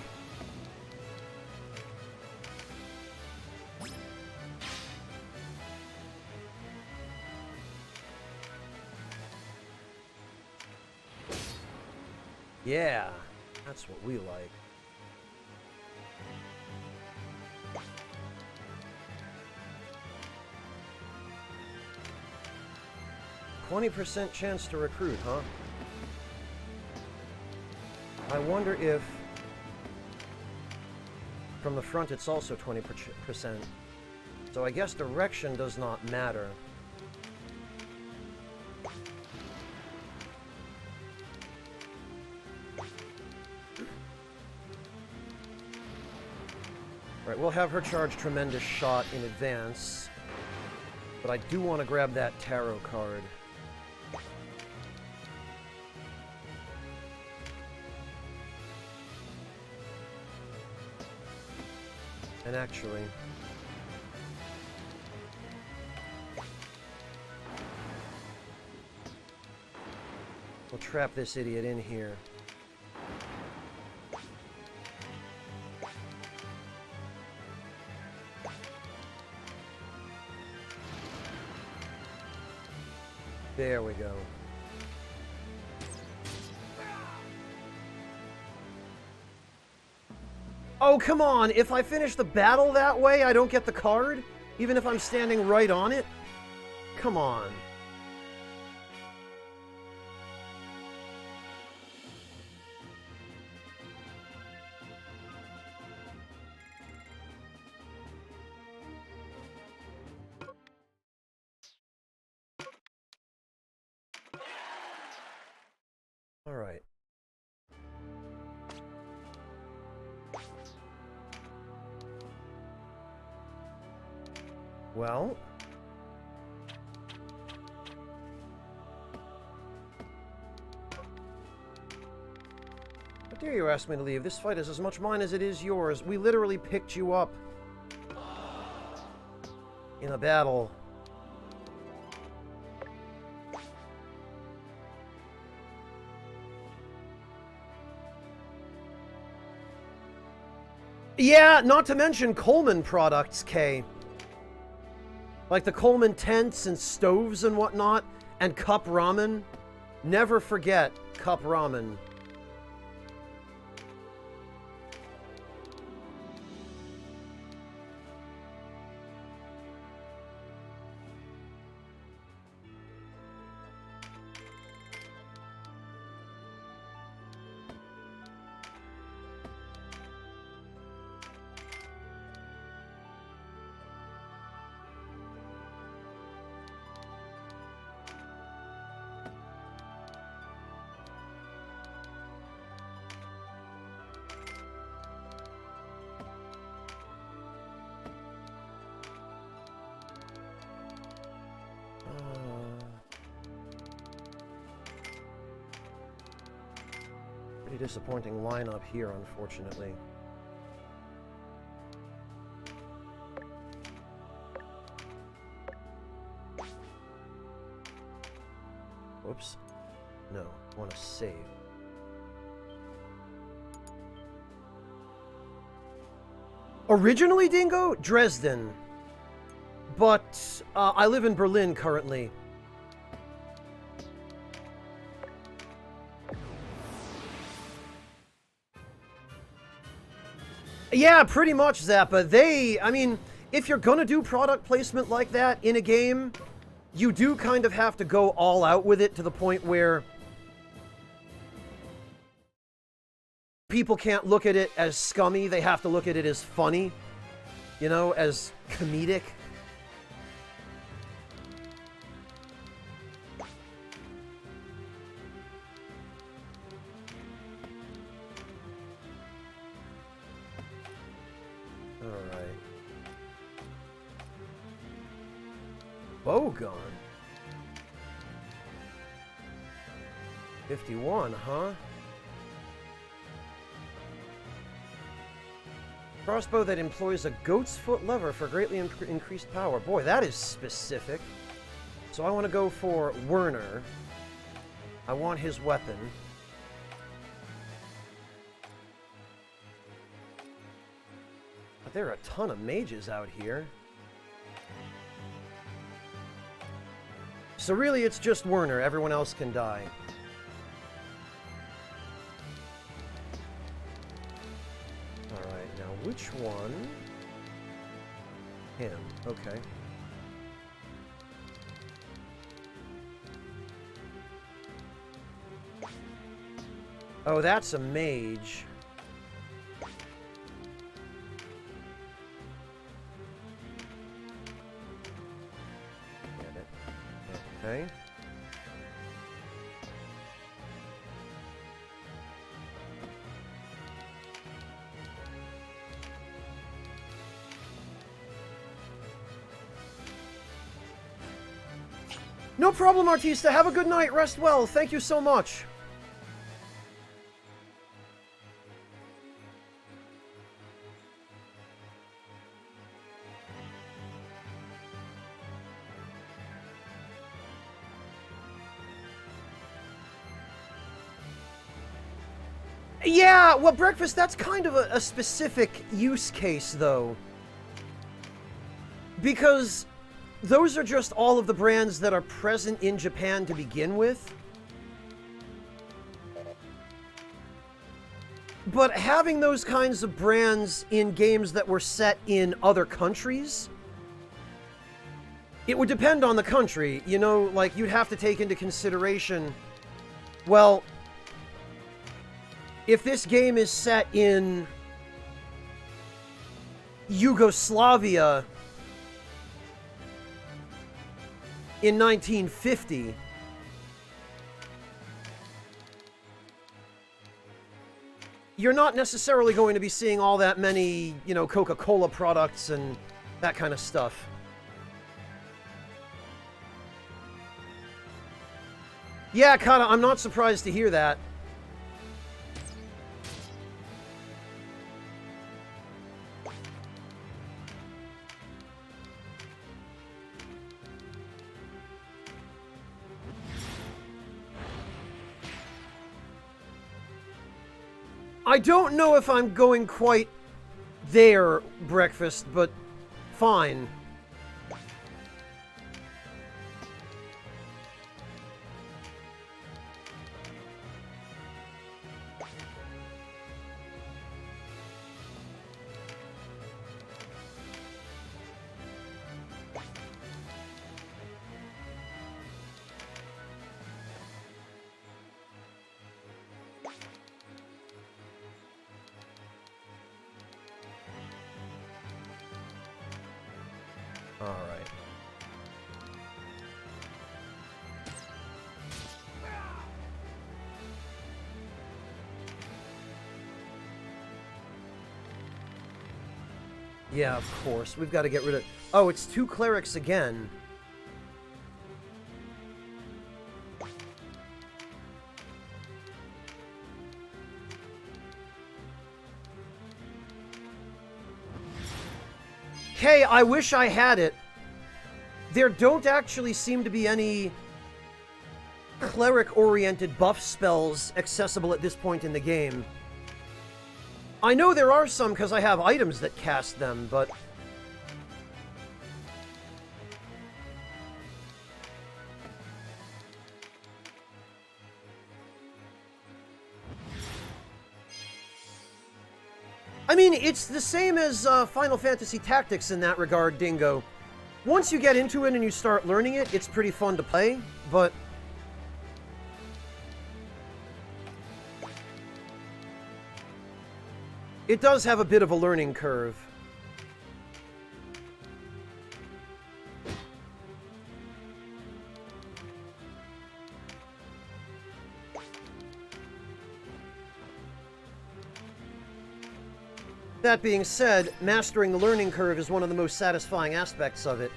Yeah, that's what we like. %20 chance to recruit, huh? I wonder if from the front it's also 20%. So I guess direction does not matter. Right, we'll have her charge Tremendous Shot in advance. But I do want to grab that tarot card. And actually... We'll trap this idiot in here. There we go. Oh, come on! If I finish the battle that way, I don't get the card? Even if I'm standing right on it? Come on. All right. Well, how dare you ask me to leave? This fight is as much mine as it is yours. We literally picked you up in a battle. Yeah, not to mention Coleman products, Kay. Like the Coleman tents and stoves and whatnot, and Cup Ramen. Never forget Cup Ramen. Pretty disappointing lineup here, unfortunately. Whoops. No, I want to save. Originally, Dingo? Dresden. But I live in Berlin currently. Yeah, pretty much, Zappa. I mean, if you're gonna do product placement like that in a game, you do kind of have to go all out with it to the point where people can't look at it as scummy, they have to look at it as funny, you know, as comedic. Alright. Bowgun. 51, huh? Crossbow that employs a goat's foot lever for greatly increased power. Boy, that is specific. So I want to go for Werner. I want his weapon. But there are a ton of mages out here. So really, it's just Werner. Everyone else can die. Alright, now which one? Him. Okay. Oh, that's a mage. Get it. Okay. No problem, Artista. Have a good night. Rest well. Thank you so much. Yeah, well, Breakfast, that's kind of a specific use case, though. Because those are just all of the brands that are present in Japan to begin with. But having those kinds of brands in games that were set in other countries, it would depend on the country. You know, like, you'd have to take into consideration, well, if this game is set in Yugoslavia in 1950, you're not necessarily going to be seeing all that many, you know, Coca-Cola products and that kind of stuff. Yeah, Kata, I'm not surprised to hear that. I don't know if I'm going quite there, Breakfast, but fine. Alright. Yeah, of course. We've got to get rid of... Oh, it's 2 clerics again. Hey, I wish I had it. There don't actually seem to be any cleric-oriented buff spells accessible at this point in the game. I know there are some because I have items that cast them, but... I mean, it's the same as Final Fantasy Tactics in that regard, Dingo. Once you get into it and you start learning it, it's pretty fun to play, but... it does have a bit of a learning curve. That being said, mastering the learning curve is one of the most satisfying aspects of it.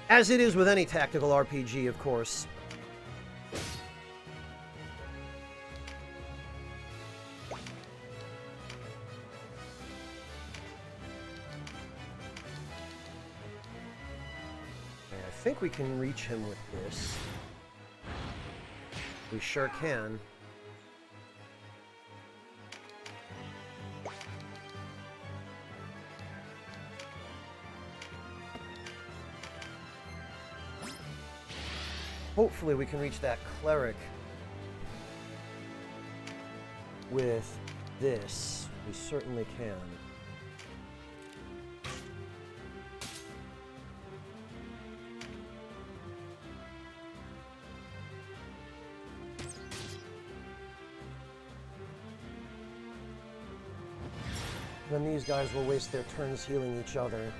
As it is with any tactical RPG, of course. Okay, I think we can reach him with this. We sure can. Hopefully we can reach that cleric with this. We certainly can. Then these guys will waste their turns healing each other.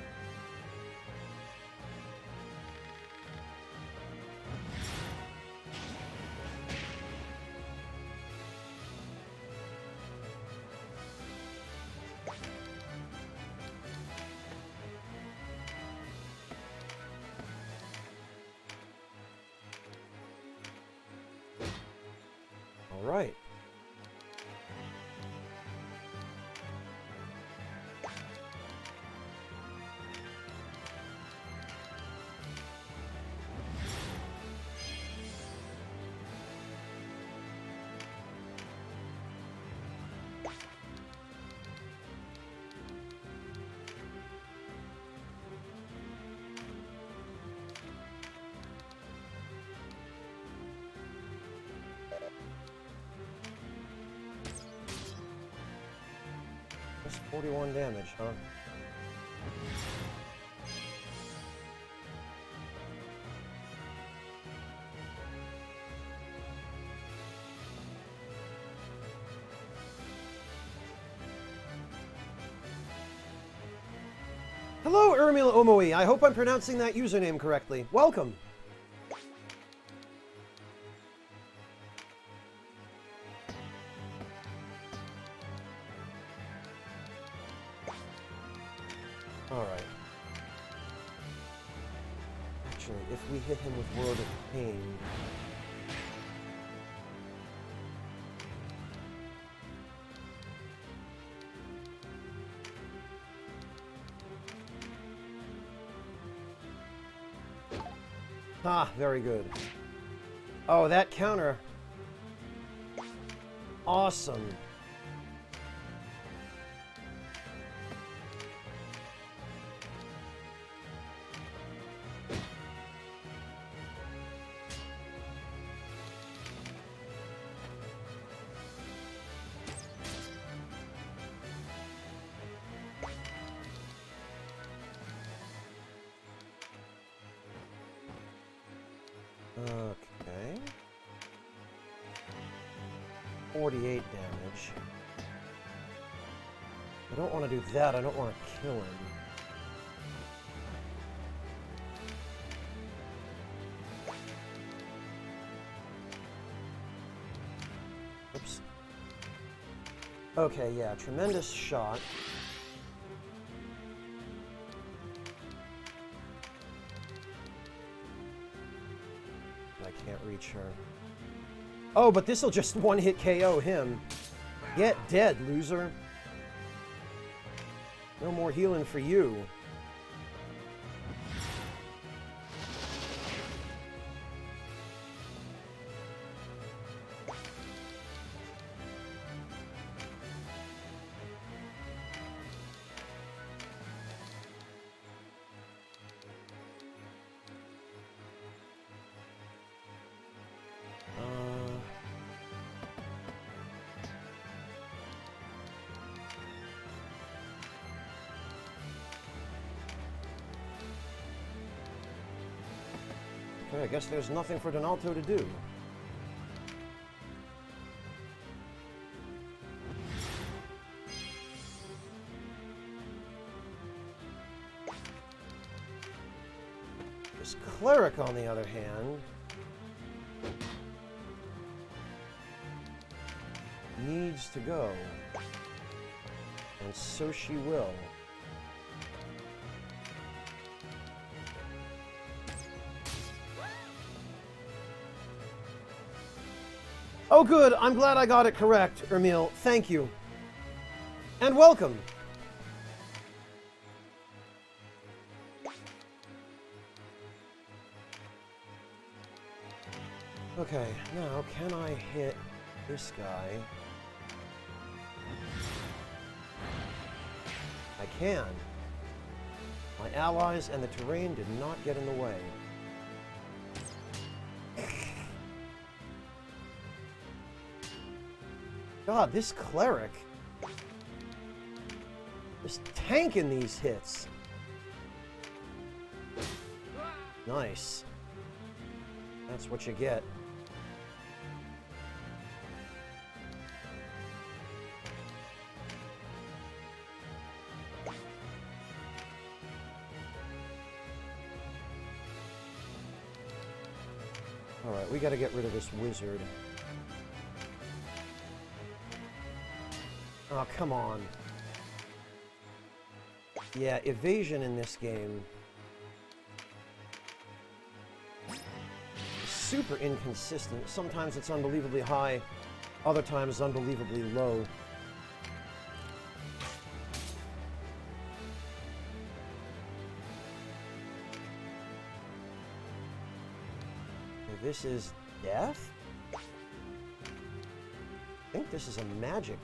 Right. Just 41 damage, huh? Hello, Ermil Omoi. I hope I'm pronouncing that username correctly. Welcome. Alright. Actually, if we hit him with World of Pain... Ah, very good. Oh, that counter. Awesome. Okay. 48 damage. I don't want to do that. I don't want to kill him. Oops. Okay, yeah, tremendous shot. I can't reach her. Oh, but this'll just one-hit KO him. Get dead, loser. No more healing for you. Okay, I guess there's nothing for Donalto to do. This cleric, on the other hand, needs to go. And so she will. Oh good, I'm glad I got it correct, Ermil. Thank you. And welcome. Okay, now can I hit this guy? I can. My allies and the terrain did not get in the way. God, this cleric. Just tanking these hits. Nice. That's what you get. Alright, we gotta get rid of this wizard. Oh, come on. Yeah, evasion in this game is super inconsistent. Sometimes it's unbelievably high, other times unbelievably low. Okay, this is death? I think this is a magic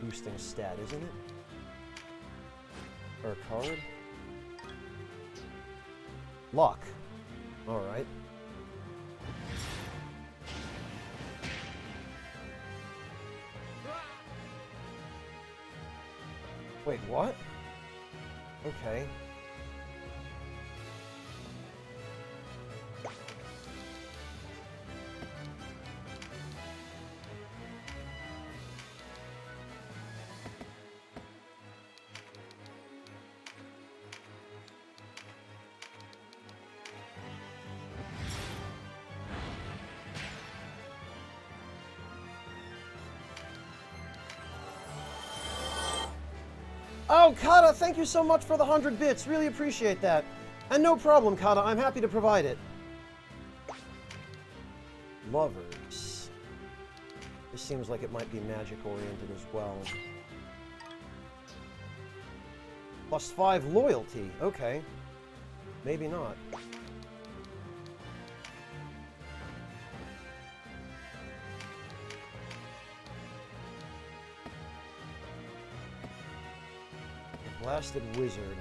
boosting stat, isn't it? Or a card? Luck. Alright. Wait, what? Okay. Oh, Kata, thank you so much for the 100 bits. Really appreciate that. And no problem, Kata. I'm happy to provide it. Lovers. This seems like it might be magic-oriented as well. +5 loyalty. Okay. Maybe not. Blasted Wizard.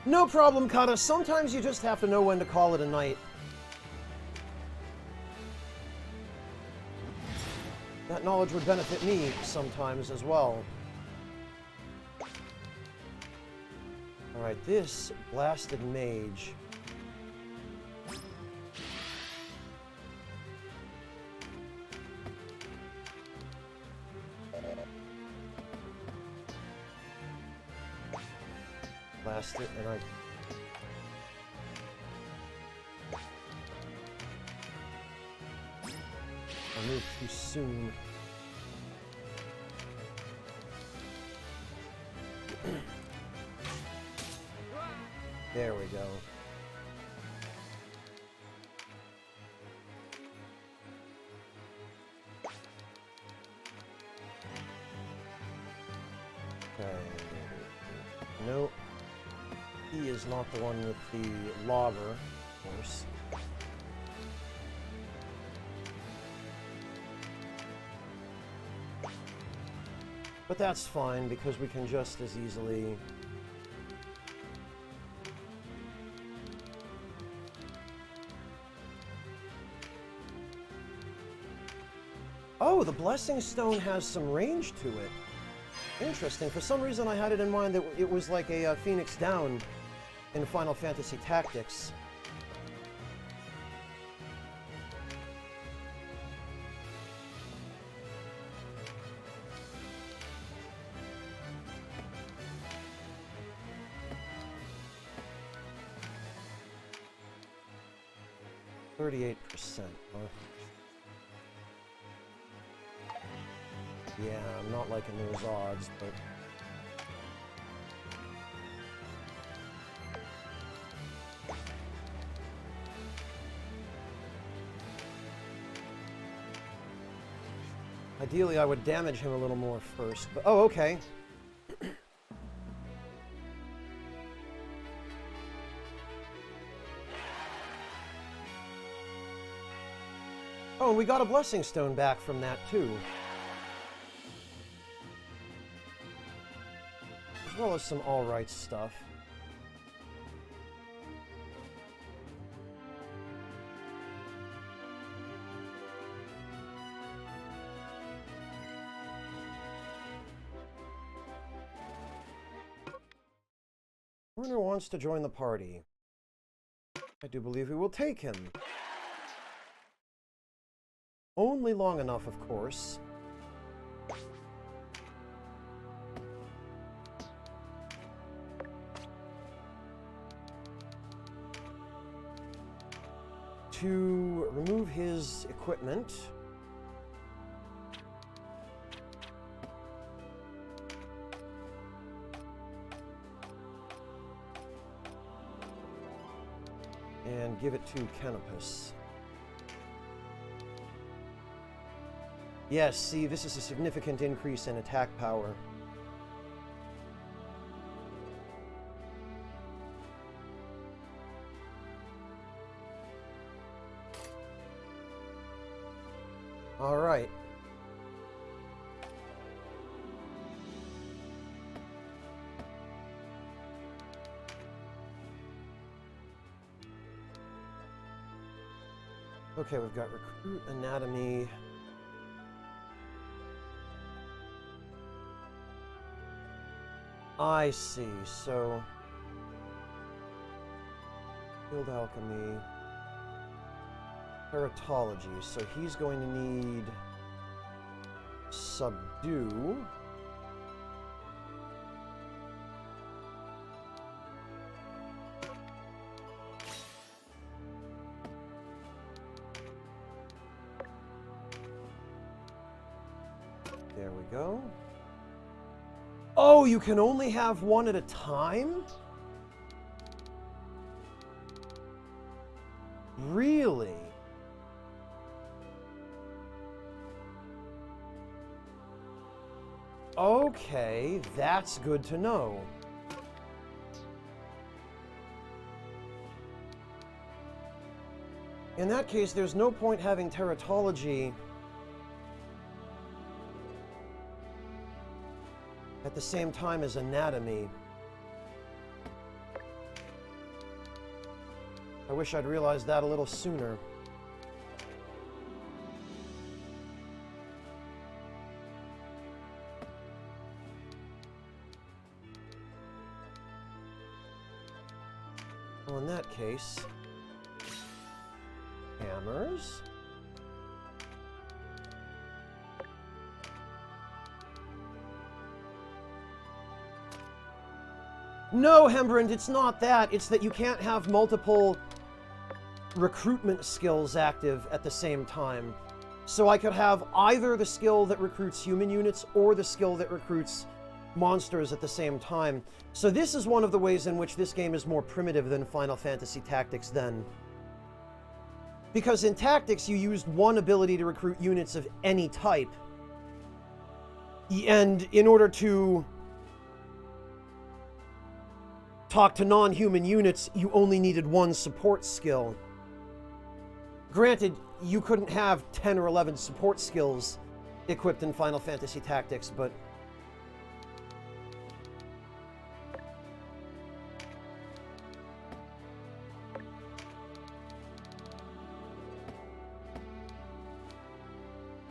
No problem, Kata. Sometimes you just have to know when to call it a night. That knowledge would benefit me sometimes as well. Alright, this Blasted Mage. Blast it, and I moved too soon. There we go. Okay. Nope. He is not the one with the logger, of course. But that's fine, because we can just as easily... Oh, the Blessing Stone has some range to it. Interesting. For some reason I had it in mind that it was like a Phoenix Down in Final Fantasy Tactics. %38%. Huh? Yeah, I'm not liking those odds, but... Ideally, I would damage him a little more first, but... Oh, okay. Oh, and we got a Blessing Stone back from that, too. As well as some alright stuff. Werner wants to join the party. I do believe we will take him. Only long enough, of course. To remove his equipment. And give it to Canopus. Yes, see, this is a significant increase in attack power. All right. Okay, we've got recruit, anatomy. I see, so field alchemy, teratology, so he's going to need subdue. There we go. Oh, you can only have one at a time? Really? Okay, that's good to know. In that case, there's no point having teratology at the same time as anatomy. I wish I'd realized that a little sooner. Well, in that case, hammers. No, Hembrand, it's not that. It's that you can't have multiple recruitment skills active at the same time. So I could have either the skill that recruits human units or the skill that recruits monsters at the same time. So this is one of the ways in which this game is more primitive than Final Fantasy Tactics then. Because in Tactics, you used one ability to recruit units of any type. And in order to talk to non-human units, you only needed one support skill. Granted, you couldn't have 10 or 11 support skills equipped in Final Fantasy Tactics, but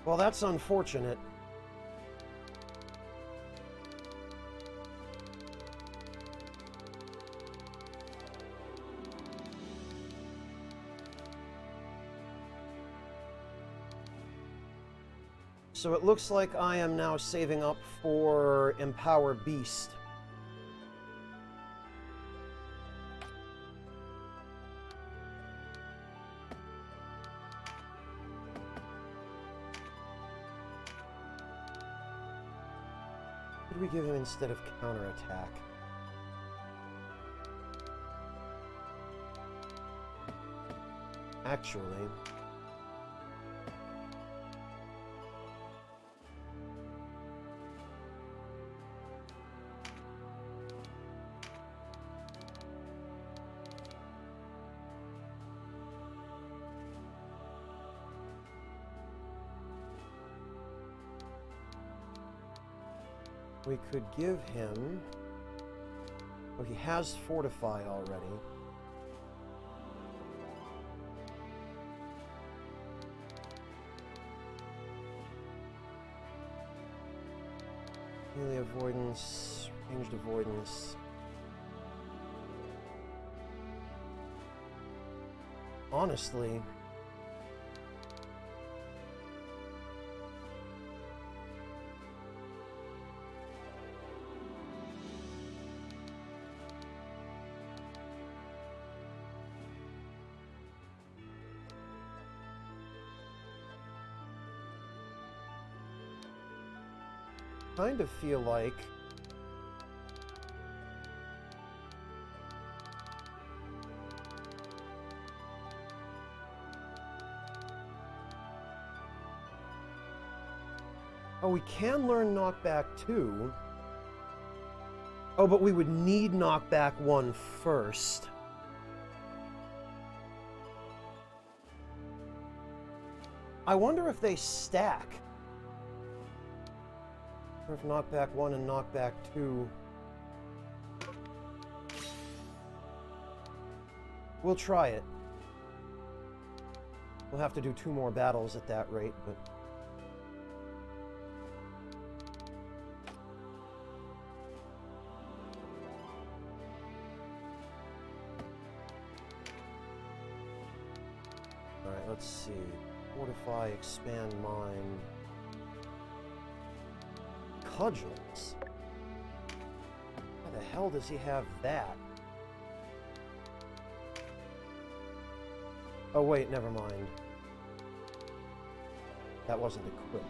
well, that's unfortunate. So it looks like I am now saving up for Empower Beast. What do we give him instead of counterattack? Actually, we could give him... Oh, he has Fortify already. Melee avoidance, ranged avoidance. Honestly... kind of feel like oh, we can learn knockback 2. Oh, but we would need knockback 1 first. I wonder if they stack. Or if knockback 1 and knockback 2. We'll try it. We'll have to do 2 more battles at that rate, but... Alright, let's see. Fortify, expand mind. Cudgels? Why the hell does he have that? Oh wait, never mind. That wasn't equipped.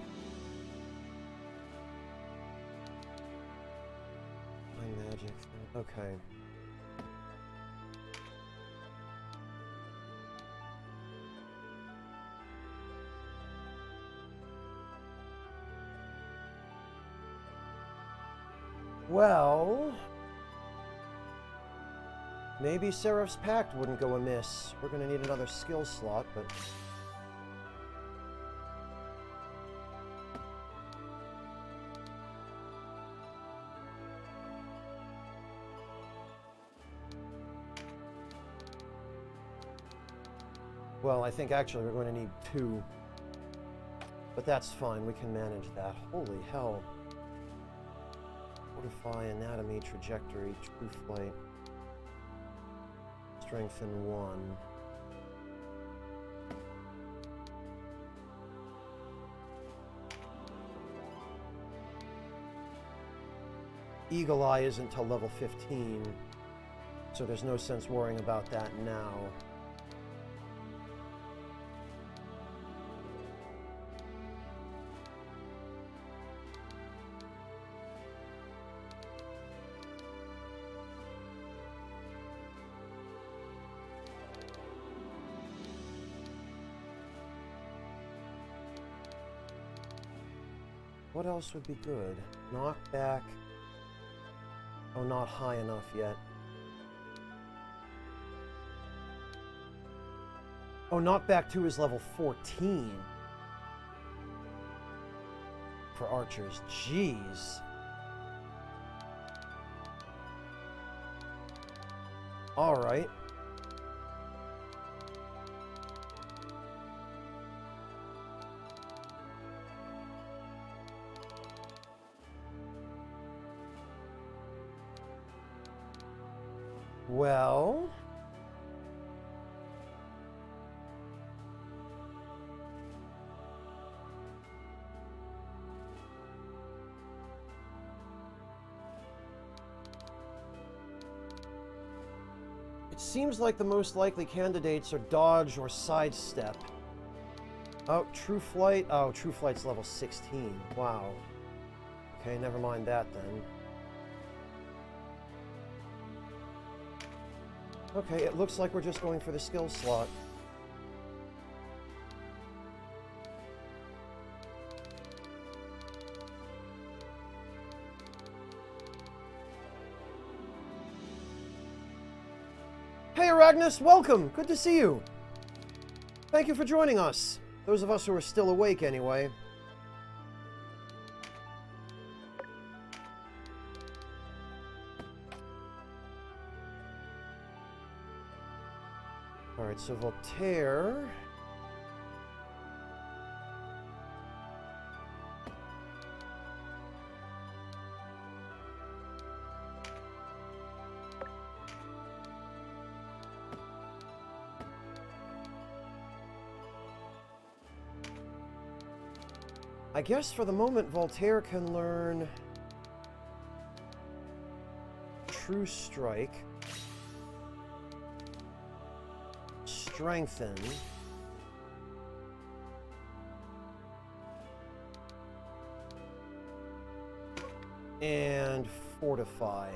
My magic. Okay. Well, maybe Seraph's Pact wouldn't go amiss. We're gonna need another skill slot, but... Well, I think actually we're going to need 2. But that's fine, we can manage that. Holy hell. Fortify, anatomy, trajectory, true flight. Strengthen 1. Eagle Eye isn't till level 15, so there's no sense worrying about that now. What else would be good? Knockback. Oh, not high enough yet. Oh, knockback 2 is level 14. For archers. Jeez. Alright. Well... It seems like the most likely candidates are dodge or sidestep. Oh, true flight. Oh, true flight's level 16. Wow. Okay, never mind that then. Okay, it looks like we're just going for the skill slot. Hey Aragnis, welcome! Good to see you! Thank you for joining us. Those of us who are still awake anyway. Alright, so Voltaire... I guess for the moment Voltaire can learn True Strike, Strengthen, and Fortify.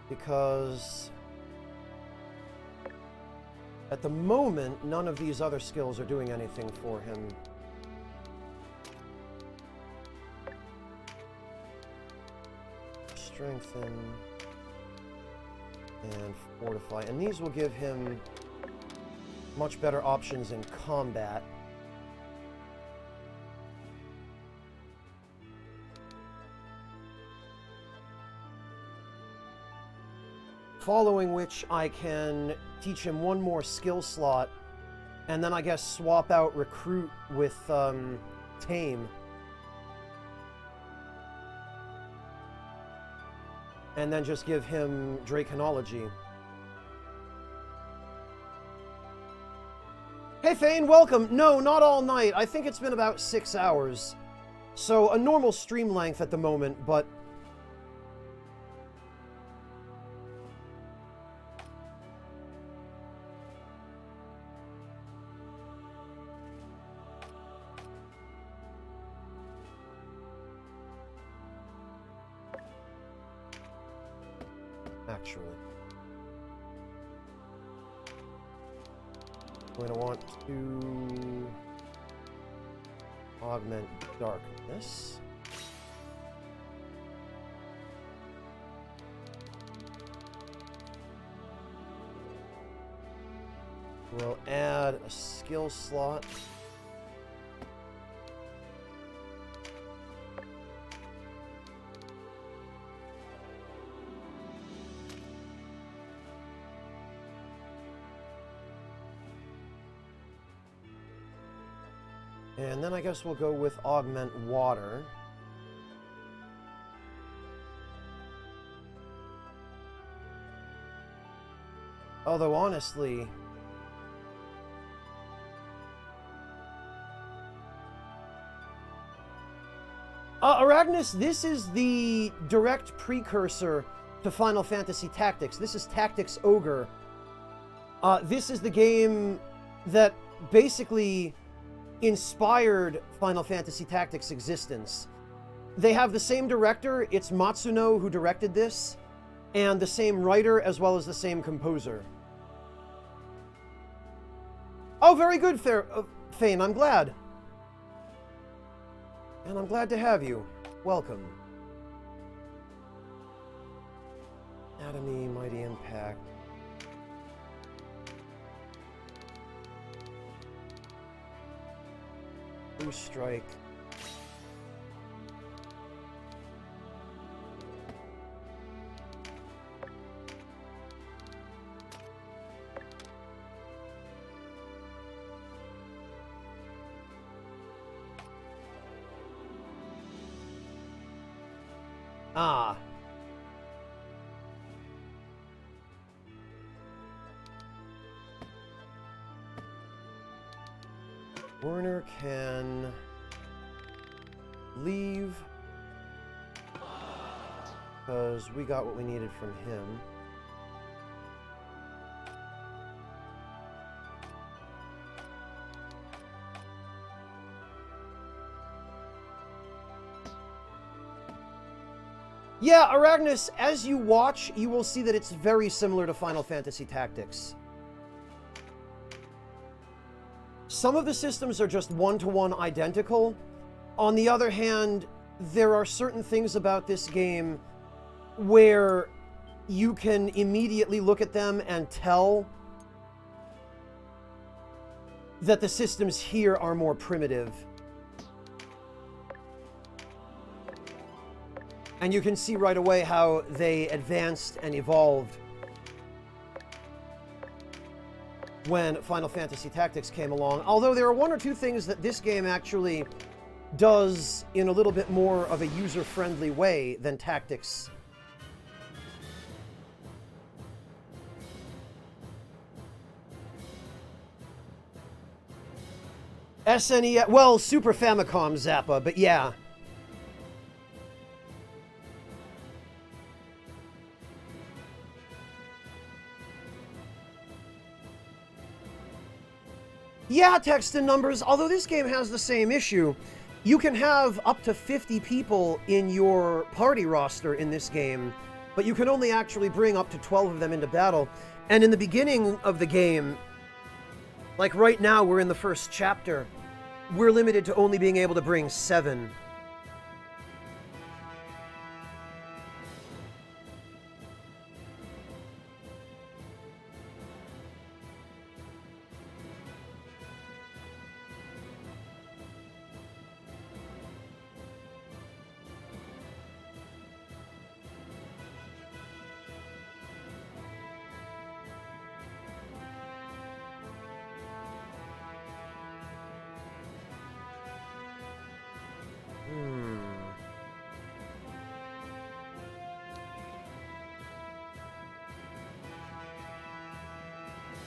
Because at the moment, none of these other skills are doing anything for him. Strengthen And fortify. And these will give him much better options in combat. Following which I can teach him one more skill slot, and then I guess swap out Recruit with Tame. And then just give him Draconology. Hey Thane, welcome! No, not all night. I think it's been about 6 hours. So a normal stream length at the moment, but... Actually. We're going to want to augment darkness. We'll add a skill slot. And then I guess we'll go with augment water. Although honestly, Arachnus, this is the direct precursor to Final Fantasy Tactics. This is Tactics Ogre. This is the game that basically inspired Final Fantasy Tactics' existence. They have the same director, it's Matsuno who directed this, and the same writer as well as the same composer. Oh, very good, Thane, I'm glad. And I'm glad to have you. Welcome. Anatomy, Mighty Impact. Blue Strike. Ah. Werner can leave because we got what we needed from him. Yeah, Arachnus, as you watch, you will see that it's very similar to Final Fantasy Tactics. Some of the systems are just one-to-one identical. On the other hand, there are certain things about this game where you can immediately look at them and tell that the systems here are more primitive. And you can see right away how they advanced and evolved when Final Fantasy Tactics came along. Although there are one or two things that this game actually does in a little bit more of a user-friendly way than Tactics. SNES, well, Super Famicom Zappa, but yeah. Yeah, text and numbers, although this game has the same issue. You can have up to 50 people in your party roster in this game, but you can only actually bring up to 12 of them into battle. And in the beginning of the game, like right now we're in the first chapter, we're limited to only being able to bring 7.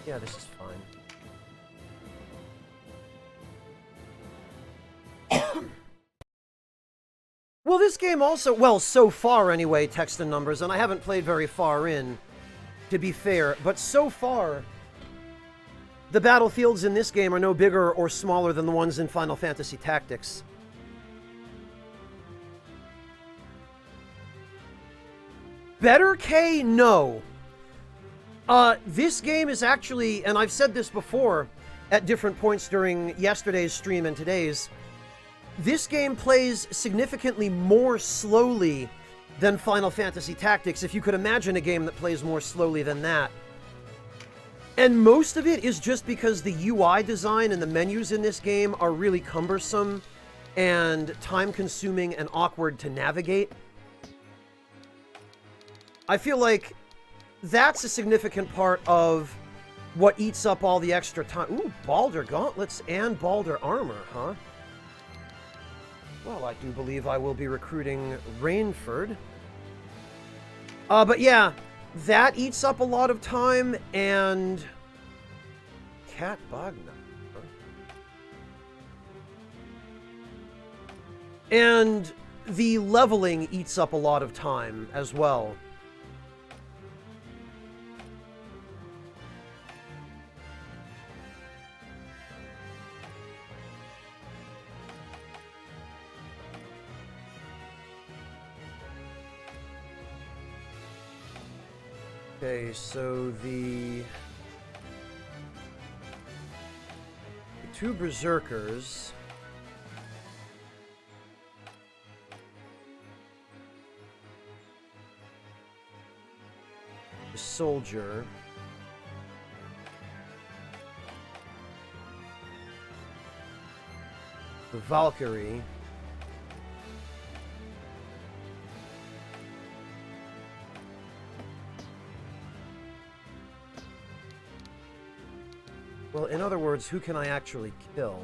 Yeah, this is fine. Well, this game also, well, so far anyway, text and numbers, and I haven't played very far in, to be fair, but so far, the battlefields in this game are no bigger or smaller than the ones in Final Fantasy Tactics. Better K? No. This game is actually, and I've said this before at different points during yesterday's stream and today's, this game plays significantly more slowly than Final Fantasy Tactics, if you could imagine a game that plays more slowly than that. And most of it is just because the UI design and the menus in this game are really cumbersome and time-consuming and awkward to navigate. I feel like that's a significant part of what eats up all the extra time. Ooh, Balder Gauntlets and Balder Armor, huh? Well, I do believe I will be recruiting Rainford. But yeah, that eats up a lot of time, and... Cat Bagna. Huh? And the leveling eats up a lot of time as well. Okay, so the two Berserkers, the Soldier, the Valkyrie, well, in other words, who can I actually kill?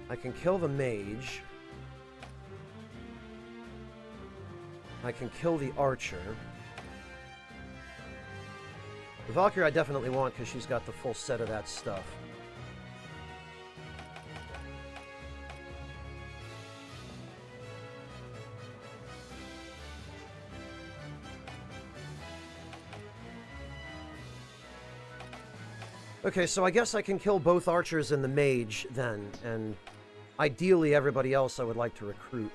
I can kill the mage. I can kill the archer. The Valkyrie I definitely want because she's got the full set of that stuff. Okay, so I guess I can kill both archers and the mage then, and ideally everybody else I would like to recruit.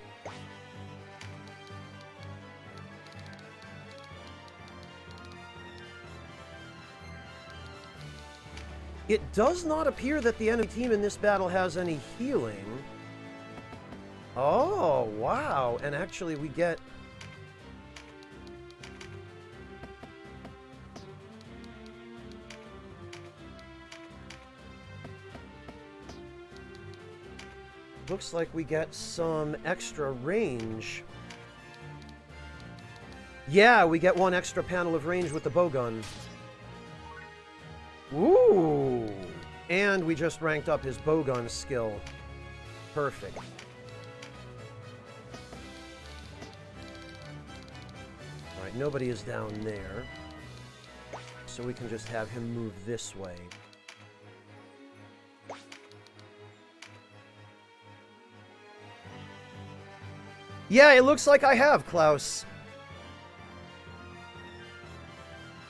It does not appear that the enemy team in this battle has any healing. Oh, wow, and actually we get... Looks like we get some extra range. Yeah, we get one extra panel of range with the bowgun. Ooh! And we just ranked up his bowgun skill. Perfect. Alright, nobody is down there. So we can just have him move this way. Yeah, it looks like I have, Klaus.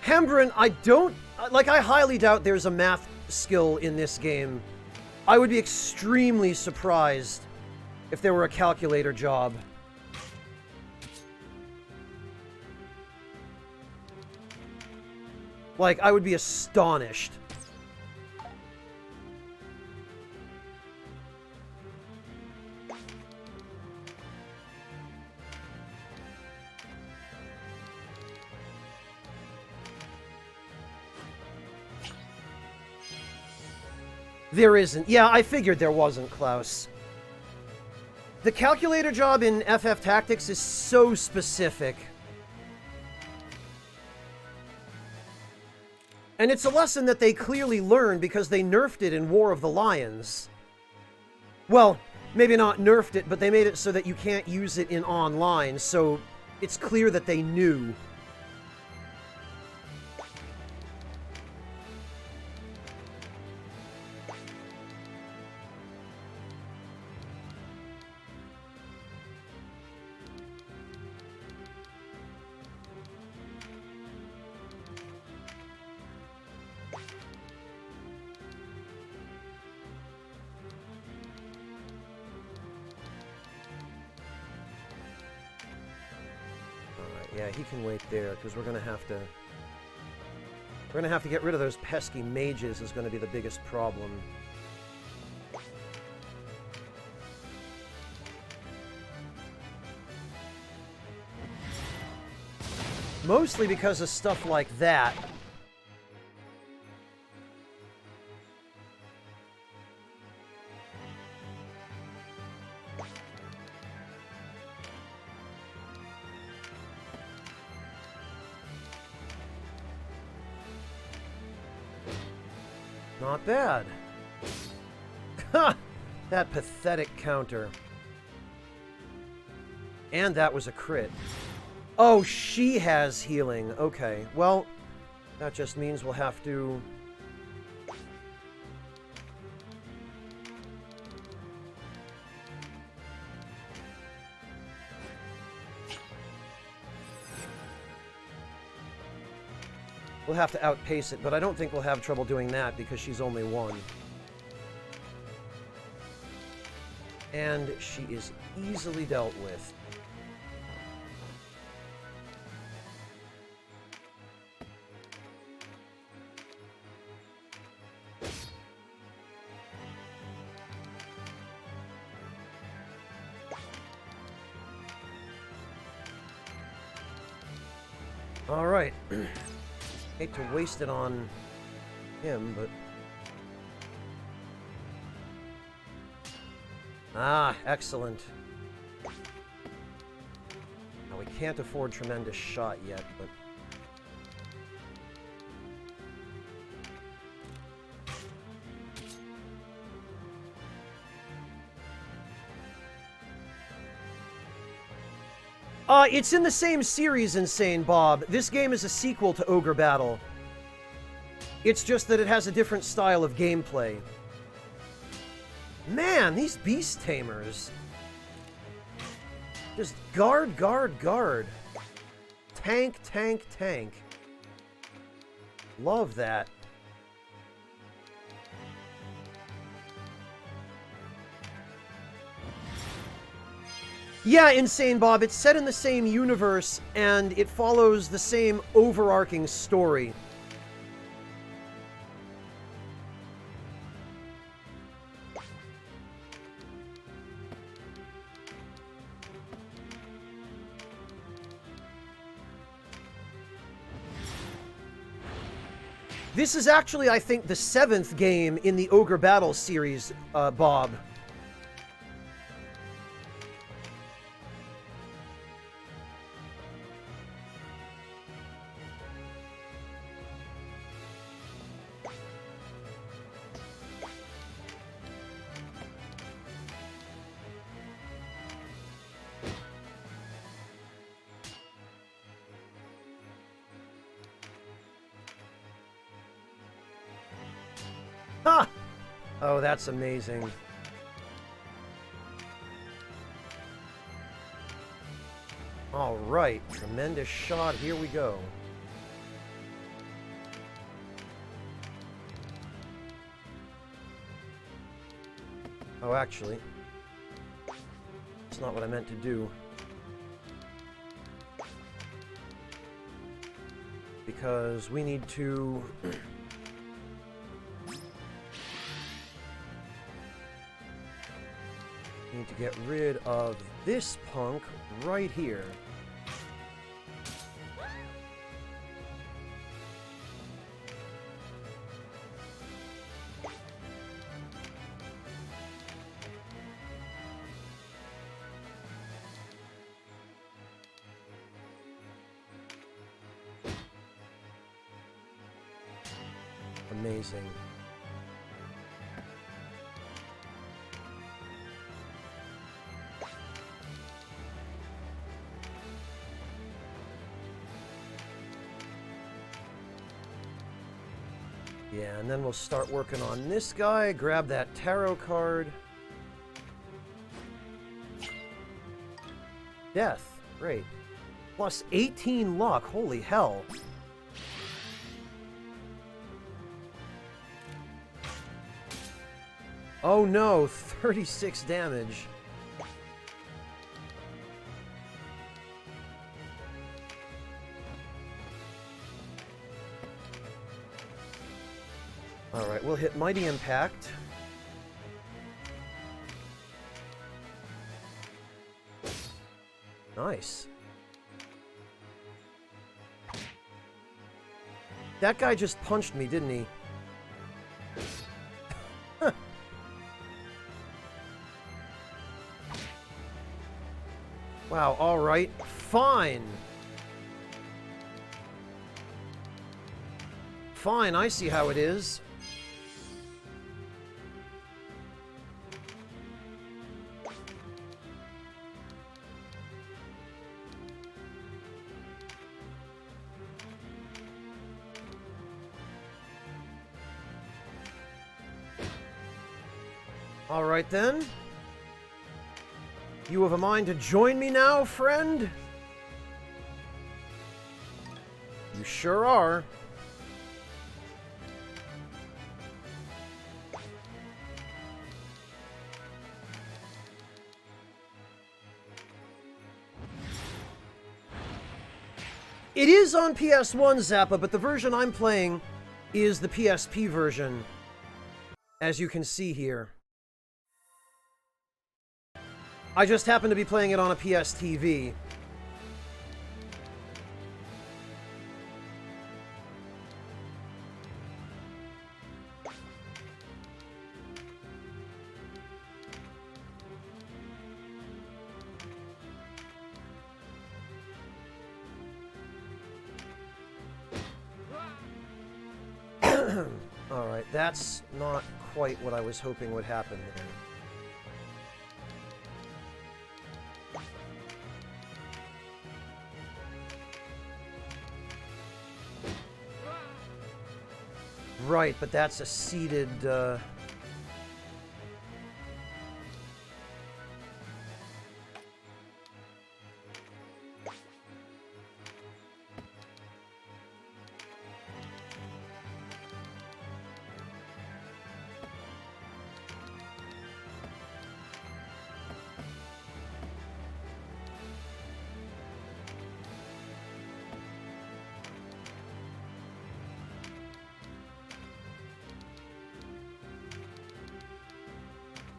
Hembron, I don't... Like, I highly doubt there's a math skill in this game. I would be extremely surprised if there were a calculator job. Like, I would be astonished. There isn't. Yeah, I figured there wasn't, Klaus. The calculator job in FF Tactics is so specific. And it's a lesson that they clearly learned because they nerfed it in War of the Lions. Well, maybe not nerfed it, but they made it so that you can't use it in online, so it's clear that they knew. Yeah, he can wait there, because we're gonna have to... We're gonna have to get rid of those pesky mages is gonna be the biggest problem. Mostly because of stuff like that. Not bad. Ha! That pathetic counter. And that was a crit. Oh, she has healing. Okay, well, that just means we'll have to... We'll have to outpace it, but I don't think we'll have trouble doing that because she's only one. And she is easily dealt with. All right. Hate to waste it on him, but... Ah, excellent. Now, we can't afford Tremendous Shot yet, but... It's in the same series, Insane Bob. This game is a sequel to Ogre Battle. It's just that it has a different style of gameplay. Man, these Beast Tamers. Just guard, guard, guard. Tank, tank, tank. Love that. Yeah, Insane Bob, it's set in the same universe, and it follows the same overarching story. This is actually, I think, the 7th game in the Ogre Battle series, Bob. Ha! Oh, that's amazing. All right, Tremendous Shot, here we go. Oh, actually, it's not what I meant to do. Because we need to... need to get rid of this punk right here. Amazing. Yeah, and then we'll start working on this guy, grab that tarot card. Death, great. Plus 18 luck, holy hell. Oh no, 36 damage. Alright, we'll hit Mighty Impact. Nice. That guy just punched me, didn't he? Wow, alright. Fine. Fine, I see how it is. Alright then. You have a mind to join me now, friend? You sure are. It is on PS1, Zappa, but the version I'm playing is the PSP version, as you can see here. I just happen to be playing it on a PS TV. Alright, that's not quite what I was hoping would happen there. Right, but that's a seated,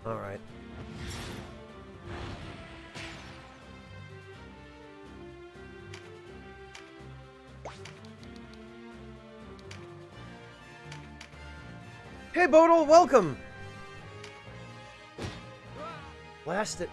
Alright. Hey, Bodil, welcome! Blast it.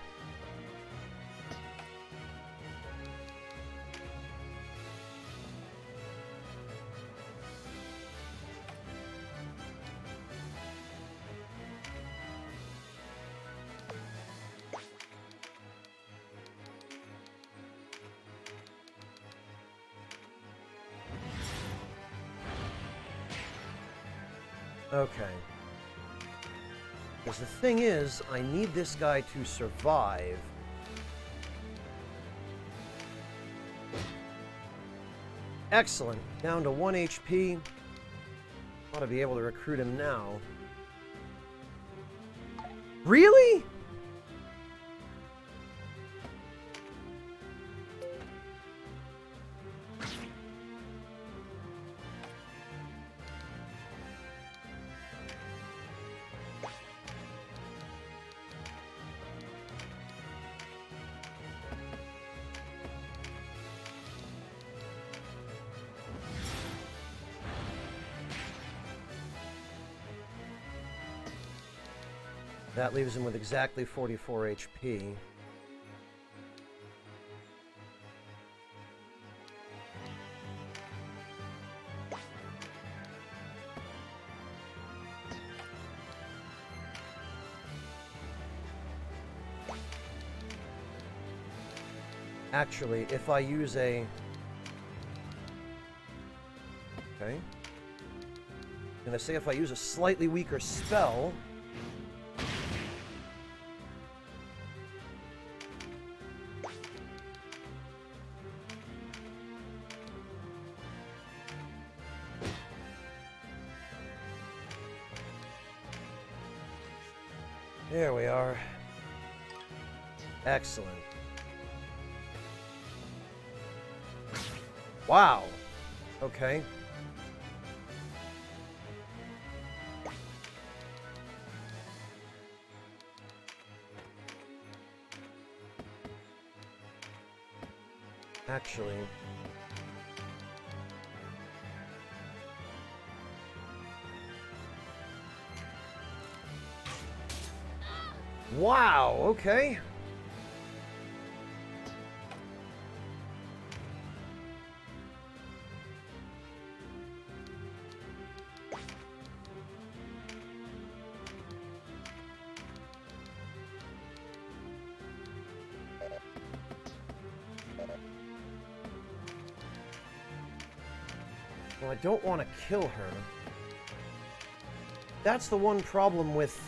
Okay. Because the thing is, I need this guy to survive. Excellent. Down to 1 HP. Ought to be able to recruit him now. Really? That leaves him with exactly 44 HP. Actually, if I use a... Okay. I'm gonna say if I use a slightly weaker spell... There we are. Excellent. Wow. Okay. Actually. Wow, okay. Well, I don't want to kill her. That's the one problem with...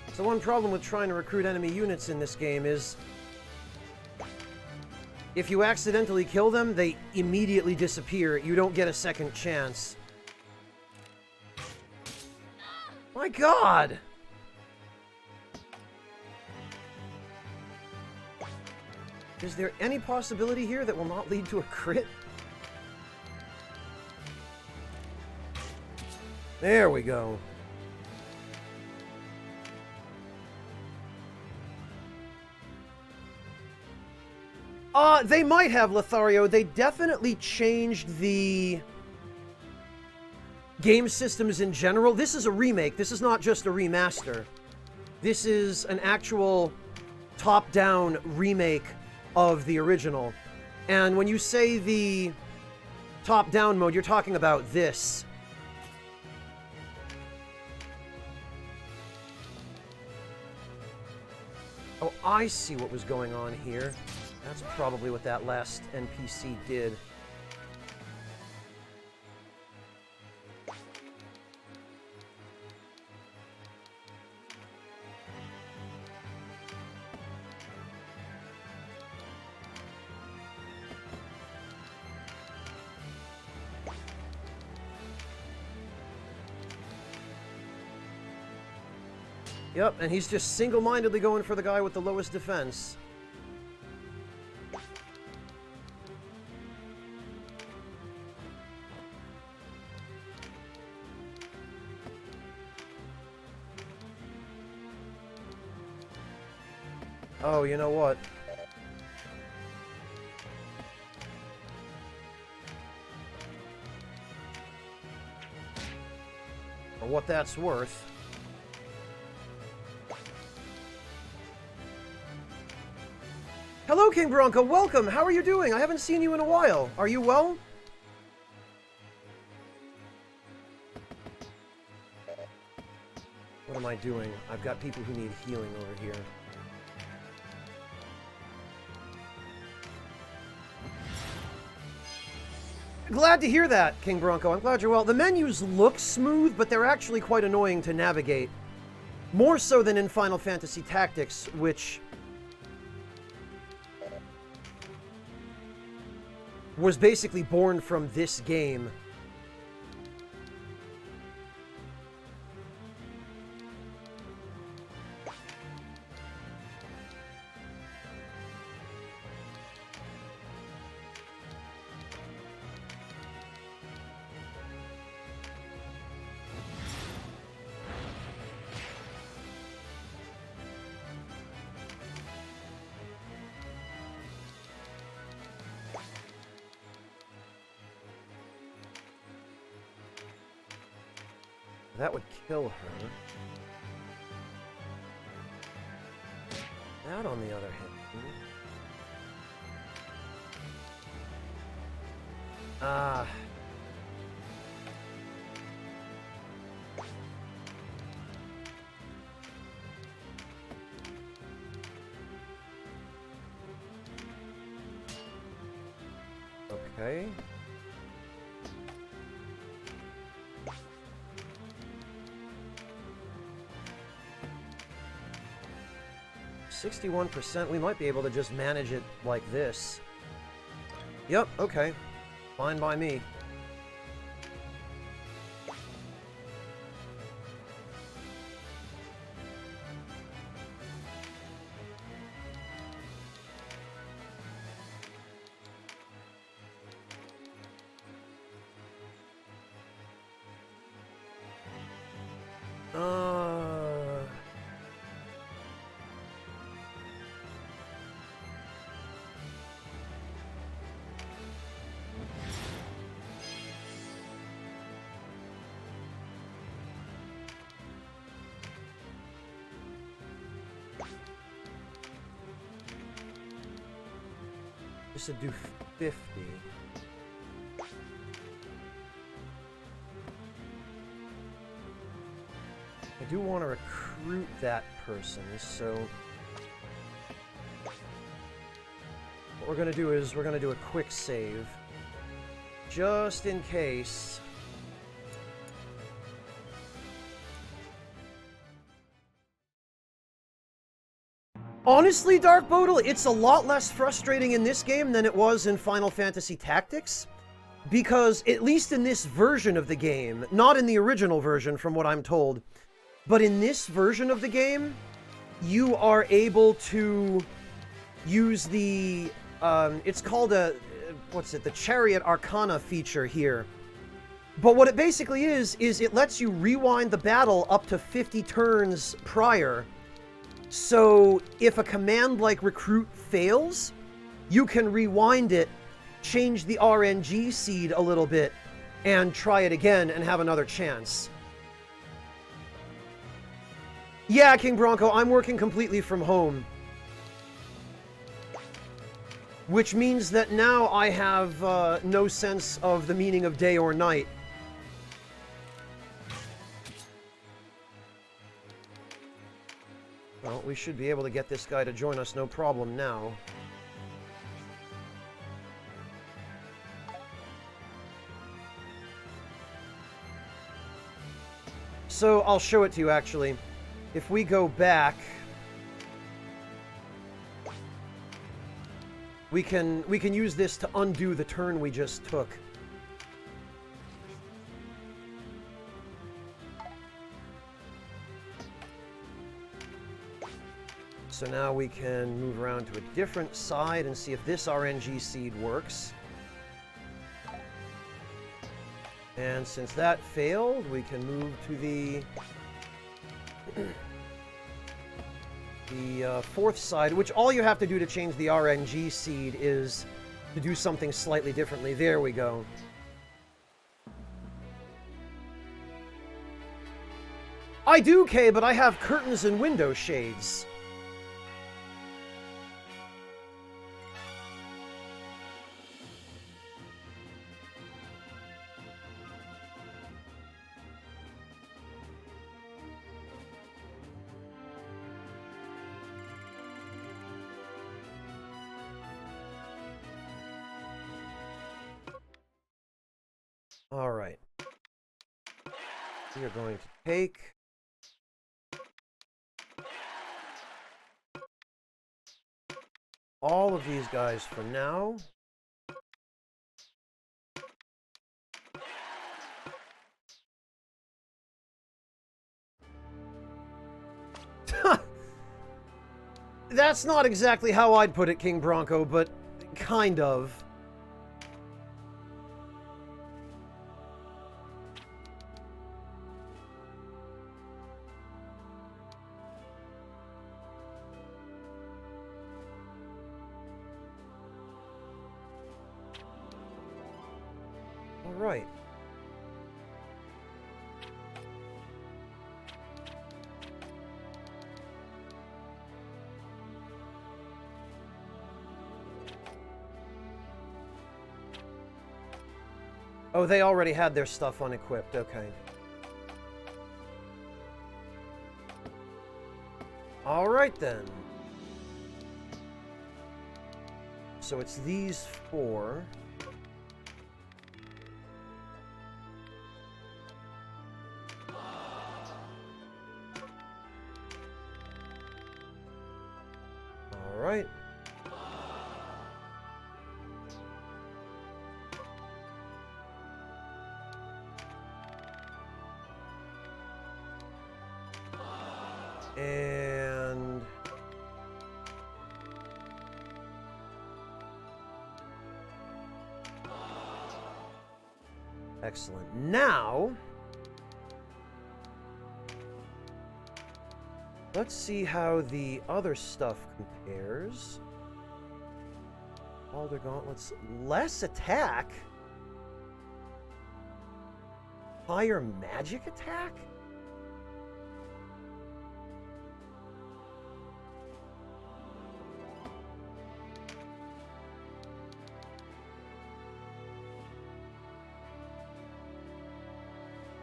It's the one problem with trying to recruit enemy units in this game is... if you accidentally kill them, they immediately disappear. You don't get a second chance. My God! Is there any possibility here that will not lead to a crit? There we go. They might have, Lothario. They definitely changed the game systems in general. This is a remake. This is not just a remaster. This is an actual top-down remake of the original. And when you say the top-down mode, you're talking about this. Oh, I see what was going on here. That's probably what that last NPC did. Yep, and he's just single-mindedly going for the guy with the lowest defense. Oh, you know what? For what that's worth. Hello, King Bronco. Welcome. How are you doing? I haven't seen you in a while. Are you well? What am I doing? I've got people who need healing over here. Glad to hear that, King Bronco. I'm glad you're well. The menus look smooth, but they're actually quite annoying to navigate. More so than in Final Fantasy Tactics, which was basically born from this game. That would kill her. That, on the other hand... Ah... Okay... 61%, we might be able to just manage it like this. Yep, okay. Fine by me. This would do 50. I do want to recruit that person, so... What we're going to do is we're going to do a quick save. Just in case... Honestly, Dark Bodil, it's a lot less frustrating in this game than it was in Final Fantasy Tactics. Because, at least in this version of the game, not in the original version from what I'm told, but in this version of the game, you are able to use the, it's called a, the Chariot Arcana feature here. But what it basically is it lets you rewind the battle up to 50 turns prior. So, if a command like Recruit fails, you can rewind it, change the RNG seed a little bit, and try it again and have another chance. Yeah, King Bronco, I'm working completely from home. Which means that now I have no sense of the meaning of day or night. Well, we should be able to get this guy to join us no problem now. So, I'll show it to you, actually. If we go back... We can use this to undo the turn we just took. So now we can move around to a different side and see if this RNG seed works. And since that failed, we can move to the fourth side, which all you have to do to change the RNG seed is to do something slightly differently. There we go. I do, Kay, but I have curtains and window shades. All right. We are going to take all of these guys for now. That's not exactly how I'd put it, King Bronco, but kind of. Right. Oh, they already had their stuff unequipped. Okay. All right, then. So it's these four. All right. And excellent. Now, let's see how the other stuff compares. Alder Gauntlets, less attack? Higher magic attack?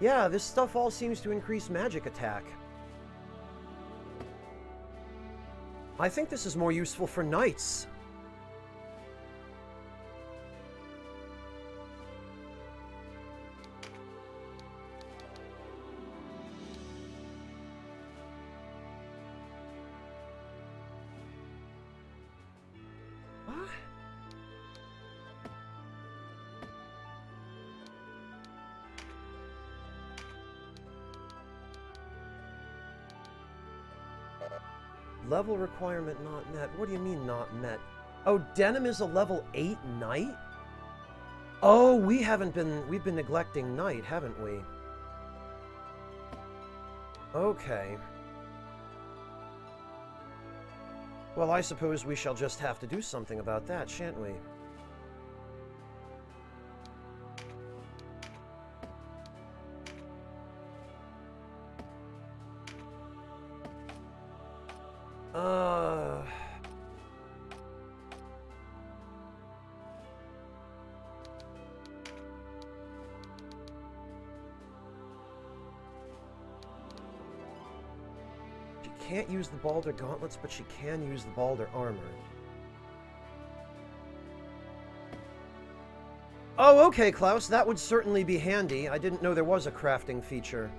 Yeah, this stuff all seems to increase magic attack. I think this is more useful for knights. What? Level requirement not met. What do you mean not met? Oh, Denim is a level 8 knight? Oh, we've been neglecting knight, haven't we? Okay. Well, I suppose we shall just have to do something about that, shan't we? She can't use the Balder gauntlets, but she can use the Balder armor. Oh, okay, Klaus, that would certainly be handy. I didn't know there was a crafting feature.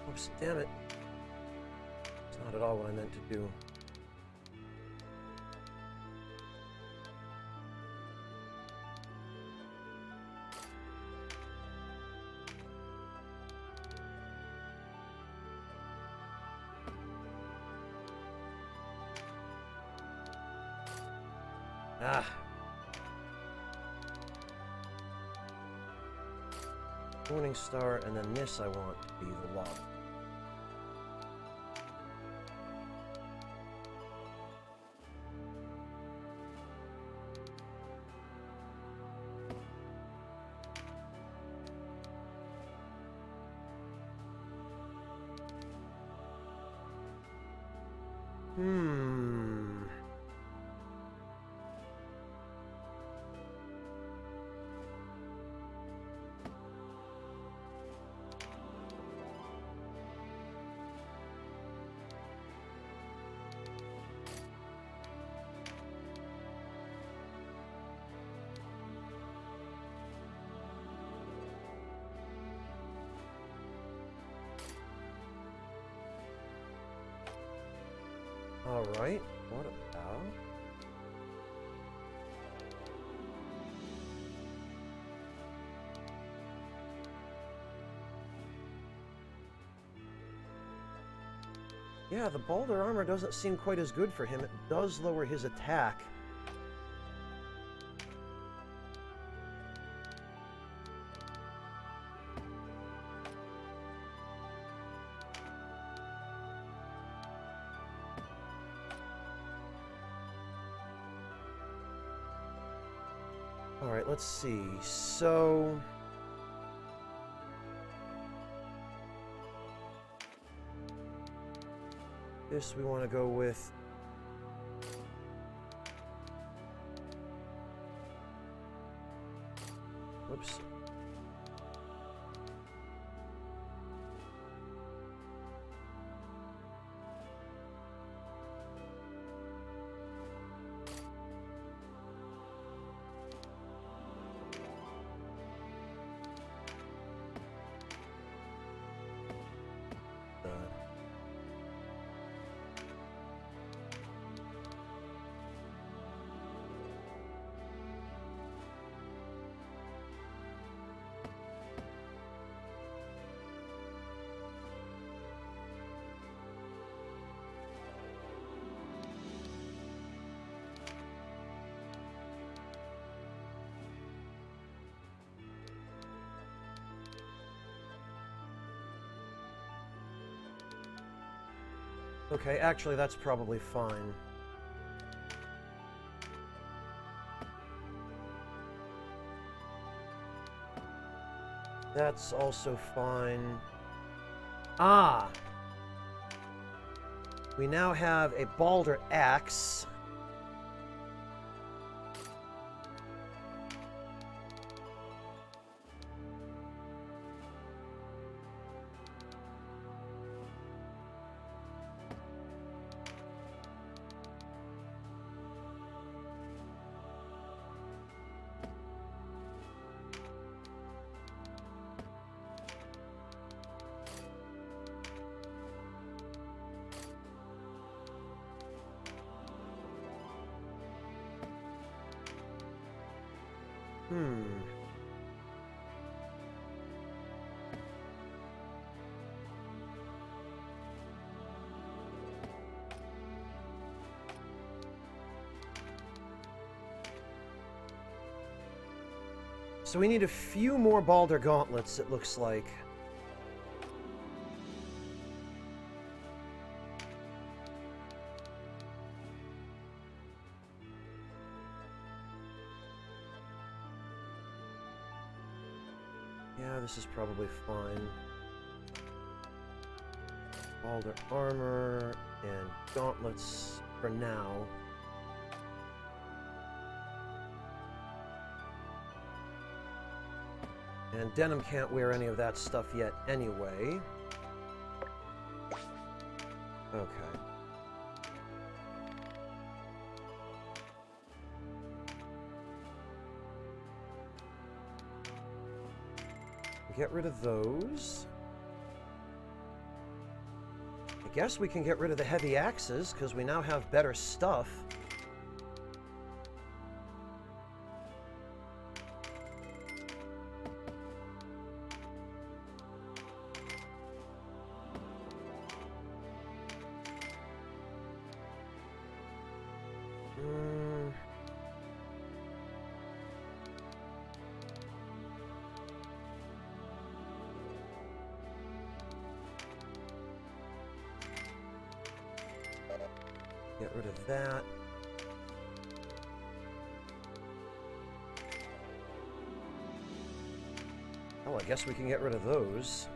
Oops, damn it. It's not at all what I meant to do. Ah. Morning Star, and then this I want to be the log. Alright, what about... Yeah, the Balder armor doesn't seem quite as good for him. It does lower his attack. Alright, let's see. So... this we want to go with... Whoops. Okay, actually, that's probably fine. That's also fine. Ah! We now have a Balder Axe. So we need a few more Balder Gauntlets, it looks like. Yeah, this is probably fine. Balder Armor and Gauntlets for now. And Denim can't wear any of that stuff yet anyway. Okay. Get rid of those. I guess we can get rid of the heavy axes, because we now have better stuff. Get rid of that. Oh, I guess we can get rid of those.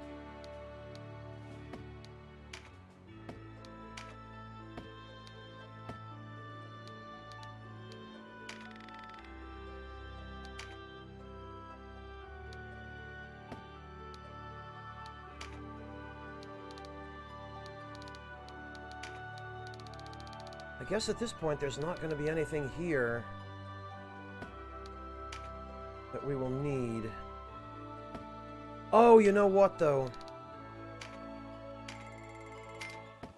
I guess at this point there's not going to be anything here that we will need. Oh, you know what, though?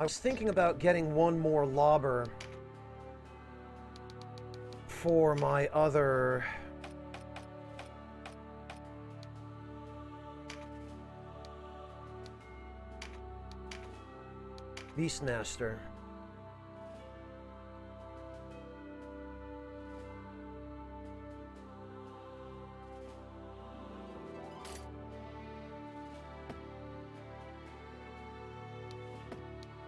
I was thinking about getting one more lobber for my other... Beastmaster.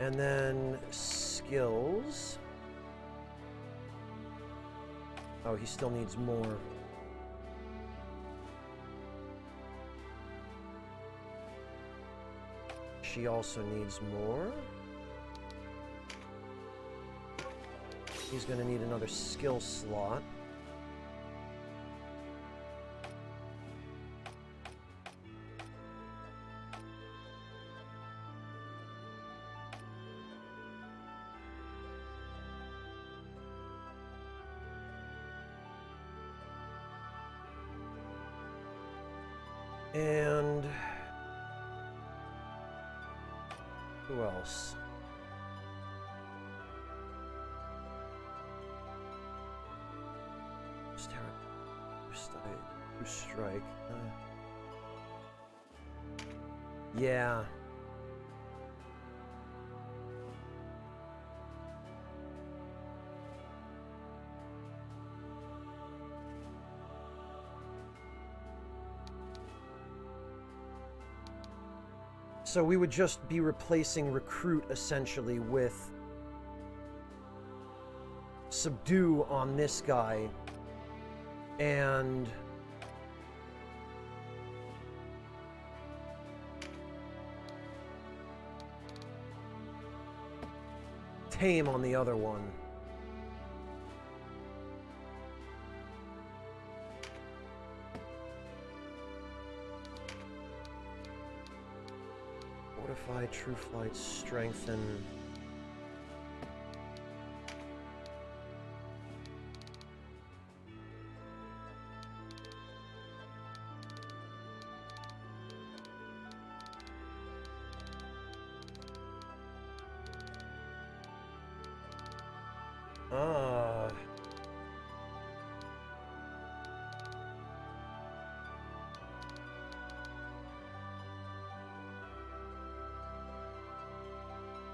And then skills. Oh, he still needs more. She also needs more. He's going to need another skill slot. And who else? Strike. Yeah. So we would just be replacing Recruit, essentially, with Subdue on this guy. And... tame on the other one. Fortify, True Flight, Strengthen.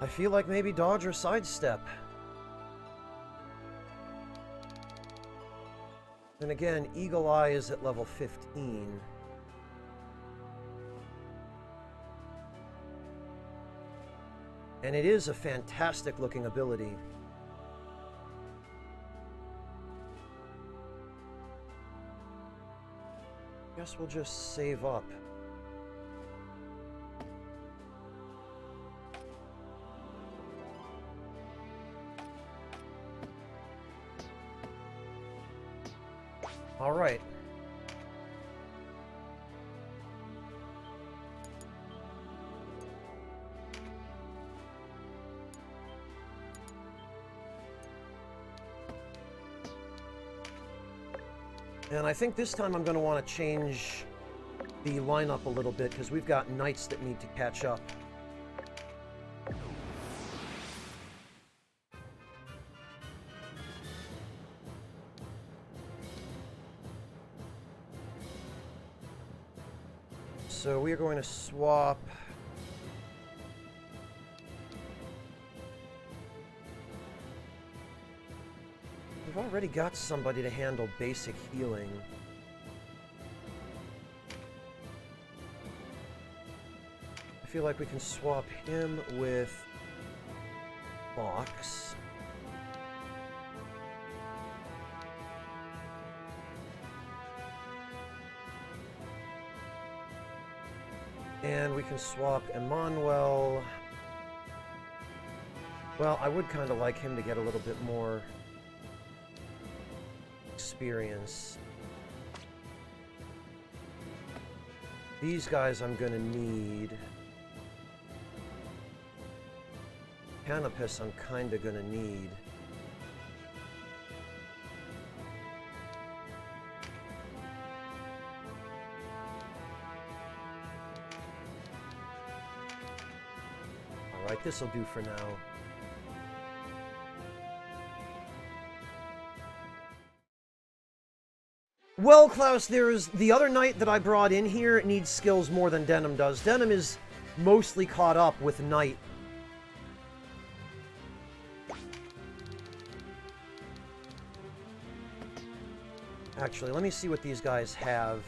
I feel like maybe dodge or sidestep. And again, Eagle Eye is at level 15. And it is a fantastic looking ability. Guess we'll just save up. All right. And I think this time I'm going to want to change the lineup a little bit because we've got knights that need to catch up. So we are going to swap. We've already got somebody to handle basic healing. I feel like we can swap him with Fox. And we can swap Emmanuel. Well, I would kind of like him to get a little bit more experience. These guys I'm gonna need. Canopus I'm kinda gonna need. Alright, this'll do for now. Well, Klaus, there's the other knight that I brought in here needs skills more than Denim does. Denim is mostly caught up with Knight. Actually, let me see what these guys have.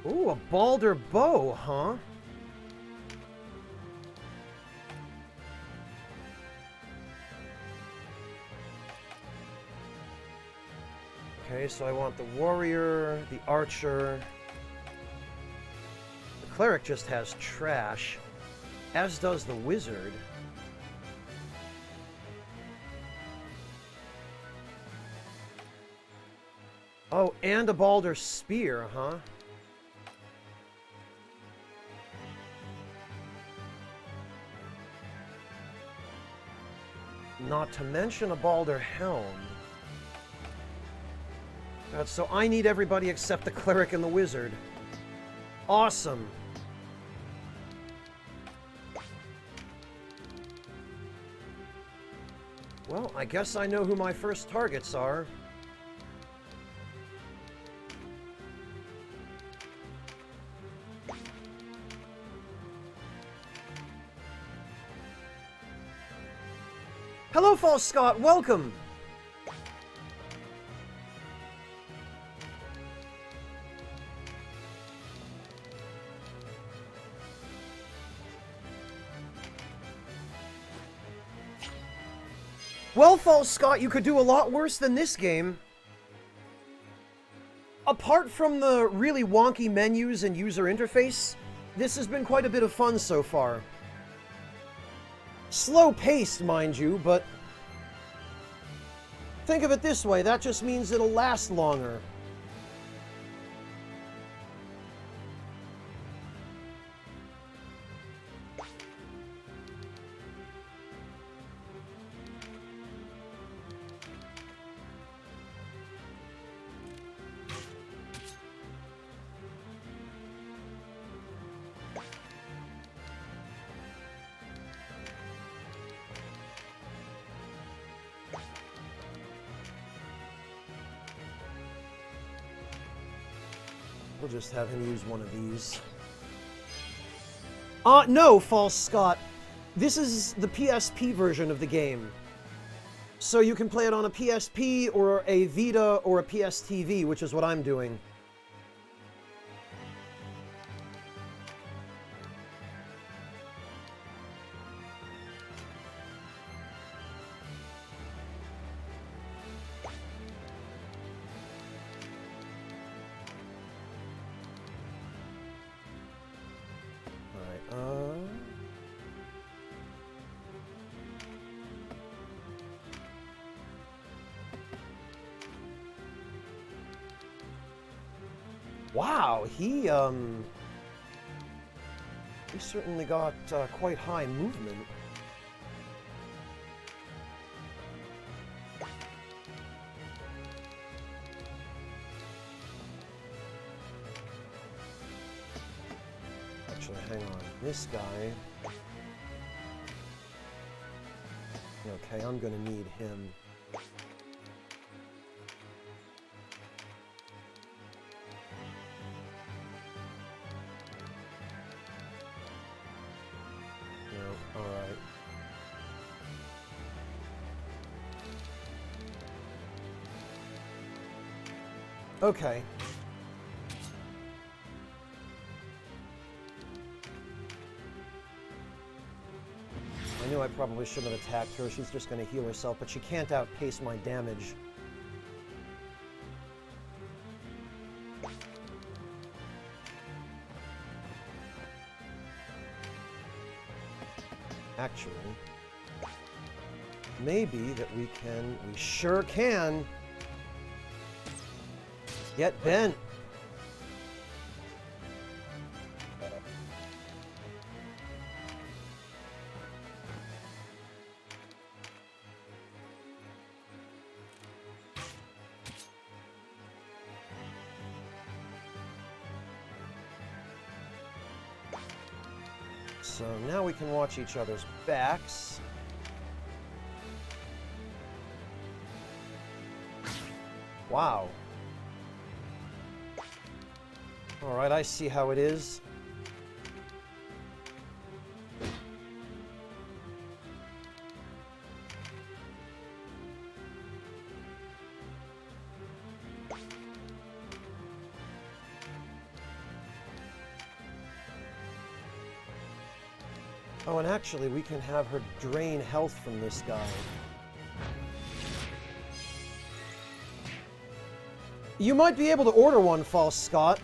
Ooh, a Balder bow, huh? Okay, so I want the warrior, the archer. The cleric just has trash, as does the wizard. Oh, and a Balder spear, huh? Not to mention a Balder helm. So I need everybody except the cleric and the wizard. Awesome. Well, I guess I know who my first targets are. Hello, False Scott. Welcome. Well, False Scott, you could do a lot worse than this game. Apart from the really wonky menus and user interface, this has been quite a bit of fun so far. Slow-paced, mind you, but think of it this way, that just means it'll last longer. We'll just have him use one of these. No, False Scott. This is the PSP version of the game. So you can play it on a PSP or a Vita or a PS TV, which is what I'm doing. Wow, he certainly got quite high movement. Actually, hang on. This guy... Okay, I'm gonna need him. Okay. I knew I probably shouldn't have attacked her. She's just going to heal herself, but she can't outpace my damage. Actually, maybe that we sure can, get bent. So now we can watch each other's backs. Wow. All right, I see how it is. Oh, and actually, we can have her drain health from this guy. You might be able to order one, False Scott.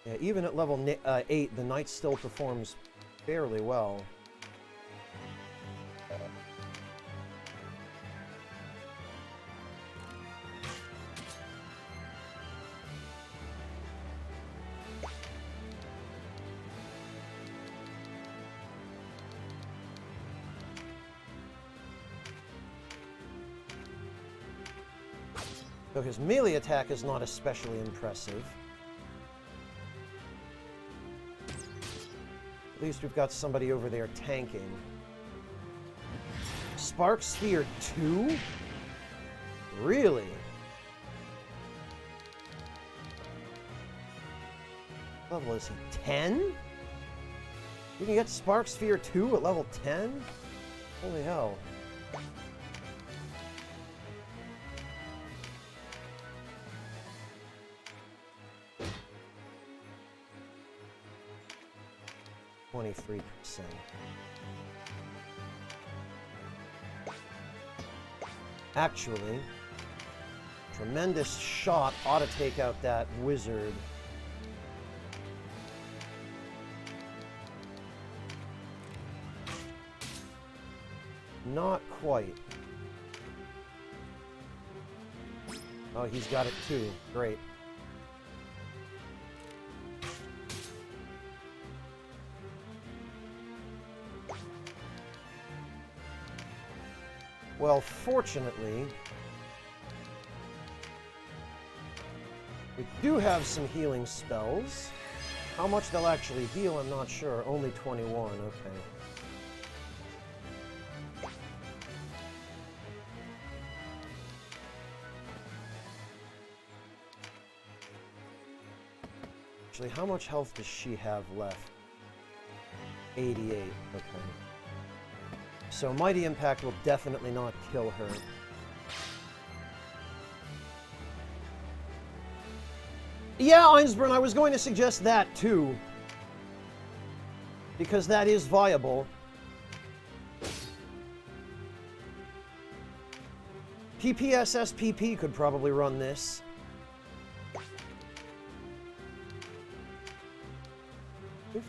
Yeah, even at level 8, the knight still performs fairly well. Though his melee attack is not especially impressive. At least we've got somebody over there tanking. Spark Sphere 2? Really? What level is he? 10? You can get Spark Sphere 2 at level 10? Holy hell. %. Actually, tremendous shot ought to take out that wizard. Not quite. Oh, he's got it too. Great. Well, fortunately, we do have some healing spells. How much they'll actually heal, I'm not sure. Only 21, okay. Actually, how much health does she have left? 88, okay. So Mighty Impact will definitely not kill her. Yeah, Einsburn, I was going to suggest that too. Because that is viable. PPSSPP could probably run this.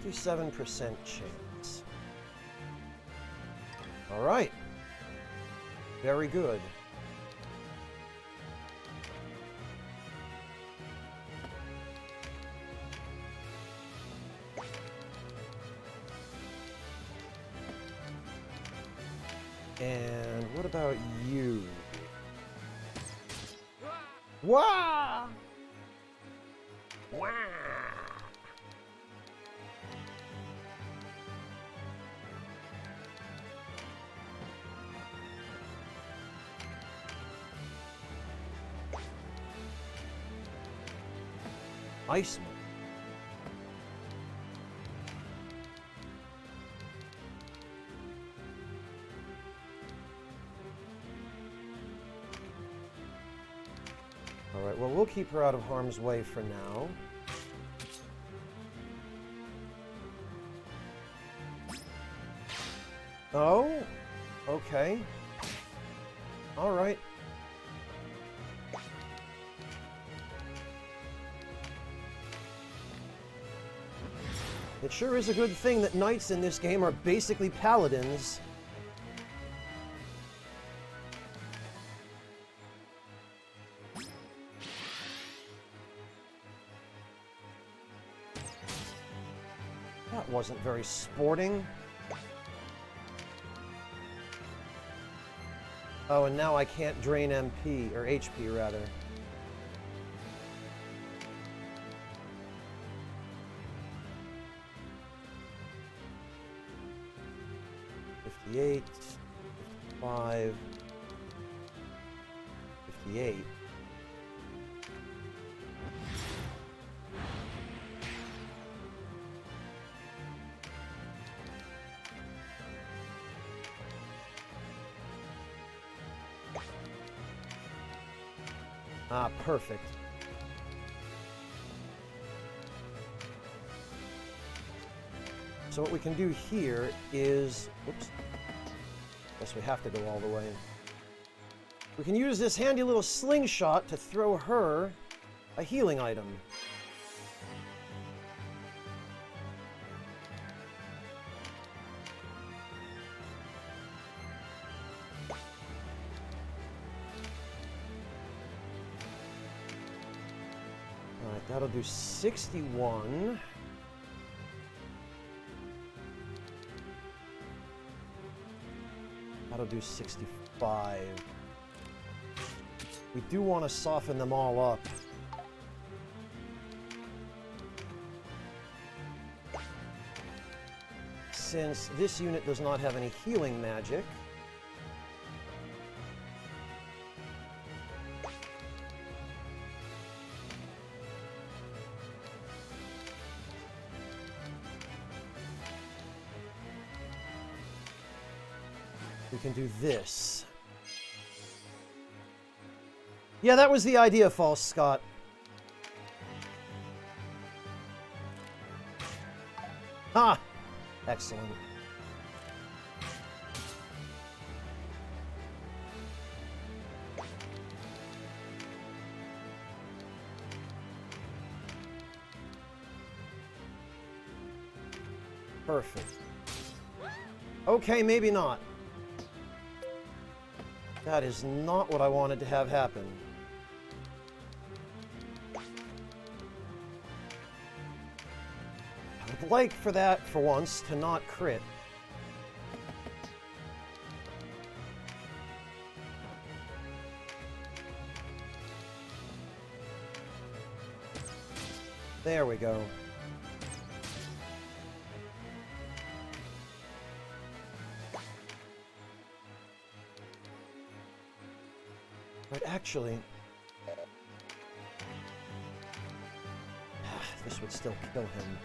%57% chance. All right. Very good. And what about you? Wah! Wah! Iceman. Alright, well, we'll keep her out of harm's way for now. Oh? Okay. Alright. It sure is a good thing that knights in this game are basically paladins. That wasn't very sporting. Oh, and now I can't drain MP, or HP rather. $58, $55, $58. Ah, perfect. So what we can do here is... Oops. Guess we have to go all the way. We can use this handy little slingshot to throw her a healing item. Alright, that'll do 61. That'll do 65. We do want to soften them all up. Since this unit does not have any healing magic, we can do this. Yeah, that was the idea, False Scott. Ah! Excellent. Perfect. Okay, maybe not. That is not what I wanted to have happen. I would like for that, for once, to not crit. There we go. But actually, this would still kill him.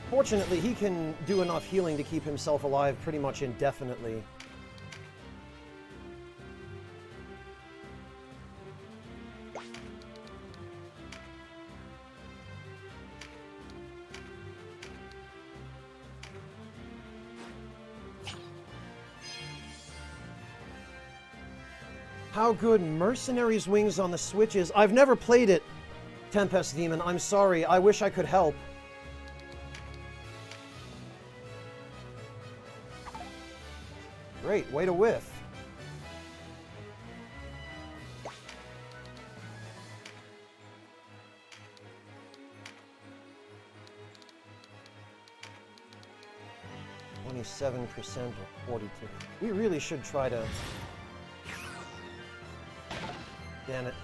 Fortunately, he can do enough healing to keep himself alive pretty much indefinitely. How good Mercenary's Wings on the Switch is. I've never played it, Tempest Demon. I'm sorry. I wish I could help. Great, way to whiff. (27% or 42%. We really should try to... Damn it.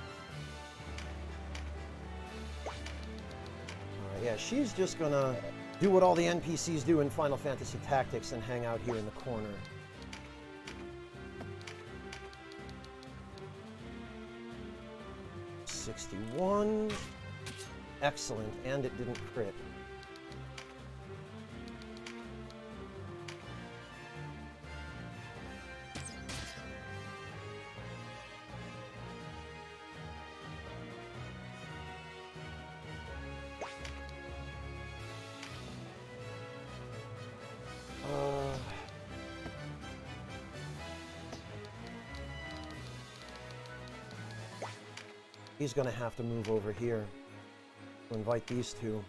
Alright, yeah, she's just gonna do what all the NPCs do in Final Fantasy Tactics and hang out here in the corner. (61). Excellent, and it didn't crit. He's gonna have to move over here to invite these two.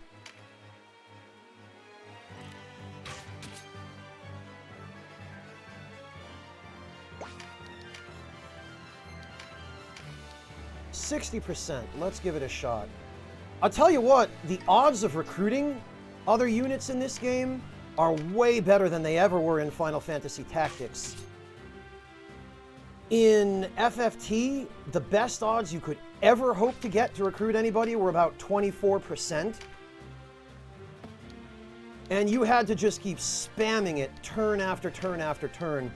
(60%). Let's give it a shot. I'll tell you what, the odds of recruiting other units in this game are way better than they ever were in Final Fantasy Tactics. In FFT, the best odds you could ever hope to get to recruit anybody were about 24%. And you had to just keep spamming it turn after turn after turn.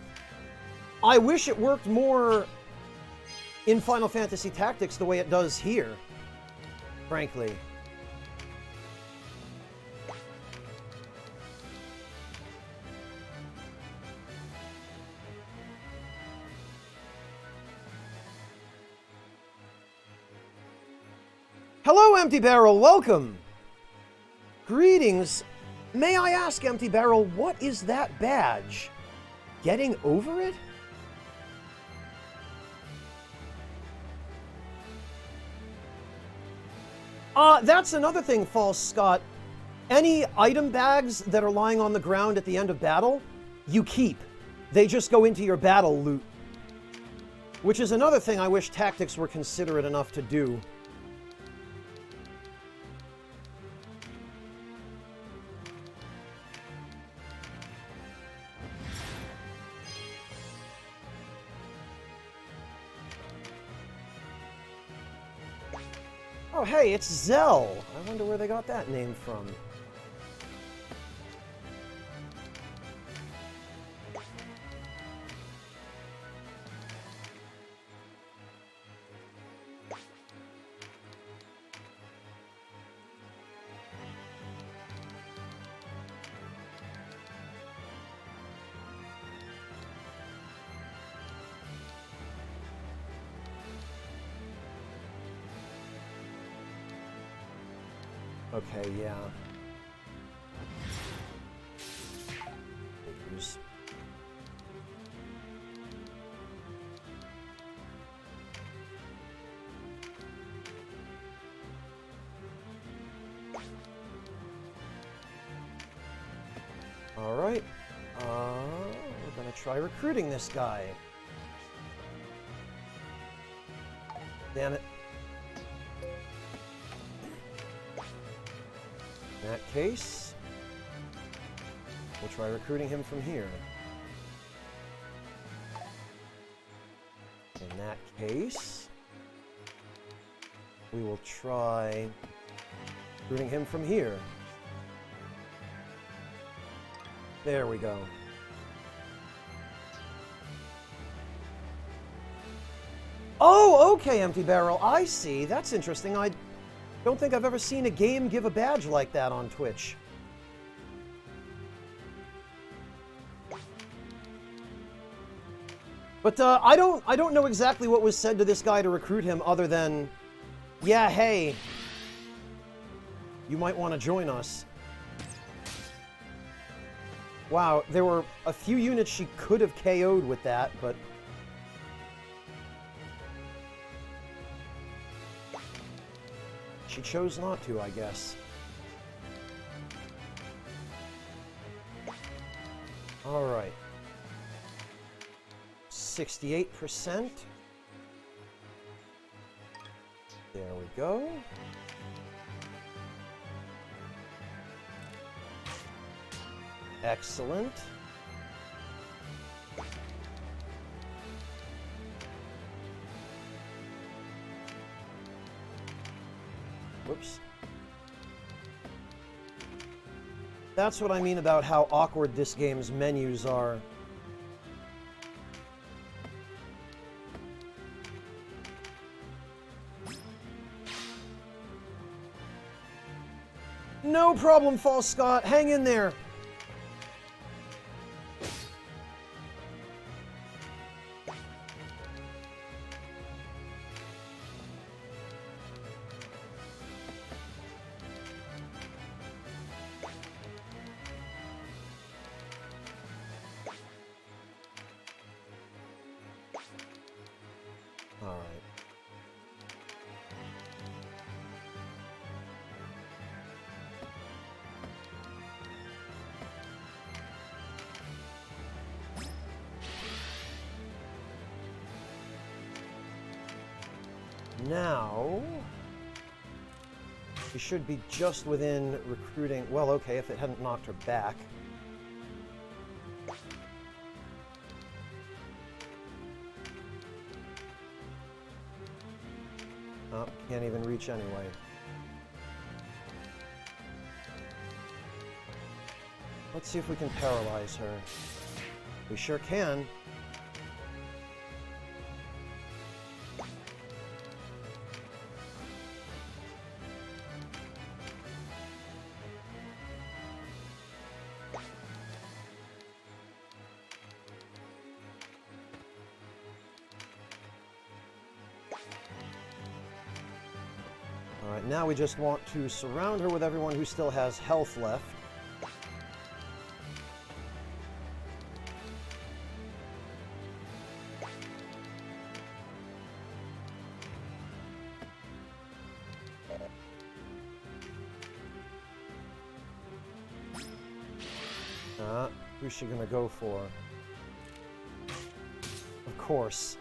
I wish it worked more in Final Fantasy Tactics the way it does here, frankly. Hello, Empty Barrel, welcome! Greetings. May I ask, Empty Barrel, what is that badge? Getting over it? That's another thing, False Scott. Any item bags that are lying on the ground at the end of battle, you keep. They just go into your battle loot. Which is another thing I wish Tactics were considerate enough to do. Oh, hey, it's Zell. I wonder where they got that name from. Okay, yeah. Figures. try recruiting this guy. Damn it. In that case, we'll try recruiting him from here. In that case, we will try recruiting him from here. There we go. Oh, okay, Empty Barrel. I see. That's interesting. I don't think I've ever seen a game give a badge like that on Twitch. But I don't know exactly what was said to this guy to recruit him other than, yeah, hey, you might want to join us. Wow, there were a few units she could have KO'd with that, but she chose not to, I guess. All right. 68%. There we go. Excellent. Whoops. That's what I mean about how awkward this game's menus are. No problem, False Scott. Hang in there. All right. Now, she should be just within recruiting. Well, okay, if it hadn't knocked her back. Oh, can't even reach anyway. Let's see if we can paralyze her. We sure can. Alright, now we just want to surround her with everyone who still has health left. Who's she gonna go for? Of course.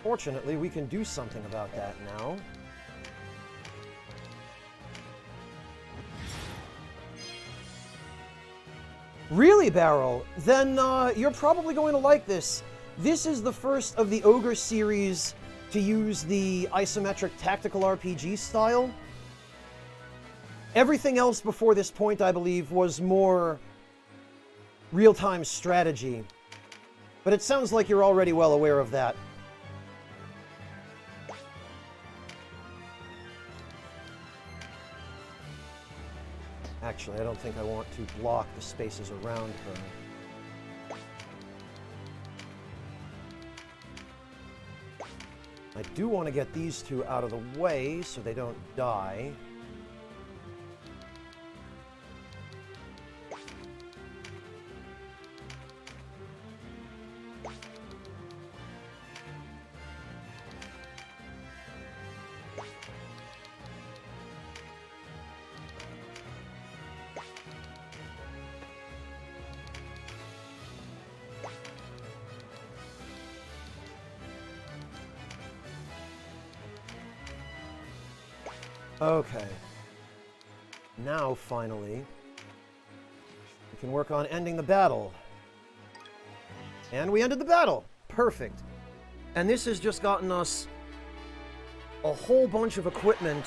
Fortunately, we can do something about that now. Really, Barrel? Then you're probably going to like this. This is the first of the Ogre series to use the isometric tactical RPG style. Everything else before this point, I believe, was more real-time strategy. But it sounds like you're already well aware of that. Actually, I don't think I want to block the spaces around her. I do want to get these two out of the way so they don't die. Okay. Now, finally, we can work on ending the battle. And we ended the battle! Perfect. And this has just gotten us a whole bunch of equipment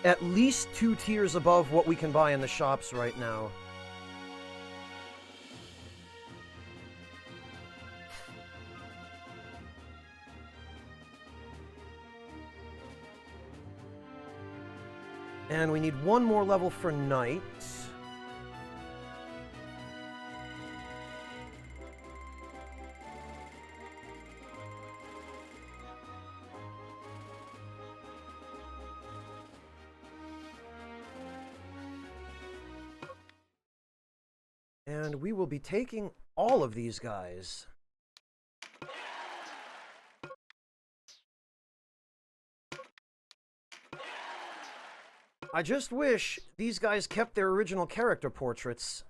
at least 2 tiers above what we can buy in the shops right now. And we need 1 more level for Knight. And we will be taking all of these guys. I just wish these guys kept their original character portraits.